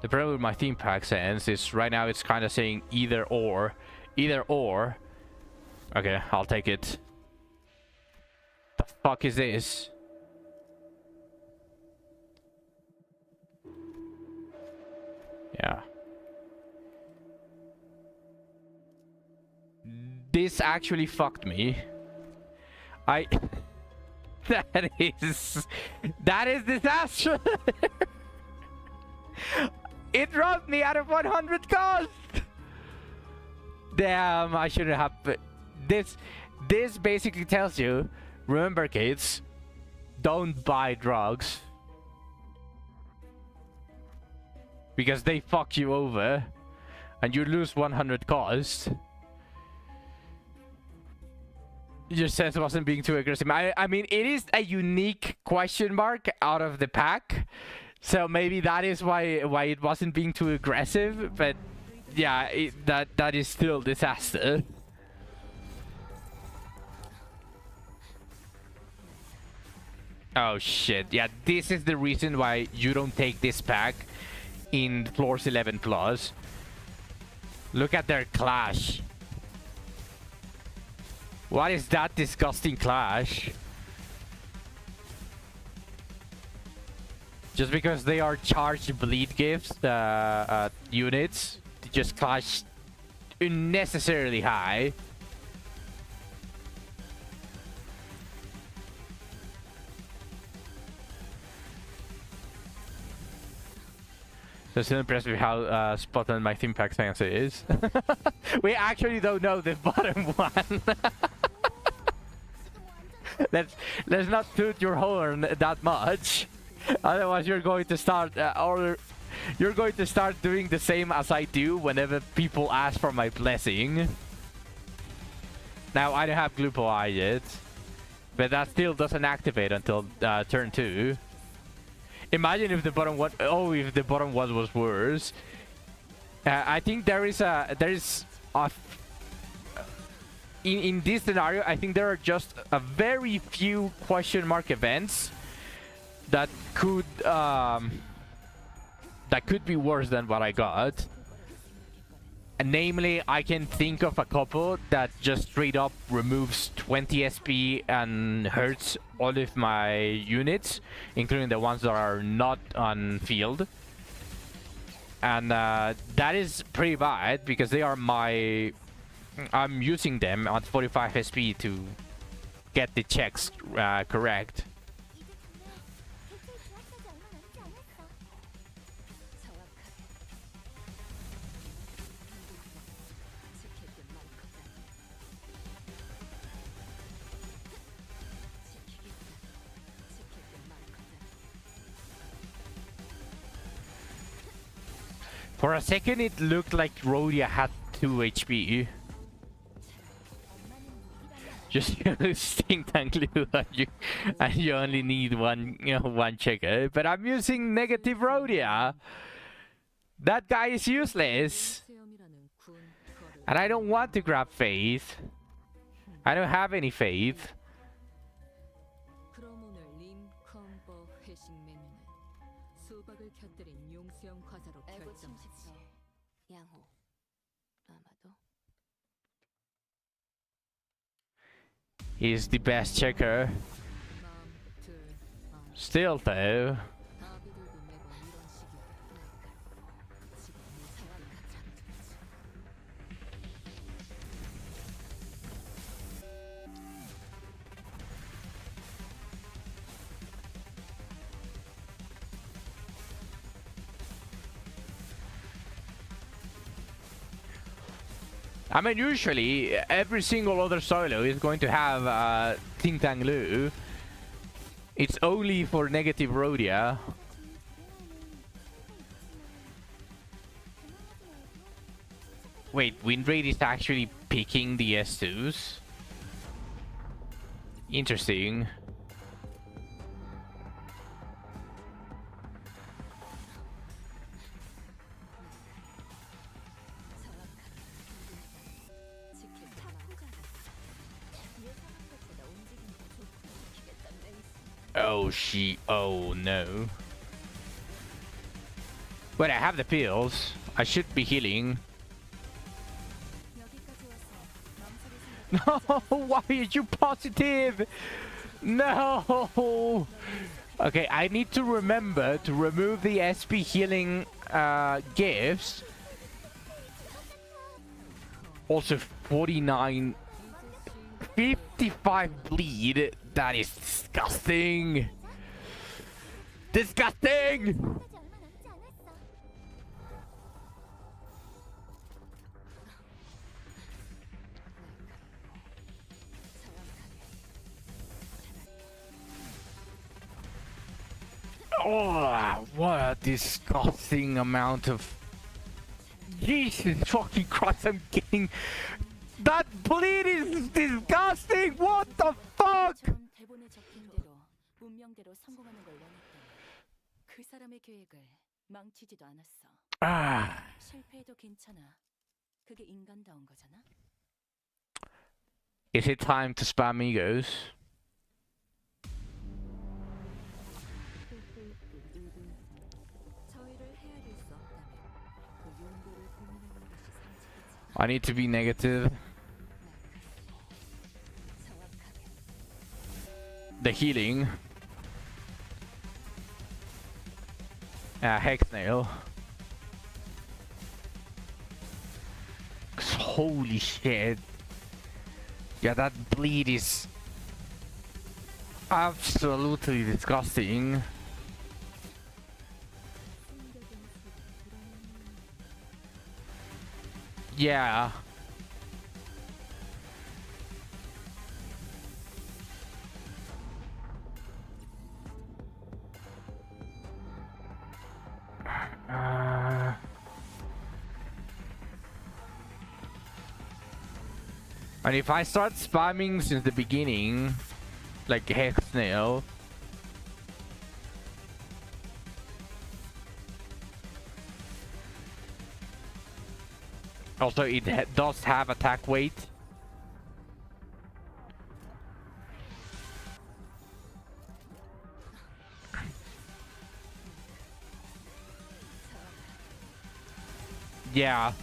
The problem with my theme pack sense is right now it's kind of saying either or. Okay, I'll take it. The fuck is this? Yeah. This actually fucked me. That is disaster. It robbed me out of 100 cost. Damn, I shouldn't have. This basically tells you, remember kids, don't buy drugs. Because they fuck you over and you lose 100 cost. Your sense wasn't being too aggressive. I mean, it is a unique question mark out of the pack. So maybe that is why it wasn't being too aggressive. But yeah, that is still disaster. Oh shit. Yeah, this is the reason why you don't take this pack in floors 11 plus. Look at their clash. What is that disgusting clash? Just because they are charged bleed gifts, units, they just clash unnecessarily high. So it's impressive how spot on my theme pack stance is. We actually don't know the bottom one. Let's not toot your horn that much. Otherwise you're going to start you're going to start doing the same as I do whenever people ask for my blessing. Now I don't have Glupo Eye yet, but that still doesn't activate until turn 2. Imagine if the bottom one, if the bottom one was worse. I think there is a in this scenario, I think there are just a very few question mark events that could be worse than what I got. And namely, I can think of a couple that just straight up removes 20 SP and hurts all of my units, including the ones that are not on field. And that is pretty bad because they are I'm using them at 45 SP to get the checks correct. For a second, it looked like Rodya had 2 HP. Just Sting Tank Glue and you only need one checker. But I'm using negative Rodya. That guy is useless. And I don't want to grab faith. I don't have any faith. 그럼 오늘 림 컴버 회식 메뉴는 수박을 곁들인 용수형 과자로 결정하지. 양호. 아마도. He's the best checker. Still though. 아비들도 매번 이런 식이야. 지금 네 상황이 I mean, usually every single other solo is going to have Ting Tang Lu. It's only for negative Rodya. Wait, win rate is actually picking the S2s? Interesting. Oh no. But I have the pills. I should be healing. No, why are you positive? No. Okay, I need to remember to remove the SP healing gifts. Also 49, 55 bleed. That is disgusting. Disgusting. Oh, what a disgusting amount of... Jesus fucking Christ, I'm getting... That bleed is disgusting! What the fuck? 전 대본에 적힌 대로 문명대로 성공하는 걸 원했던 그 사람의 계획을 망치지도 않았어. Ah. 실패해도 괜찮아. 그게 인간다운 거잖아. Is it time to spam egos? 저희를 헤아릴 수 없다면 그 용도를 고민하는 것이 상식이지. I need to be negative. The healing. Hex nail. Holy shit. Yeah, that bleed is absolutely disgusting. Yeah. And if I start spamming since the beginning, like Hex Nail, also it does have attack weight. Yeah.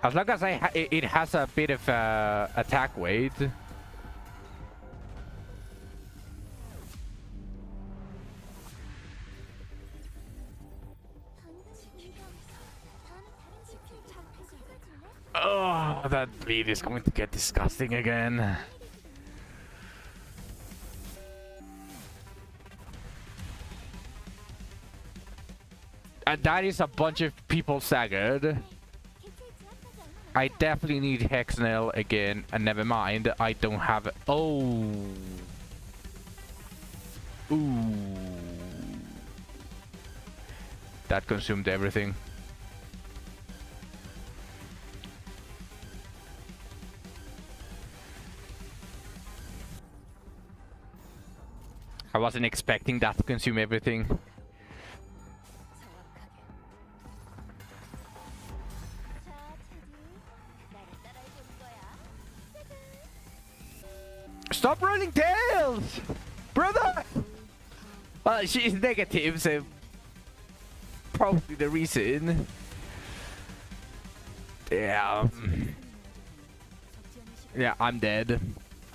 As long as it has a bit of attack weight. Oh, that bleed is going to get disgusting again. And that is a bunch of people staggered. I definitely need Hexnail again, and never mind, I don't have it. Oh. Ooh. That consumed everything. I wasn't expecting that to consume everything. Stop running tails! Brother! Well, she's negative, so probably the reason. Yeah. Yeah, I'm dead.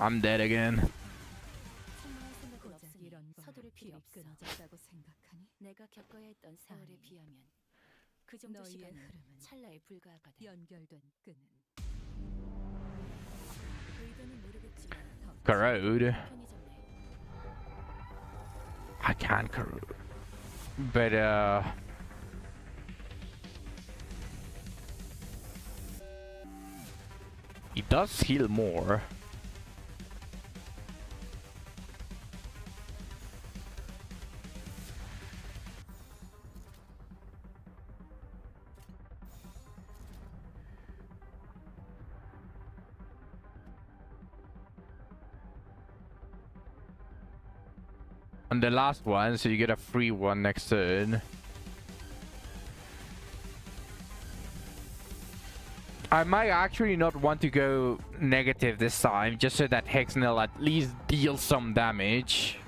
I'm dead again. 서두를 필요 없어. 끊어졌다고 생각하니? 내가 겪어야 했던 세월에 비하면 그 정도 너희의 시간은 흐름은 찰나에 불과하거든. 연결된 끈은 의도는 모르겠지만 Corrode. 편해졌네. I can corrode. But it does heal more. On the last one, so you get a free one next turn. I might actually not want to go negative this time, just so that Hexnail at least deals some damage.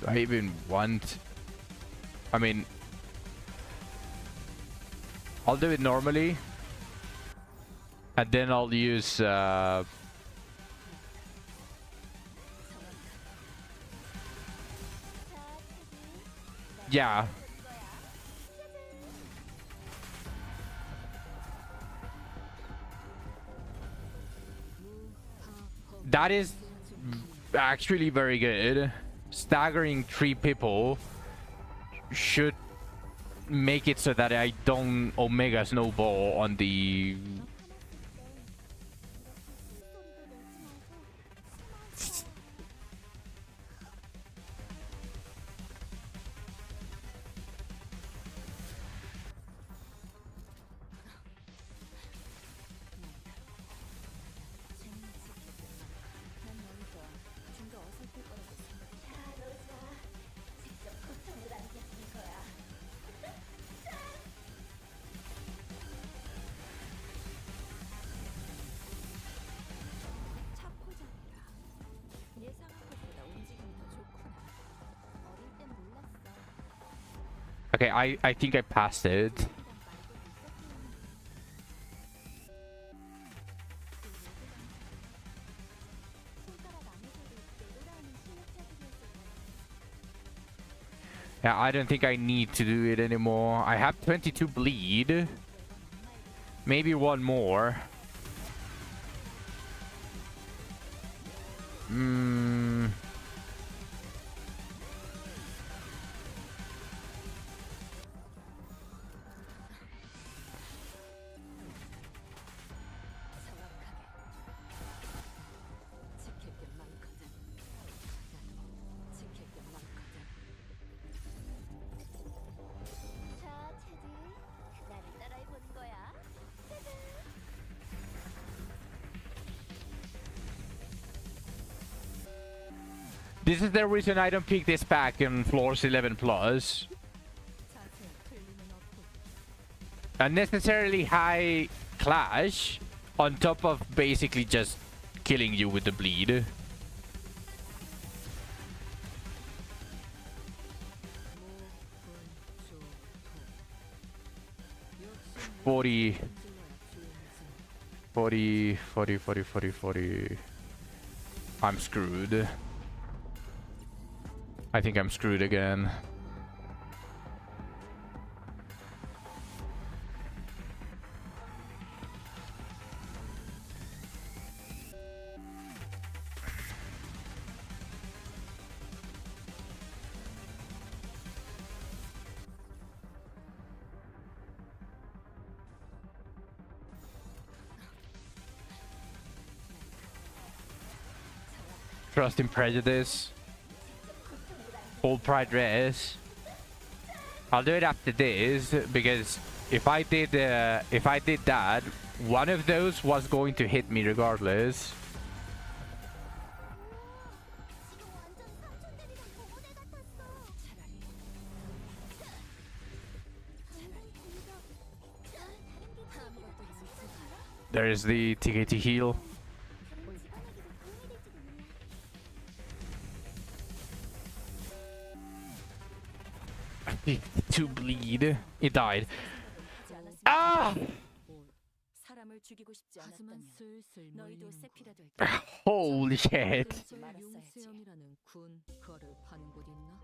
Do I even want... I mean... I'll do it normally. And then I'll use... Yeah. That is actually very good. Staggering 3 people should make it so that I don't Omega Snowball on the... Okay, I think I passed it. Yeah, I don't think I need to do it anymore. I have 22 bleed. Maybe one more. This is the reason I don't pick this pack in floors 11 plus. unnecessarily high clash on top of basically just killing you with the bleed. 40, 40, 40, 40, 40, 40. I'm screwed. I think I'm screwed again. Trust in prejudice. Hold pride res. I'll do it after this because if I did that, one of those was going to hit me regardless. There is the TKT heal. To bleed. It died. Ah! 사람을 죽이고 싶지 하지만 않았다면 슬슬 너희도 모이는 세피라도 할 거야. Holy shit. 근처에 용세염이라는 군 거를 파는 곳 있나?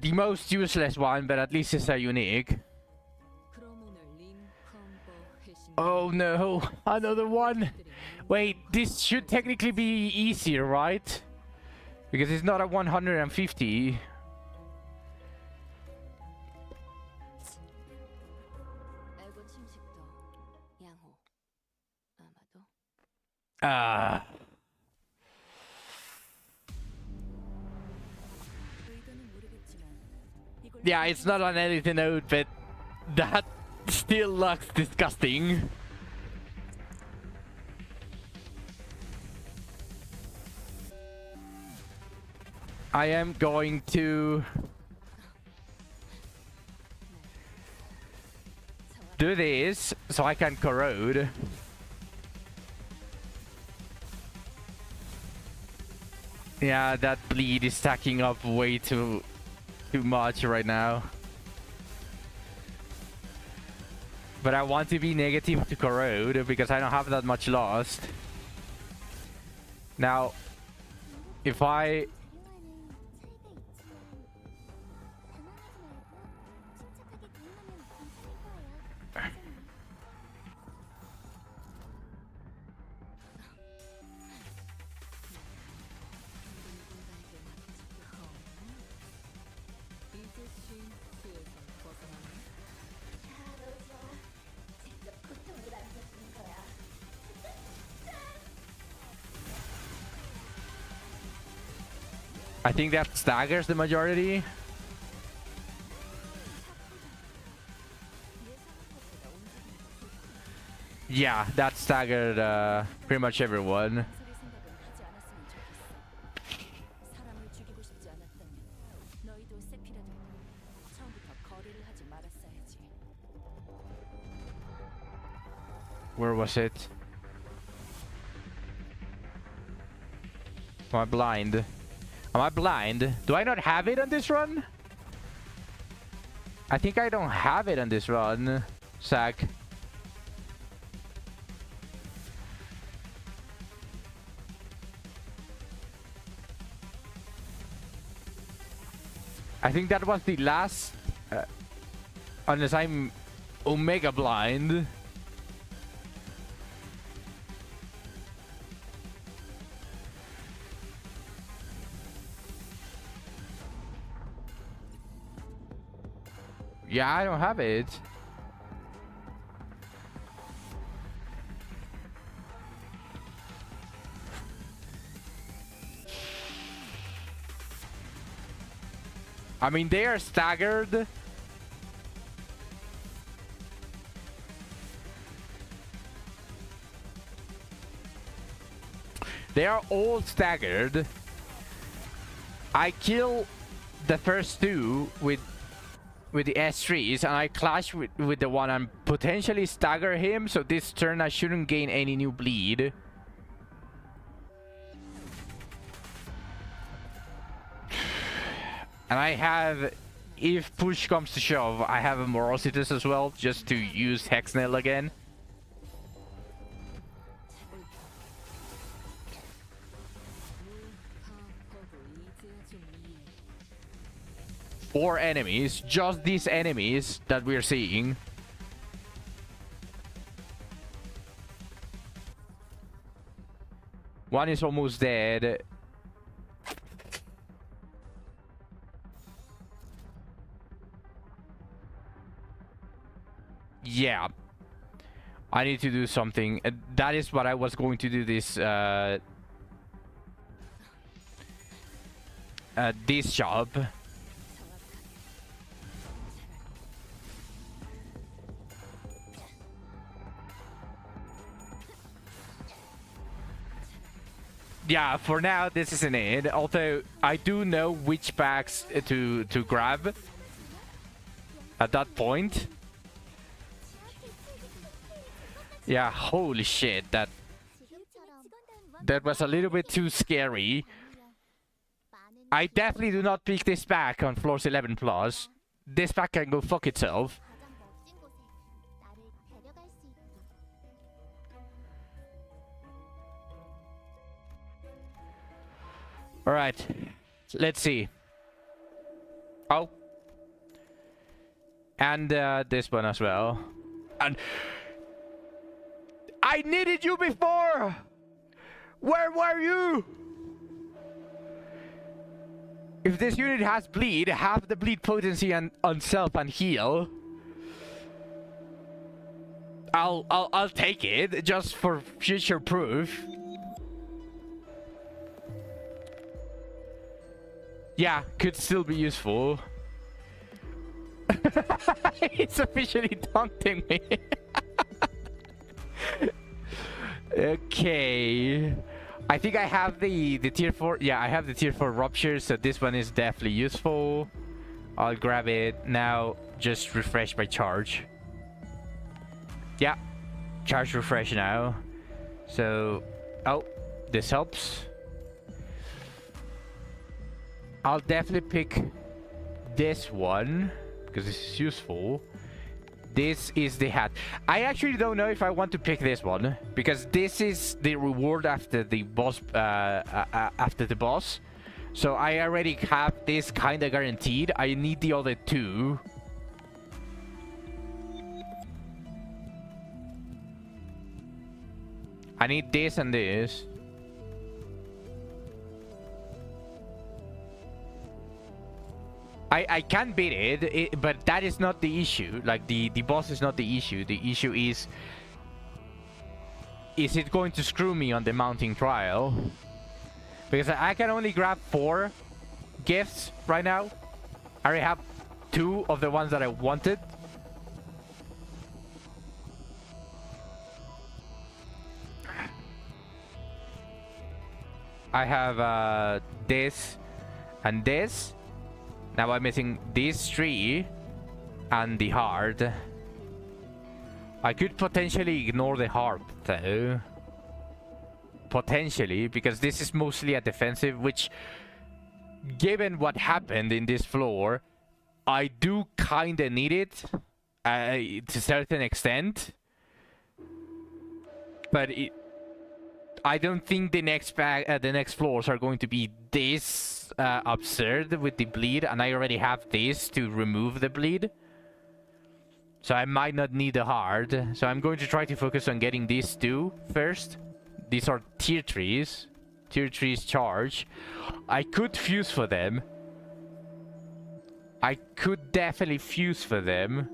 The most useless one, but at least it's a unique. 그럼 오늘 림 컴버 회신 Oh no, another one. Wait, this should technically be easier, right? Because it's not a 150. 알고 침식도 양호. 아마도 Ah. 의도는 모르겠지만 이걸 Yeah, it's not on anything note, but that still looks disgusting. I am going to do this so I can corrode. Yeah, that bleed is stacking up way too much right now. But I want to be negative to corrode because I don't have that much lost. Now, if I 이제 쉼스에서 벗어나네. I think that staggers the majority. Yeah, that staggered pretty much everyone. 소리 생각은 하지 않았으면 좋겠어. 사람을 죽이고 싶지 않았다면 너희도 세피라도 처음부터 거래를 하지 말았어야지. Where was it? Am I blind? Am I blind? Do I not have it on this run? I think I don't have it on this run, Zach. I think that was the last, unless I'm Omega blind. Yeah, I don't have it. I mean, they are staggered. They are all staggered. I kill the first two with with the S3s, and I clash with the one and potentially stagger him, so this turn I shouldn't gain any new bleed. And I have, if push comes to shove, I have a Morositus as well, just to use Hexnail again. Four enemies, just these enemies that we're seeing. One is almost dead. Yeah. I need to do something. That is what I was going to do this this job. Yeah, for now this isn't it. Although I do know which packs to grab at that point. Yeah, holy shit, that was a little bit too scary. I definitely do not pick this pack on floors 11 plus. This pack can go fuck itself. Alright, let's see. Oh. And this one as well. And I needed you before! Where were you? If this unit has bleed, have the bleed potency and on self and heal. I'll take it just for future proof. Yeah, could still be useful. It's officially taunting me. Okay. I think I have the tier 4. Yeah, I have the tier 4 rupture, so this one is definitely useful. I'll grab it. Now just refresh my charge. Yeah. Charge refresh now. So, oh, this helps. I'll definitely pick this one because this is useful. This is the hat. I actually don't know if I want to pick this one because this is the reward after the boss. So I already have this kind of guaranteed. I need the other two. I need this and this. I can beat it, but that is not the issue. Like, the boss is not the issue. The issue is it going to screw me on the mounting trial? Because I can only grab 4 gifts right now. I already have 2 of the ones that I wanted. I have this and this. Now I'm missing these 3 and the heart. I could potentially ignore the harp though. Potentially, because this is mostly a defensive, which, given what happened in this floor, I do kinda need it to a certain extent. But I don't think the next floors are going to be this absurd with the bleed, and I already have this to remove the bleed. So I might not need the hard. So I'm going to try to focus on getting these 2 first. These are tier 3s. Tier 3s charge. I could fuse for them. I could definitely fuse for them.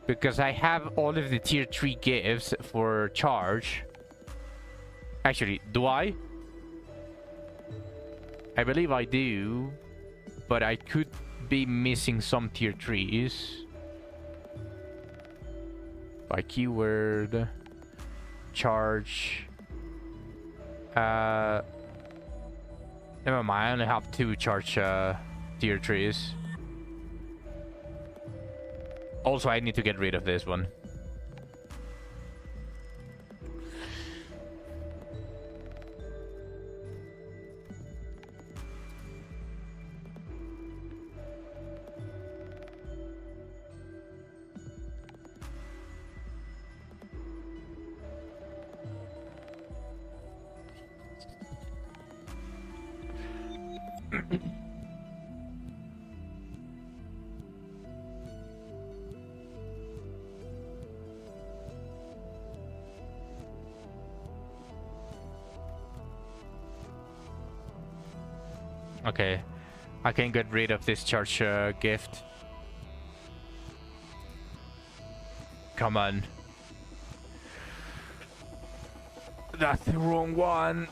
Because I have all of the tier 3 gifts for charge. Actually, do I? I believe I do. But I could be missing some tier 3s. By keyword. Charge. Never mind, I only have 2 charge tier 3s. Also, I need to get rid of this one. Okay, I can get rid of this charge gift. Come on. That's the wrong one.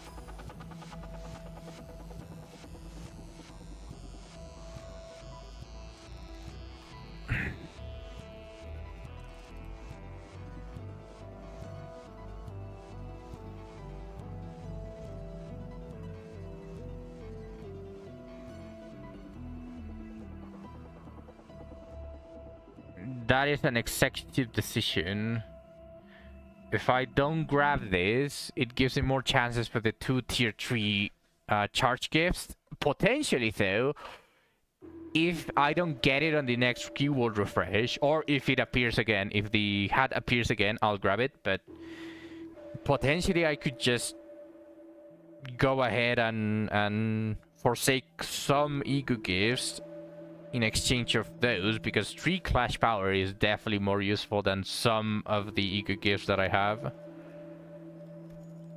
That is an executive decision. If I don't grab this, it gives me more chances for the 2 tier 3 charge gifts. Potentially though, if I don't get it on the next keyword refresh, or if it appears again, if the hat appears again, I'll grab it. But potentially I could just go ahead and forsake some ego gifts in exchange of those, because 3 clash power is definitely more useful than some of the ego gifts that I have.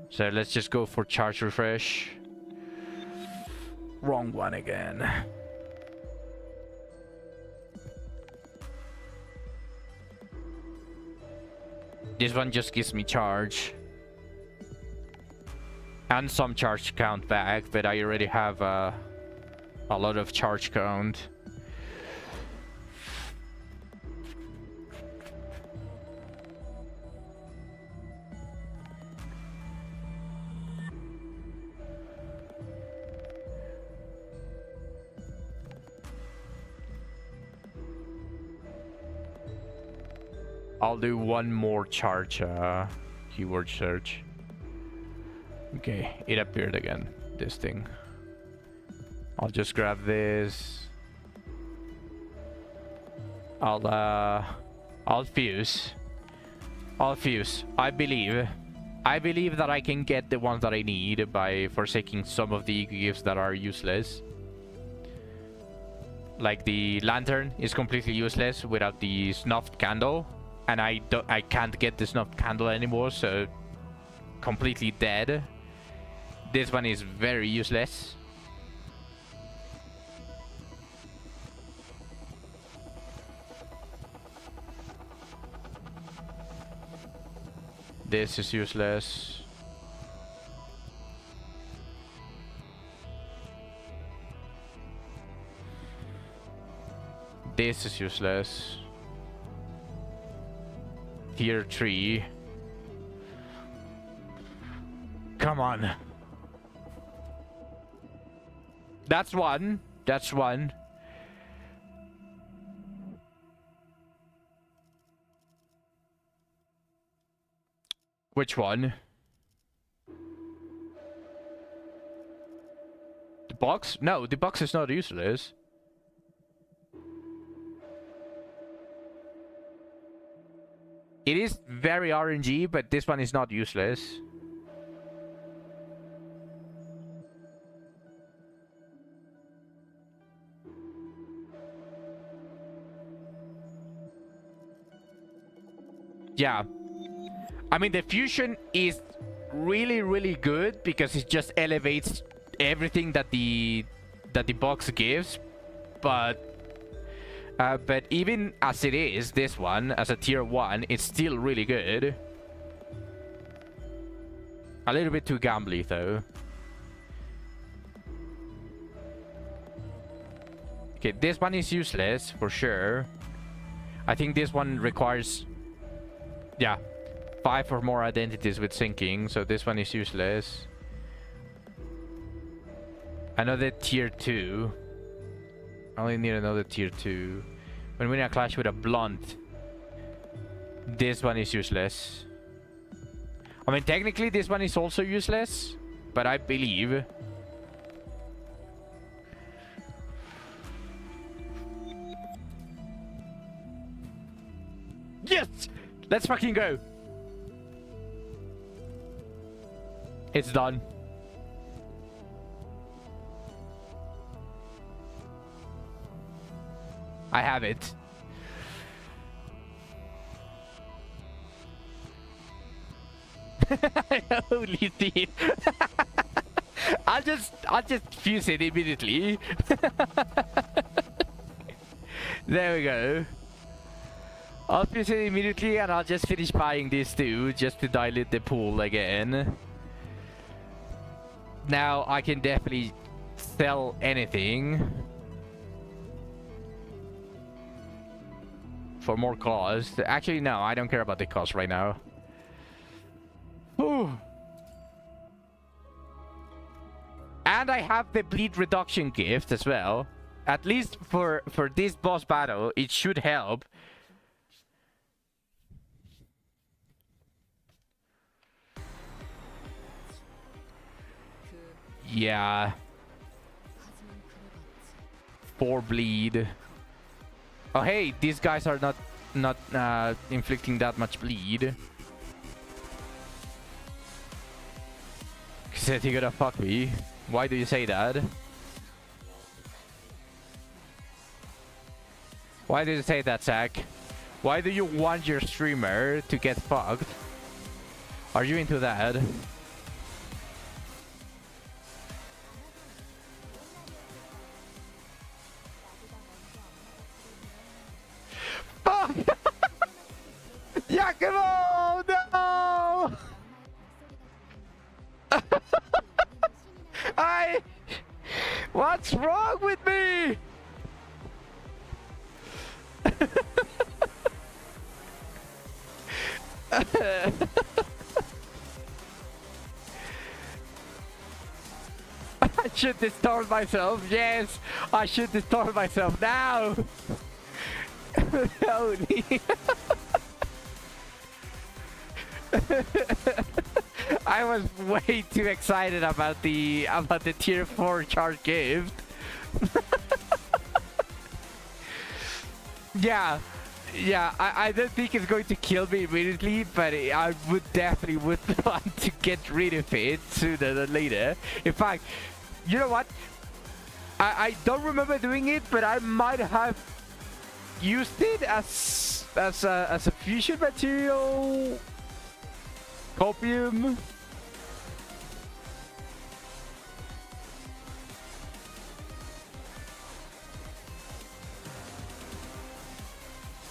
So let's just go for charge refresh. Wrong one again. This one just gives me charge and some charge count back, but I already have a lot of charge count. I'll do one more charge keyword search. Okay, it appeared again, this thing. I'll just grab this. I'll fuse. I believe that I can get the ones that I need by forsaking some of the gifts that are useless. Like the lantern is completely useless without the snuffed candle. And I can't get the snuffed candle anymore, so completely dead. This one is very useless. This is useless. This is useless. Tier 3. Come on. That's one. That's one. Which one? The box? No, the box is not useless. It is very RNG, but this one is not useless. Yeah. I mean, the fusion is really, really good because it just elevates everything that the box gives, but even as it is, this one, as a tier 1, it's still really good. A little bit too gambly, though. Okay, this one is useless, for sure. I think this one requires... yeah, 5 or more identities with syncing, so this one is useless. Another tier 2. I only need another tier 2. When winning a clash with a blunt, This one is useless. I mean, technically this one is also useless, but I believe. Yes! Let's fucking go! It's done. I have it. Holy shit. I'll just fuse it immediately. There we go. I'll fuse it immediately and I'll just finish buying these two just to dilute the pool again. Now I can definitely sell anything for more cost. Actually, no, I don't care about the cost right now. Ooh. And I have the bleed reduction gift as well. At least for this boss battle, it should help. Yeah. 4 bleed. Oh hey, these guys are not inflicting that much bleed. Said he gonna fuck me. Why do you say that? Why do you say that, Zach? Why do you want your streamer to get fucked? Are you into that? Fuck! Yakumo! No! What's wrong with me? I should distort myself. Yes, I should distort myself now. Holy. I was way too excited about the tier 4 charge gift. Yeah, I don't think it's going to kill me immediately, but I would definitely want to get rid of it sooner than later. In fact, you know what? I don't remember doing it, but I might have used it as a fusion material. Copium.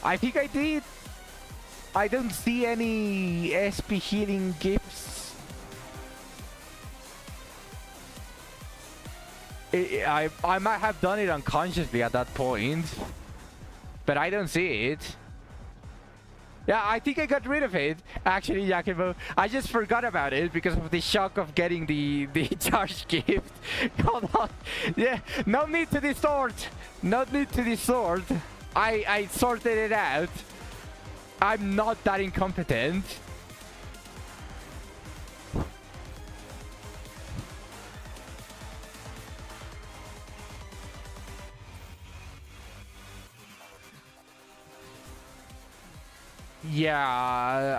I think I did. I don't see any SP healing gifts. I might have done it unconsciously at that point, but I don't see it. Yeah, I think I got rid of it. Actually, Yakumo, I just forgot about it because of the shock of getting the charge gift. Hold on. Yeah, no need to distort. No need to distort. I sorted it out. I'm not that incompetent. Yeah,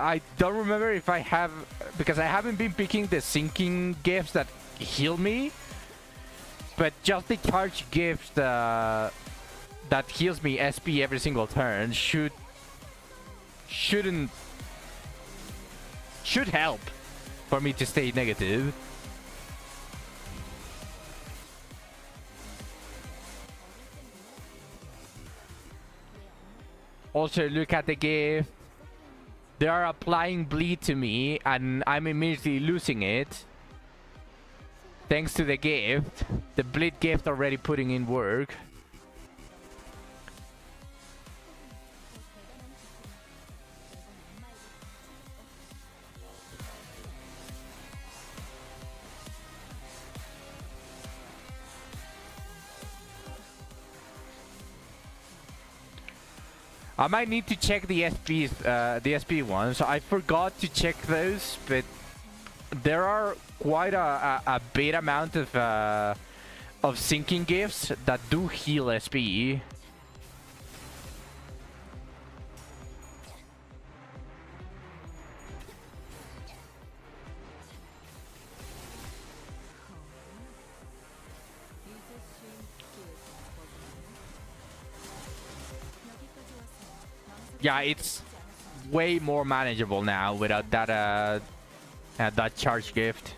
I don't remember if I have, because I haven't been picking the sinking gifts that heal me, but just the charge gift that heals me SP every single turn should help for me to stay negative. Also, look at the gift. They are applying bleed to me and I'm immediately losing it. Thanks to the gift. The bleed gift already putting in work. I might need to check the SP ones. I forgot to check those, but there are quite a big amount of sinking gifts that do heal SP. Yeah, it's way more manageable now without that charge gift.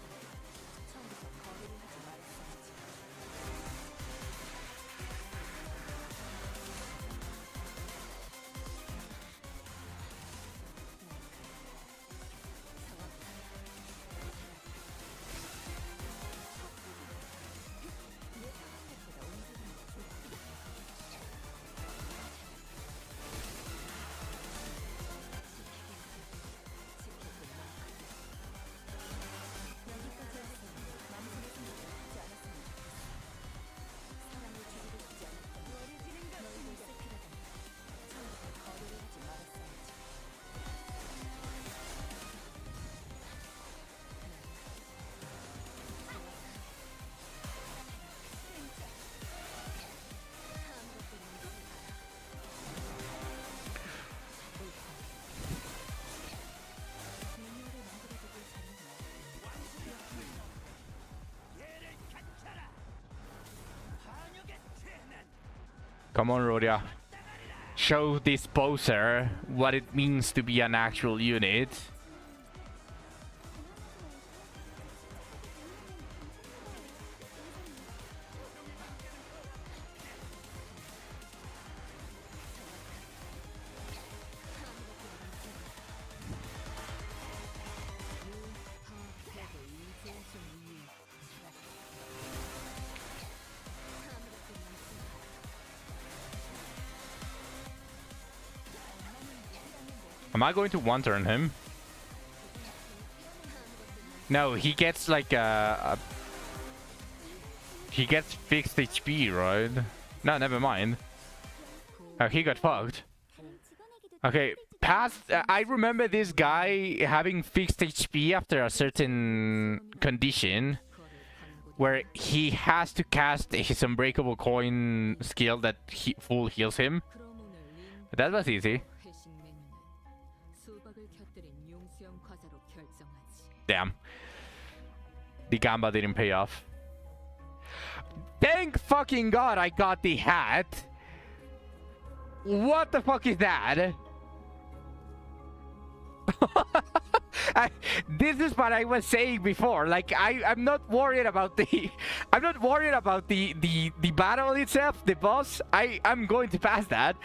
Come on, Rodya. Show this poser what it means to be an actual unit. Am I going to one-turn him? No, he gets like he gets fixed HP, right? No, never mind. Oh, he got fucked. Okay, past... I remember this guy having fixed HP after a certain condition where he has to cast his Unbreakable Coin skill that full heals him. That was easy. Damn. The Gamba didn't pay off. Thank fucking God I got the hat. What the fuck is that? This is what I was saying before. Like I'm not worried about the I'm not worried about the battle itself, the boss. I'm going to pass that.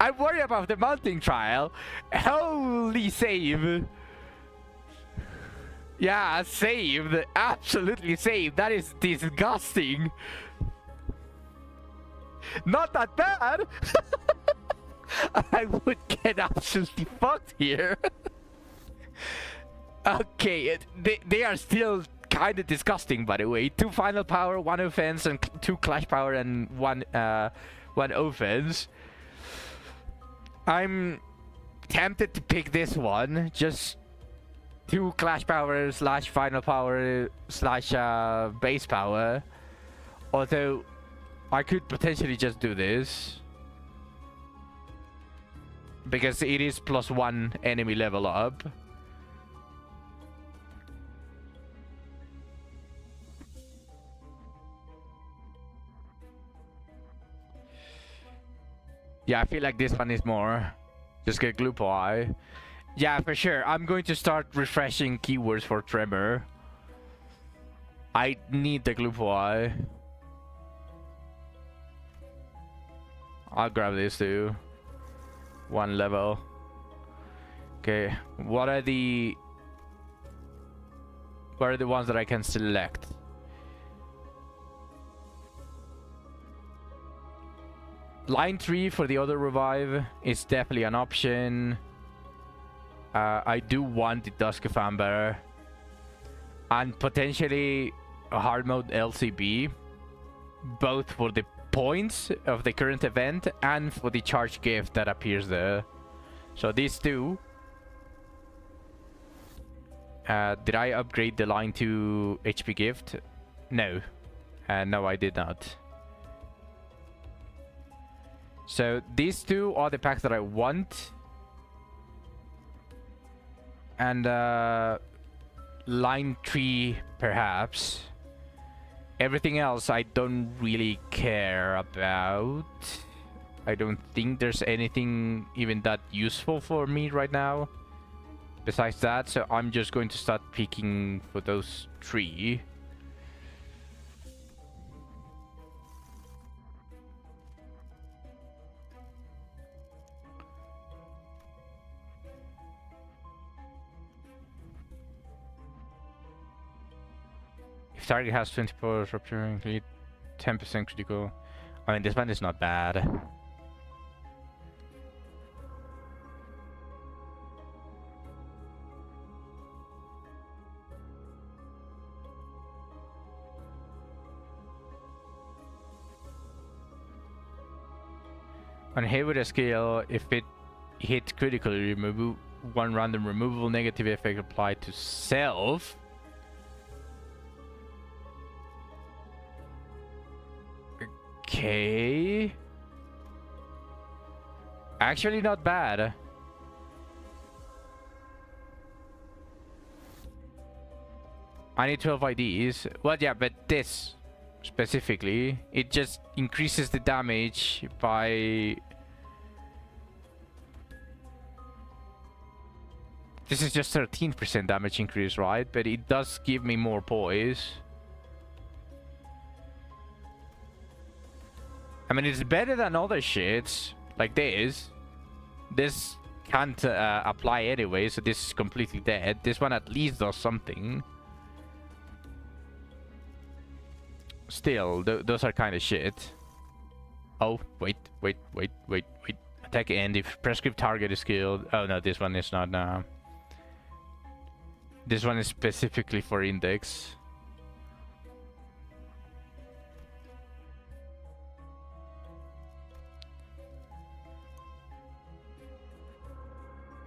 I'm worried about the mounting trial. Holy save. Yeah, saved. Absolutely saved. That is disgusting. Not that bad. I would get absolutely fucked here. Okay, they are still kind of disgusting, by the way. 2 final power, 1 offense, and 2 clash power, and 1 offense. I'm tempted to pick this one. Just 2 clash power slash final power slash base power. Although I could potentially just do this because it is +1 enemy level up. Yeah, I feel like this one is more. Just get Glupo Eye. Yeah, for sure. I'm going to start refreshing keywords for Tremor. I need the Glupo Eye. I'll grab this too. 1 level. Okay, what are the ones that I can select? Line 3 for the other revive is definitely an option. I do want the Dusk of Amber. And potentially a hard mode LCB. Both for the points of the current event and for the charge gift that appears there. So these two. Did I upgrade the line to HP gift? No. No, I did not. So these two are the packs that I want. And line 3 perhaps. Everything else I don't really care about. I don't think there's anything even that useful for me right now. Besides that, so I'm just going to start picking for those 3. If target has 20% rupture, include 10% critical. I mean, this one is not bad. On hit with a skill, if it hits critically, remove one random removable negative effect applied to self. Okay. Actually not bad. I need 12 IDs. Well, yeah, but this specifically, it just increases the damage by... This is just 13% damage increase, right? But it does give me more poise. I mean, it's better than other shits, like this. This can't apply anyway, so this is completely dead. This one at least does something. Still, those are kind of shit. Oh, wait. Attack end if prescript target is killed. Oh no, this one is not now. This one is specifically for index.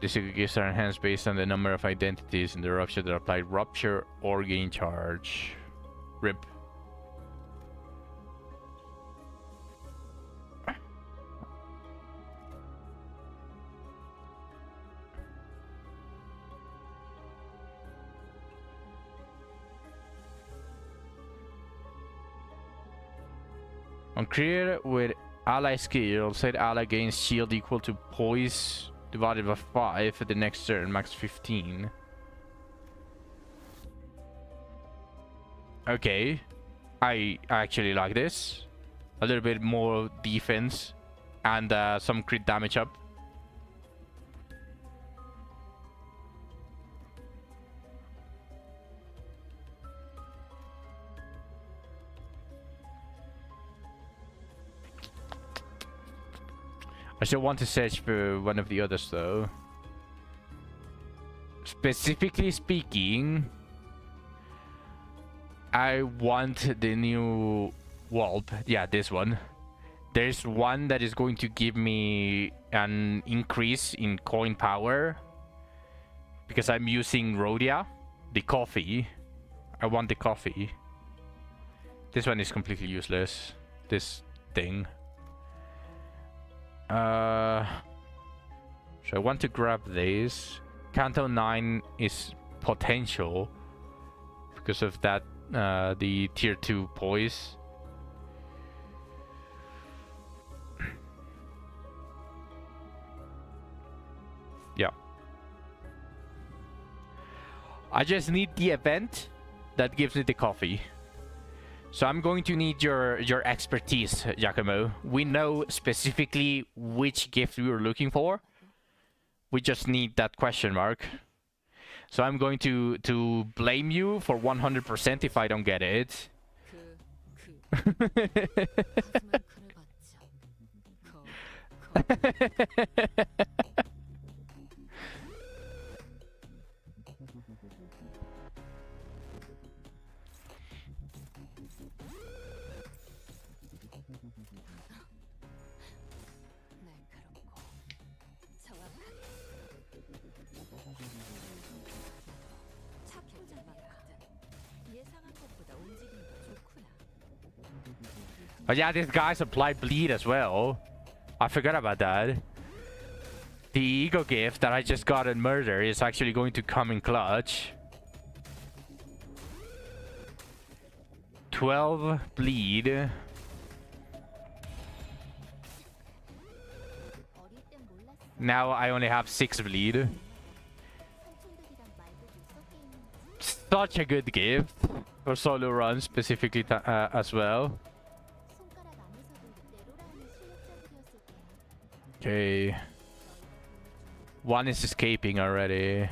This gifts are enhanced based on the number of identities in the rupture that apply rupture or gain charge. RIP. On created with ally skill, said ally gains shield equal to poise divided by 5 for the next turn, max 15. Okay. I actually like this. A little bit more defense and some crit damage up. I still want to search for one of the others though. Specifically speaking, I want the new Wulp. Yeah, this one. There's one that is going to give me an increase in coin power. Because I'm using Rodya, the coffee. I want the coffee. This one is completely useless. This thing. So I want to grab these. Canto 9 is potential because of that, the tier 2 poise. Yeah. I just need the event that gives me the coffee. So I'm going to need your expertise, Giacomo. We know specifically which gift we were looking for. We just need that question mark. So I'm going to blame you for 100% if I don't get it. Oh yeah, this guy's applied bleed as well. I forgot about that. The ego gift that I just got in murder is actually going to come in clutch. 12 bleed. Now I only have 6 bleed. Such a good gift for solo runs specifically as well. Okay. One is escaping already.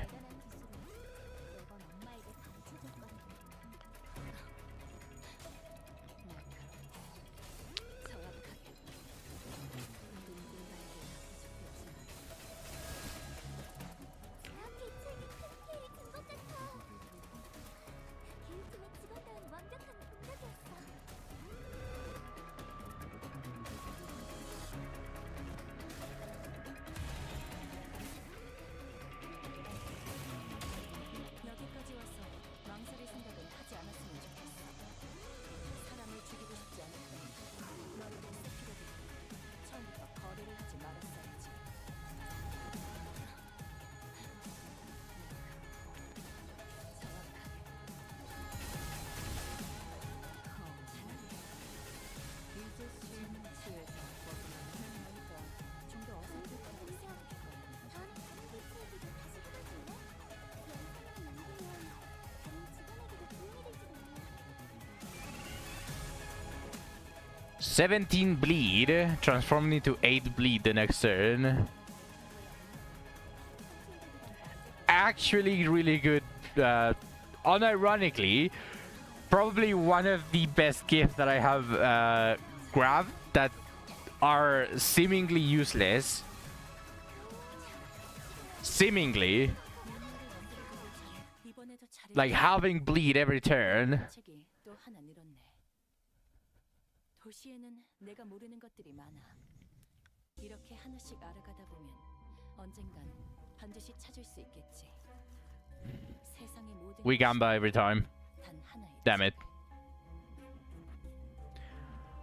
여기까지 와서 망설일 생각은 하지 않았으면 좋겠어. 사람을 죽이고 싶지 않았던 너를 낸 스피드도 처음부터 거래를 하지 말았어야지. 이제 실무치에서 벗어나는 좀 더 어설플 거라고 생각해. 다음 파티 체육에도 다시 풀어줄래? 영상을 남기면 다른 직원에게도 도움이 될지도 몰라. 17 bleed, transforming into 8 bleed the next turn. Actually really good. Unironically, probably one of the best gifts that I have grabbed that are seemingly useless. Seemingly. 이번에도 잘해. Like having bleed every turn. 책이 또 하나 늘었네. 도시에는 내가 모르는 것들이 많아. 이렇게 하나씩 알아가다 보면 언젠간 반드시 찾을 수 있겠지. 세상의 모든 We gamba every time. 단 하나이지. Damn it.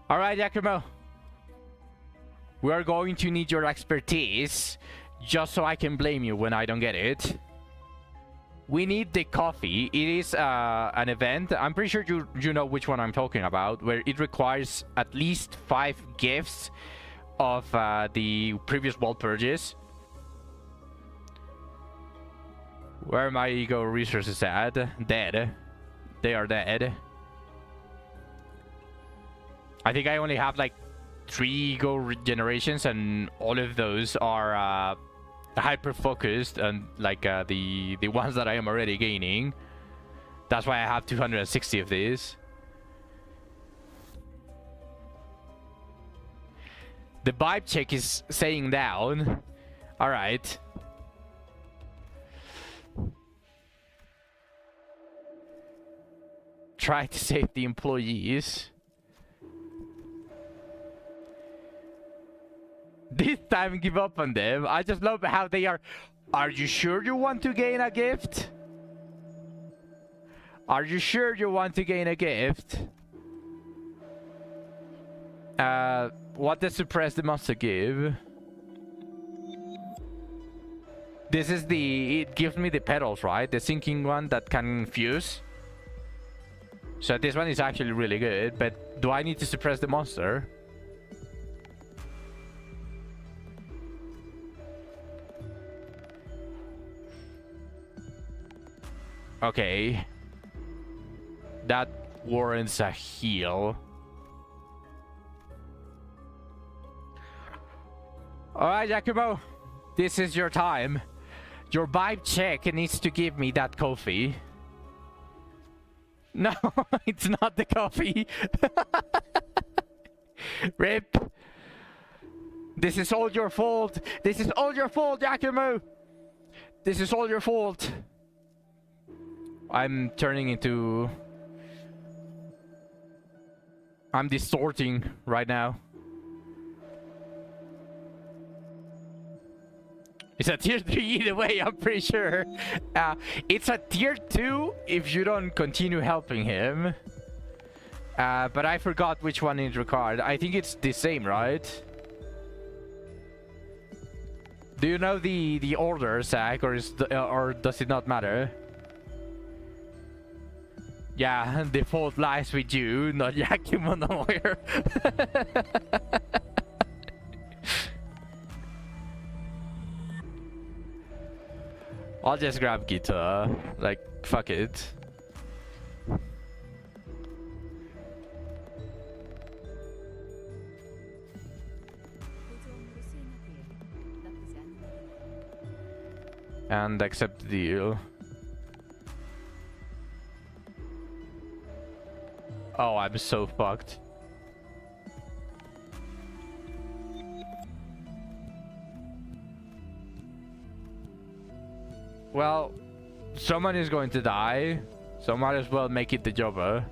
Alright, Yakumo. We are going to need your expertise just so I can blame you when I don't get it. We need the coffee. It is an event. I'm pretty sure you know which one I'm talking about, where it requires at least 5 gifts of the previous world purges. Where are my ego resources at? Dead. They are dead. I think I only have like 3 ego regenerations, and all of those are hyper focused and like the ones that I am already gaining. That's why I have 260 of these. The vibe check is saying down. All right. Try to save the employees. This time give up on them. I just love how they are. Are you sure you want to gain a gift? Are you sure you want to gain a gift? What does suppress the monster give? This is the... It gives me the petals, right? The sinking one that can fuse. So this one is actually really good, but do I need to suppress the monster? Okay. That warrants a heal. Alright, Yakumo. This is your time. Your vibe check needs to give me that coffee. No, it's not the coffee. Rip. This is all your fault. This is all your fault, Yakumo. This is all your fault. I'm turning into... I'm distorting right now. It's a tier 3 either way, I'm pretty sure. It's a tier 2 if you don't continue helping him. But I forgot which one is required. I think it's the same, right? Do you know the order, Zach, or does it not matter? Yeah, the fault lies with you, not Yakumo nowhere. I'll just grab guitar. Like, fuck it. 보조원으로 수행하기에 나쁘지 않은 일이네. And accept the deal. Oh, I'm so fucked. Well, someone is going to die, so might as well make it the jobber.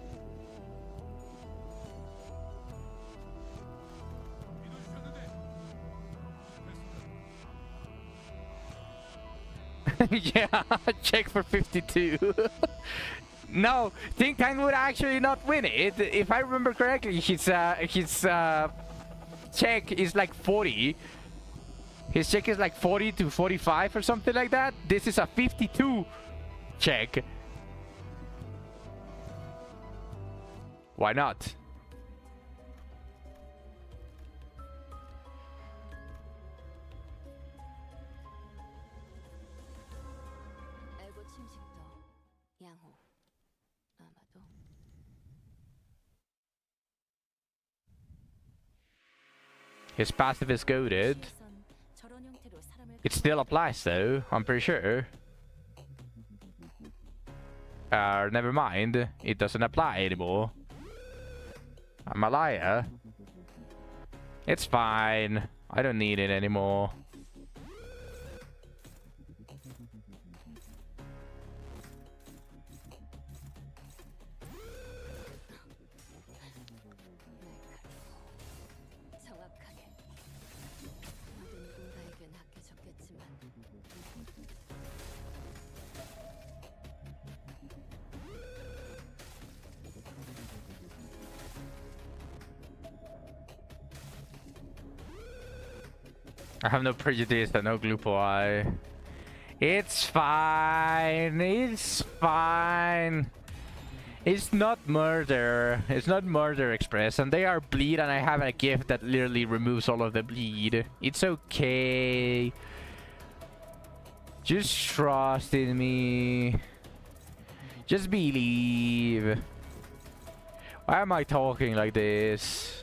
Yeah, check for 52. No, Think Tank would actually not win it. If I remember correctly, his check is like 40. His check is like 40 to 45 or something like that. This is a 52 check. Why not? 알고 침식도 양호. 아마도 His passive is goaded. 시에선 저런 형태로 사람을 It still applies though, I'm pretty sure. Never mind. It doesn't apply anymore. I'm a liar. It's fine. I don't need it anymore. 정확하게 모든 누군가에겐 아껴졌겠지만 I have no prejudice and no glue eye. It's fine. It's fine. It's not murder. It's not murder express. And they are bleed and I have a gift that literally removes all of the bleed. It's okay. Just trust in me. Just believe. Why am I talking like this?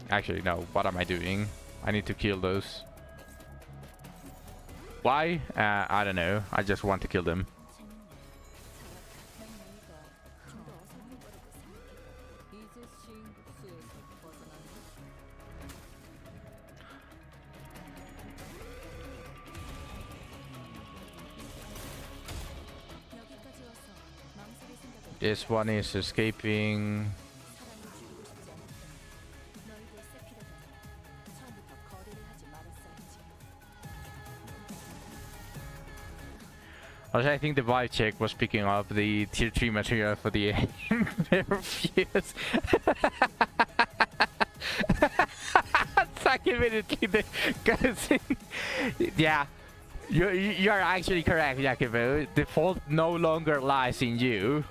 Actually, no. What am I doing? I need to kill those. Why? I don't know. I just want to kill them. 이제 싱수에서 벗어난다. 여기까지 와서 망설일 생각은 This one is escaping. 사람을 죽이고 싶지 않았다면 너희들 세피로는 처음부터 거래를 하지 말았어야지. Also, I think the vibe check was picking up the tier 3 material for the fuse. Like immediately the goes in. Yeah, you are actually correct, Yakubo. The fault no longer lies in you.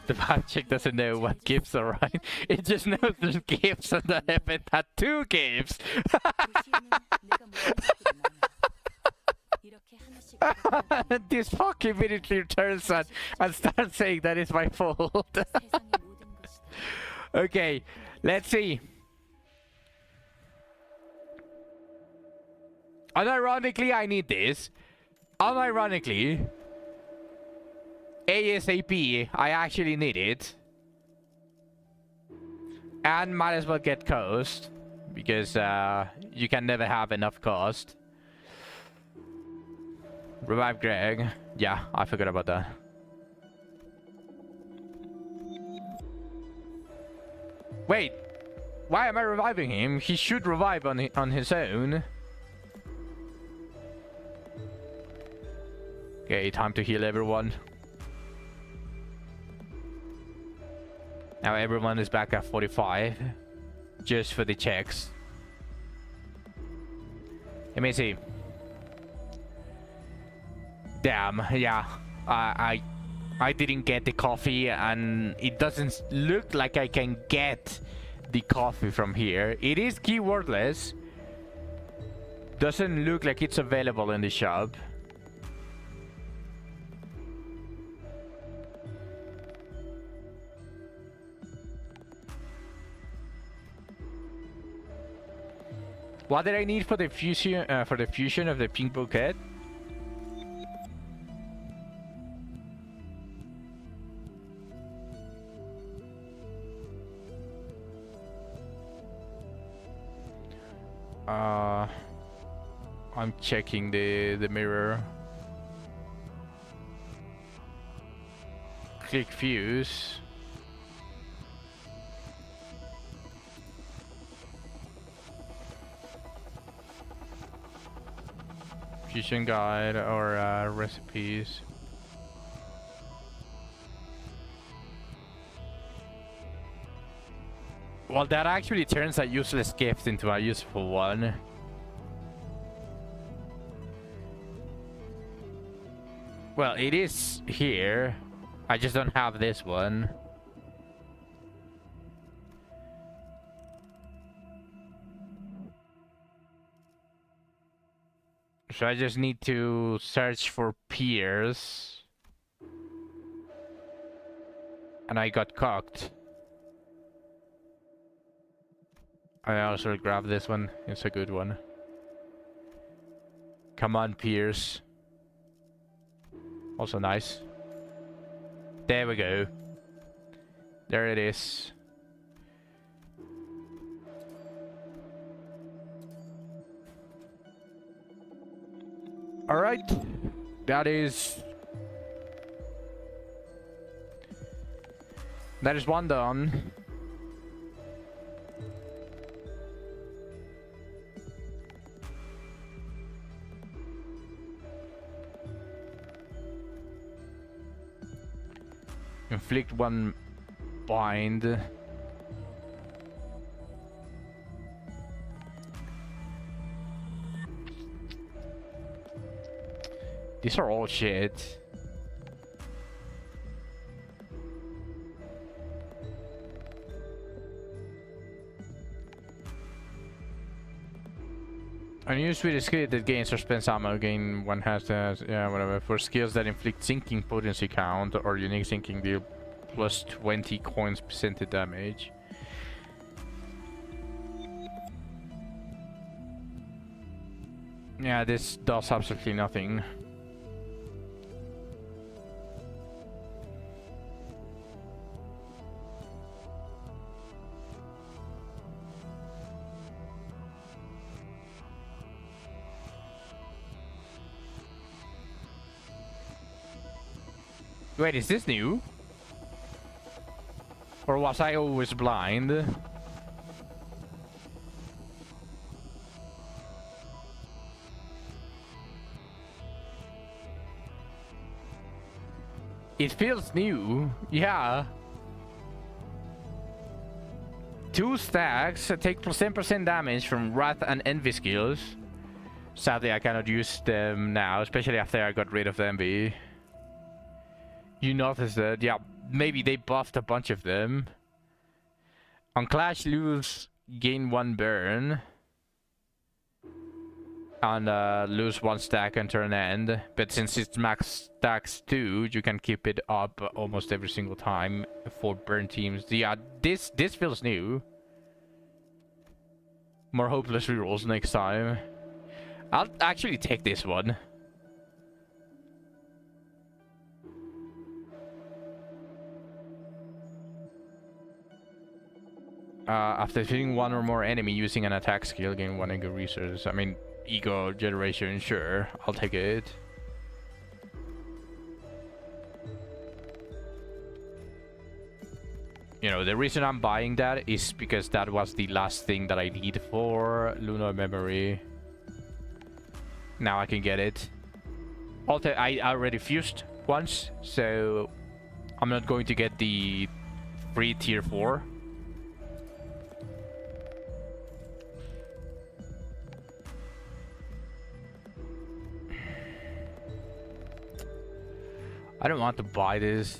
The vibe check doesn't know what gifts are right. It just knows there's gifts and the event had 2 gifts. 도시에는 내가 모르는 것들이 많아. 이렇게 하나씩 알아가다 This fuck immediately returns and starts saying that it's my fault. 세상의 모든 것이다. Okay, let's see. Unironically, I need this. Unironically, ASAP. I actually need it. And might as well get coast. Because you can never have enough cost. Revive Greg. Yeah, I forgot about that. Wait. Why am I reviving him? He should revive on his own. Okay, time to heal everyone. Now everyone is back at 45. Just for the checks. Let me see. Damn, yeah. I didn't get the coffee, and it doesn't look like I can get the coffee from here. It is keywordless. Doesn't look like it's available in the shop. What did I need for the fusion of the pink bouquet? I'm checking the mirror. Click fuse. Fusion guide or recipes. Well, that actually turns a useless gift into a useful one. Well, it is here. I just don't have this one. So I just need to search for peers. And I got cocked. I also grabbed this one. It's a good one. Come on, peers. Also nice. There we go. There it is. Alright. That is one done. Inflict one bind. These are all shit. Unused with a skill that gains suspense ammo, gain one has yeah, whatever. For skills that inflict sinking potency count or unique sinking deal plus 20 coins percentage damage. Yeah, this does absolutely nothing. Wait, is this new? Or was I always blind? It feels new, yeah. 2 stacks take 10% damage from Wrath and Envy skills. Sadly, I cannot use them now, especially after I got rid of the Envy. You noticed that? Yeah, maybe they buffed a bunch of them. On Clash, lose, gain 1 burn. And lose 1 stack and turn end. But since it's max stacks 2, you can keep it up almost every single time for burn teams. Yeah, this feels new. More hopeless rerolls next time. I'll actually take this one. After defeating one or more enemy using an attack skill, gain 1 ego resources. I mean, ego generation, sure, I'll take it. You know, the reason I'm buying that is because that was the last thing that I need for Lunar Memory. Now I can get it. Also, I already fused once, so I'm not going to get the free tier 4. I don't want to buy this.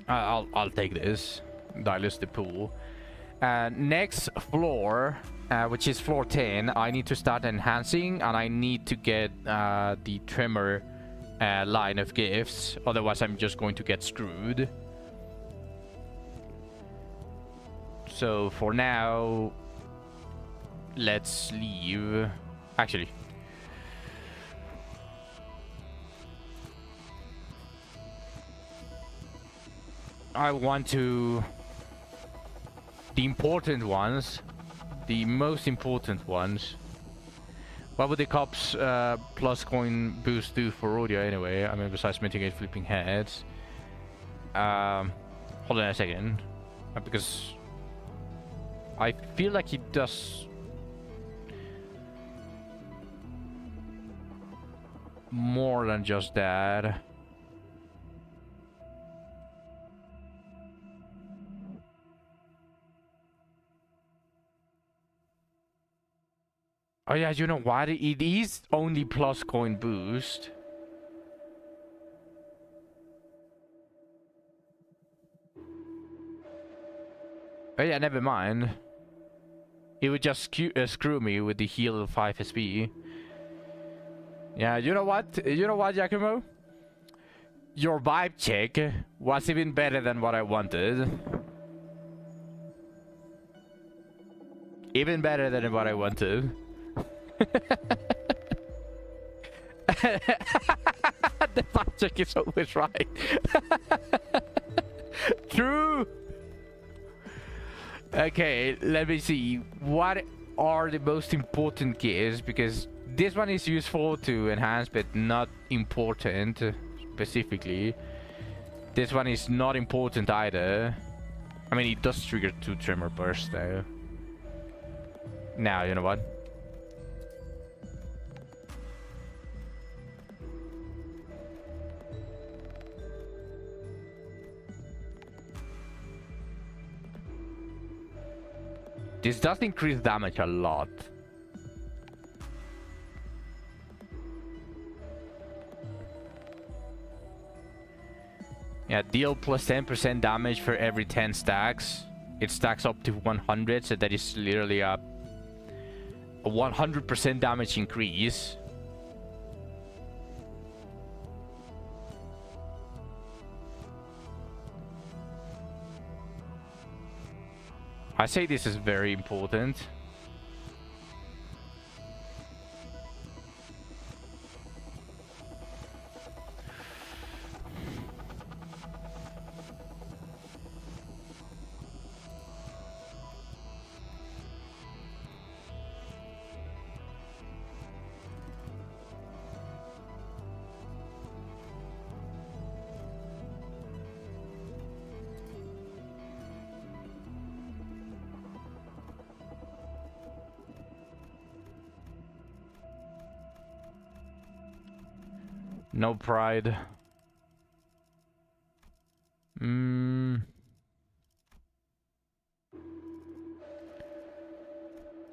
I'll take this. Dilute the pool. Next floor, which is floor 10, I need to start enhancing, and I need to get the Tremor line of gifts. Otherwise, I'm just going to get screwed. So for now, let's leave. Actually, I want to... the important ones. The most important ones. What would the cops plus coin boost do for Rodya anyway? I mean, besides mitigate flipping heads. Hold on a second. Because I feel like he does more than just that. Oh yeah, you know what? It is only plus coin boost. Oh yeah, never mind. He would just screw me with the heal of 5 SP. Yeah, you know what? You know what, Giacomo? Your vibe check was even better than what I wanted. Even better than what I wanted. The vibe check is always right. True. Okay, let me see. What are the most important gears? Because this one is useful to enhance, but not important specifically. This one is not important either. I mean, it does trigger 2 Tremor bursts though. Now, you know what? This does increase damage a lot. Yeah, deal plus 10% damage for every 10 stacks. It stacks up to 100, so that is literally a 100% damage increase. I say this is very important. No pride.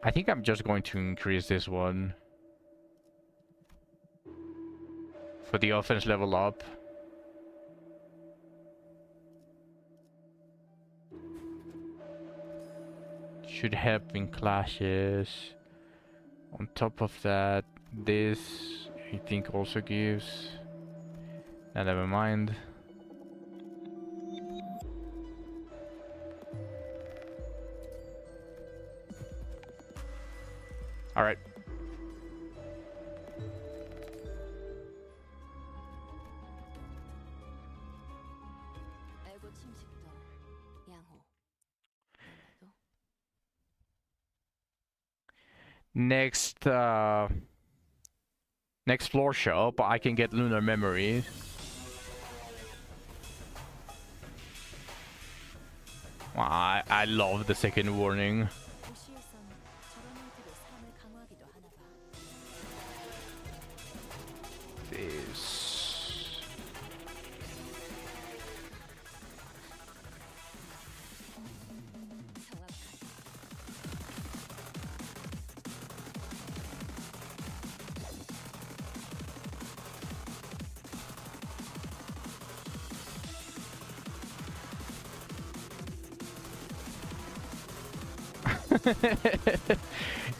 I think I'm just going to increase this one. For the offense level up. Should help in clashes. On top of that, this I think also gives... Nah, never mind. Alright. next next floor shop, I can get lunar memory. I love the second warning. 도시에선 저런 형태로 삶을 강화하기도 하나 봐. This.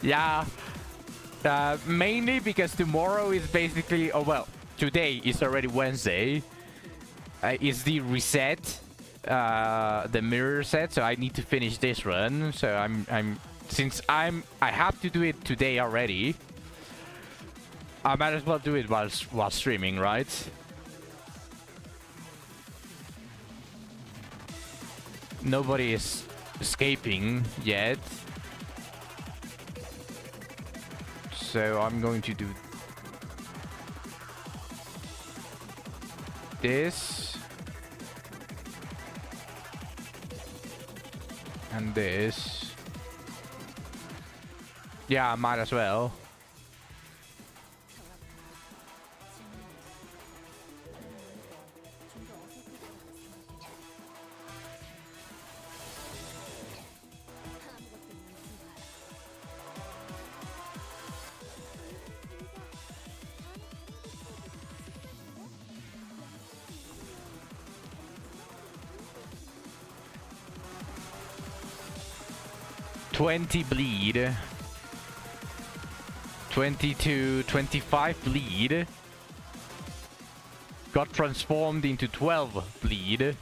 Yeah. Mainly because tomorrow is basically, oh well, today is already Wednesday. Is the reset, the mirror set, so I need to finish this run. So I have to do it today already. I might as well do it while streaming, right? Nobody is escaping yet. So I'm going to do this and this. Yeah, I might as well. $20 bleed. 22, 25 bleed. Got transformed into 12 bleed.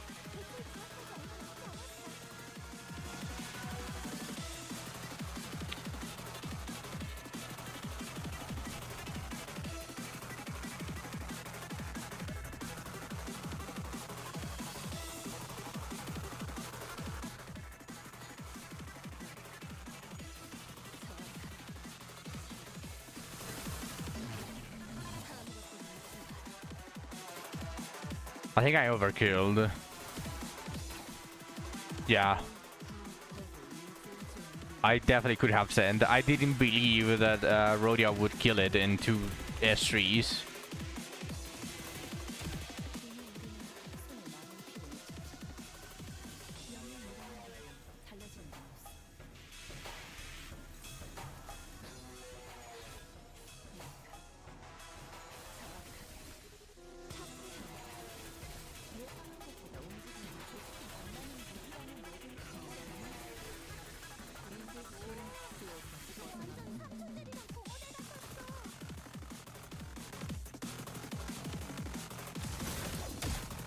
I think I overkilled. Yeah. I definitely could have sent. I didn't believe that Rodya would kill it in 2 S3s.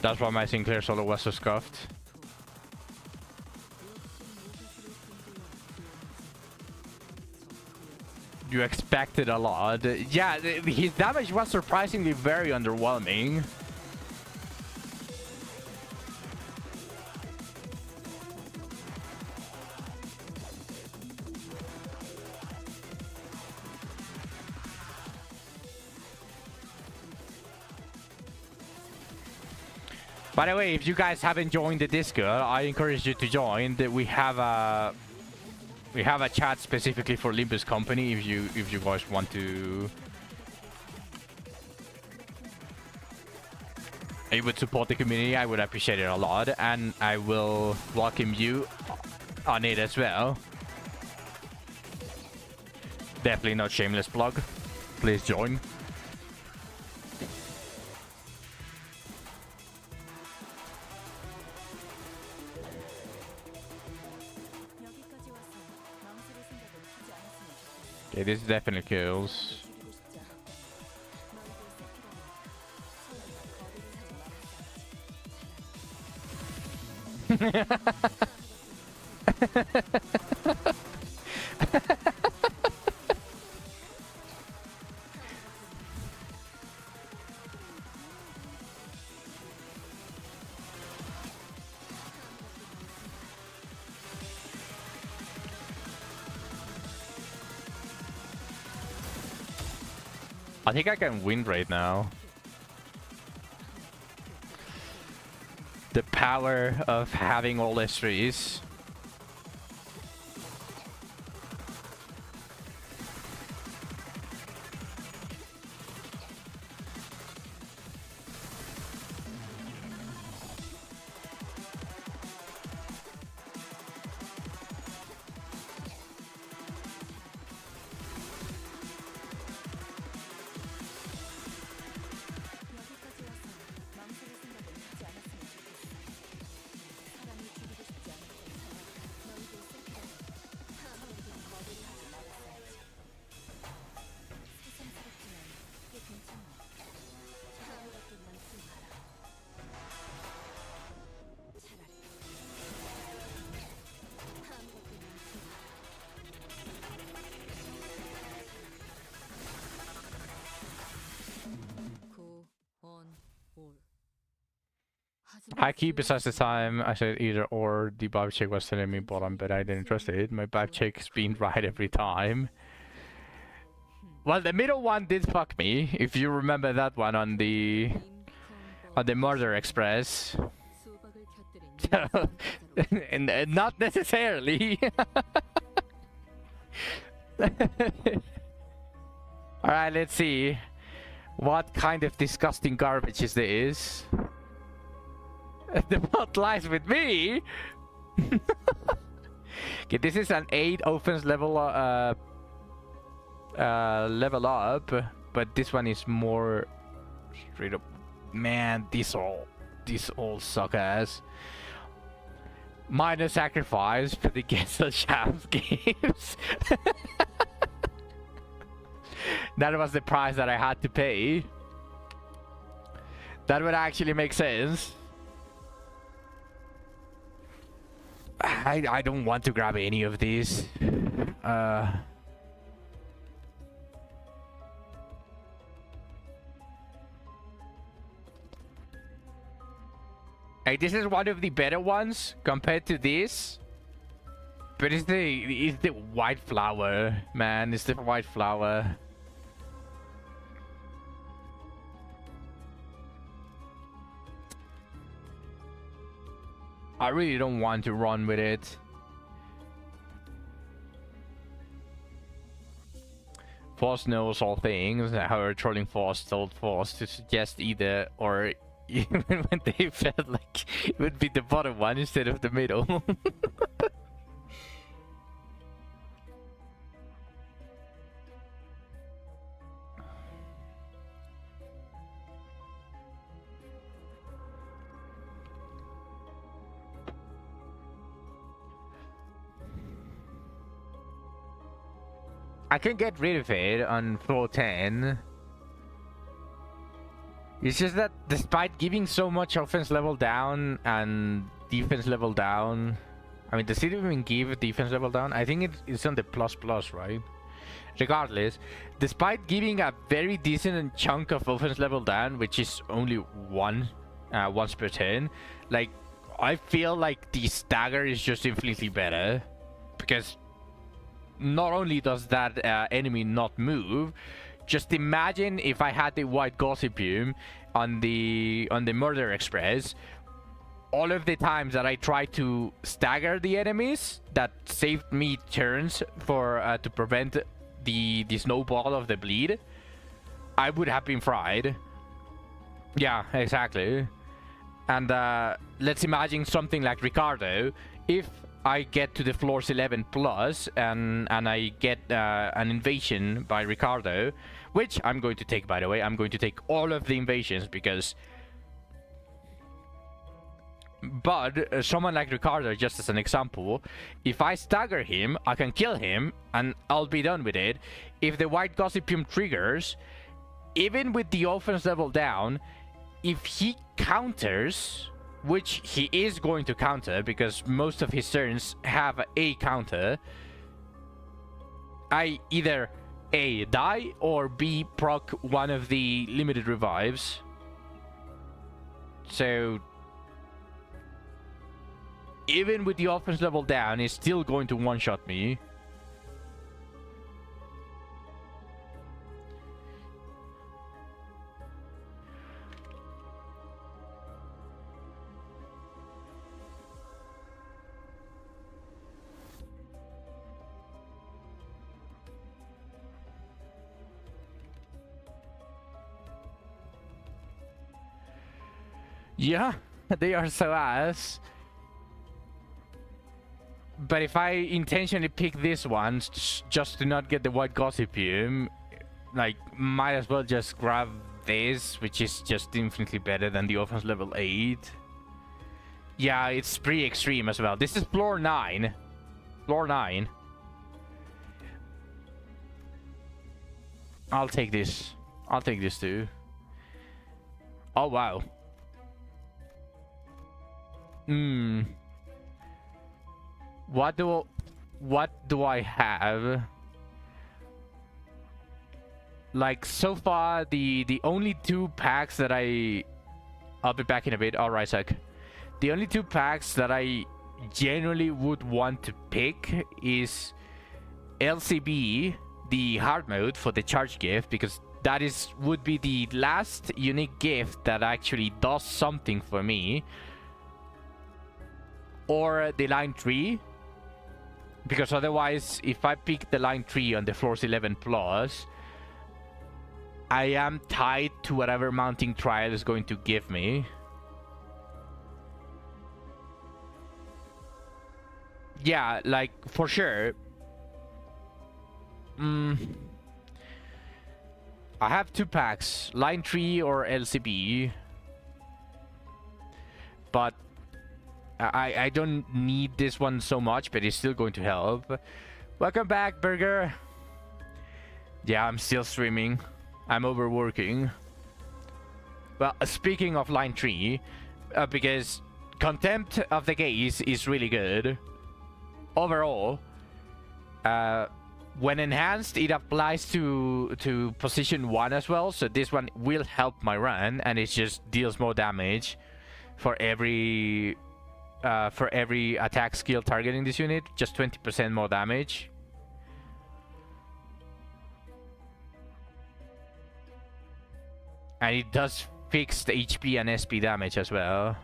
That's why my Sinclair solo was so scuffed. You expected a lot. Yeah, his damage was surprisingly very underwhelming. By the way, if you guys haven't joined the Discord, I encourage you to join. We have a chat specifically for Olympus Company. If you guys want to, you would support the community, I would appreciate it a lot, and I will welcome you on it as well. Definitely not shameless plug. Please join. Okay, this definitely kills. I think I can win right now. The power of having all S3s. 여기까지 와서 망설일 생각은 하지 않았으면 좋겠어. 사람을 죽이고 싶지 않은 건 너희들 새끼라도 처음부터 거리를 하지 말았어야지. 새삼스럽지만 꽤 괜찮아. 아무것도 남지 마라. 차라리 아무것도 남지 마라. 고, 원, 올. High key besides the time I said either or the vibe check was telling me bottom, but I didn't trust it. My vibe check's been right every time. Well, the middle one did fuck me, if you remember that one on the Murder Express. and not necessarily. Alright, let's see. What kind of disgusting garbage is this? The plot lies with me. Okay, this is an 8 offense level level up, but this one is more straight up. Man, these all suck ass. Minor sacrifice for the Gensel Champs games. That was the price that I had to pay. That would actually make sense. I don't want to grab any of these. Hey, this is one of the better ones compared to this. But it's the white flower, man. It's the white flower. I really don't want to run with it. Force knows all things. However, trolling Force told Force to suggest either or, even when they felt like it would be the bottom one instead of the middle. I can get rid of it on floor 10. It's just that despite giving so much offense level down and defense level down, I mean, does it even give defense level down? I think it's on the plus, right? Regardless, despite giving a very decent chunk of offense level down, which is only once per turn, like, I feel like the stagger is just infinitely better. Because not only does that enemy not move, just imagine if I had the white Gossipium on the Murder Express. All of the times that I tried to stagger the enemies, that saved me turns for to prevent the snowball of the bleed, I would have been fried. Yeah, exactly. And let's imagine something like Ricardo. If I get to the floors 11 plus and I get an invasion by Ricardo, which I'm going to take, by the way. I'm going to take all of the invasions because... But someone like Ricardo, just as an example, if I stagger him, I can kill him and I'll be done with it. If the white Gossipium triggers, even with the offense level down, if he counters, which he is going to counter because most of his turns have a counter, I either A, die, or B, proc one of the limited revives. So even with the offense level down, he's still going to one-shot me. Yeah, they are so ass. But if I intentionally pick this one just to not get the white gossipium, like, might as well just grab this, which is just infinitely better than the offense level 8. Yeah, it's pretty extreme as well. This is floor 9. Floor 9. I'll take this. I'll take this too. Oh, wow. What do I have? Like, so far, the only 2 packs that I'll be back in a bit. Alright, sec. The only 2 packs that I generally would want to pick is LCB, the hard mode for the charge gift, because that would be the last unique gift that actually does something for me. Or the line 3. Because otherwise, if I pick the line 3 on the floors 11 plus, I am tied to whatever mounting trial is going to give me. Yeah, like, for sure. I have 2 packs, line 3 or LCB. But I don't need this one so much, but it's still going to help. Welcome back, Burger. Yeah, I'm still streaming. I'm overworking. Well, speaking of line 3, because Contempt of the Gaze is really good. Overall, when enhanced, it applies to position 1 as well. So this one will help my run, and it just deals more damage for every attack skill targeting this unit. Just 20% more damage. And it does fix the HP and SP damage as well.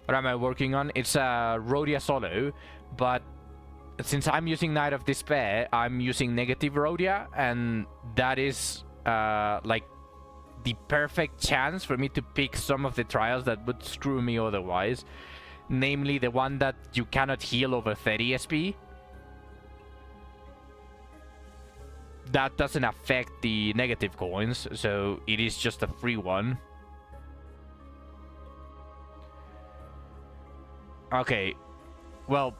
What am I working on? It's a Rodya solo, but since I'm using Knight of Despair, I'm using negative Rodya, and that is like the perfect chance for me to pick some of the trials that would screw me otherwise. Namely, the one that you cannot heal over 30 SP. That doesn't affect the negative coins, so it is just a free one. Okay, well,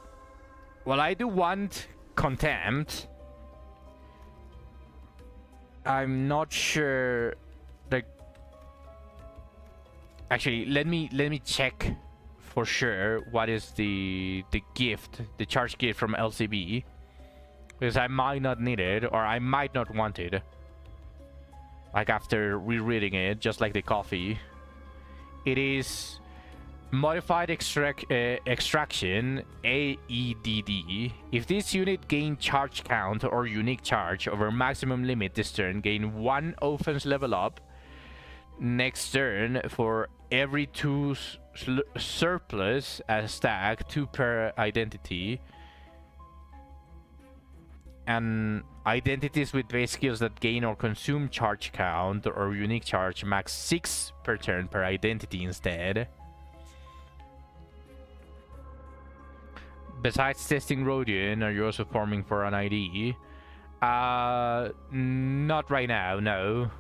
I do want Contempt. I'm not sure. Like, actually, let me check for sure what is the gift, the charge gift from LCB, because I might not need it, or I might not want it. Like, after rereading it, just like the coffee, it is modified extraction AEDD. If this unit gain charge count or unique charge over maximum limit this turn, gain 1 offense level up. Next turn, for every 2 surplus stack, 2 per identity. And identities with base skills that gain or consume charge count or unique charge, max 6 per turn per identity instead. Besides testing Rodian, are you also farming for an ID? Not right now, no.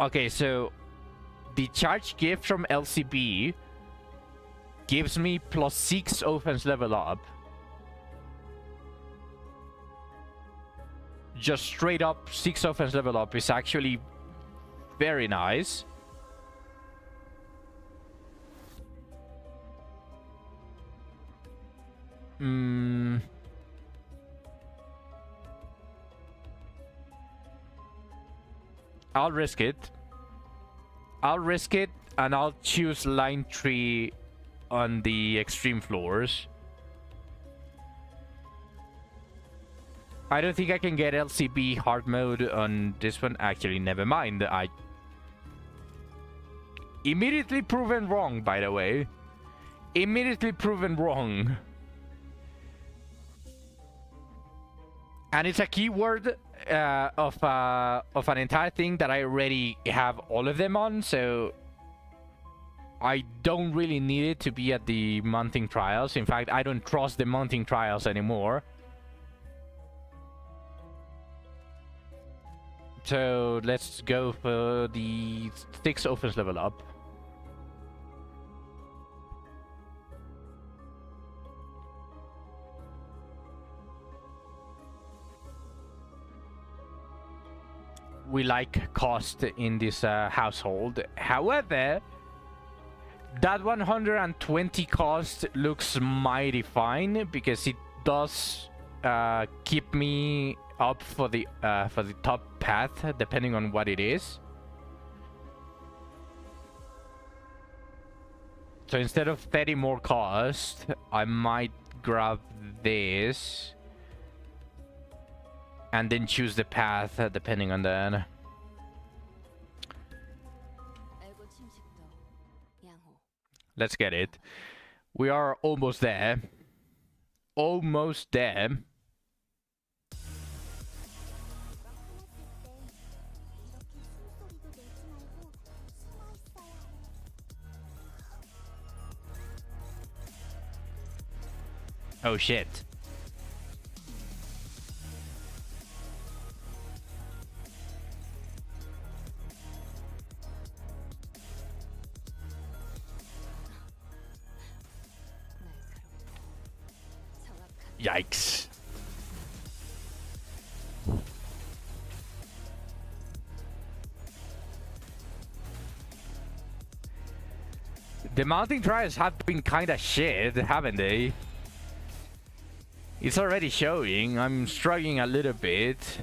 Okay, so the charge gift from LCB gives me +6 offense level up. Just straight up 6 offense level up is actually very nice. I'll risk it. I'll risk it, and I'll choose line 3 on the extreme floors. I don't think I can get LCB hard mode on this one. Actually, never mind. I immediately proven wrong, by the way. Immediately proven wrong. And it's a keyword of an entire thing that I already have all of them on, so I don't really need it to be at the mounting trials. In fact, I don't trust the mounting trials anymore. So let's go for the 6 offense level up. We like cost in this household. However, that 120 cost looks mighty fine because it does keep me up for the top path depending on what it is. So instead of 30 more cost, I might grab this and then choose the path depending on that. Let's get it. We are almost there. Almost there. Oh shit. Yikes. The mounting trials have been kinda shit, haven't they? It's already showing. I'm struggling a little bit.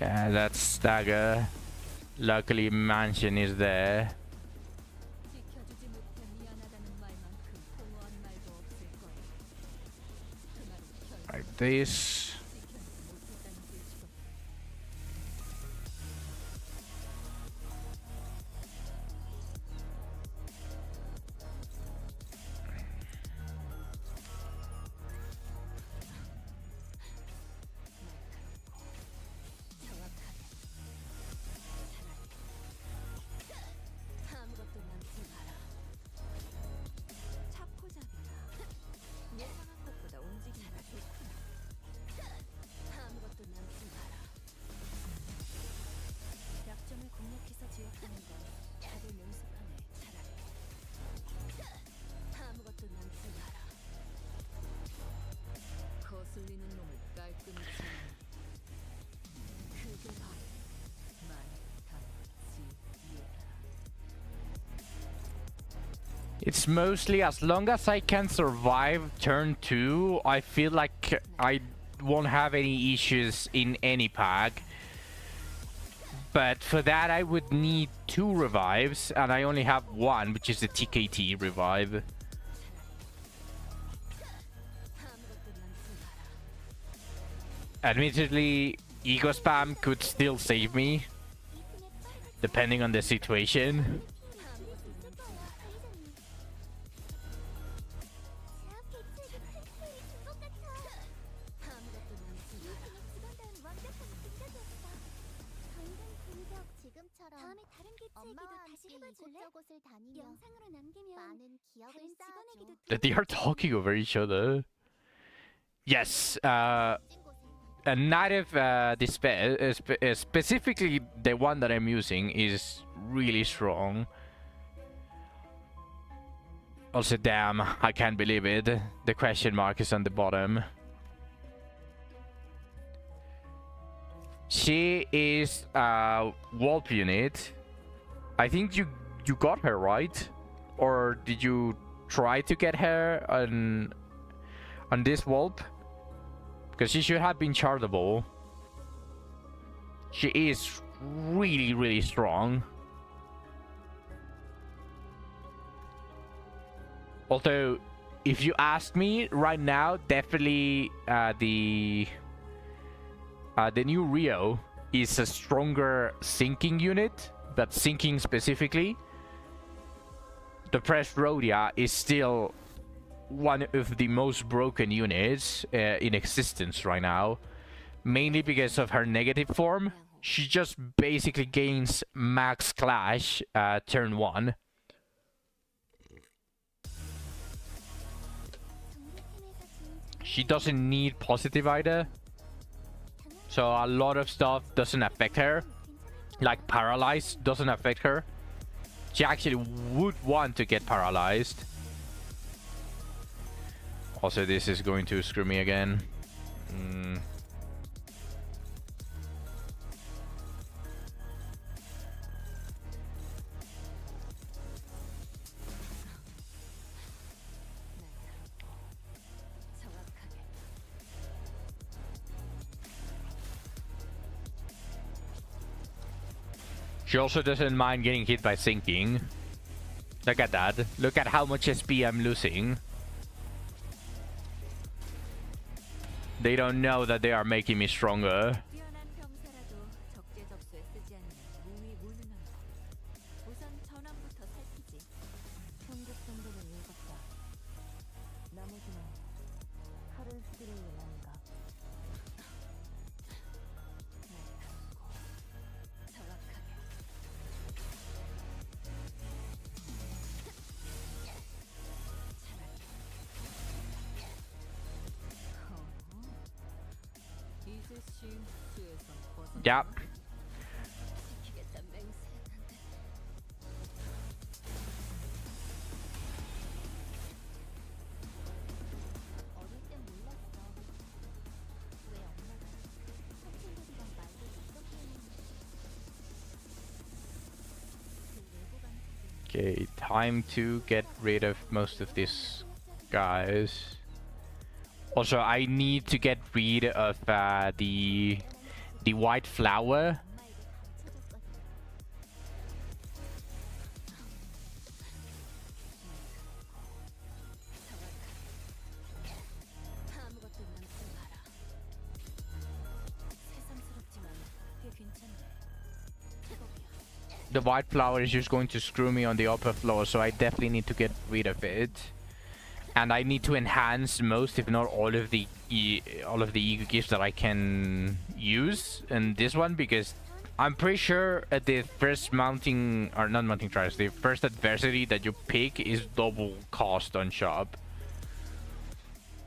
Yeah, that stagger. Luckily, mansion is there. Like this. It's mostly as long as I can survive turn 2, I feel like I won't have any issues in any pack. But for that I would need 2 revives, and I only have 1, which is the TKT revive. Admittedly, ego spam could still save me, depending on the situation. That they are talking over each other. Yes, a native despair, specifically the one that I'm using, is really strong. Also, damn, I can't believe it. The question mark is on the bottom. She is a Wolf unit. I think you got her, right? Or did you try to get her on this Wolf? Because she should have been chartable. She is really, really strong. Although, if you ask me right now, definitely the new Rio is a stronger sinking unit, but sinking specifically. The KoD Rodya is still one of the most broken units in existence right now, mainly because of her negative form. She just basically gains max clash turn 1. She doesn't need positive either, so a lot of stuff doesn't affect her. Like paralyzed doesn't affect her. She actually would want to get paralyzed. Also, this is going to screw me again. She also doesn't mind getting hit by sinking. Look at that. Look at how much SP I'm losing. They don't know that they are making me stronger. 뛰어난 병사라도 적재적소에 쓰지 않는 무위무능함이다. 우선 전함부터 살피지. 형국 정도는 읽었다. 나머지는 칼을 휘두를 예란가. 정확하게. 이제 쉼수에선 벗어나. Yep. 지키겠다 맹세했는데. 어릴 땐 몰랐어. 왜 엄마가 사촌들이랑 말도 어떻게 했는지. 그 외부 감각은 Okay, time to get rid of most of these guys. Also, I need to get rid of the white flower. 엄마에게 가르쳐줬거든. 아무것도 남지 마라. 새삼스럽지만 꽤 괜찮네. The white flower is just going to screw me on the upper floor, so I definitely need to get rid of it. And I need to enhance most, if not all of the ego gifts that I can use in this one, because I'm pretty sure at the first mounting, or not mounting trials, the first adversity that you pick is double cost on shop.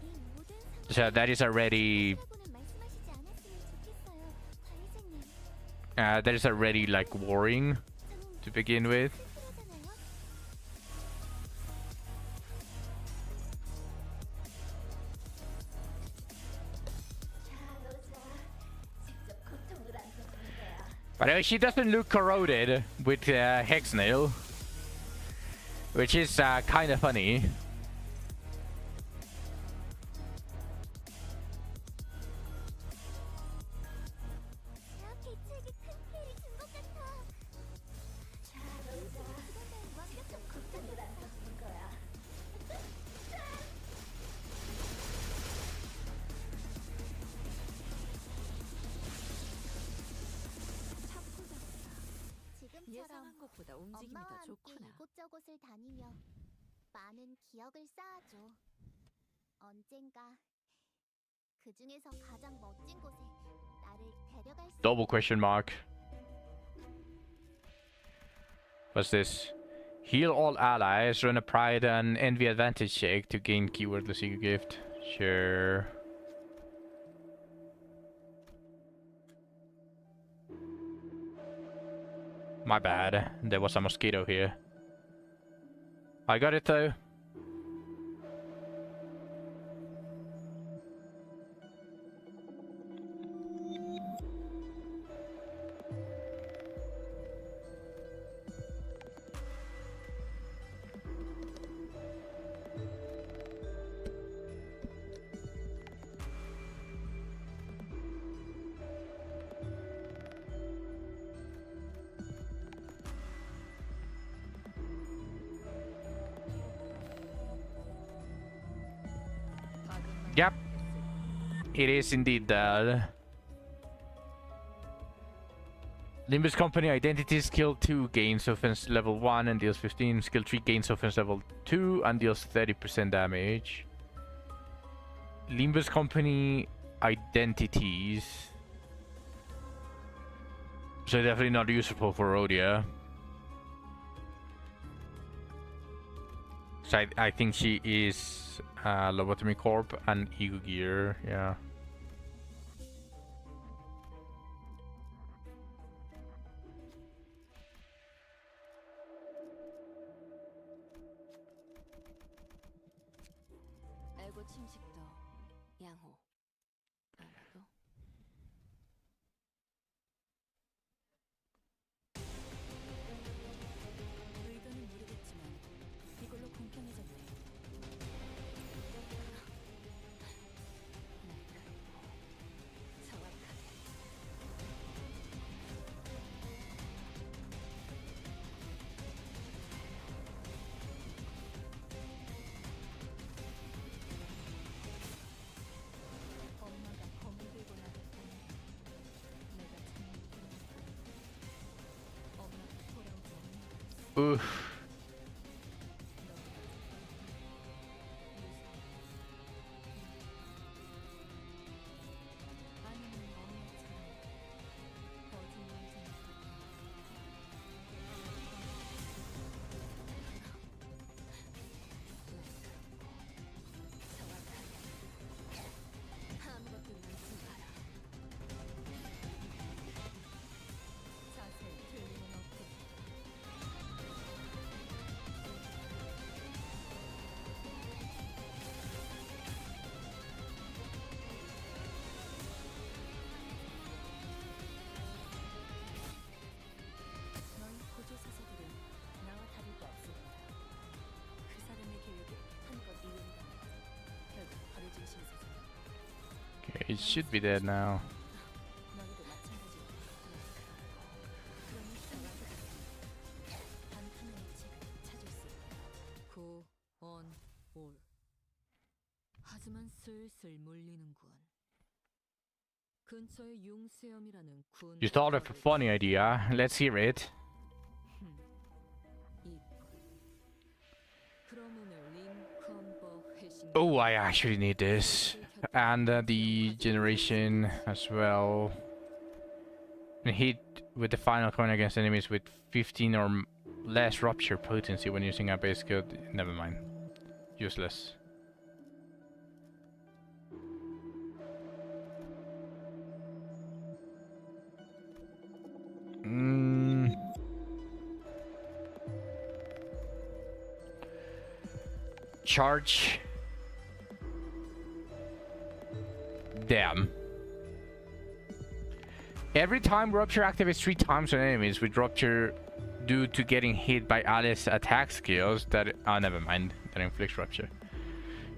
이 모든 So that is already 상처보는 말씀하시지 않았으면 좋겠어요. 관리자님. that is already like worrying 저는 to begin with. 필요하잖아요. But she doesn't look corroded with Hex Nail, which is kind of funny. 대학 개최에게 큰 피해를 준 것 같아. 완벽한 걱정을 안 해주는 거야. 지금처럼 예상한 것보다 움직임이 엄마와 더 함께 좋구나. 이곳저곳을 다니며 많은 기억을 쌓아줘. 언젠가 그 중에서 가장 멋진 곳에 나를 데려갈 수 Double question mark. What's this? Heal all allies, run a pride and envy advantage check to gain keywordless ego gift. Sure. My bad. There was a mosquito here. I got it though. Yep. It is indeed that. Limbus Company Identity Skill 2 gains offense level 1 and deals 15. Skill 3 gains offense level 2 and deals 30% damage. Limbus Company Identities. So definitely not useful for Rodya. So I think she is Lobotomy Corp and Ego Gear, yeah. 알고 침식도 양호. 아마도 의도는 모르겠지만 이걸로 공평해졌네. 정확하게. 엄마가 검을 들고 나갔다니 내가 참 엄마가 돌아오지 않는 Oof. 아니면 엄마처럼 거짓말 좀 아무것도 남지 마라. 자세히 틀림은 없고 너희 고조 사사들은 나와 다를 게 없을 거야. 그 사람의 계획에 한껏 이용당해 결국 버려진 신세상. Okay, it should be dead now. 너희도 마찬가지일 거야. 그러니 정확하게 단 하나의 책을 찾을 수 있다. 고온 올. 하지만 슬슬 물리는군. 근처에 융수염이라는 군. You thought of a funny idea. Let's hear it. Oh, I actually need this. And the generation as well. And hit with the final coin against enemies with 15 or less rupture potency when using a base skill. Never mind. Useless. Charge. Damn. Every time Rupture activates 3 times on enemies with Rupture due to getting hit by Alice attack skills that... Oh, never mind. That inflicts Rupture.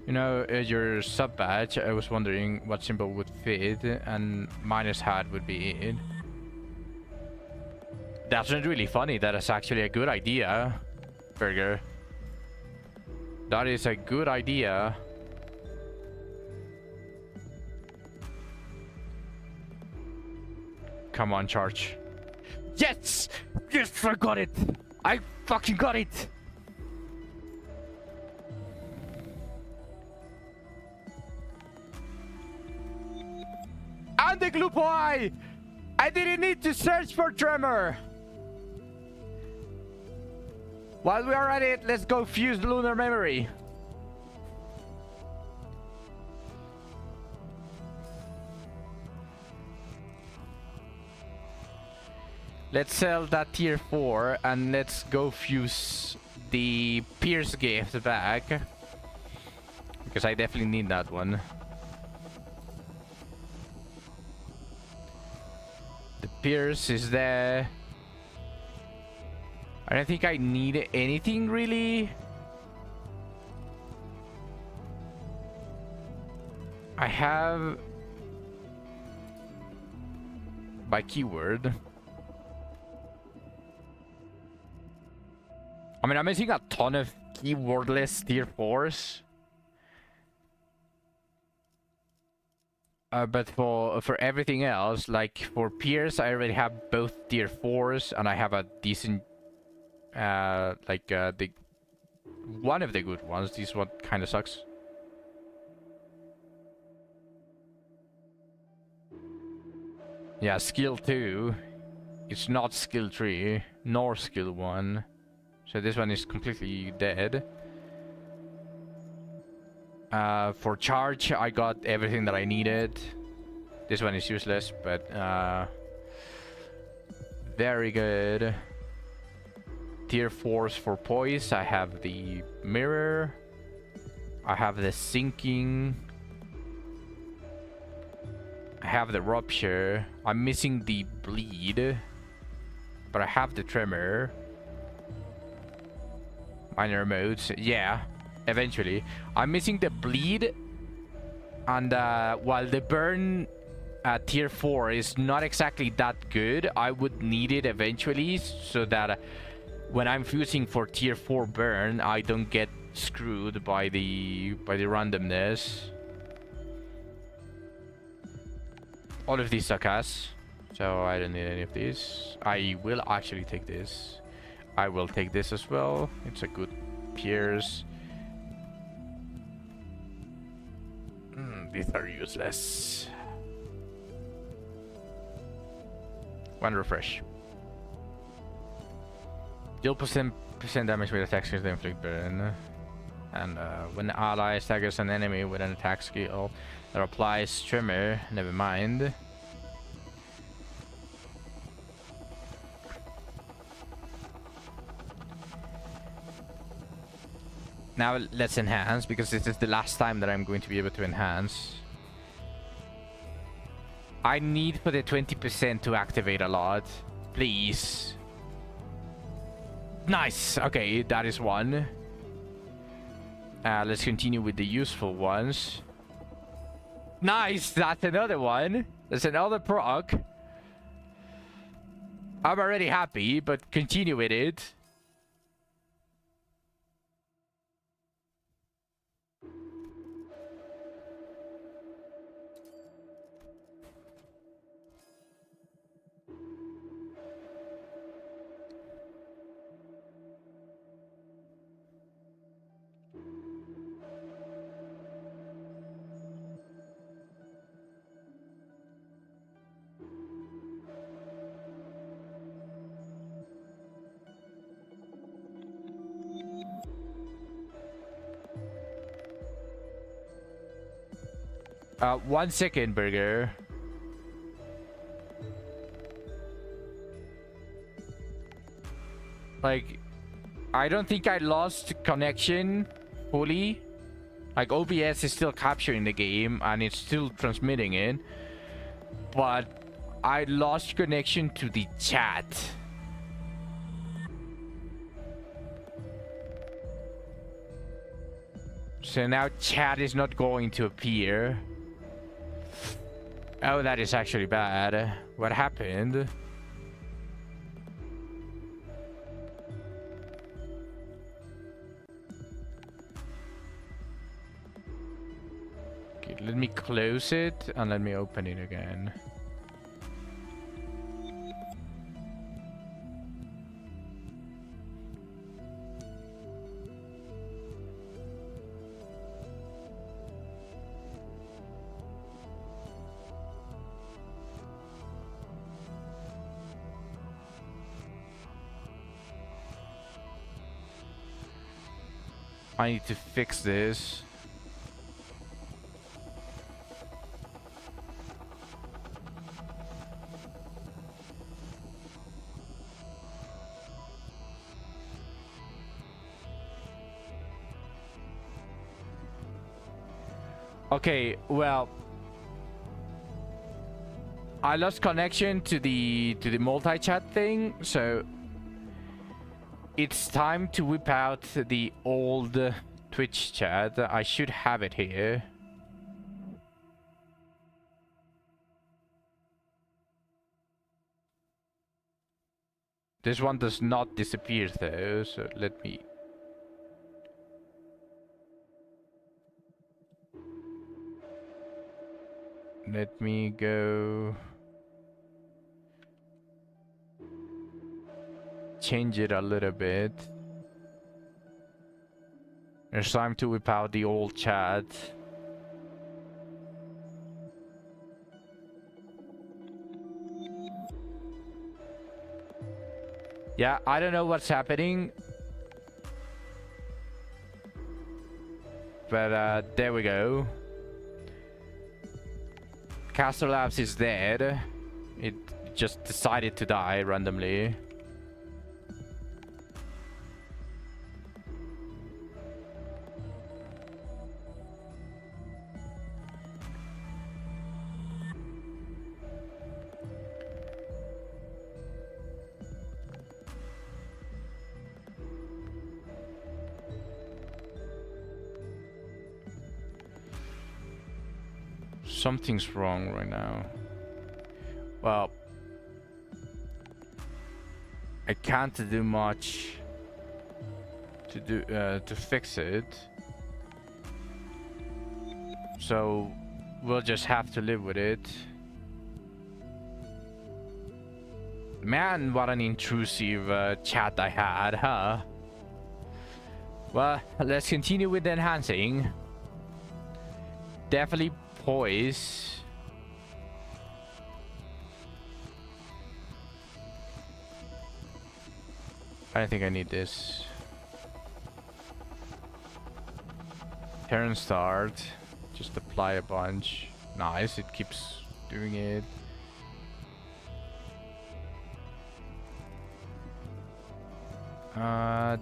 You know, your sub badge, I was wondering what symbol would fit, and minus hat would be it. That's not really funny. That is actually a good idea, Burger. That is a good idea. Come on, charge. Yes! Yes, I got it! I fucking got it! And the Glupo Eye! I didn't need to search for Tremor! While we are at it, let's go fuse the Lunar Memory. Let's sell that tier 4 and let's go fuse the Pierce gift back. Because I definitely need that one. The Pierce is there. I don't think I need anything really. I have by keyword. I mean, I'm missing a ton of keywordless tier 4s. But for everything else, like for peers, I already have both tier 4s, and I have a decent, the one of the good ones. This one kind of sucks. Yeah, skill 2. It's not skill 3, nor skill 1. So this one is completely dead. For charge, I got everything that I needed. This one is useless, but very good. Tier 4s for poise. I have the mirror. I have the sinking. I have the rupture. I'm missing the bleed, but I have the tremor. Minor modes. Yeah, eventually. I'm missing the bleed, and while the burn tier 4 is not exactly that good, I would need it eventually so that when I'm fusing for tier 4 burn, I don't get screwed by the randomness. All of these suck ass, so I don't need any of these. I will actually take this. I will take this as well. It's a good pierce. These are useless. One refresh. Deal percent damage with attacks that inflict burn. And when an ally staggers an enemy with an attack skill that applies tremor, never mind. Now let's enhance, because this is the last time that I'm going to be able to enhance. I need for the 20% to activate a lot. Please. Nice. Okay, that is one. Let's continue with the useful ones. Nice. That's another one. That's another proc. I'm already happy, but continue with it. One second, Burger. Like, I don't think I lost connection fully. Like, OBS is still capturing the game and it's still transmitting it. But I lost connection to the chat. So now chat is not going to appear. Oh, that is actually bad. What happened? Okay, let me close it and let me open it again. I need to fix this. Okay, well, I lost connection to the multi-chat thing, so it's time to whip out the old Twitch chat. I should have it here. This one does not disappear though, so let me... Let me go change it a little bit. It's time to whip out the old chat. Yeah, I don't know what's happening. But there we go. Castle Labs is dead. It just decided to die randomly. Something's wrong right now. Well, I can't do much to fix it. So we'll just have to live with it. Man, what an intrusive chat I had, huh? Well, let's continue with the enhancing. Definitely poise. I don't think I need this. Turn start. Just apply a bunch. Nice, it keeps doing it.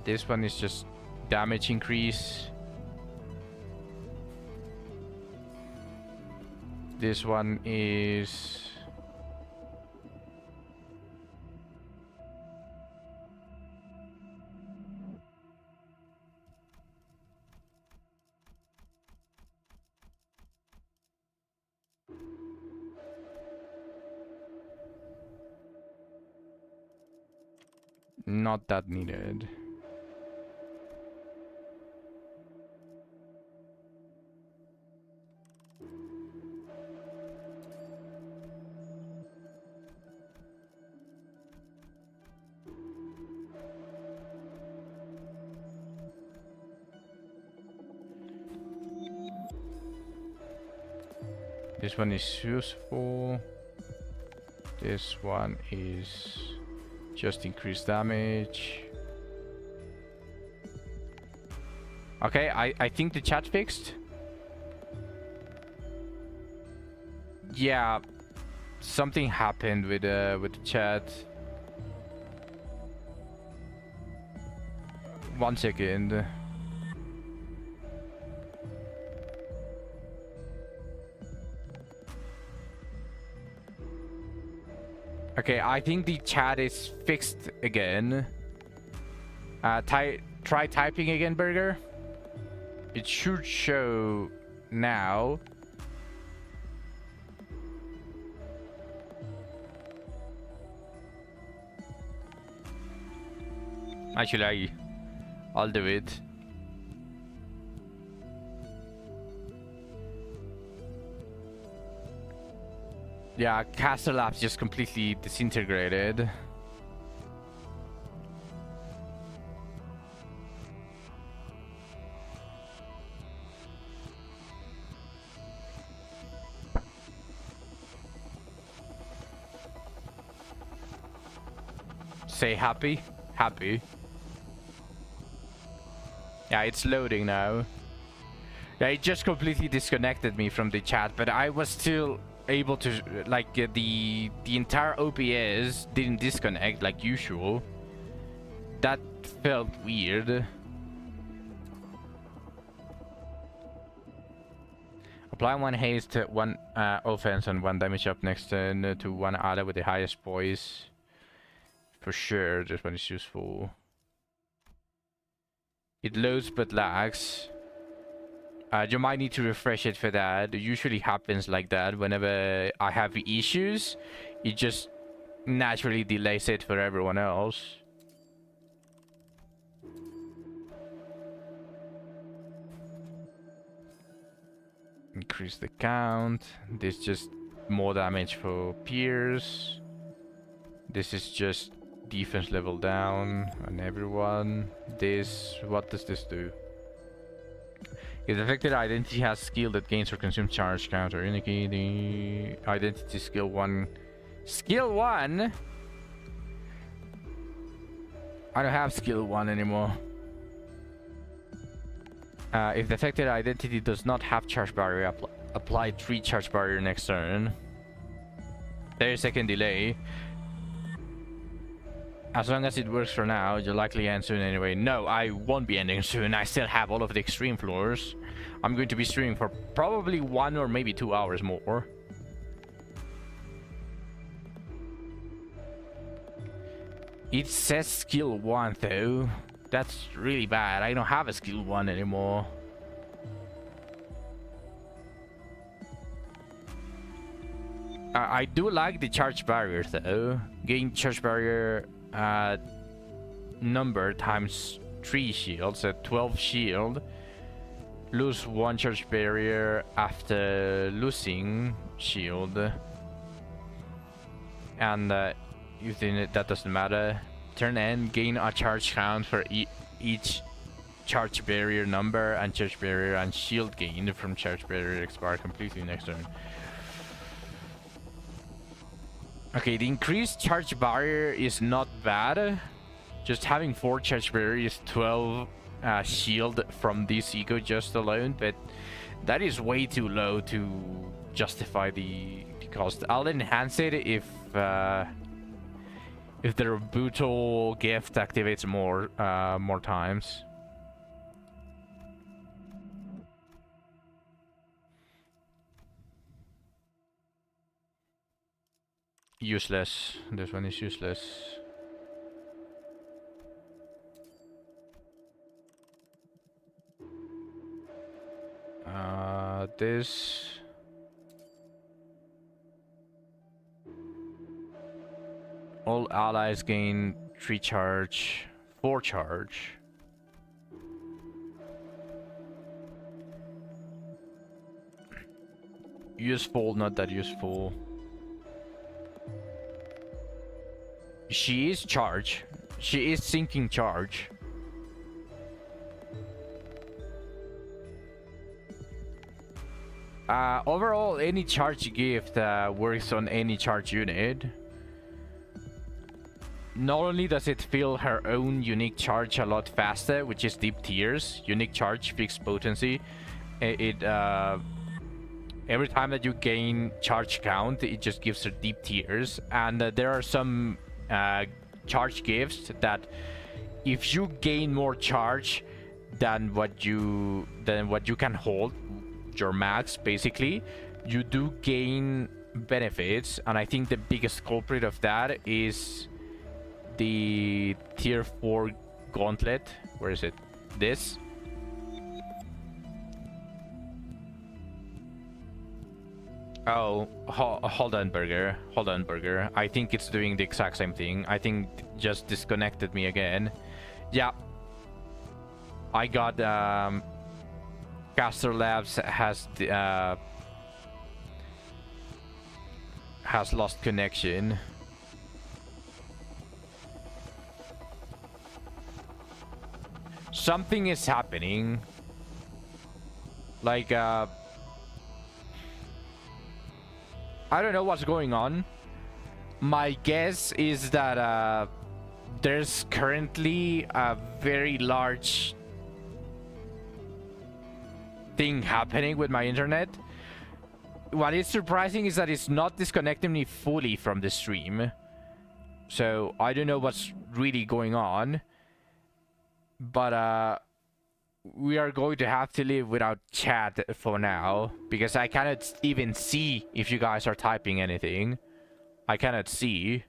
This one is just damage increase. This one is not that needed. This one is useful. This one is just increased damage. Okay, I think the chat fixed. Yeah, something happened with the chat. 1 second. Okay, I think the chat is fixed again. Try typing again, Burger. It should show now. Actually, I'll do it. Yeah, Castle Labs just completely disintegrated. Say happy? Happy. Yeah, it's loading now. Yeah, it just completely disconnected me from the chat, but I was still able to, like, the entire OBS didn't disconnect like usual. That felt weird. Apply 1 haste, 1 offense, and 1 damage up next to 1 ally with the highest poise. For sure, this one is useful. It loads but lags. You might need to refresh it for that. It usually happens like that whenever I have issues. It just naturally delays it for everyone else. Increase the count. This just more damage for Pierce. This is just defense level down on everyone. This, what does this do? If the affected identity has skill that gains or consumes charge counter, indicate the identity skill 1. Skill 1? I don't have skill 1 anymore. If the affected identity does not have charge barrier, apply 3 charge barrier next turn. 30-second delay. As long as it works for now, you'll likely end soon anyway. No, I won't be ending soon. I still have all of the extreme floors. I'm going to be streaming for probably 1 or maybe 2 hours more. It says skill 1 though. That's really bad. I don't have a skill 1 anymore. I do like the charge barrier though. Gain charge barrier number times 3 shields at 12 shield. Lose 1 charge barrier after losing shield. And you think that doesn't matter. Turn end, gain a charge count for each charge barrier number, and charge barrier and shield gained from charge barrier expire completely next turn. Okay, the increased charge barrier is not bad. Just having 4 charge barrier is 12 shield from this eco just alone, but that is way too low to justify the cost. I'll enhance it if the Rebutal gift activates more times. Useless. This one is useless. This. All allies gain 3 charge, 4 charge. Useful, not that useful. She is charge. She is sinking charge. Overall, any charge gift works on any charge unit. Not only does it fill her own unique charge a lot faster, which is deep tiers, unique charge, fixed potency. Every time that you gain charge count, it just gives her deep tiers. And there are some charge gifts that if you gain more charge than what you can hold, your max basically, you do gain benefits. And I think the biggest culprit of that is the tier 4 gauntlet. Where is it? This. Oh, hold on, Burger. Hold on, Burger. I think it's doing the exact same thing. I think it just disconnected me again. Yeah. I got Caster Labs has lost connection. Something is happening. Like I don't know what's going on. My guess is that there's currently a very large thing happening with my internet. What is surprising is that it's not disconnecting me fully from the stream. So I don't know what's really going on. But we are going to have to live without chat for now, because I cannot even see if you guys are typing anything. I cannot see.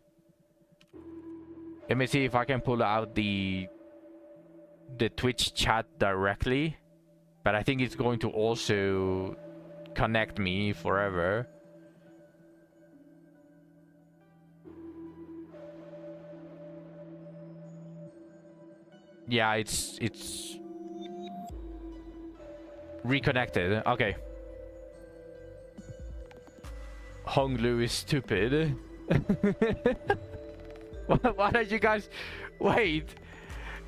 Let me see if I can pull out the Twitch chat directly. But I think it's going to also connect me forever. Yeah, it's reconnected. Okay. Honglu is stupid. What are you guys? Wait.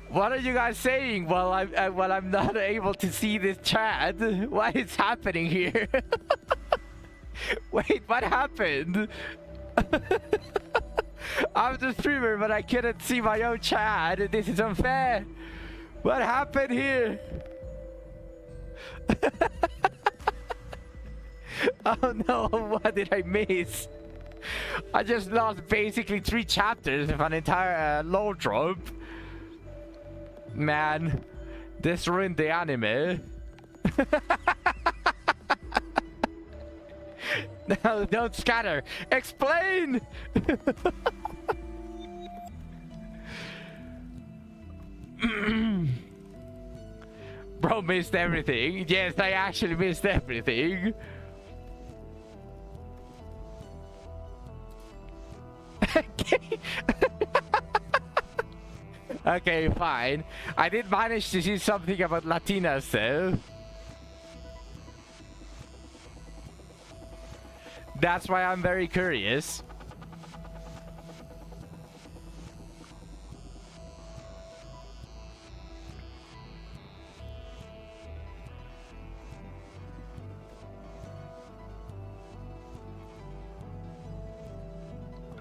What are you guys saying while I'm not able to see this chat? What is happening here? Wait, what happened? I'm the streamer, but I couldn't see my own chat. This is unfair. What happened here? Oh no, what did I miss? I just lost basically 3 chapters of an entire lore drop. Man, this ruined the anime. No, don't scatter. Explain! Bro missed everything. Yes, I actually missed everything. Okay, fine. I did manage to see something about Latinas though. That's why I'm very curious.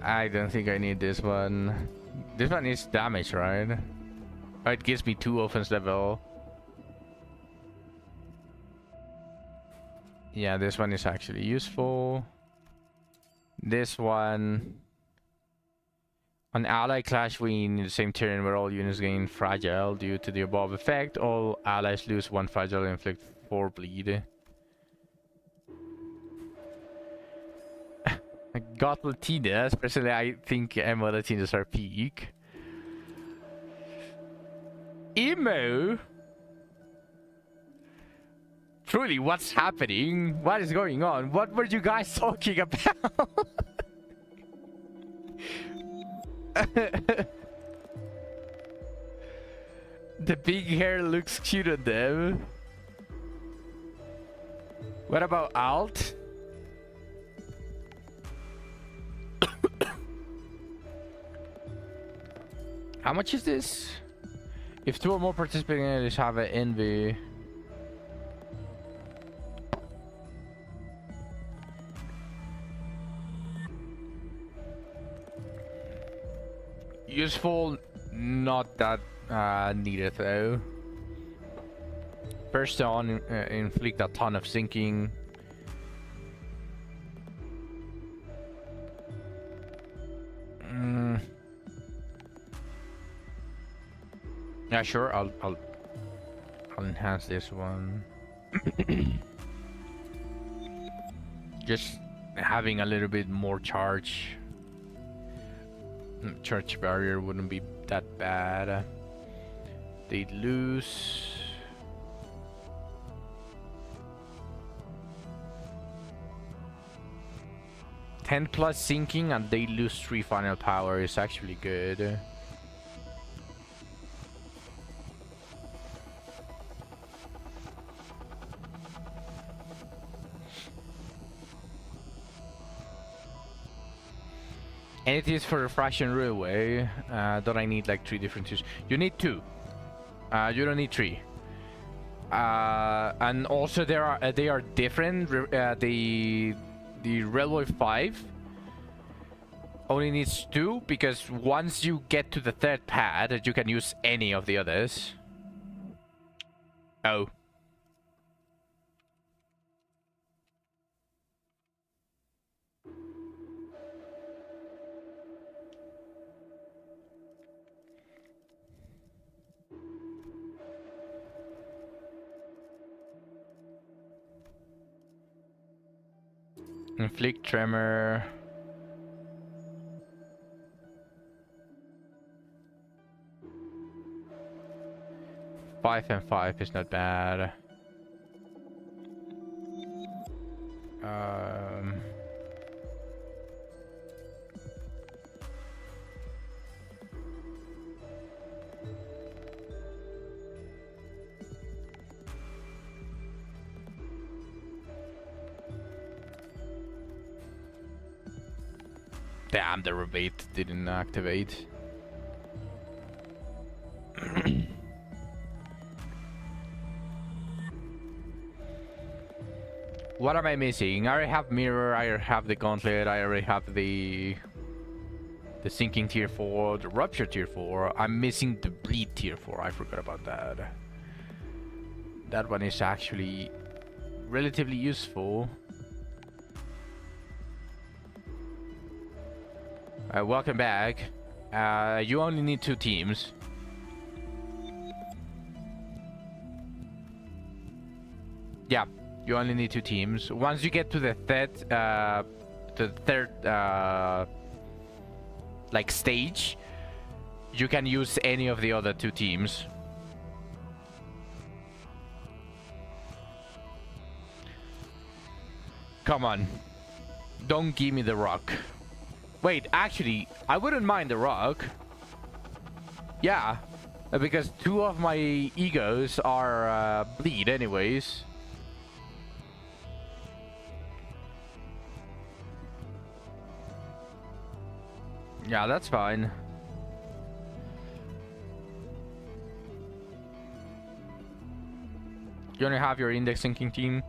I don't think I need this one. This one is damage, right? Oh, it gives me 2 offense level. Yeah, this one is actually useful. This one... On ally clash win in the same turn where all units gain fragile due to the above effect. All allies lose 1 fragile and inflict 4 bleed. I got Latinas. Personally, I think Emma Latinas are peak. Emo? Truly, what's happening? What is going on? What were you guys talking about? The big hair looks cute on them. What about alt? How much is this? If 2 or more participating enemies have an envy. Useful, not that needed though. First on, inflict a ton of sinking. Yeah, sure. I'll enhance this one. Just having a little bit more charge. Charge barrier wouldn't be that bad. They'd lose. +10 sinking and they lose 3 final power is actually good. And it is for the fraction railway. Don't I need like 3 different tools? You need 2. You don't need 3. And also they are different. The railway 5 only needs 2 because once you get to the 3rd pad, you can use any of the others. Oh. Inflict tremor. Five and 5 is not bad. Damn, the rebate didn't activate. What am I missing? I already have mirror, I already have the gauntlet, I already have the sinking tier 4, the rupture tier 4. I'm missing the bleed tier 4. I forgot about that. That one is actually relatively useful. Welcome back. You only need 2 teams. Yeah, you only need 2 teams. Once you get to the third like stage, you can use any of the other 2 teams. Come on, don't give me the rock. Wait, actually, I wouldn't mind the rock. Yeah, because 2 of my egos are bleed anyways. Yeah, that's fine. You only have your index sinking team,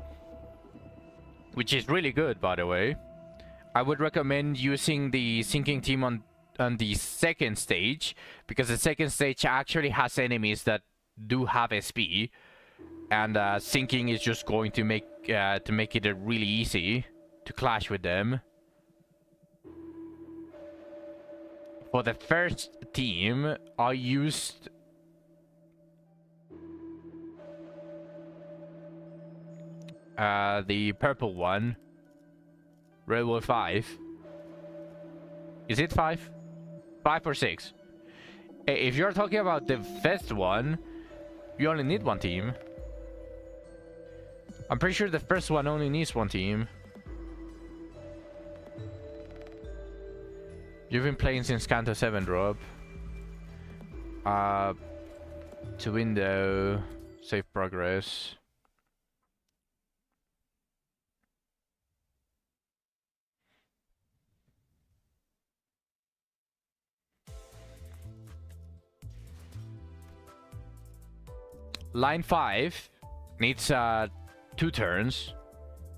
which is really good, by the way. I would recommend using the sinking team on the second stage, because the second stage actually has enemies that do have SP, and sinking is just going to make it really easy to clash with them. For the first team, I used the purple one, Railway 5. Is it 5? 5 or 6? If you're talking about the first one, you only need 1 team. I'm pretty sure the first one only needs 1 team. You've been playing since Kanto 7 drop. To window, save progress. Line 5 needs 2 turns,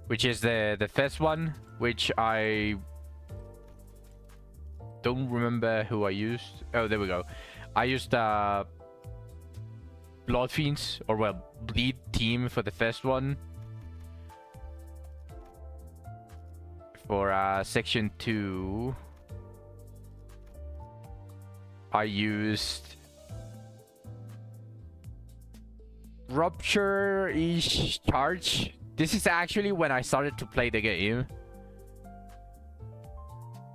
which is the first one, which I don't remember who I used. Oh, there we go. I used Blood Fiends, or well, Bleed team for the first one. For section 2, I used Rupture-ish charge. This is actually when I started to play the game.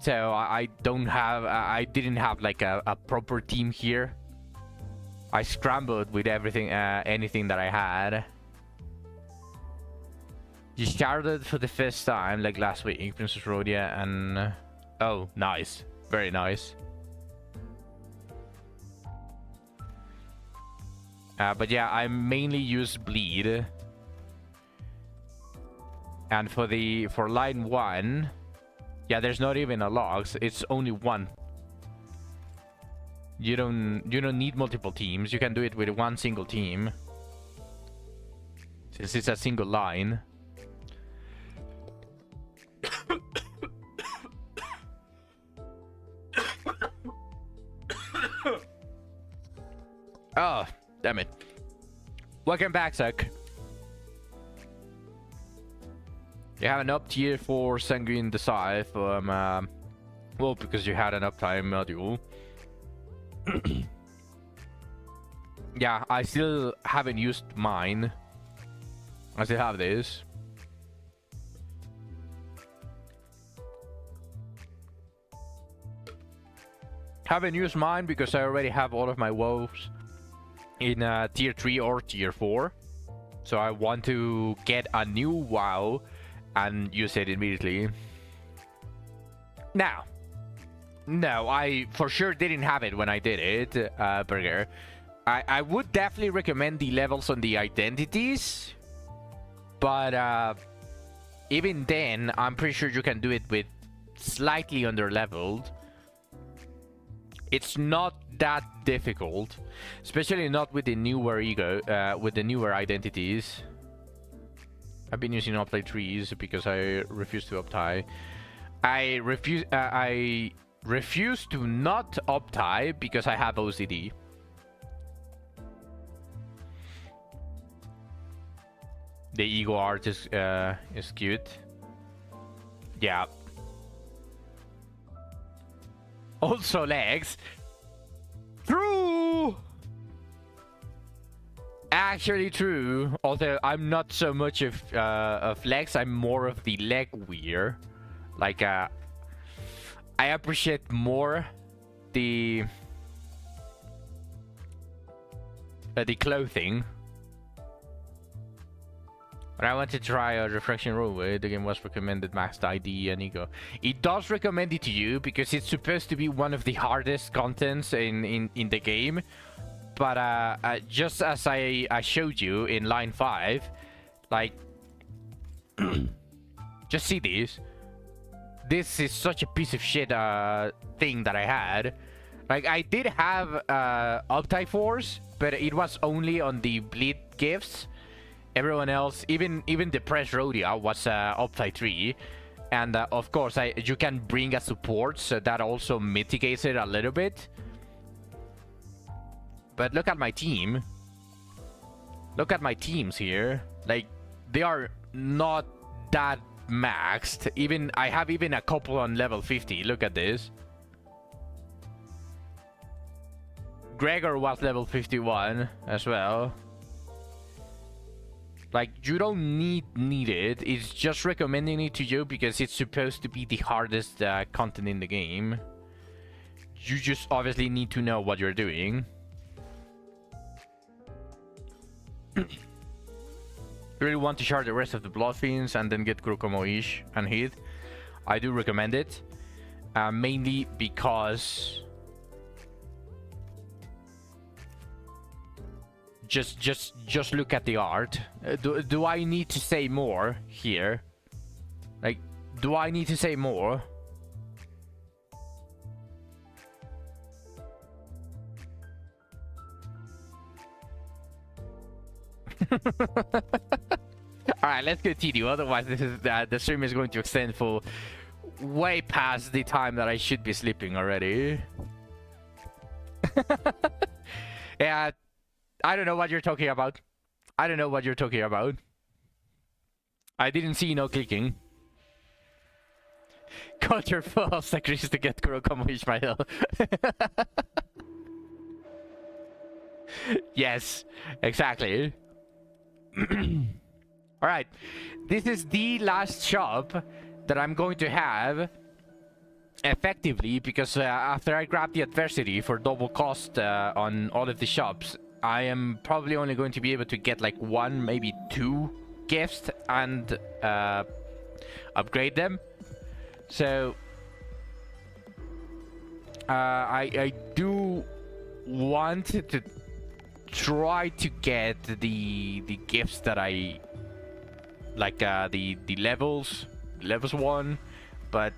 So I didn't have like a proper team here. I scrambled with everything, anything that I had. You started for the first time like last week, Princess Rodya, and oh, nice, very nice. But yeah, I mainly use bleed. And for line 1, yeah, there's not even a logs. It's only 1. You don't need multiple teams. You can do it with 1 single team, since it's a single line. Oh, damn it. Welcome back, Zach. You have an up tier for Sanguine Desire from, well, because you had an uptime module. Yeah, I still haven't used mine. I still have this. Haven't used mine because I already have all of my woes in tier 3 or tier 4. So I want to get a new WoW and use it immediately. Now, no, I for sure didn't have it when I did it, Burger. I would definitely recommend the levels on the identities, but even then, I'm pretty sure you can do it with slightly under-leveled. It's not that difficult, especially not with the newer with the newer identities. I've been using uptime trees because I refuse to uptie. I refuse to not uptie because I have OCD. The ego art is cute. Yeah. Also legs. True. Actually true. Although I'm not so much of legs. I'm more of the leg wear. Like I appreciate more the clothing. But I want to try a reflection roadway. The game was recommended maxed ID and ego. It does recommend it to you because it's supposed to be one of the hardest contents in the game. But just as I showed you in line 5, like, just see this. This is such a piece of shit thing that I had. Like, I did have Uptie Force, but it was only on the bleed gifts. Everyone else, even the KoD Rodya was Uptie 3. And of course, you can bring a support, so that also mitigates it a little bit. But look at my team. Look at my teams here. Like, they are not that maxed. I have even a couple on level 50. Look at this. Gregor was level 51 as well. Like, you don't need it. It's just recommending it to you because it's supposed to be the hardest content in the game. You just obviously need to know what you're doing. Really want to shard the rest of the Blood Fiends and then get Kurokomo-ish and Heath. I do recommend it. Mainly because... Just look at the art. Do I need to say more here? Like, do I need to say more? Alright, let's continue. Otherwise, the stream is going to extend for way past the time that I should be sleeping already. Yeah. I don't know what you're talking about. I don't know what you're talking about. I didn't see no clicking. Got your full sacrifice to get Kurokomo Ishmael. Yes, exactly. Alright. This is the last shop that I'm going to have effectively because after I grab the adversity for double cost on all of the shops, I am probably only going to be able to get like 1, maybe 2 gifts and upgrade them. So I do want to try to get the gifts that I like, the levels 1, but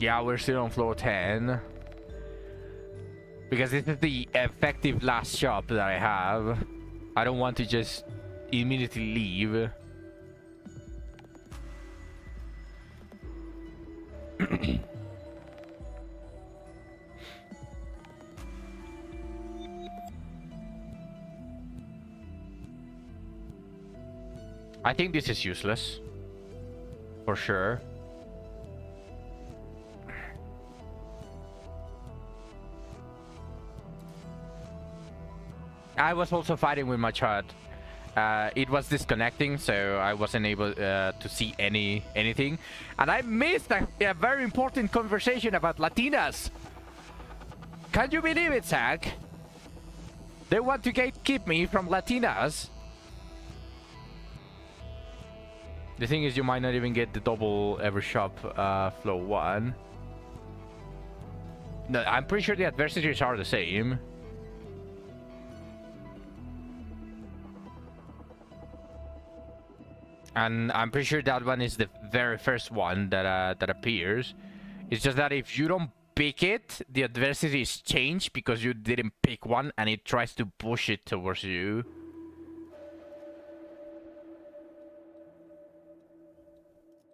yeah, we're still on floor 10. Because this is the effective last shop that I have. I don't want to just immediately leave. I think this is useless. For sure. I was also fighting with my chat. It was disconnecting, so I wasn't able to see anything. And I missed a very important conversation about Latinas. Can you believe it, Zach? They want to keep me from Latinas. The thing is, you might not even get the double every shop flow 1. No, I'm pretty sure the adversities are the same. And I'm pretty sure that one is the very first one that appears. It's just that if you don't pick it, the adversities change because you didn't pick one, and it tries to push it towards you.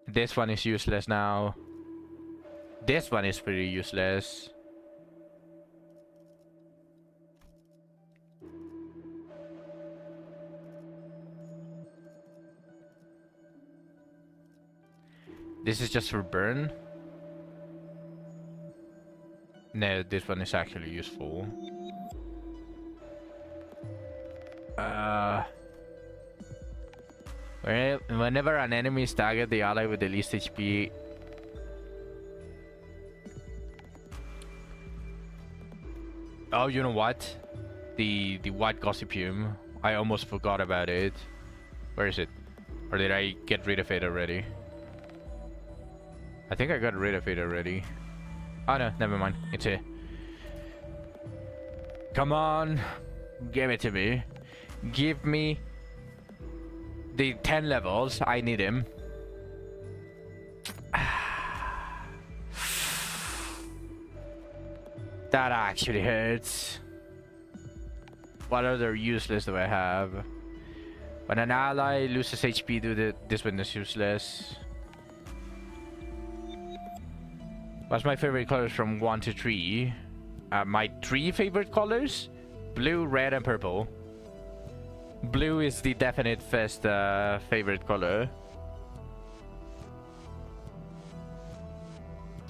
This one is useless now. This one is pretty useless. This is just for burn. No, this one is actually useful. Whenever an enemy is targeted, the ally with the least HP. Oh, you know what? The white gossipium. I almost forgot about it. Where is it? Or did I get rid of it already? I think I got rid of it already. Oh no, never mind. It's here. Come on. Give it to me. Give me the 10 levels. I need him. That actually hurts. What other useless do I have? When an ally loses HP, this one is useless. What's my favorite colors from 1 to 3? My 3 favorite colors? Blue, red, and purple. Blue is the definite first favorite color.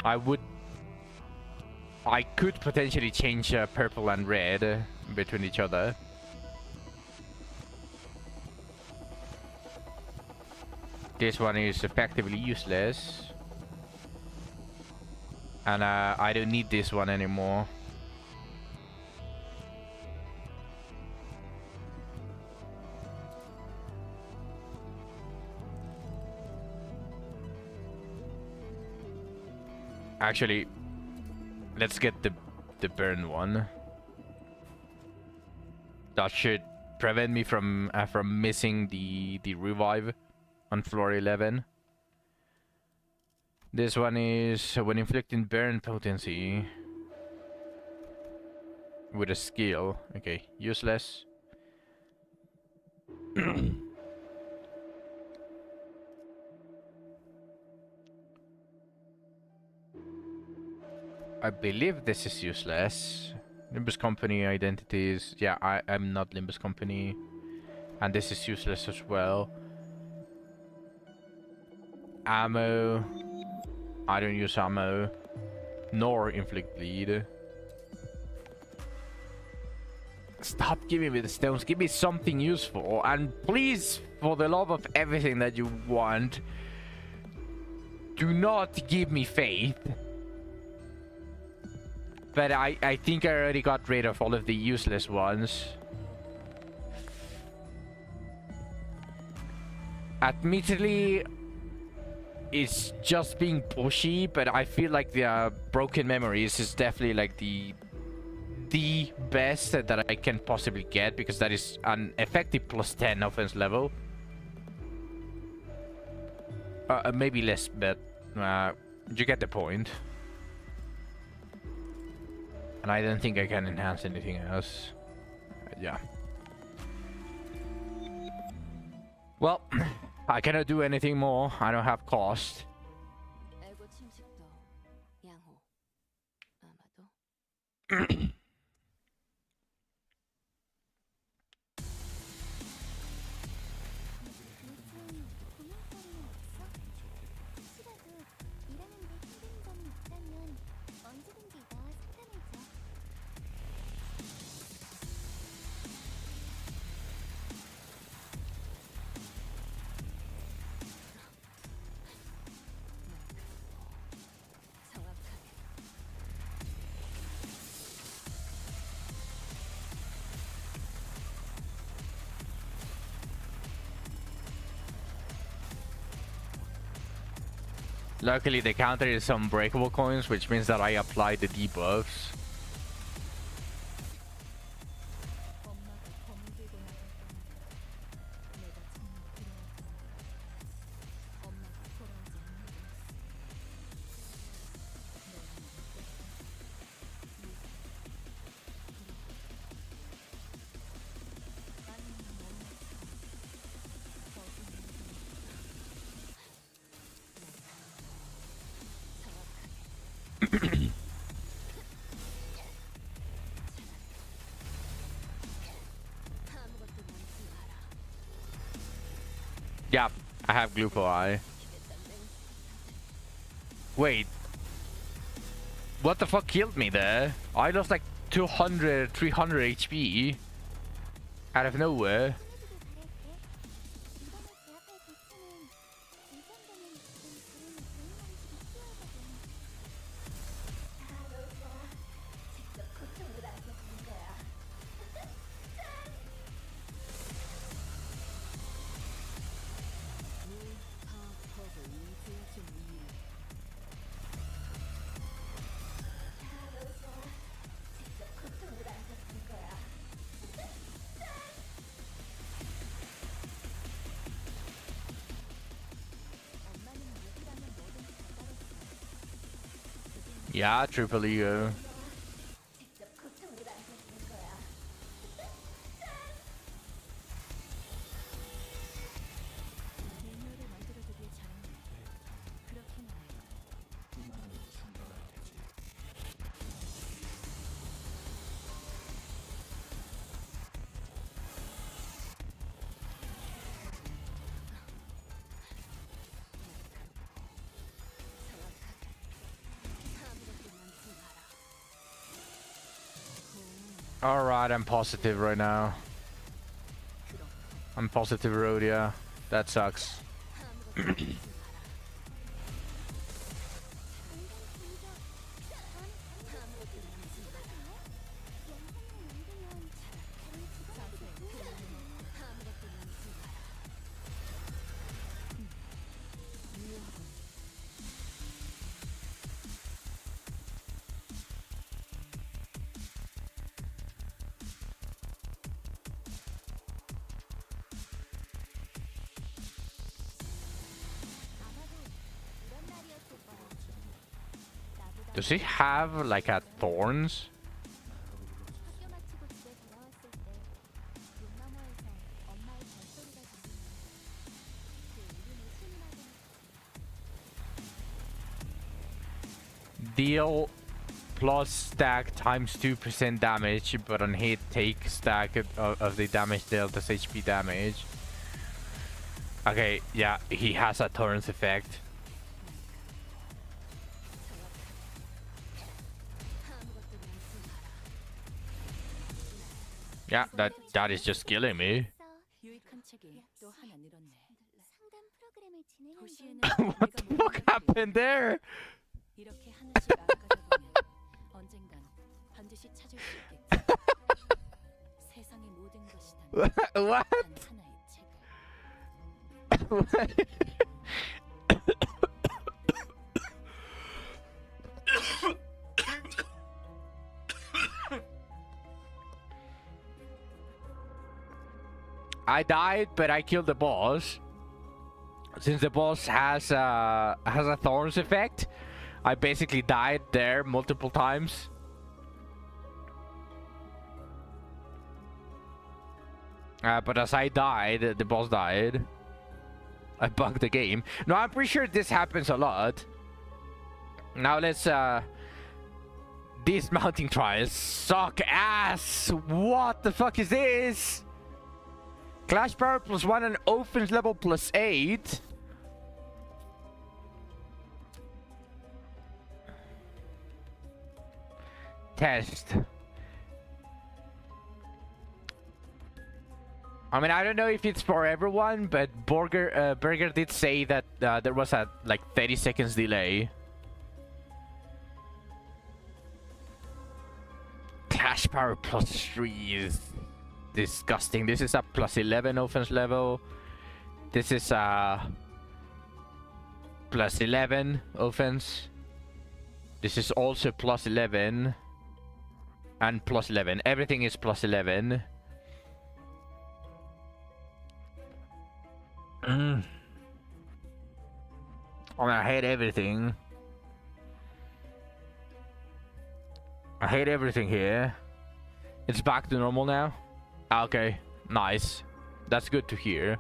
I could potentially change purple and red between each other. This one is effectively useless. And I don't need this one anymore. Actually, let's get the burn one. That should prevent me from missing the revive on floor 11. This one is when inflicting burn potency with a skill. Okay, useless. I believe this is useless. Limbus Company identities. Yeah, I'm not Limbus Company. And this is useless as well. Ammo. I don't use ammo. Nor inflict bleed. Stop giving me the stones. Give me something useful. And please, for the love of everything that you want, do not give me faith. But I think I already got rid of all of the useless ones. Admittedly, it's just being pushy, but I feel like the broken memories is definitely like the best that I can possibly get, because that is an effective +10 offense level. Maybe less, but you get the point. And I don't think I can enhance anything else. Yeah. Well, I cannot do anything more. I don't have cost. 애고 침식도 양호. 아마도 요즘 고민거리는 없어? 혹시라도 일하는데 힘든 점이 있다면 언제든지 나와 상담해줘. 정확하게. Luckily, the counter is unbreakable coins, which means that I apply the debuffs. Yeah, I have Glupo Eye. Wait. What the fuck killed me there? I lost like 200, 300 HP. Out of nowhere. Yeah, triple ego. Alright, I'm positive right now. I'm positive Rodya. That sucks. Does he have like a thorns? 학교 마치고 집에 돌아왔을 때 문 너머에서 엄마의 발소리가 들리며 그 이름을 신음하더니 Deal plus stack times 2% damage, but on hit take stack of the damage dealt as HP damage. Okay, yeah, he has a thorns effect. Yeah, that is just killing me. 유익한 책이 또 하나 늘었네. 상담 프로그램을 진행한 도시에는 What the fuck happened there? 이렇게 하나씩 알아가다 보면 언젠간 반드시 찾을 수 있겠지. 세상의 모든 것이 담긴 What? 단 하나의 책을. I died, but I killed the boss. Since the boss has a thorns effect, I basically died there multiple times. But as I died, the boss died. I bugged the game. No, I'm pretty sure this happens a lot. Now let's these mounting trials suck ass. What the fuck is this? Clash power +1 and offense level +8. Test. I mean, I don't know if it's for everyone, but Berger did say that there was a like 30 seconds delay. Clash power +3 is disgusting. This is a +11 offense level. This is a plus 11 offense. This is also plus 11. And plus 11. Everything is plus 11. I hate everything. I hate everything here. It's back to normal now? Okay, nice. That's good to hear.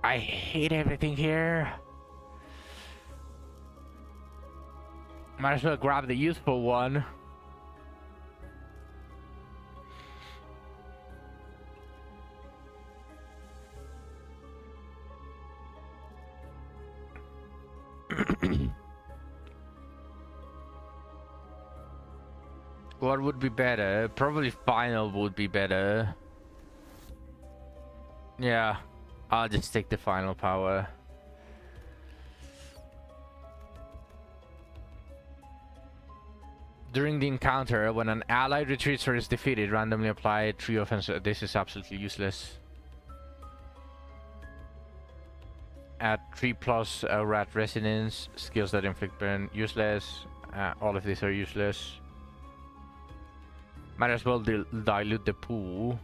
I hate everything here. Might as well grab the useful one. What would be better? Probably final would be better. Yeah, I'll just take the final power. During the encounter, when an ally retreats or is defeated, randomly apply 3 offense. This is absolutely useless. Add 3 plus rat resonance. Skills that inflict burn, useless. All of these are useless. Might as well dilute the pool.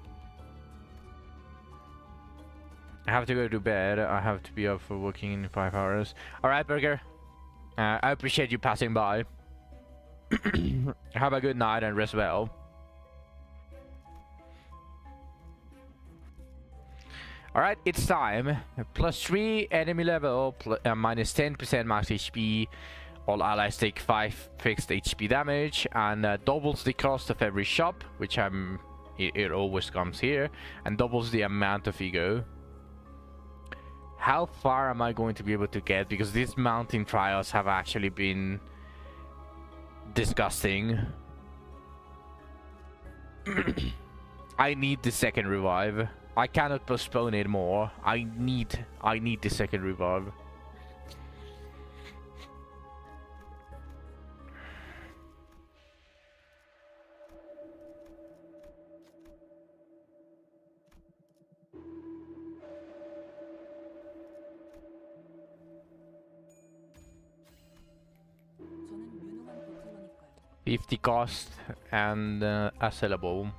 I have to go to bed. I have to be up for working in 5 hours. Alright, Burger. I appreciate you passing by. Have a good night and rest well. Alright, it's time. Plus 3 enemy level, minus 10% max HP. All allies take 5 fixed HP damage, and doubles the cost of every shop, which it always comes here, and doubles the amount of ego. How far am I going to be able to get? Because these mountain trials have actually been disgusting. I need the second revive. I cannot postpone it more. I need the second revive. 저는 유능한 버틀러니까요. 50 cost and a sellable.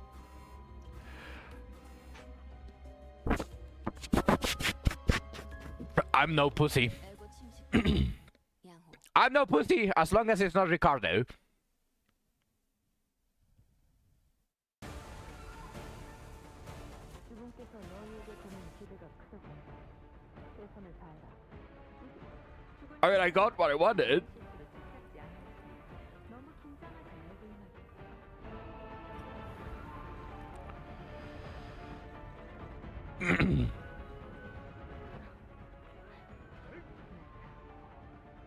I'm no pussy. 애고 침식. 양호. I'm no pussy as long as it's not Ricardo. 주분께서 너희에게 주는 기대가 크다고. 최선을 다해라. I mean, I got what I wanted. 너무 긴장하지 말고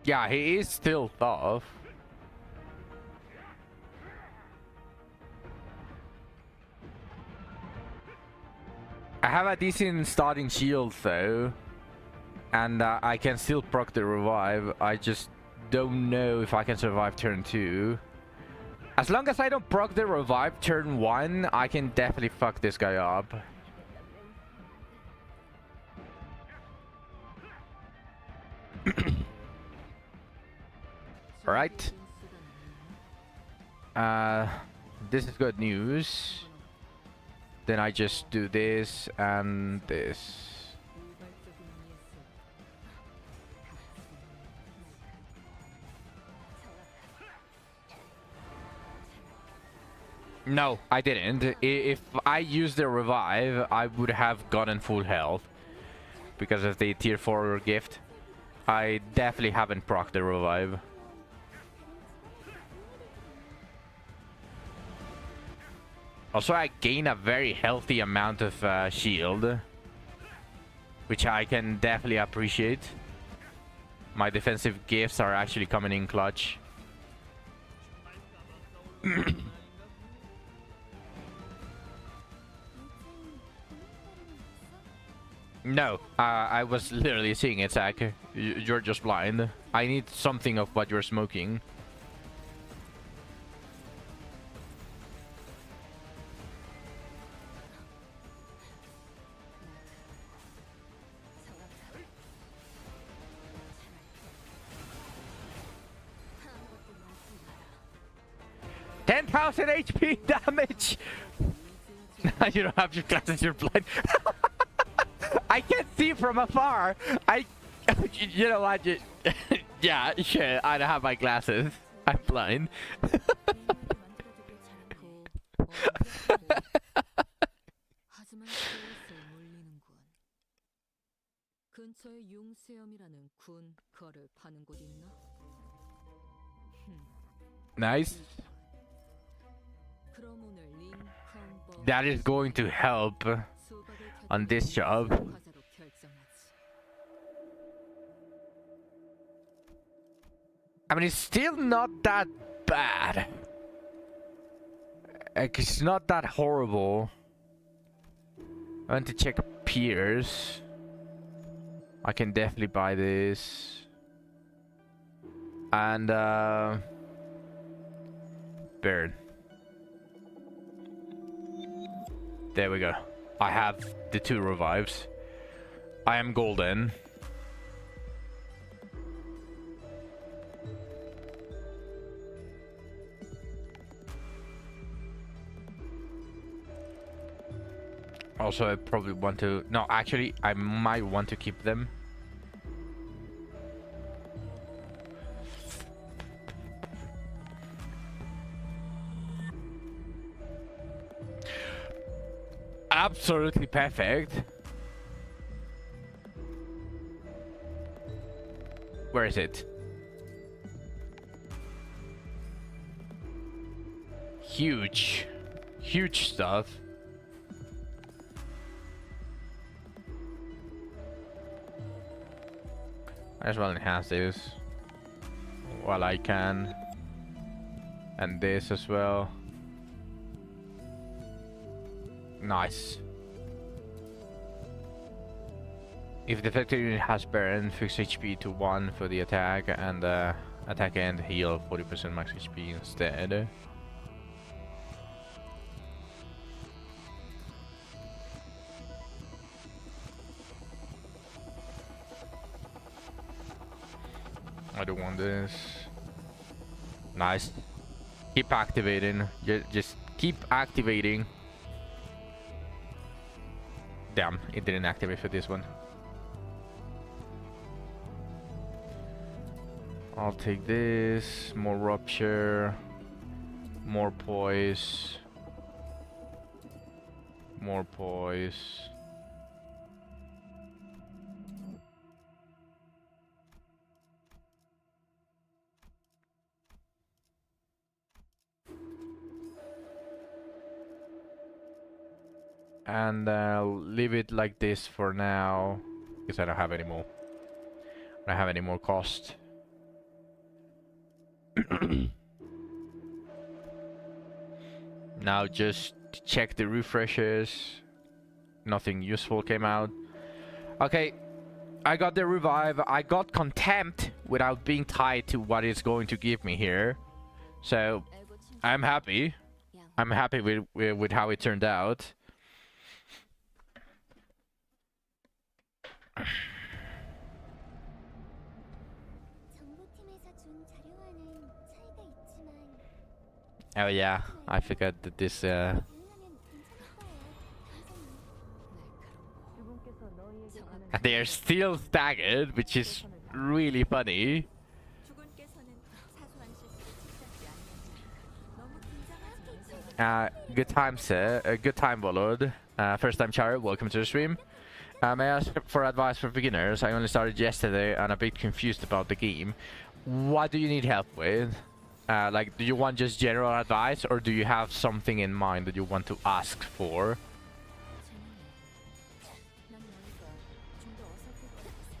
Yeah, he is still tough. I have a decent starting shield though, and I can still proc the revive. I just don't know if I can survive turn 2. As long as I don't proc the revive turn 1, I can definitely fuck this guy up. Alright. This is good news. Then I just do this and this. No, I didn't. If I used the revive, I would have gotten full health because of the tier 4 gift. I definitely haven't procced the revive. Also, I gain a very healthy amount of shield, which I can definitely appreciate. My defensive gifts are actually coming in clutch. No, I was literally seeing it, Zach. You're just blind. I need something of what you're smoking. 10,000 HP damage! You don't have your glasses, you're blind. I can't see from afar. You know what? Yeah, sure. I don't have my glasses. I'm blind. 하지만 스트레스에 몰리는군. 근처에 융수염이라는 군 거를 파는 곳 있나? Nice. 그럼 오늘 링컨버 That is going to help on this job. 과자로 결정하지. I mean, it's still not that bad. Like, it's not that horrible. I want to check peers. I can definitely buy this. And, burn. There we go. I have the 2 revives. I am golden. Also, I probably want to... No, actually, I might want to keep them. Absolutely perfect. Where is it? Huge. Huge stuff. I as well enhance this while I can, and this as well. Nice. If the effective unit has burn, fix HP to 1 for the attack, and attack and heal 40% max HP instead. I don't want this. Nice. Keep activating. Just keep activating. Damn, it didn't activate for this one. I'll take this. More rupture. More poise. More poise. And leave it like this for now, because I don't have any more. I don't have any more cost. Now just check the refreshes. Nothing useful came out. Okay, I got the revive. I got contempt without being tied to what it's going to give me here. So I'm happy. I'm happy with how it turned out. 정보팀에서 준 자료와는 차이가 있지만 Oh yeah, I forgot that this 대응하면 괜찮을 거야. 주군께서 너희에게 가는 they are still staggered, which is really funny. 주군께서는 사소한 실수를 칭찬지 않는 너무 긴장하지 Good time, sir. Good time, Warlord. First time Char, welcome to the stream. May I ask for advice for beginners? I only started yesterday and I'm a bit confused about the game. What do you need help with? Like, do you want just general advice, or do you have something in mind that you want to ask for? 난 너희가 좀 더 어설플 거라고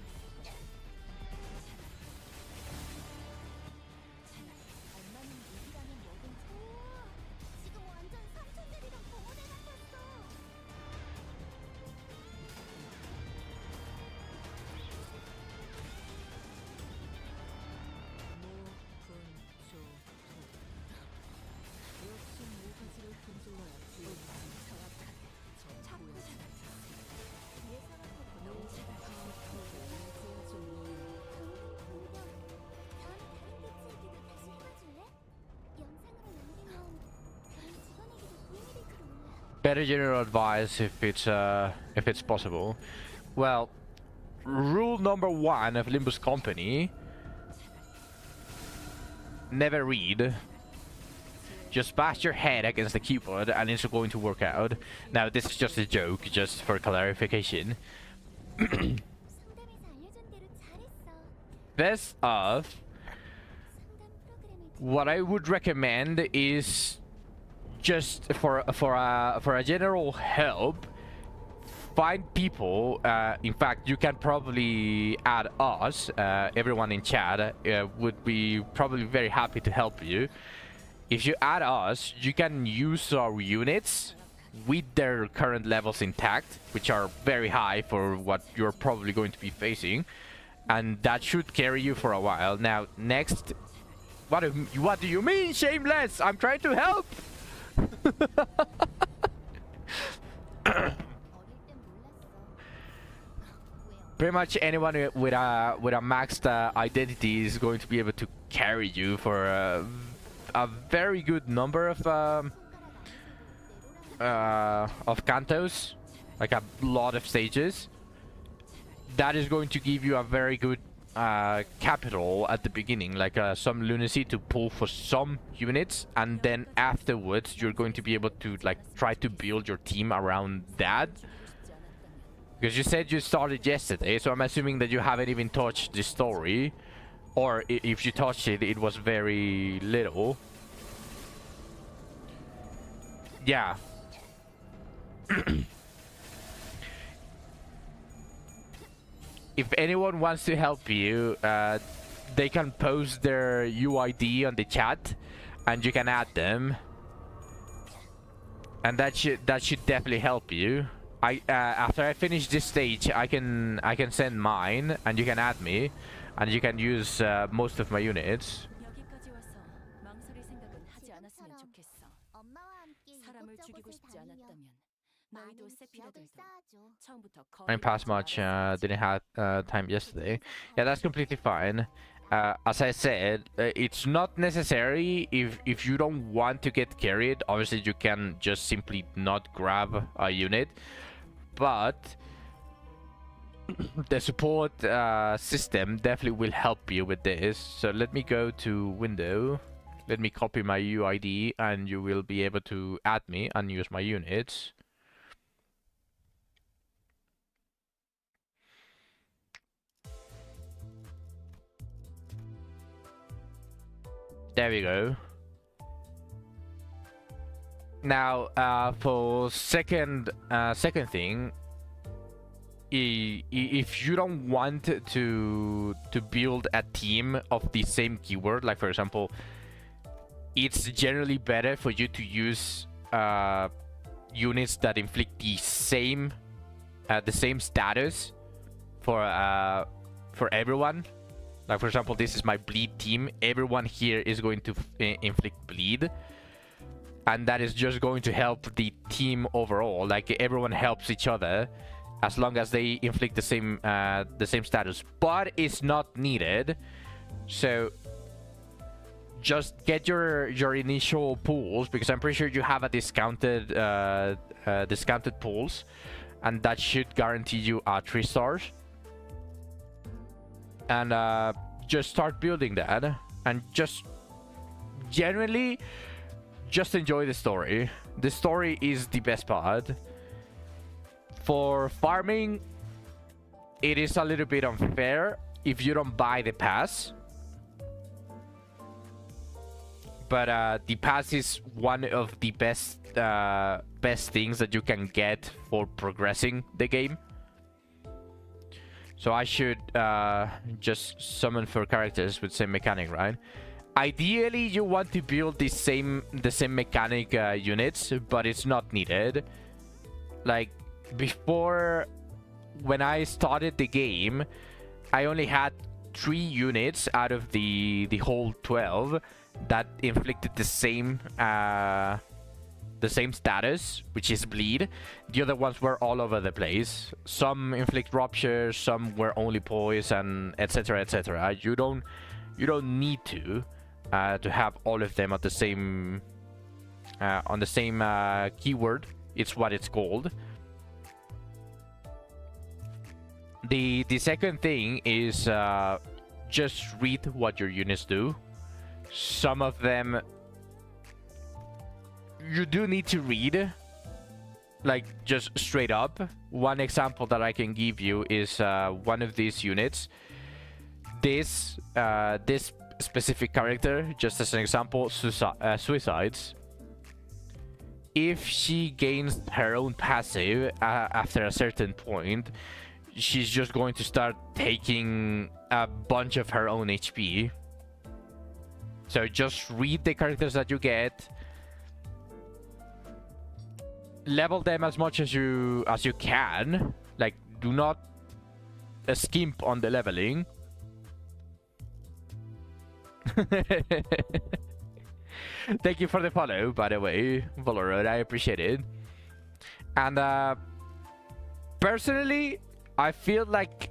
생각했거든. 엄마는 얘기라면 뭐든 좋아. 지금 완전 삼촌들이랑 공원에 갔었어. 역시 모가지를 흔들어야 주인이 정확하게 Better general advice if it's possible. Well, rule number 1 of Limbus Company: never read. Just bash your head against the keyboard and it's going to work out. Now this is just a joke, just for clarification. 상담에서 알려준 대로 잘했어. Best of, 상담 프로그램을 what I would recommend is just for a general help, find people. In fact, you can probably add us. Everyone in chat would be probably very happy to help you. If you add us, you can use our units with their current levels intact, which are very high for what you're probably going to be facing, and that should carry you for a while. Now, next, what do you mean, shameless? I'm trying to help. 어릴 땐 몰랐어. Pretty much anyone with a maxed identity is going to be able to carry you for a very good number of cantos, like a lot of stages. That is going to give you a very good capital at the beginning, like some lunacy to pull for some units, and then afterwards you're going to be able to like try to build your team around that. Because you said you started yesterday, so I'm assuming that you haven't even touched the story, or if you touched it, it was very little. Yeah. If anyone wants to help you, they can post their UID on the chat, and you can add them, and that should definitely help you. After I finish this stage, I can send mine, and you can add me, and you can use most of my units. 여기까지 와서 망설일 생각은 하지 않았으면 좋겠어. 엄마와 함께 사람을 죽이고 이곳저곳을 싶지 다니며 않았다면 너희도 많은 지약을 세피라들도 쌓아줘. 처음부터 I didn't pass much, didn't have time yesterday. Yeah, that's completely fine. As I said, it's not necessary if you don't want to get carried. Obviously, you can just simply not grab a unit, but the support system definitely will help you with this. So let me go to window. Let me copy my UID, and you will be able to add me and use my units. There we go. Now, for second thing, if you don't want to build a team of the same keyword, like for example, it's generally better for you to use units that inflict the same status for everyone. Like for example, this is my bleed team. Everyone here is going to inflict bleed, and that is just going to help the team overall. Like everyone helps each other as long as they inflict the same status, but it's not needed. So just get your initial pools, because I'm pretty sure you have a discounted pools, and that should guarantee you 3 stars. And just start building that, and just generally just enjoy the story. The story is the best part. For farming, it is a little bit unfair if you don't buy the pass, but the pass is one of the best things that you can get for progressing the game. So I should just summon 4 characters with same mechanic, right? Ideally, you want to build the same mechanic units, but it's not needed. Like before, when I started the game, I only had 3 units out of the whole 12 that inflicted the same status, which is bleed. The other ones were all over the place. Some inflict rupture, some were only poison, etc, etc. You don't need to have all of them at the same on the same keyword It's what it's called. The second thing is just read what your units do. Some of them you do need to read, like just straight up. One example that I can give you is one of these units. This specific character, just as an example, suicides. If she gains her own passive after a certain point, she's just going to start taking a bunch of her own HP. So just read the characters that you get, level them as much as you can. Like, do not skimp on the leveling. Thank you for the follow, by the way, Valorant. I appreciate it. And personally, I feel like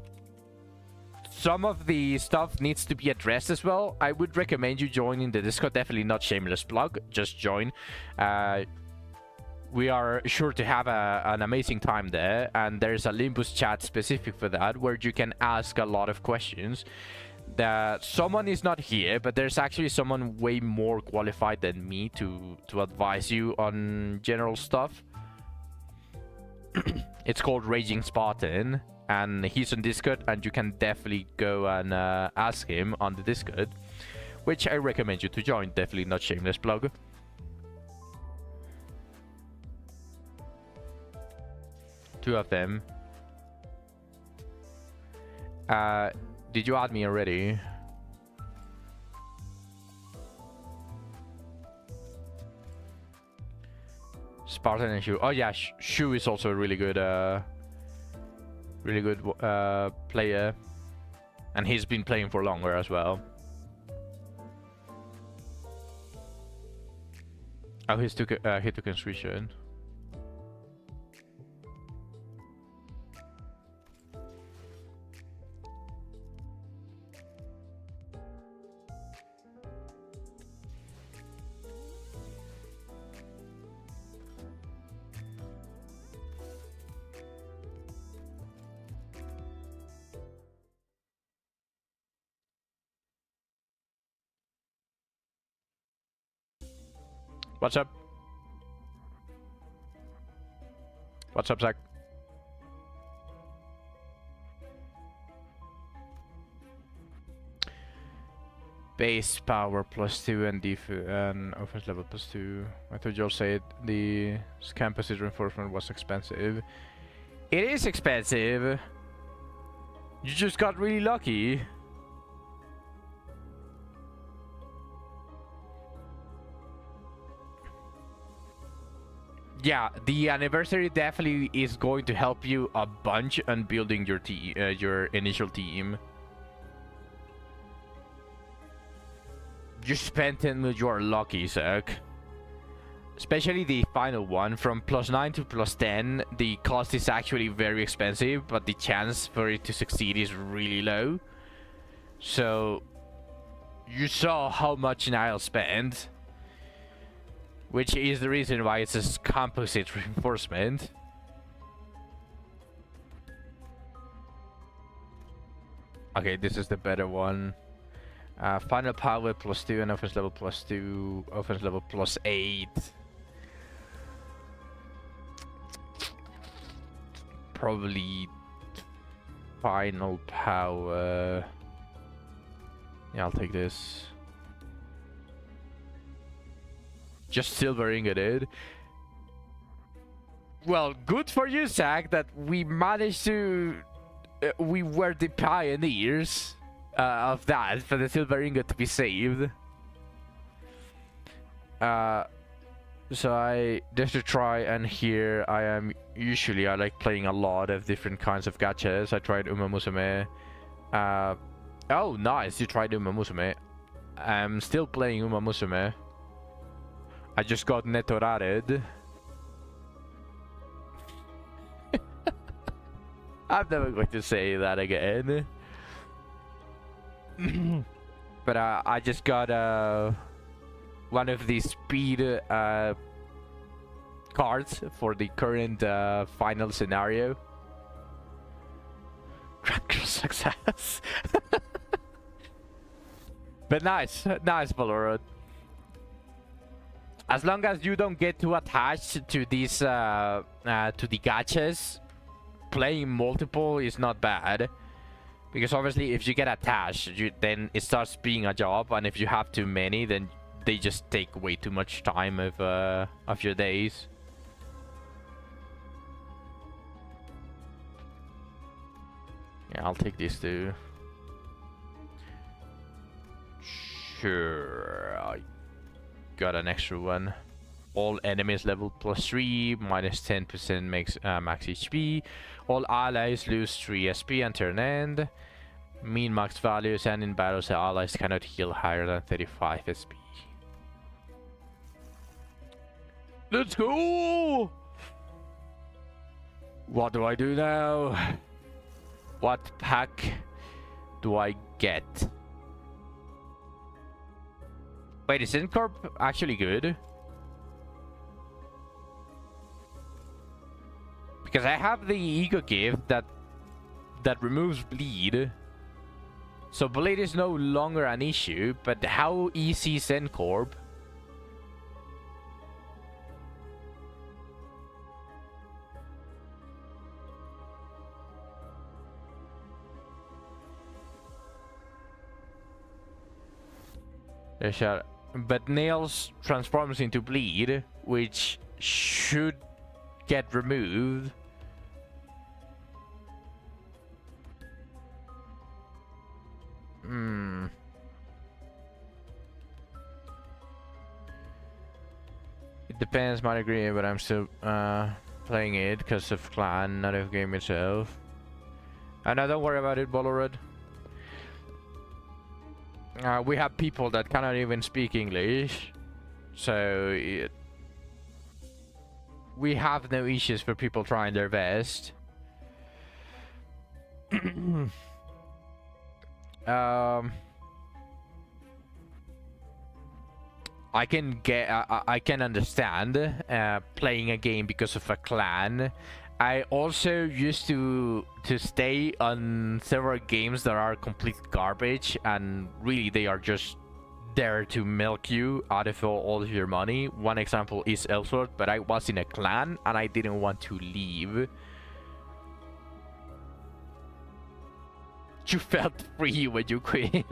some of the stuff needs to be addressed as well. I would recommend you joining the Discord. Definitely not shameless plug. Just join. We are sure to have an amazing time there, and there's a Limbus chat specific for that where you can ask a lot of questions. Someone is not here, but there's actually someone way more qualified than me to advise you on general stuff. It's called Raging Spartan, and he's on Discord, and you can definitely go and ask him on the Discord, which I recommend you to join. Definitely not shameless plug. Two of them. Did you add me already? Spartan and Shu. Oh yeah, Shu is also a really good player, and he's been playing for longer as well. Oh, he took a restriction. What's up? What's up, Zach? Base power +2 and offense level +2. I thought you all said the campus reinforcement was expensive. It is expensive. You just got really lucky. Yeah, the anniversary definitely is going to help you a bunch on building your initial team. You spent 10 million, you are lucky, Zach. Especially the final one, from +9 to +10, the cost is actually very expensive, but the chance for it to succeed is really low. So, you saw how much Niall spent. Which is the reason why it's a composite reinforcement. Okay, this is the better one. Final power +2 and offense level +2, offense level +8. Probably final power. Yeah, I'll take this. Just silver ingoted. Well, good for you, Zach, that we managed to... we were the pioneers of that, for the silver ingot to be saved. So just to try, and here I am... Usually I like playing a lot of different kinds of gachas. I tried Uma Musume. Oh, nice, you tried Uma Musume. I'm still playing Uma Musume. I just got netorated. I'm never going to say that again. But I just got one of these speed cards for the current final scenario. Success. But nice Valorant. As long as you don't get too attached to these to the gachas, playing multiple is not bad. Because obviously if you get attached, then it starts being a job, and if you have too many, then they just take way too much time of your days. Yeah, I'll take these two. Sure, I got an extra one. All enemies level +3, minus 10% makes max HP. All allies lose 3 SP and turn end. Mean max values, and in battles the allies cannot heal higher than 35 SP. Let's go! What do I do now? What pack do I get? Wait, is Incorp actually good? Because I have the Ego Gift that removes bleed. So bleed is no longer an issue, but how easy is Incorp? But nails transforms into bleed, which should get removed. It depends, might agree, but I'm still playing it because of clan, not of game itself. And don't worry about it, Bolorud. We have people that cannot even speak English, so we have no issues for people trying their best. I can understand playing a game because of a clan. I also used to stay on several games that are complete garbage, and really they are just there to milk you out of all of your money. One example is Elsword, but I was in a clan and I didn't want to leave. You felt free when you quit.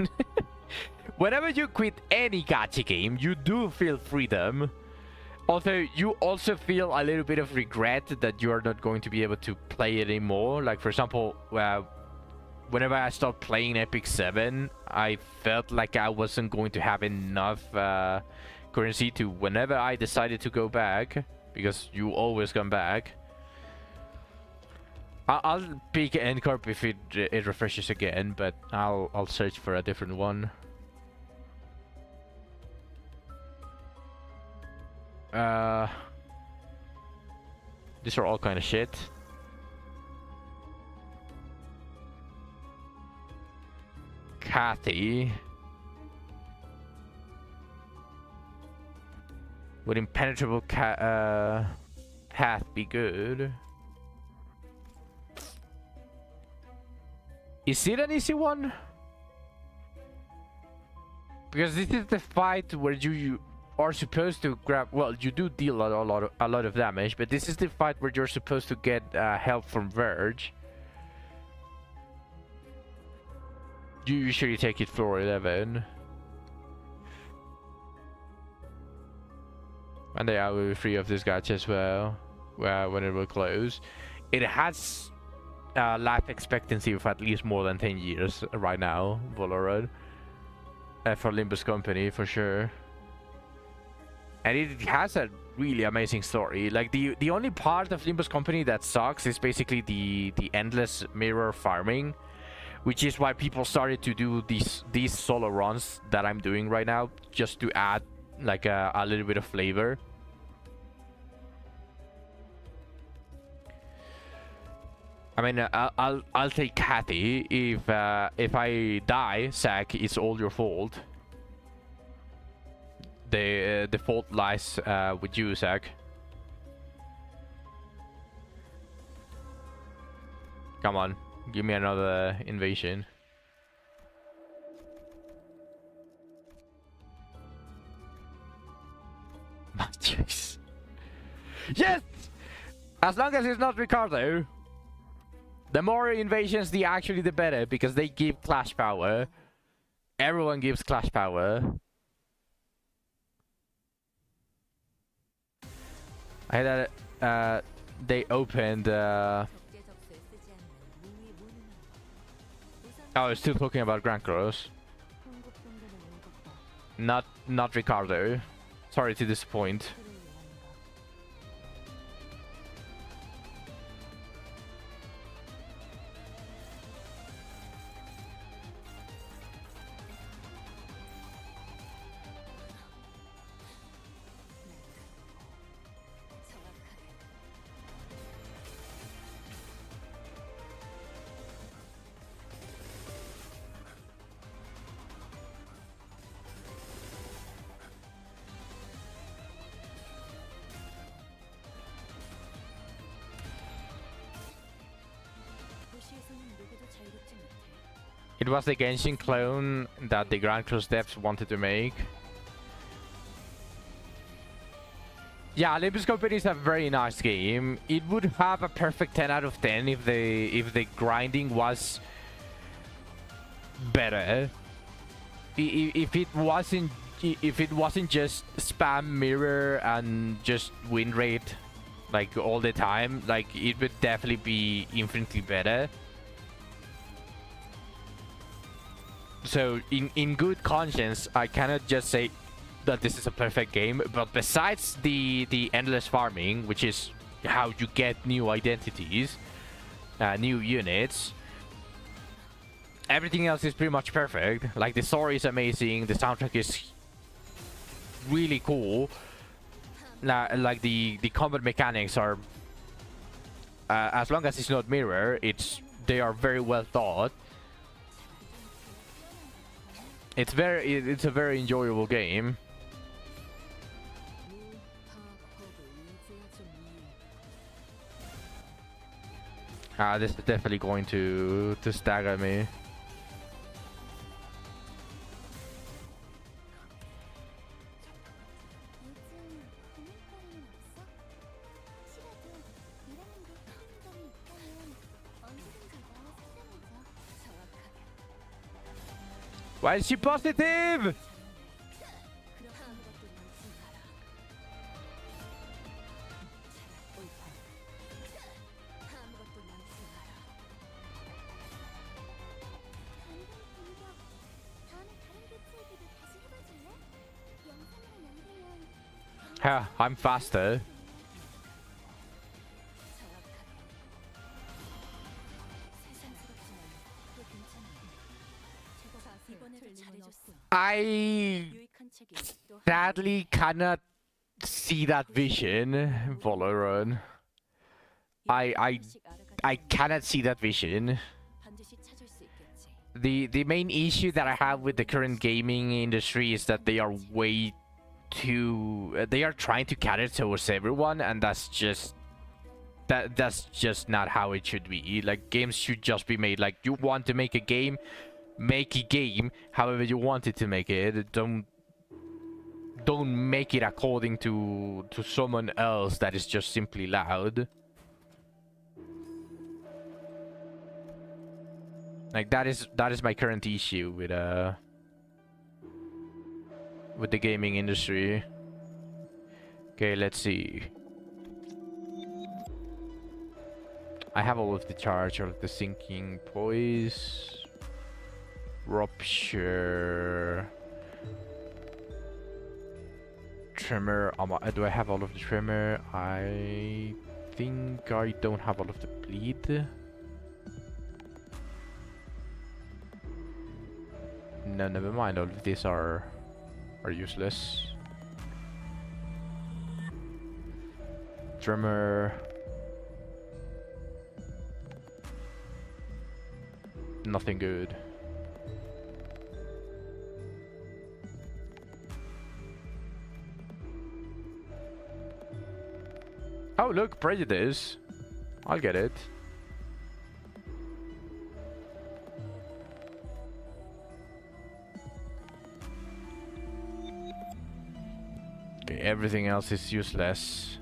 Whenever you quit any gacha game, you do feel freedom. Although you also feel a little bit of regret that you are not going to be able to play it anymore. Like for example, whenever I stopped playing Epic 7, I felt like I wasn't going to have enough currency to whenever I decided to go back, because you always come back. I'll pick Ncorp if it refreshes again, but I'll search for a different one. These are all kind of shit. Kathy. Would impenetrable path be good? Is it an easy one? Because this is the fight where you are supposed to grab. Well, you do deal a lot of damage, but this is the fight where you're supposed to get help from Verge. You usually take it floor 11. And they are free of this gacha as well, when it will close. It has life expectancy of at least more than 10 years right now, Valorant. For Limbus Company, for sure. And it has a really amazing story. Like, the only part of Limbus Company that sucks is basically the endless mirror farming, which is why people started to do these solo runs that I'm doing right now, just to add like a little bit of flavor. I mean, I'll take Kathy. If I die, Zach, it's all your fault. The fault lies with you, Zach. Come on, give me another invasion. Jeez. Yes! As long as it's not Ricardo. The more invasions, the better, because they give clash power. Everyone gives clash power. I heard that they opened. Oh, still talking about Grand Cross. Not Ricardo. Sorry to disappoint. It was the Genshin clone that the Grand Cross devs wanted to make. Yeah, Olympus Company is a very nice game. It would have a perfect 10 out of 10 if the grinding was better. If it wasn't just spam mirror and just win rate like all the time, like it would definitely be infinitely better. So in good conscience, I cannot just say that this is a perfect game, but besides the endless farming, which is how you get new identities, new units, everything else is pretty much perfect. Like the story is amazing, the soundtrack is really cool. Like the combat mechanics are, as long as it's not mirror, they are very well thought. It's a very enjoyable game. This is definitely going to stagger me. Why is she positive? I'm faster. I sadly cannot see that vision, Valoran. I cannot see that vision. The main issue that I have with the current gaming industry is that they are way too they are trying to cater towards everyone, and that's just not how it should be. Like, games should just be made like you want to make a game. Make a game however you want it to make it. Don't make it according to someone else that is just simply loud. Like that is my current issue with the gaming industry. Okay, let's see. I have all of the charge of the sinking poise. Rupture. Tremor. Do I have all of the tremor? I think I don't have all of the bleed. No, never mind. All of these are useless. Tremor. Nothing good. Oh, look, prejudice. I'll get it. Okay, everything else is useless.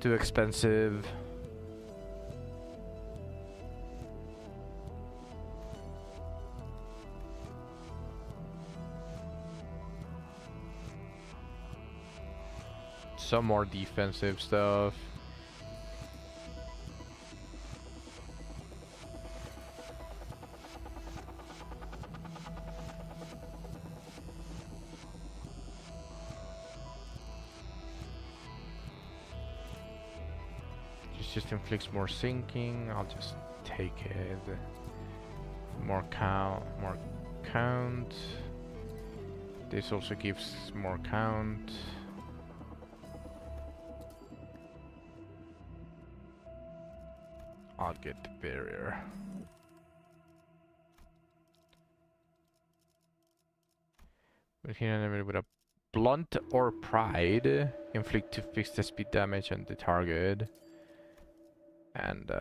Too expensive. Some more defensive stuff. This just inflicts more sinking. I'll just take it. More count. This also gives more count. I'll get the barrier. But here enemy with a blunt or pride inflict to fix the speed damage on the target. And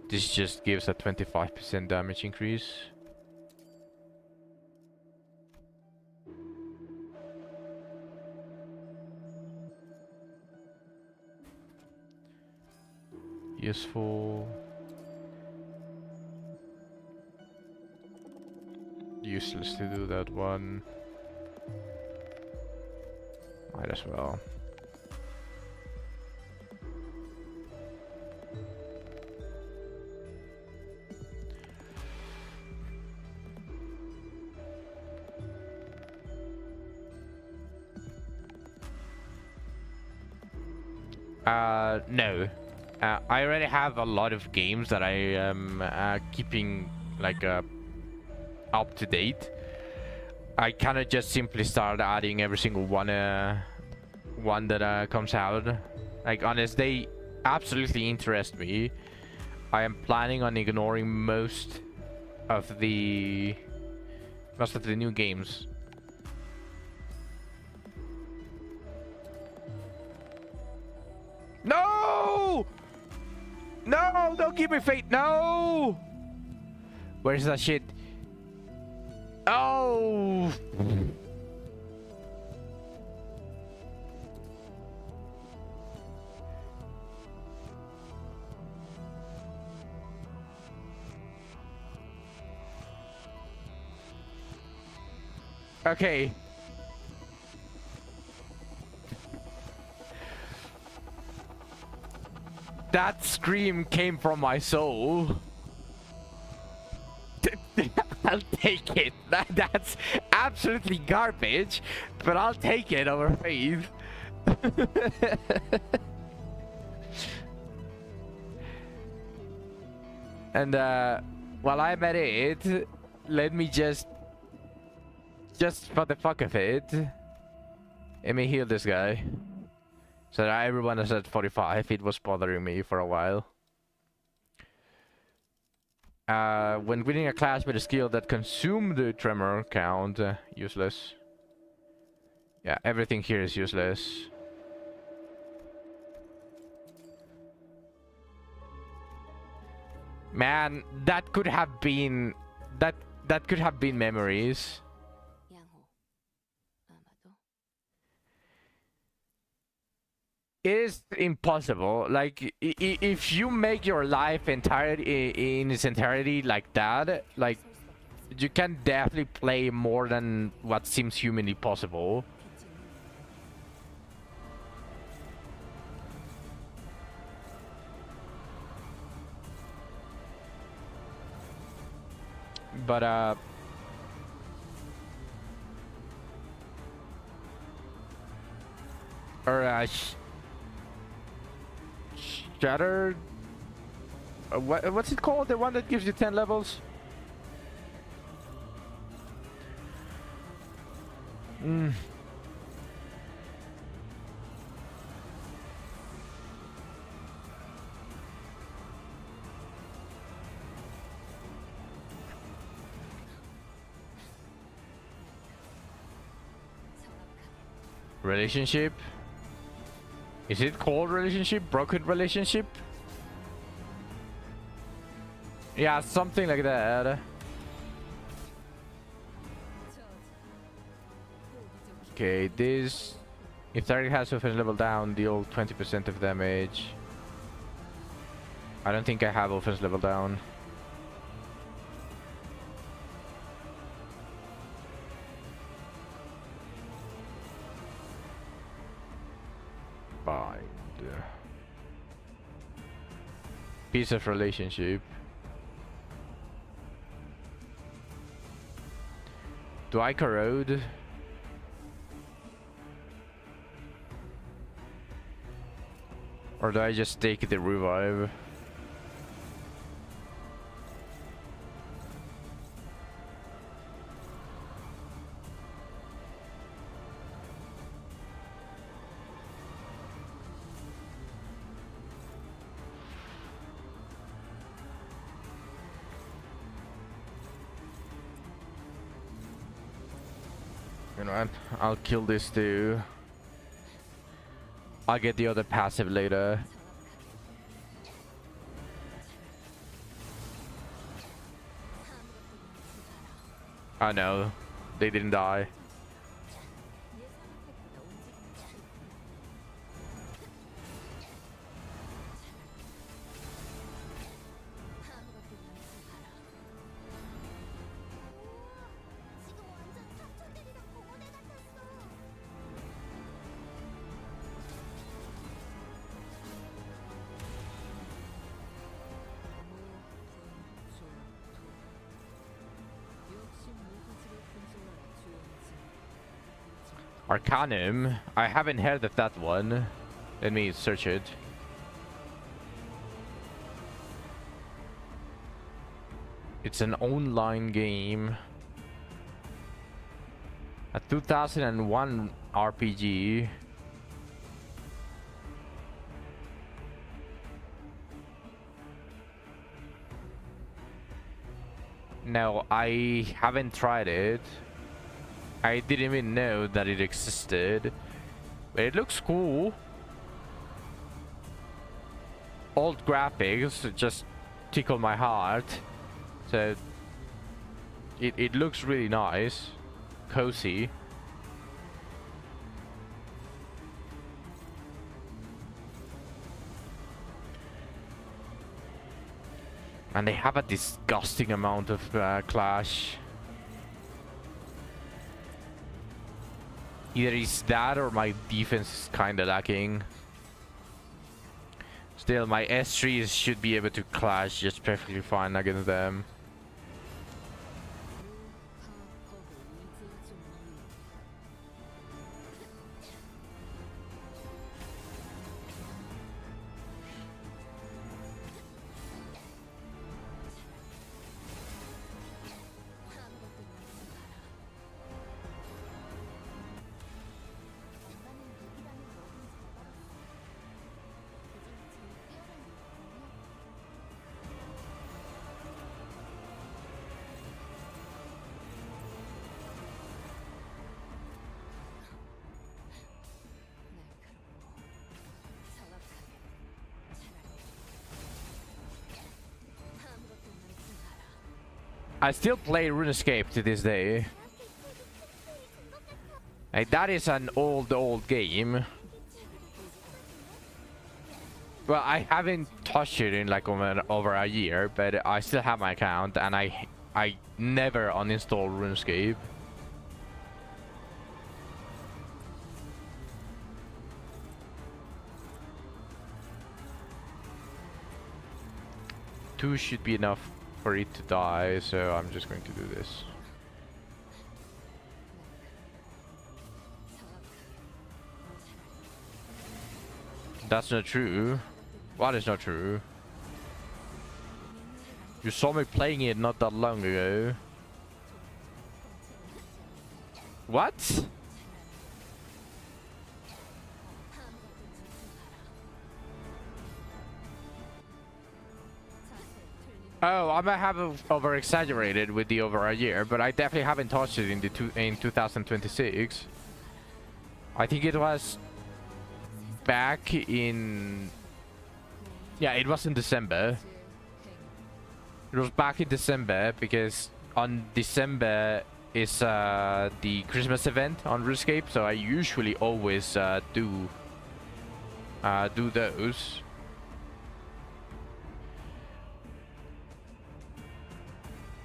this just gives a 25% damage increase. Useful. Useless to do that one. Might as well. No. I already have a lot of games that I am keeping like up to date. I kind of just simply start adding every single one that comes out. Like, honest, they absolutely interest me. I am planning on ignoring most of the new games. No! No! Don't give me fate! No! Where's that shit? Oh! Okay. That scream came from my soul. I'll take it. That's absolutely garbage, but I'll take it over faith. And while I'm at it, let me just for the fuck of it, let me heal this guy. So that everyone is at 45. It was bothering me for a while. When winning a class with a skill that consumed the tremor count, useless. Yeah, everything here is useless. Man, that could have been that could have been memories. It is impossible. Like, if you make your life entirely in its entirety like that, like, you can definitely play more than what seems humanly possible. But Shattered. What's it called? The one that gives you 10 levels? Relationship? Is it called relationship? Broken relationship? Yeah, something like that. Okay, this... If target has offense level down, deal 20% of damage. I don't think I have offense level down. Bind. Piece of relationship. Do I corrode? Or do I just take the revive? You know what? I'll kill this too. I'll get the other passive later. Oh no, they didn't die. Arcanum? I haven't heard of that one. Let me search it. It's an online game. A 2001 RPG. No, I haven't tried it. I didn't even know that it existed, but it looks cool. Old graphics just tickle my heart, so it looks really nice, cozy. And they have a disgusting amount of clash. Either it's that or my defense is kinda lacking. Still, my S3s should be able to clash just perfectly fine against them. I still play RuneScape to this day. Like, that is an old game. Well, I haven't touched it in like over a year, but I still have my account, and I never uninstall RuneScape. Two should be enough for it to die, so I'm just going to do this. That's not true. What is not true? You saw me playing it not that long ago. What? Oh, I might have over exaggerated with the over a year, but I definitely haven't touched it in 2026. I think it was back in... Yeah, it was in December. It was back in December because on December is the Christmas event on RuneScape, so I usually always do those.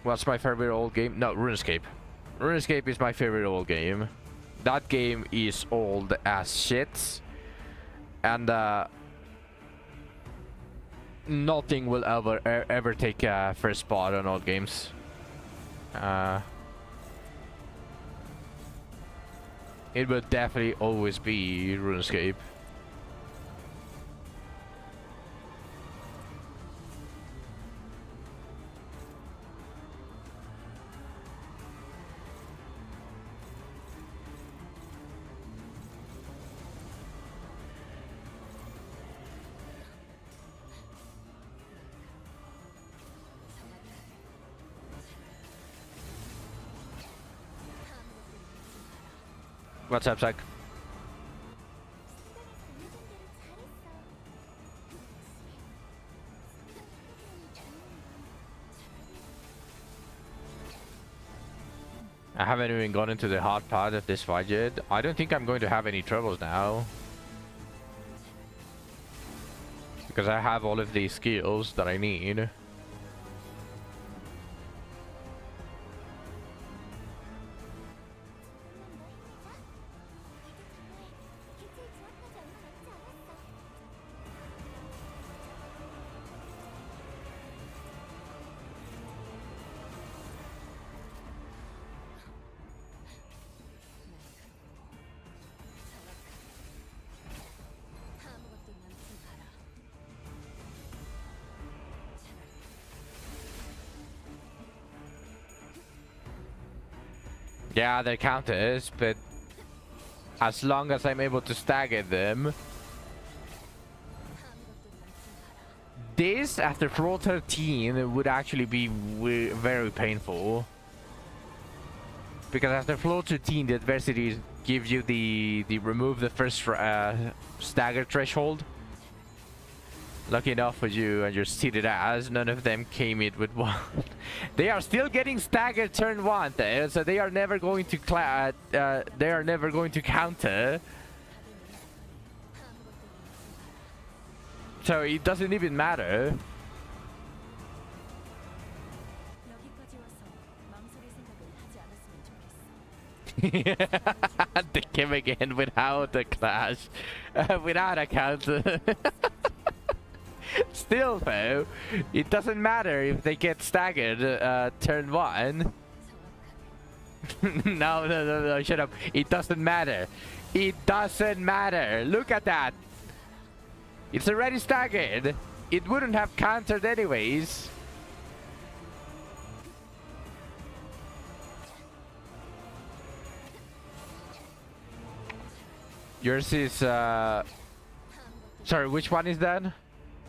What's my favorite old game? No, RuneScape. RuneScape is my favorite old game. That game is old as shit, and nothing will ever take first spot on old games. It will definitely always be RuneScape. What's up, Zach? I haven't even gone into the hard part of this fight yet. I don't think I'm going to have any troubles now, because I have all of these skills that I need. Yeah, they're counters, but as long as I'm able to stagger them. This, after floor 13, would actually be very painful. Because after floor 13, the adversity gives you the remove the first stagger threshold. Lucky enough for you and your seated ass, none of them came in with one. They are still getting staggered turn 1 there, so they are never going to counter. So it doesn't even matter. They came again without a clash, without a counter. Still though, it doesn't matter if they get staggered turn 1. No, shut up. It doesn't matter. It doesn't matter. Look at that. It's already staggered. It wouldn't have countered anyways. Yours is sorry, which one is that?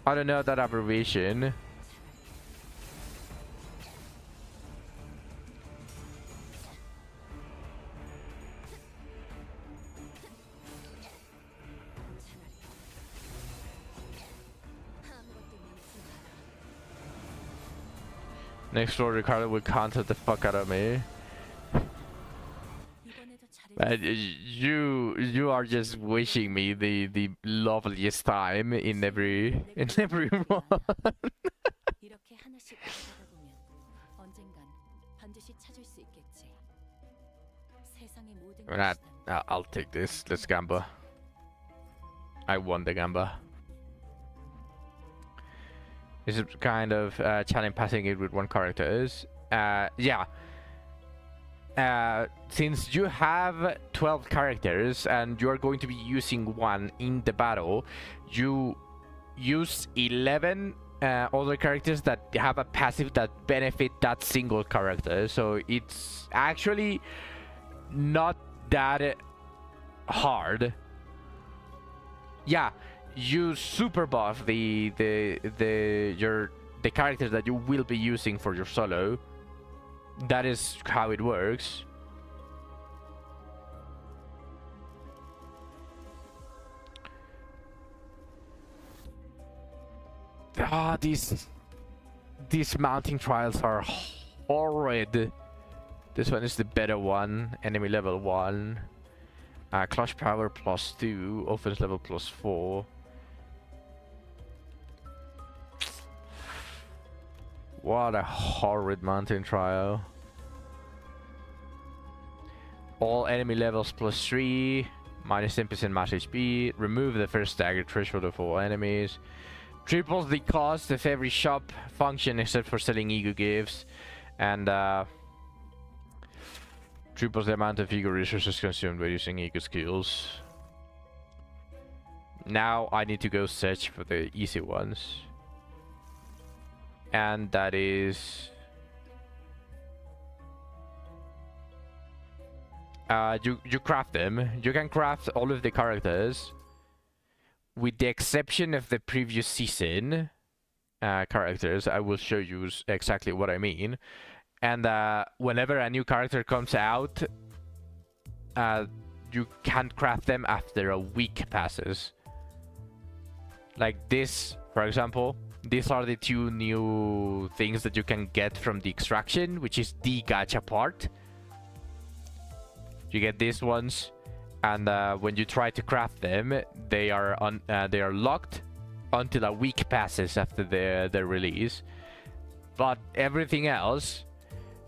I don't know that abbreviation. Next door, Ricardo will counter the fuck out of me. You are just wishing me the loveliest time in every one. 이렇게 하나씩 알아가다 보면 언젠간 반드시 찾을 수 있겠지. 세상의 모든 것이란 I'll take this. Let's gamble. I won the gamble. This is kind of challenge passing it with one characters. Yeah. Since you have 12 characters and you are going to be using one in the battle, you use 11 other characters that have a passive that benefit that single character. So it's actually not that hard. Yeah, you super buff the characters that you will be using for your solo. That is how it works. Ah, these mounting trials are horrid. This one is the better one. Enemy level 1. Clutch power +2. Offense level +4. What a horrid mountain trial. All enemy levels +3. Minus 10% max HP. Remove the first stagger threshold of all enemies. Triples the cost of every shop function except for selling ego gifts. And triples the amount of ego resources consumed by using ego skills. Now I need to go search for the easy ones. And that is... you craft them. You can craft all of the characters. With the exception of the previous season characters. I will show you exactly what I mean. And whenever a new character comes out, you can't craft them after a week passes. Like this, for example. These are the 2 new things that you can get from the extraction, which is the gacha part. You get these ones, and when you try to craft them, they are locked until a week passes after their release. But everything else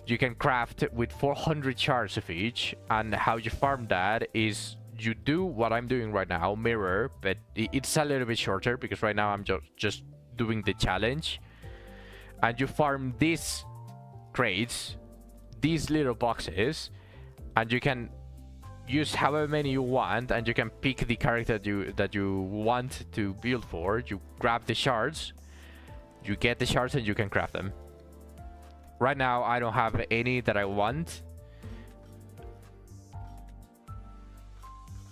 you can craft with 400 shards of each, and how you farm that is you do what I'm doing right now, mirror, but it's a little bit shorter because right now I'm just doing the challenge. And you farm these crates, these little boxes, and you can use however many you want, and you can pick the character that you want to build for. You grab the shards, you get the shards, and you can craft them. Right now I don't have any that I want,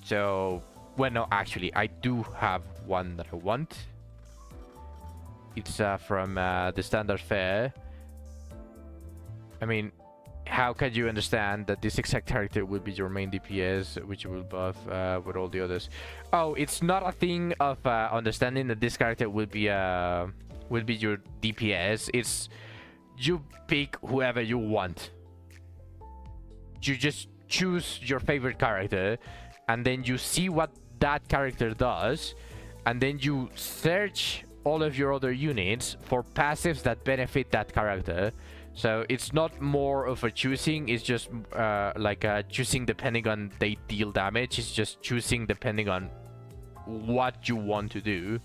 so well, no, actually I do have one that I want. It's from the standard fare. I mean, how can you understand that this exact character will be your main DPS, which you will buff with all the others? Oh, it's not a thing of understanding that this character will be your DPS. It's you pick whoever you want. You just choose your favorite character, and then you see what that character does, and then you search all of your other units for passives that benefit that character. So it's not more of a choosing, it's just like choosing depending on they deal damage. It's just choosing depending on what you want to do.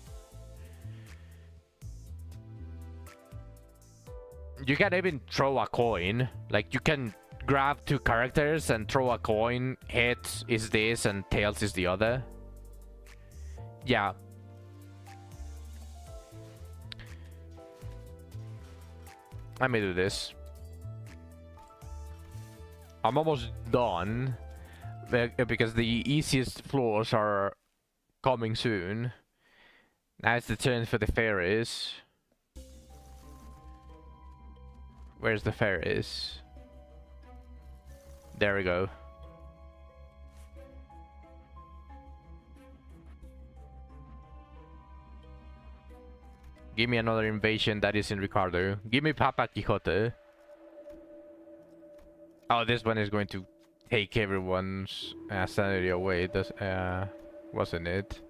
You can even throw a coin. Like you can grab 2 characters and throw a coin. Heads is this and tails is the other. Yeah. Let me do this. I'm almost done because the easiest floors are coming soon. Now it's the turn for the fairies. Where's the fairies? There we go. Give me another invasion that is in Ricardo. Give me Papa Quixote. Oh, this one is going to take everyone's sanity away. Does wasn't it?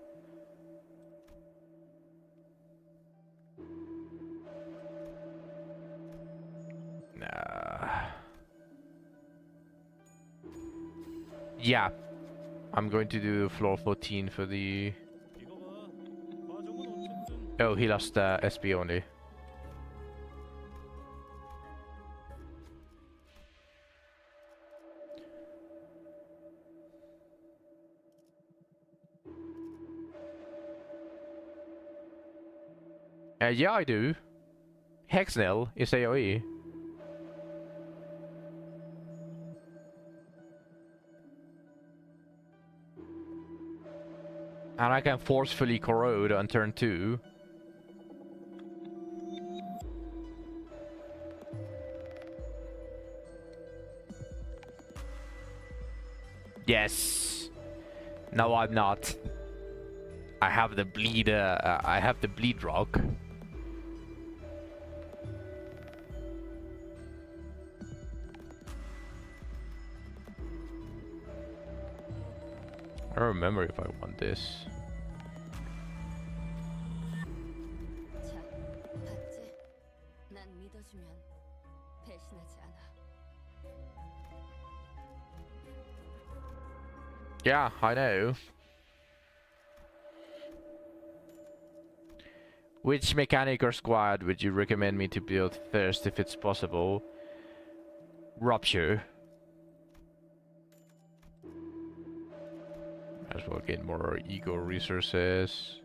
Nah. Yeah, I'm going to do floor 14 for the. Oh, he lost SP only. Yeah, I do. Hexnell is AoE. And I can forcefully corrode on turn 2. Yes. No, I'm not. I have the bleed. I have the bleed rock. I don't remember if I want this. 자, 봤지? 난 믿어주면 배신하지 않아. Yeah, I know. Which mechanic or squad would you recommend me to build first if it's possible? Rupture. Might as well get more ego resources.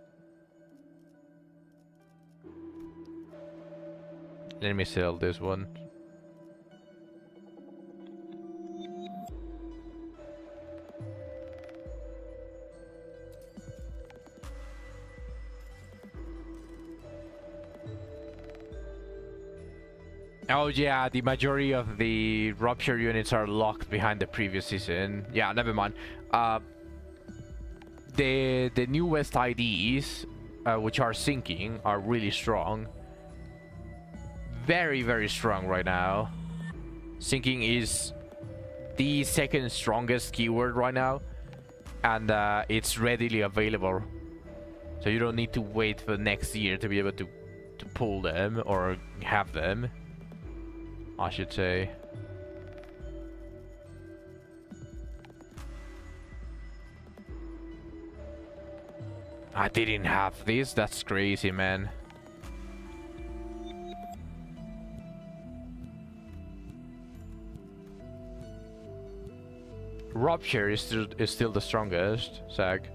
Let me sell this one. Oh yeah, the majority of the rupture units are locked behind the previous season. Yeah, never mind. The newest IDs, which are sinking, are really strong. Very, very strong right now. Sinking is the second strongest keyword right now, and it's readily available. So you don't need to wait for next year to be able to pull them or have them, I should say. I didn't have this. That's crazy, man. Rupture is still the strongest, Zag.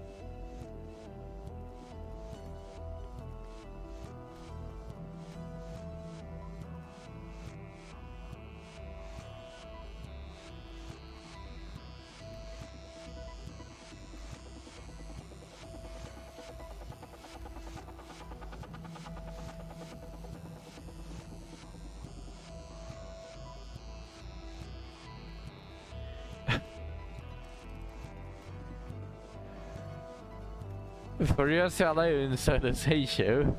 For your alone, so does Heisho.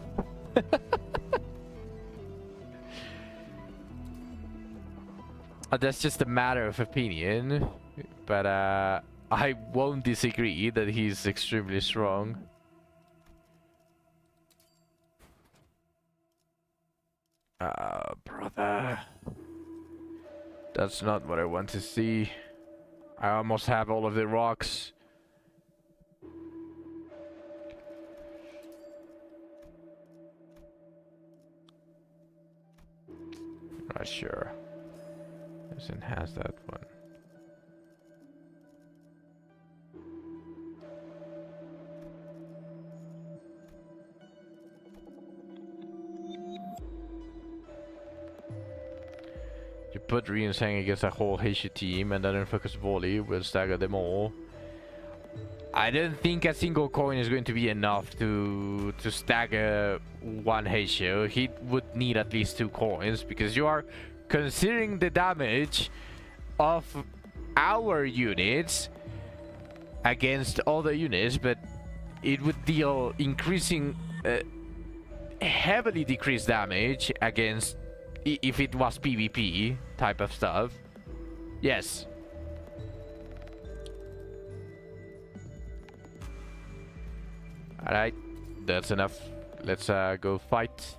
That's just a matter of opinion, but I won't disagree that he's extremely strong. Brother. That's not what I want to see. I almost have all of the rocks. Not sure. Doesn't has that one. You put Riensang against a whole Heishu team and then focus volley will stagger them all. I don't think a single coin is going to be enough to stagger one Heishu. He would need at least 2 coins because you are considering the damage of our units against other units, but it would deal increasing heavily decreased damage against if it was PvP type of stuff. Yes. Alright, that's enough. Let's go fight.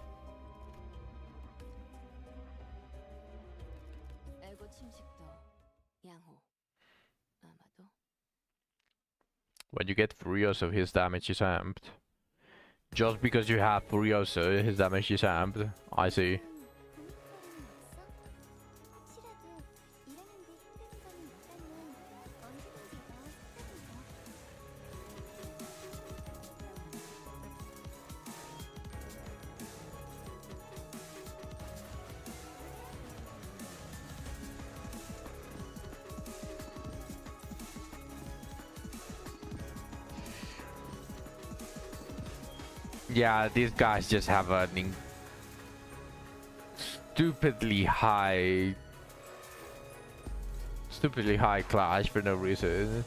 When you get Furioso, his damage is amped. Just because you have Furioso, his damage is amped. I see. Yeah, these guys just have an stupidly high clash for no reason.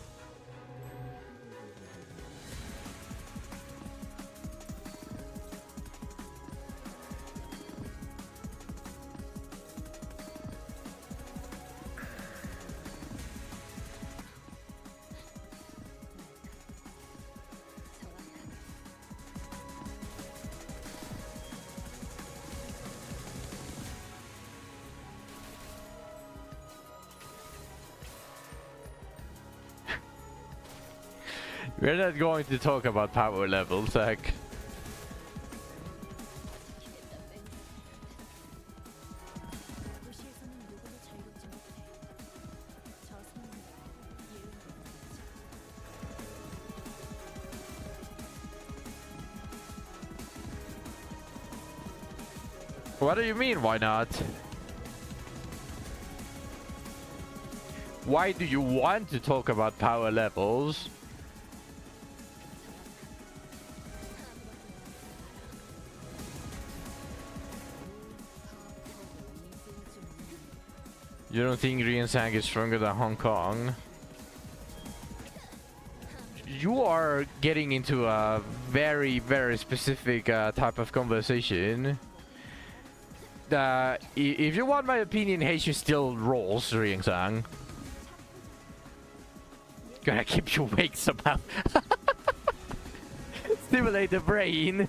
We're not going to talk about power levels, heck. 도시에서는 누구도 자유롭지 못해. 저 성문은 예의는 What do you mean, why not? Why do you want to talk about power levels? You don't think Riensang is stronger than Hong Kong? You are getting into a very, very specific type of conversation. If you want my opinion, Heishu still rolls Riensang. Gonna keep you awake somehow. Stimulate the brain.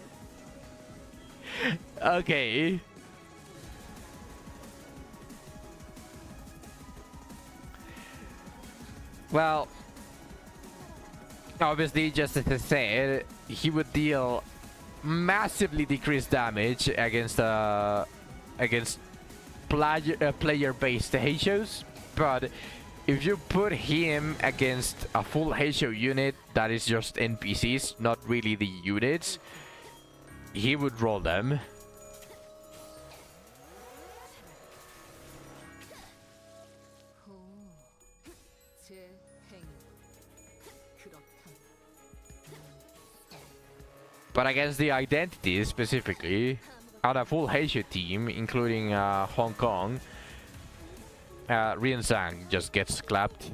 Okay. Well, obviously, just as I said, he would deal massively decreased damage against player-based Heishos, but if you put him against a full Heisho unit that is just NPCs, not really the units, he would roll them. But against the identities specifically, on a full Heisho team, including Hong Kong, Riensang just gets clapped.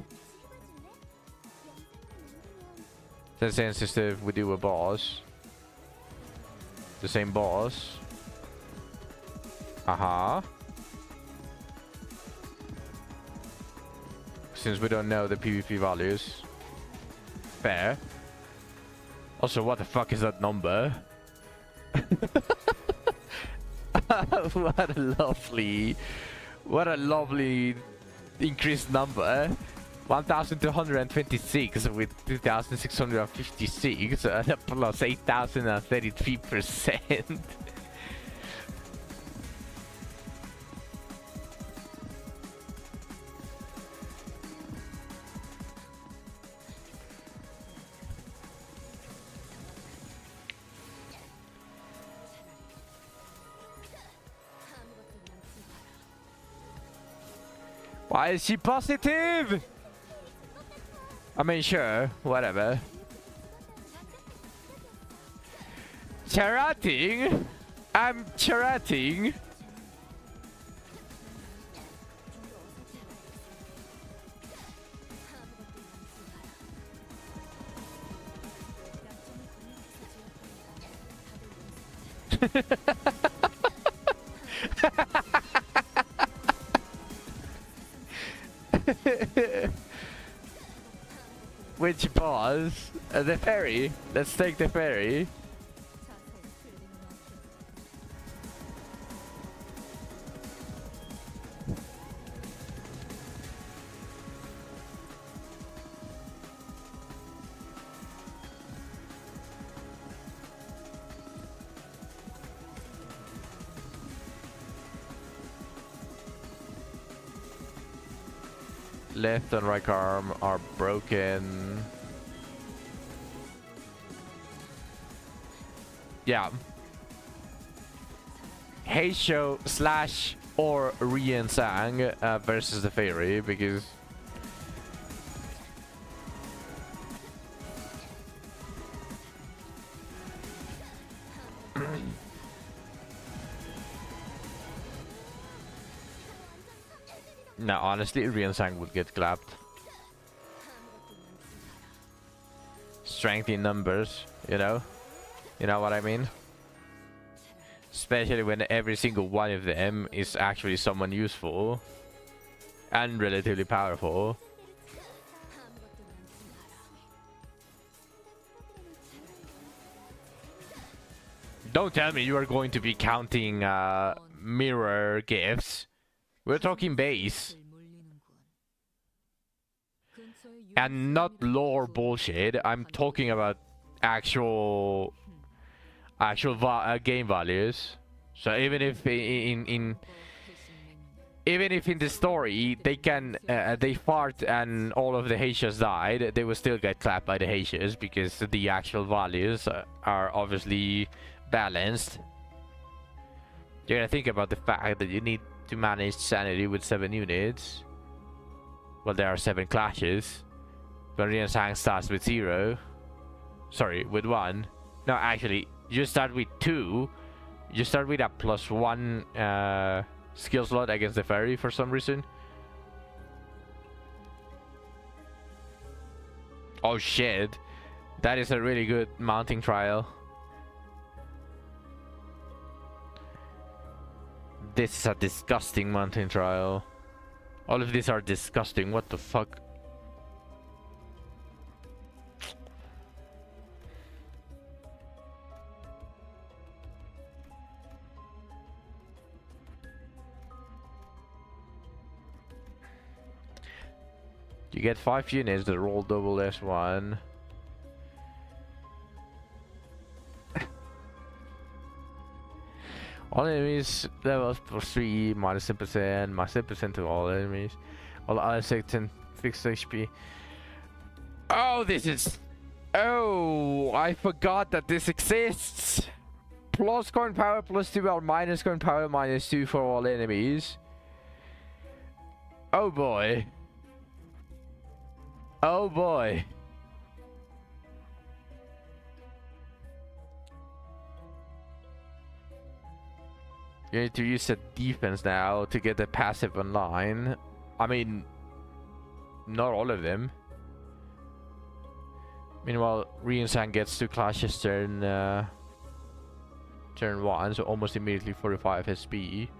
The same system we do a boss. The same boss. Since we don't know the PvP values. Fair. Also, what the fuck is that number? What a lovely increased number. 1,226 with 2,656 plus 8,033%. Why is she positive? I mean, sure, whatever. Charting? I'm charting. Which boss? The ferry. Let's take the ferry. Left and right arm are broken. Yeah. Heisho slash or Riensang versus the Fairy, because no, honestly, Riensang would get clapped. Strength in numbers, you know? You know what I mean? Especially when every single one of them is actually someone useful and relatively powerful. Don't tell me you are going to be counting mirror gifts. We're talking base. And not lore bullshit. I'm talking about actual game values. So even if even if in the story they can they fart and all of the Haitians died, they will still get clapped by the Haitians because the actual values are obviously balanced. You gotta think about the fact that you need to manage sanity with 7 units. Well, there are 7 clashes. Korean Sang starts with 0. Sorry, with 1. No, actually, you start with 2. You start with a +1 skill slot against the fairy for some reason. Oh shit. That is a really good mounting trial. This is a disgusting mounting trial. All of these are disgusting. What the fuck? You get 5 units that roll double S1. All enemies levels +3, -10%, -10% to all enemies. All other sections fixed HP. Oh, this is... Oh, I forgot that this exists. Plus coin power +2 or minus coin power -2 for all enemies. Oh boy. Oh boy. You need to use a defense now to get the passive online. I mean, not all of them. Meanwhile, Riensang gets 2 clashes turn 1, so almost immediately 45 SP.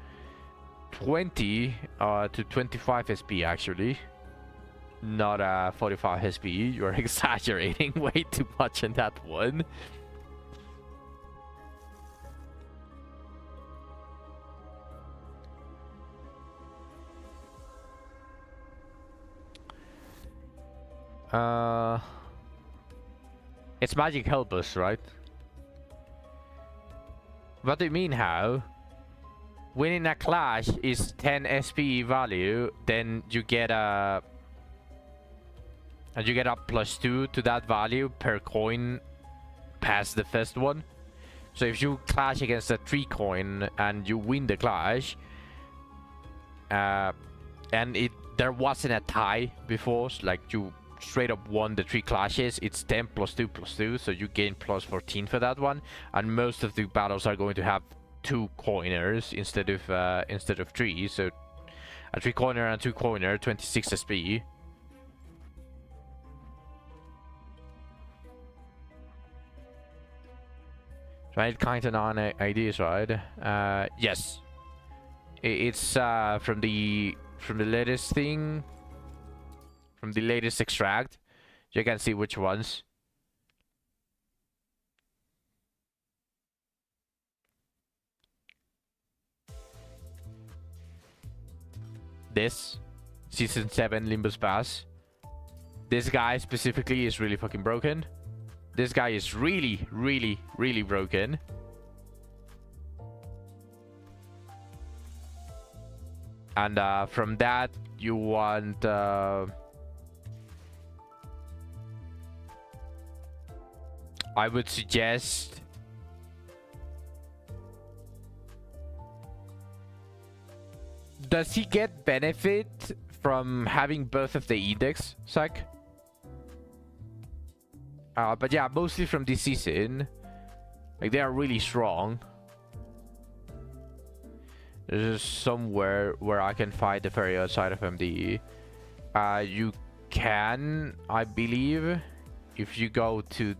20 to 25 SP actually. Not 45 SP. You're exaggerating way too much in that one. It's magic help us, right? What do you mean how? Winning a clash is 10 SP value, then you get a +2 to that value per coin past the first one. So if you clash against a 3 coin and you win the clash, and there wasn't a tie before, so like you straight up won the 3 clashes, it's 10 +2 +2, so you gain +14 for that one. And most of the battles are going to have 2 coiners instead of 3, so a 3 coiner and 2 coiner, 26 SP. Right, kind of non-ideas, right? Yes. It's from the latest thing, from the latest extract. You can see which ones. This Season 7 Limbus Pass. This guy specifically is really fucking broken. This guy is really, really, really broken. And from that, you want... I would suggest... Does he get benefit from having both of the index, Zach? But yeah, mostly from this season. Like, they are really strong. There's somewhere where I can find the ferry outside of MDE. You can, I believe, if you go to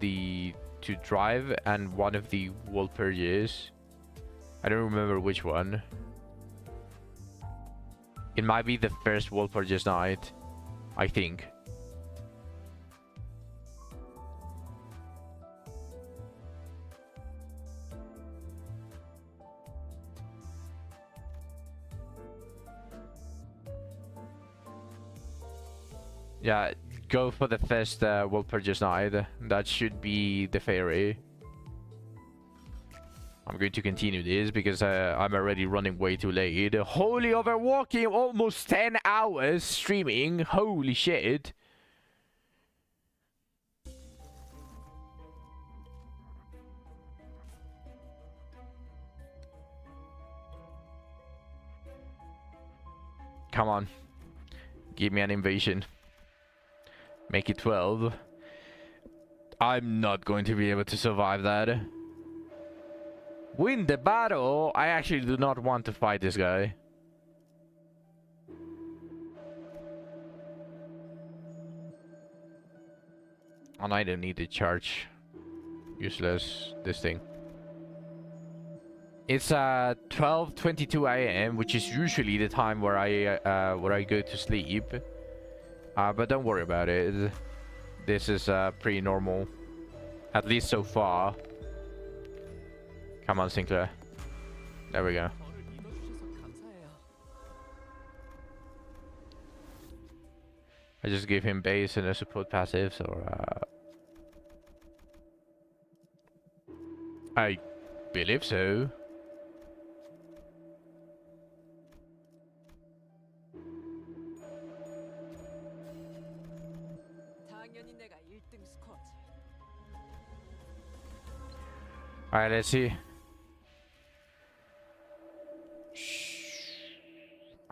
drive and one of the wall purges. I don't remember which one. It might be the first wall purges night, I think. Yeah, go for the first world purchase night. That should be the fairy. I'm going to continue this because I'm already running way too late. Holy overwalking, almost 10 hours streaming. Holy shit. Come on. Give me an invasion. Make it 12. I'm not going to be able to survive that. Win the battle? I actually do not want to fight this guy. And I don't need to charge. Useless, this thing. It's 12:22 a.m., which is usually the time where I go to sleep. But don't worry about it. This is pretty normal, at least so far. Come on, Sinclair. There we go. 저를 믿어주셔서 감사해요. I just give him base and a support passives, or I believe so. 당연히 내가 1등 스코어지. Alright, let's see.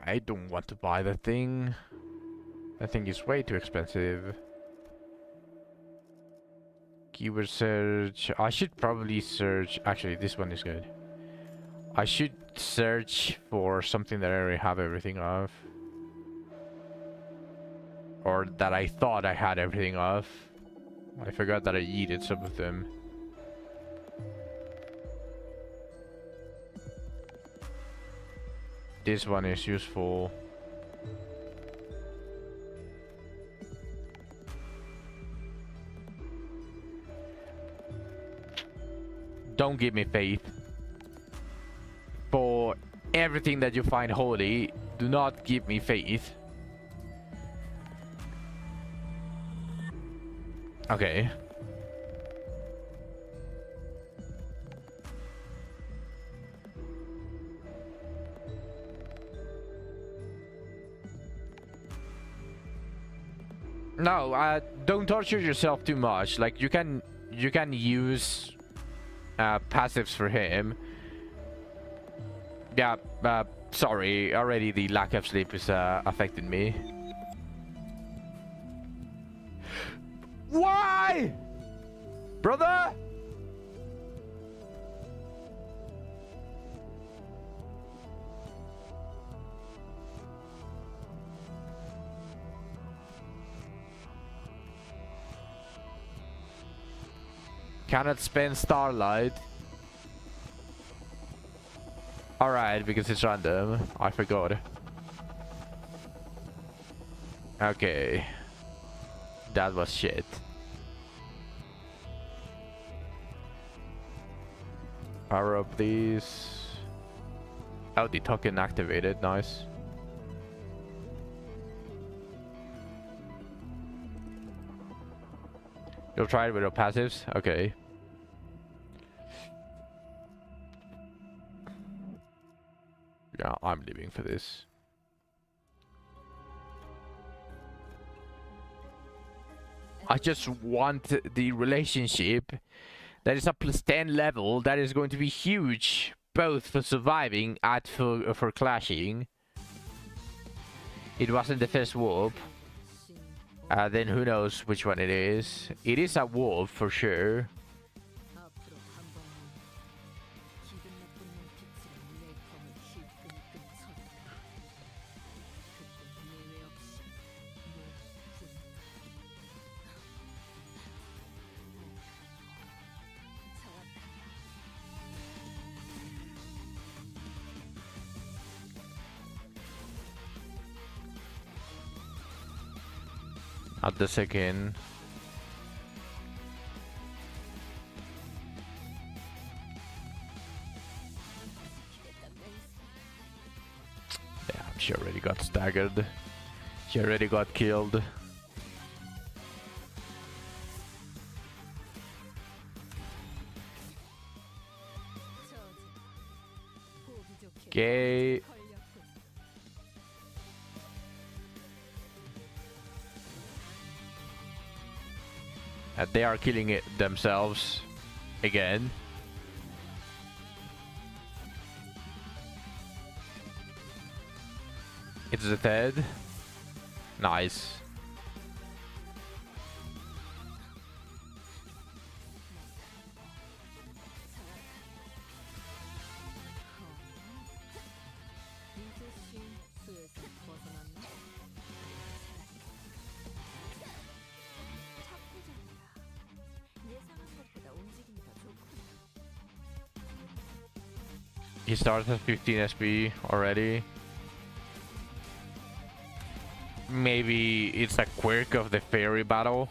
I don't want to buy the thing. I think it's way too expensive. Keyword search. I should probably search. Actually, this one is good. I should search for something that I already have everything of. Or that I thought I had everything of. I forgot that I needed some of them. This one is useful. Don't give me faith. For everything that you find holy, do not give me faith. Okay. No, don't torture yourself too much. Like you can use passives for him. Yeah, sorry. Already the lack of sleep is affecting me. Why? Brother? Cannot spend Starlight. Alright, because it's random. I forgot. Okay. That was shit. Power up these. Oh, the token activated. Nice. You'll try it with your passives? Okay. Yeah, I'm living for this. I just want the relationship that is a +10 level that is going to be huge, both for surviving and for clashing. It wasn't the first warp. Then who knows which one it is. It is a wolf for sure. At the second. Damn, she already got staggered. She already got killed. Okay. 걸렸군. They are killing it themselves again. It's the third. Nice. 이제 수에서 벗어났나? 착하잖아. 예상한 것보다 움직임이 더 좋구나. He starts at 15 SP already. Maybe it's a quirk of the fairy battle.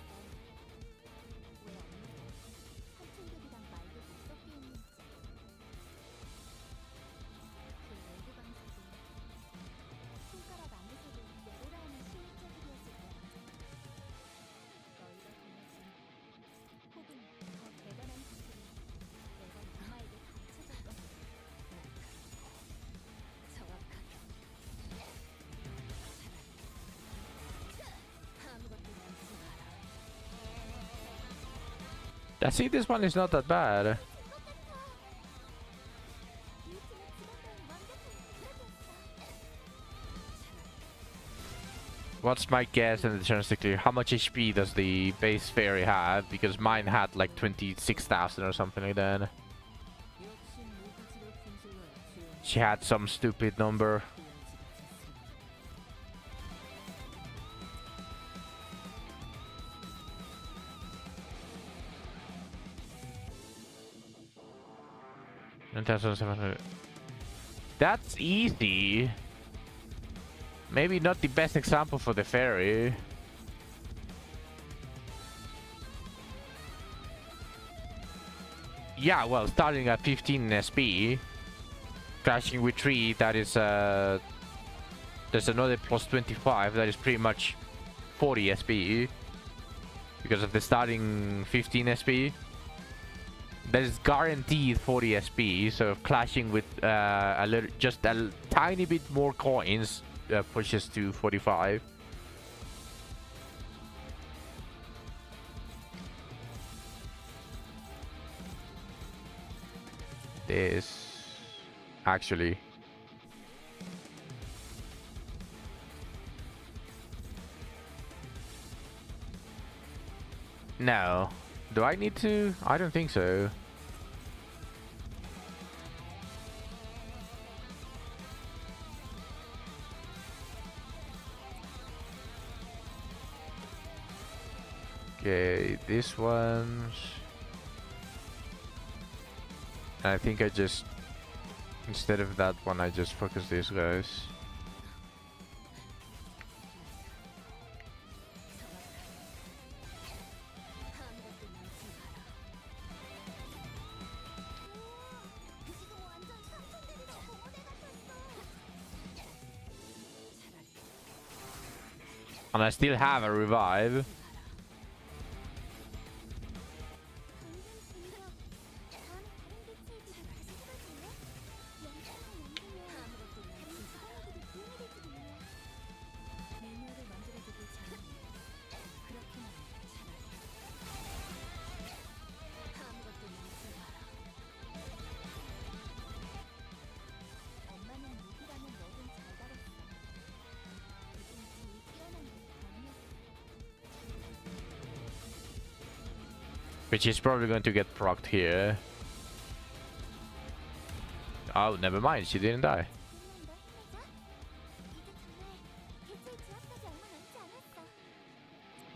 삼촌들이랑 말도 못 섞게 했는지. 그 외부 방식은 손가락 안에서도 내려라오는 실력자들이었을 거야. 너희가 보내준 혹은 더 대단한 것들이 내가 엄마에게 가르쳐줄 거야. 정확하게. 아무것도 남지 마라. I see this one is not that bad. 이 팀의 지난번 완벽한 공격이었어. What's my guess in the chance to clear? How much HP does the base fairy have? Because mine had like 26,000 or something like that. 역시 모가지를 분질러야 주연 She had some stupid number. 구현지가 됐습니다. 9,700. That's easy. Maybe not the best example for the fairy. Yeah, well, starting at 15 SP, crashing with 3, that is there's another plus 25, that is pretty much 40 SP. Because of the starting 15 SP. That is guaranteed 40 SP, so clashing with just a tiny bit more coins pushes to 45. This actually. No. Do I need to? I don't think so. Okay, this one's... I think I just... Instead of that one, I just focus these guys. 지금 완전 삼촌들이랑 공원에 같았어. And I still have a revive. 미녀를 만들어두길 잘하네. 그렇게 말해. 아무것도 남지 마라. 엄마는 무기라는 뭐든 잘 다뤘어. 요즘 제일 뛰어난 건 강력해. Which is probably going to get procced here. Oh, never mind, she didn't die.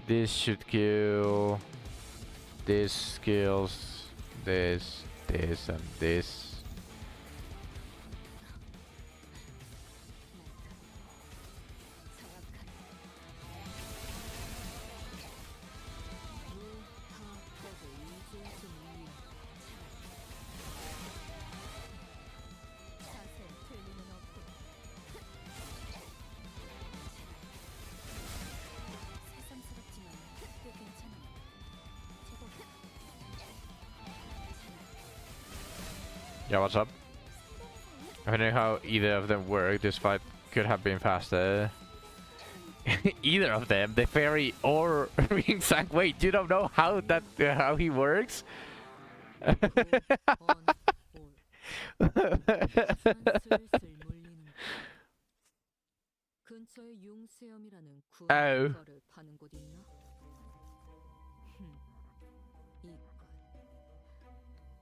This should kill... This kills... This, this, and this. 자세 틀림은 없고. 새삼스럽지만 꽤 괜찮아. 제법 Yeah, what's up? I don't know how either of them work. This fight could have been faster. Either of them, the fairy or Ringsang. Wait, you don't know how that how he works? 근처에 융수염이라는 아우. 구원거를 파는 곳 있나? 이건.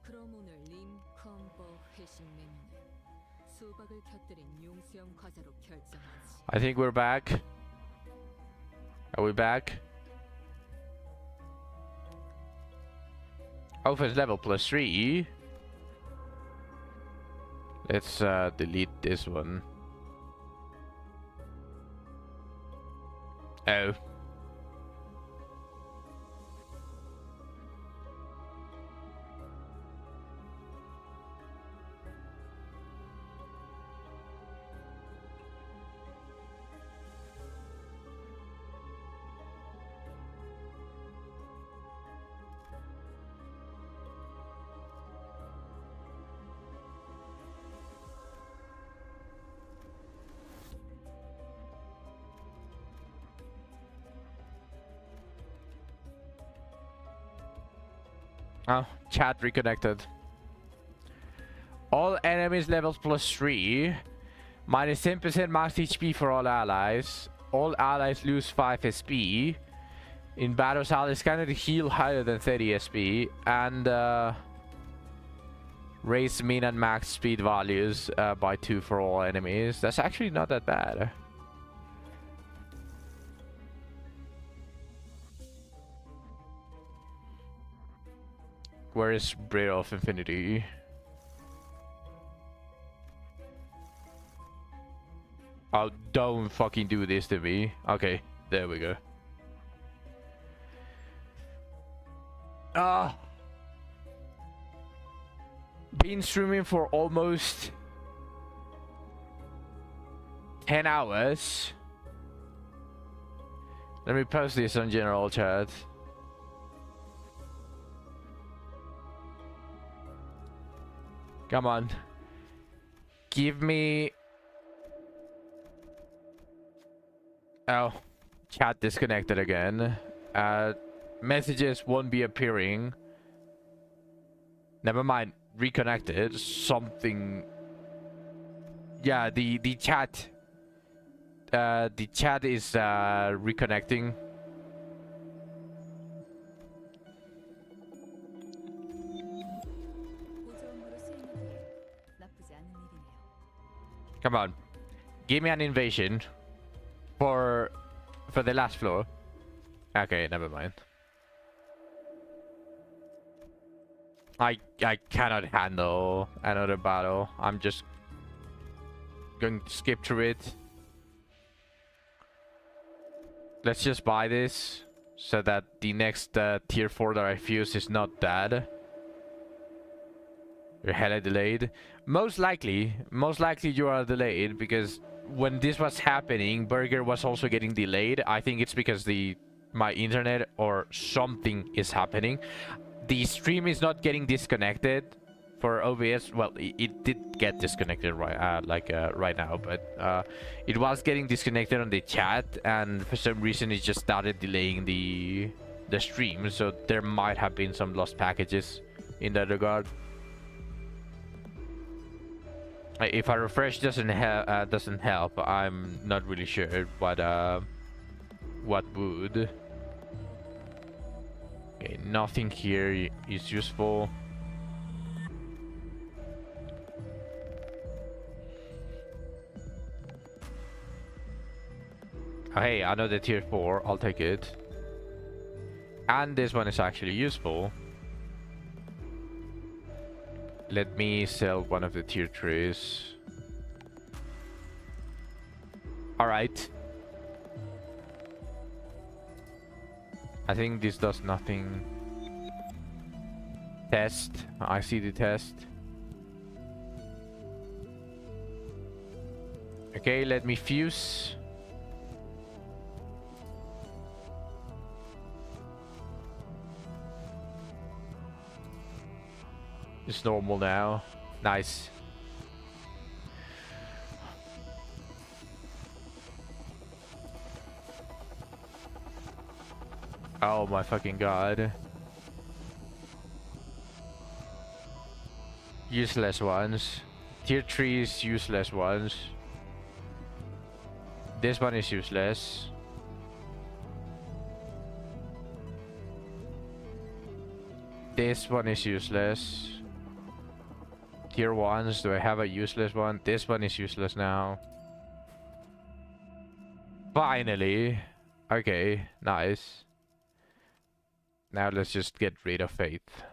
그럼 오늘 림 컴버 회식 메뉴는 수박을 곁들인 융수염 과자로 결정하지. I think we're back. Are we back? Offense level +3. Let's delete this one. Oh. Oh, chat reconnected. All enemies levels +3. Minus 10% max HP for all allies. All allies lose 5 SP. In battles, allies cannot heal higher than 30 SP. And raise min and max speed values by 2 for all enemies. That's actually not that bad. Where is Braid of Infinity? Oh, don't fucking do this to me. Okay, there we go. Ah! Been streaming for almost 10 hours. Let me post this on general chat. Come on. Give me... Oh, chat disconnected again. Messages won't be appearing. Never mind. Reconnected. Something... Yeah, the chat. The chat is reconnecting. Come on, give me an invasion for the last floor. Okay, never mind. I cannot handle another battle. I'm just going to skip through it. Let's just buy this so that the next tier 4 that I fuse is not dead. You're hella delayed. Most likely you are delayed because when this was happening, Burger was also getting delayed. I think it's because my internet or something is happening. The stream is not getting disconnected for OBS. Well, it did get disconnected right now, but it was getting disconnected on the chat, and for some reason it just started delaying the stream. So there might have been some lost packages in that regard. If I refresh doesn't help, I'm not really sure what would. Okay, nothing here is useful. Oh, hey, another tier 4, I'll take it. And this one is actually useful. Let me sell one of the tier 3s. Alright. I think this does nothing. Test. I see the test. Okay, let me fuse. It's normal now. Nice. Oh my fucking god. Useless ones. Tier 3's useless ones. This one is useless. This one is useless. Tier 1s, do I have a useless one? This one is useless now. Finally. Okay, nice. Now let's just get rid of Faith.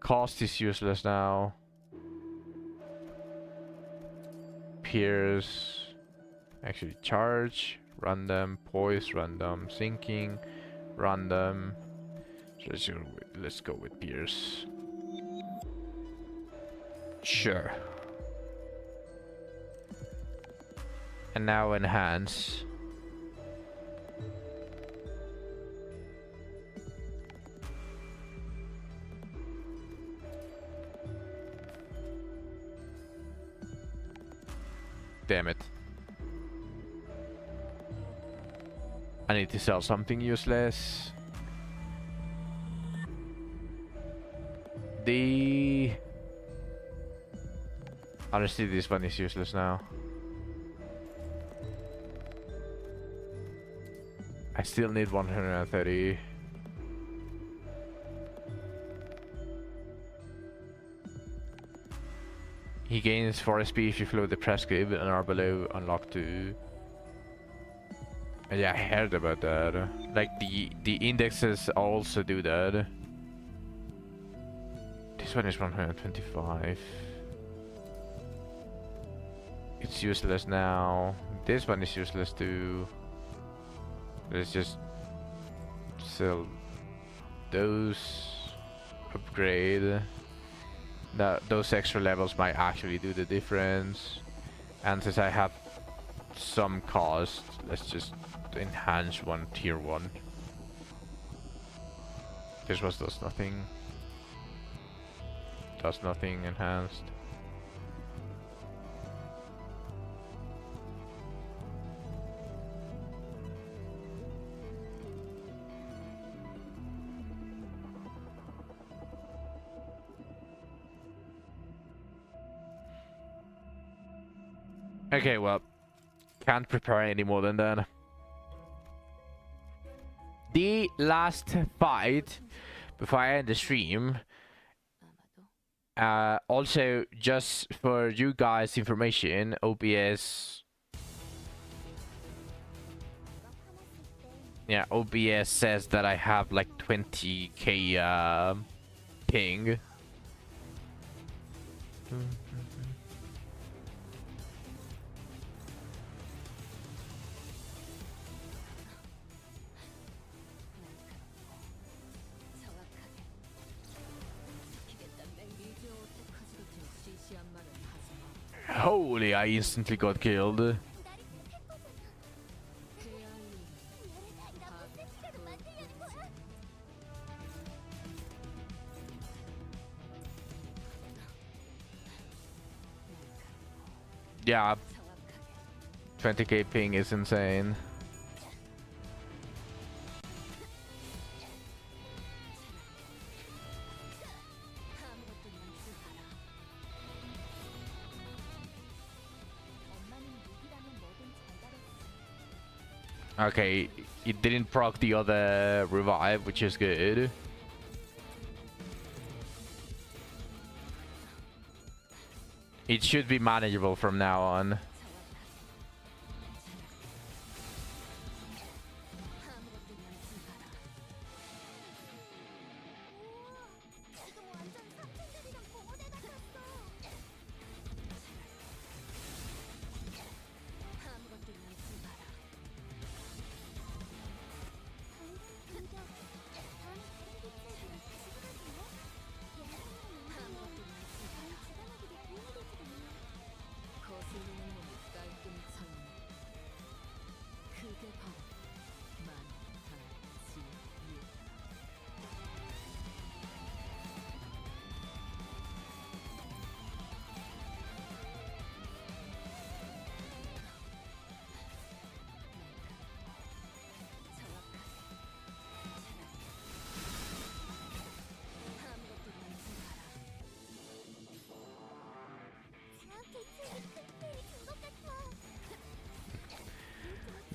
Cost is useless now. Pierce. Actually, charge. Random. Poise. Random. Sinking. Random. So let's go with Pierce. Sure. And now enhance. Damn it. I need to sell something useless. Honestly, this one is useless now. I still need 130. He gains 4 SP if you float the press grid and are below unlock 2. And yeah, I heard about that. Like the indexes also do that. This one is 125. It's useless now. This one is useless too. Let's just sell those. Upgrade. Those extra levels might actually do the difference. And since I have some cost, let's just enhance one tier 1. This was does nothing. Does nothing enhanced. Okay, well, can't prepare any more than that. The last fight before I end the stream. Also, just for you guys' information, OBS. Yeah, OBS says that I have like 20k ping. Holy, I instantly got killed. Yeah, 20k ping is insane. Okay, it didn't proc the other revive, which is good. It should be manageable from now on.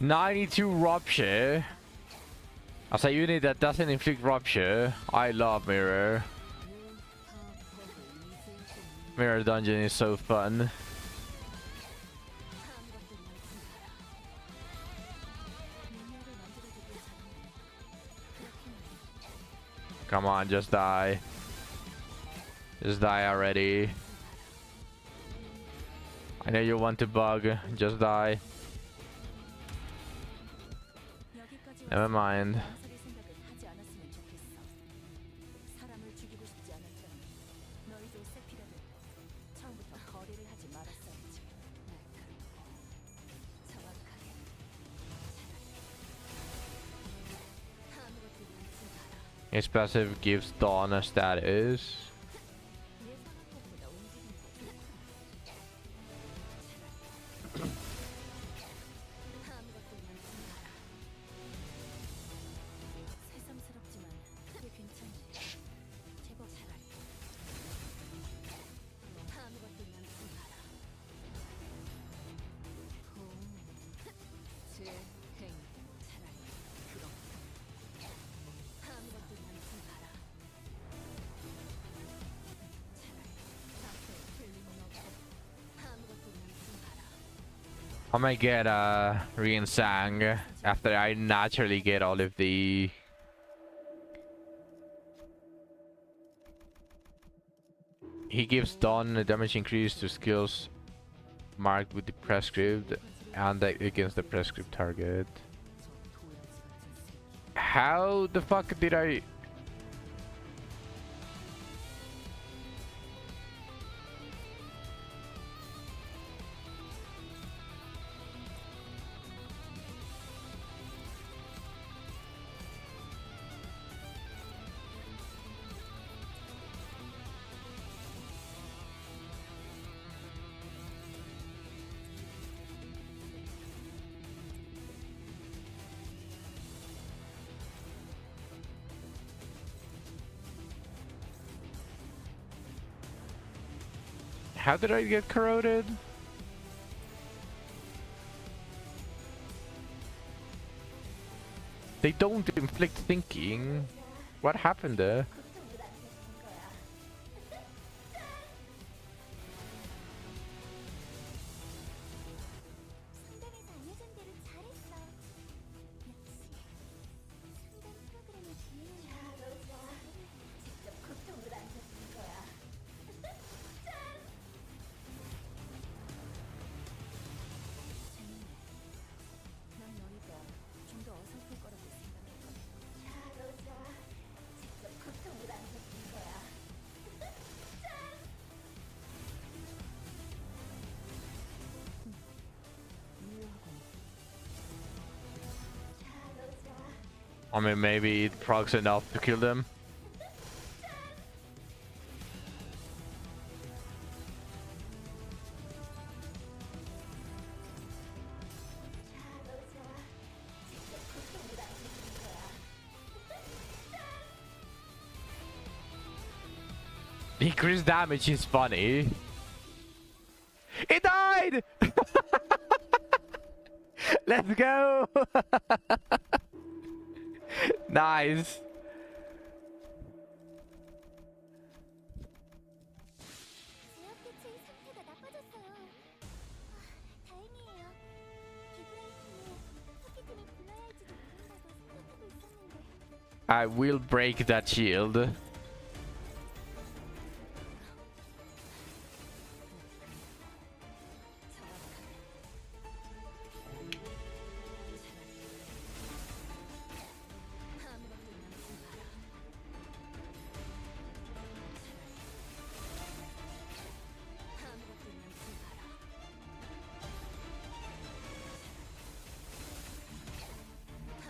92 rupture. As a unit that doesn't inflict rupture, I love mirror. Mirror dungeon is so fun. Come on, just die. Just die already. I know you want to bug, just die. Never mind. 망설일 생각은 하지 않았으면 좋겠어. 사람을 죽이고 싶지 않았다면 너희들 세피라도 처음부터 거래를 하지 말았어야지. 정확하게 아무것도 남지 마라. His passive gives Dawn a status. 예상한 것보다 움직임이 아무것도 남지 마라. 새삼스럽지만 꽤 괜찮네. 제법 잘할게. 아무것도 남지 마라. 재행 잘할게. 그럼 아무것도 남지 마라. 잘할게. 앞에 틀림은 없고 아무것도 남지 마라. I might get Riensang after I naturally get all of the he gives Dawn a damage increase to skills marked with the prescript and against the prescript target. How the fuck did I? How did I get corroded? They don't inflict thinking. What happened there? 상담에서 알려준 대로 잘했어. 역시 상담 프로그램을 진행하는 직접 고통을 안겨준 거야. 재밌네. 난 너희가 좀 더 어설플 거라고 생각했거든. 로자, 직접 고통을 안겨준 거야. I mean, maybe it procs enough to kill them. Increased damage is funny. It died! Let's go! Nice. 지역대체의 상태가 나빠졌어요. 다행이에요. 기브라이트에 토끼팀이 불러야 할지도 모른다고 생각하고 있었는데. I will break that shield.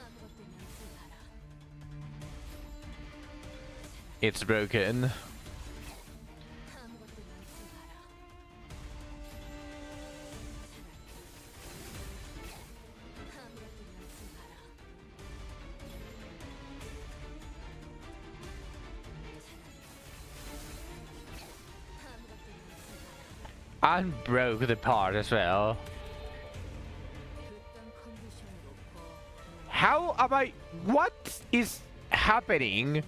아무것도 남지 마라. 아무것도 남지 마라. 아무것도 남지 마라. It's broken. 아무것도 남지 마라. 아무것도 남지 마라. 아무것도 남지 마라. And broke the part as well. 그딴 컨디션으로 am I? What is happening?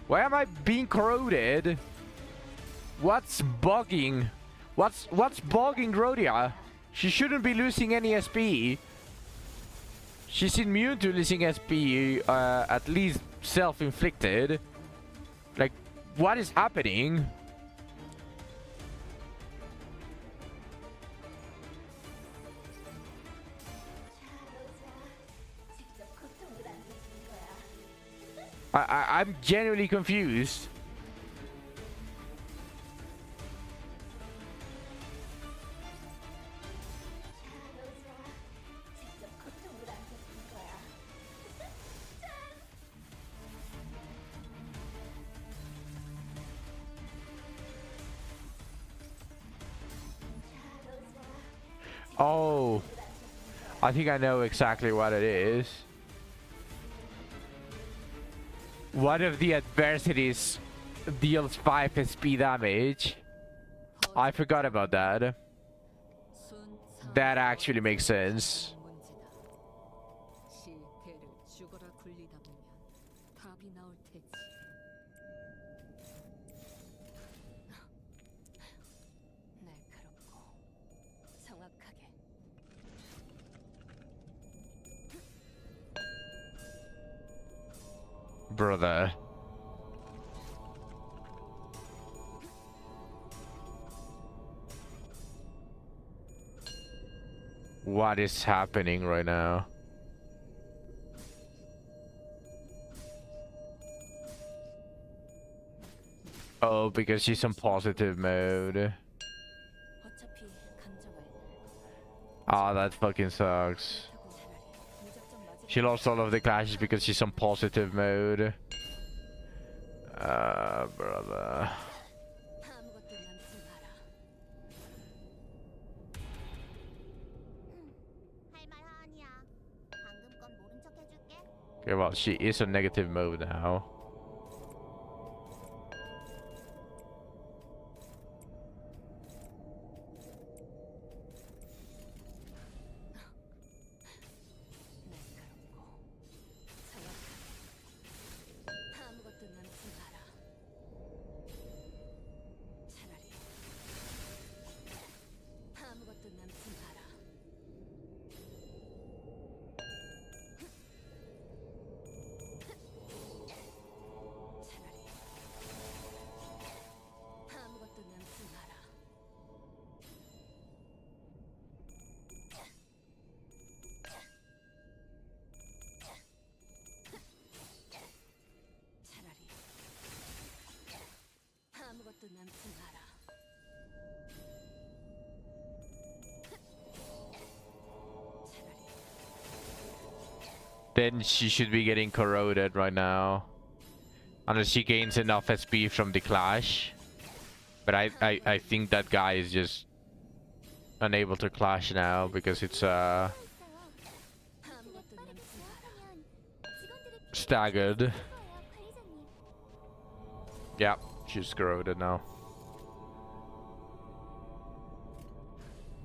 Why am I being corroded? What's bugging? What's bugging Rodya? She shouldn't be losing any SP. She's immune to losing SP, at least self-inflicted. Like, what is happening? I'm genuinely confused. Oh, I think I know exactly what it is. One of the adversities deals 5 SP damage. I forgot about that. That actually makes sense. Brother. What is happening right now? Oh, because she's in positive mode. Ah, that fucking sucks. She lost all of the clashes because she's on positive mode. Brother. Okay, well, she is on negative mode now. Then she should be getting corroded right now. Unless she gains enough SP from the clash. But I think that guy is just unable to clash now because it's staggered. Yeah, she's corroded now.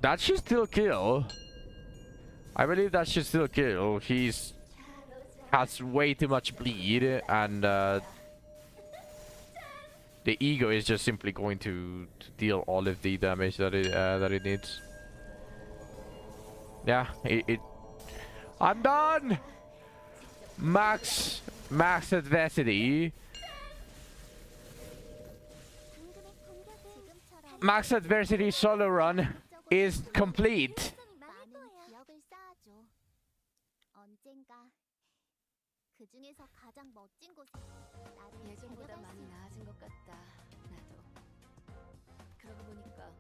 That should still kill. I believe that should still kill. He's has way too much bleed, and the ego is just simply going to deal all of the damage that it needs. Yeah, I'm done. Max adversity. Max adversity solo run is complete. 예전보다 많이 나아진 것 같다. 나도. 그러고 보니까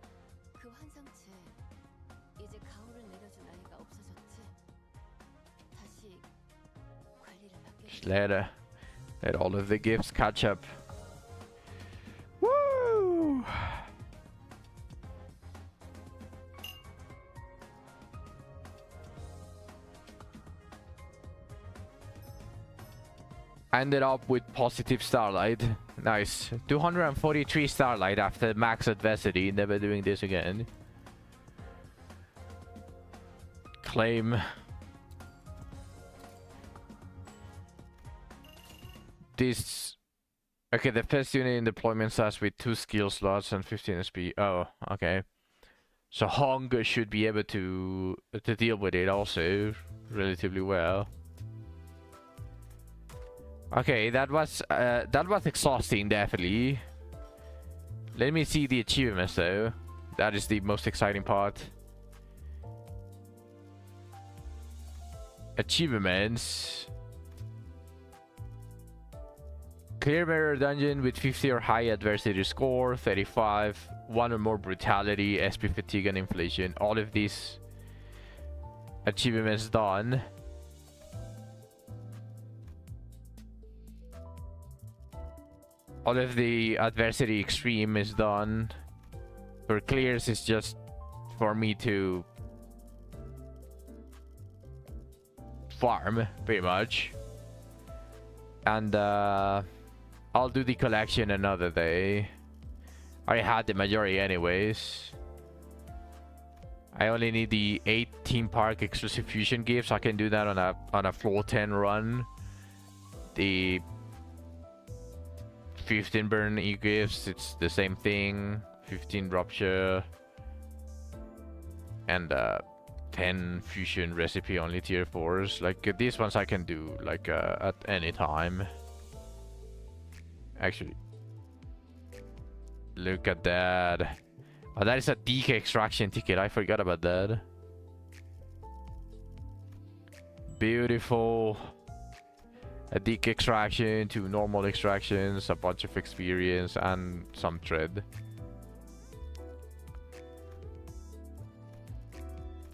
그 환상체 이제 가호를 내려줄 아이가 없어졌지. 다시 관리를 맡겨. Let all of the gifts catch up. Woo! ended up with positive starlight. Nice. 243 starlight after max adversity. Never doing this again. Claim. This. Okay, the first unit in deployment starts with 2 skill slots and 15 SP. Oh, okay. So Hong should be able to deal with it also relatively well. Okay, that was exhausting, definitely. Let me see the achievements though. That is the most exciting part. Achievements. Clear mirror dungeon with 50 or high adversity score, 35, 1 or more brutality, SP fatigue and inflation. All of these achievements done. All of the adversity extreme is done. For clears is just for me to farm, pretty much. And I'll do the collection another day. I had the majority anyways. I only need the 8 theme park exclusive fusion gifts. I can do that on a floor 10 run. The 15 burn e-gifts, it's the same thing. 15 rupture. And 10 fusion recipe only tier 4s. Like these ones I can do like at any time. Actually, look at that. Oh, that is a DK extraction ticket. I forgot about that. Beautiful. A DK extraction, 2 normal extractions, a bunch of experience, and some thread.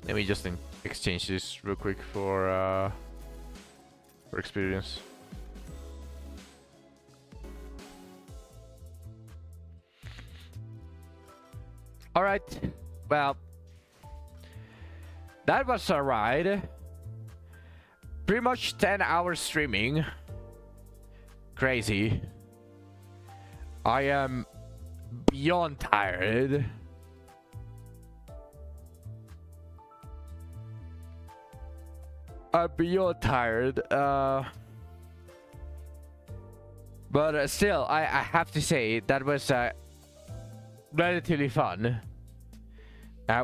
Let me just exchange this real quick for experience. All right, well, that was a ride. Pretty much 10 hours streaming. Crazy. I am beyond tired. I'm beyond tired. But still, I have to say that was relatively fun.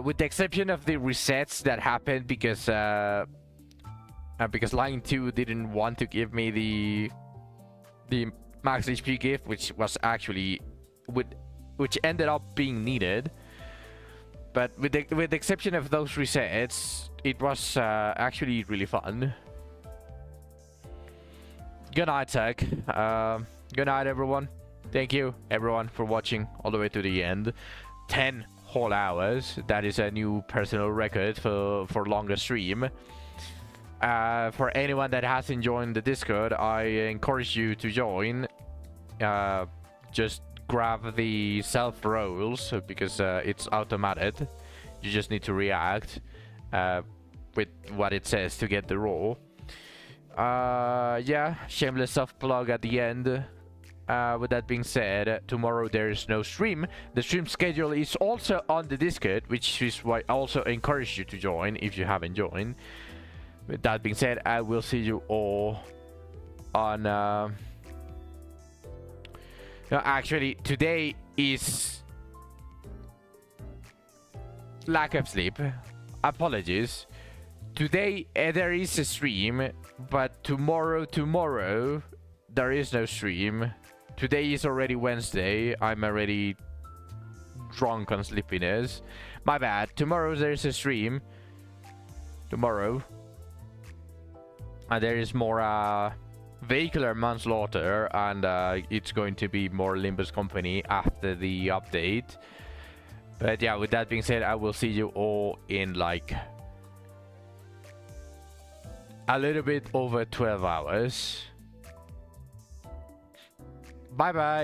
With the exception of the resets that happened because Line 2 didn't want to give me the max HP gift, which was actually which ended up being needed. But with the exception of those resets, it was actually really fun. Good night, Zach. Good night, everyone. Thank you, everyone, for watching all the way to the end. 10 whole hours. That is a new personal record for longer stream. For anyone that hasn't joined the Discord, I encourage you to join. Just grab the self rolls because it's automated. You just need to react with what it says to get the roll. Yeah, shameless self plug at the end. With that being said, tomorrow there is no stream. The stream schedule is also on the Discord, which is why I also encourage you to join if you haven't joined. With that being said, I will see you all on... No, actually, today is... lack of sleep. Apologies. Today there is a stream, but tomorrow, there is no stream. Today is already Wednesday. I'm already drunk on sleepiness. My bad. Tomorrow there is a stream. Tomorrow. And there is more vehicular manslaughter, and it's going to be more Limbus Company after the update. But yeah, with that being said, I will see you all in like a little bit over 12 hours. Bye bye.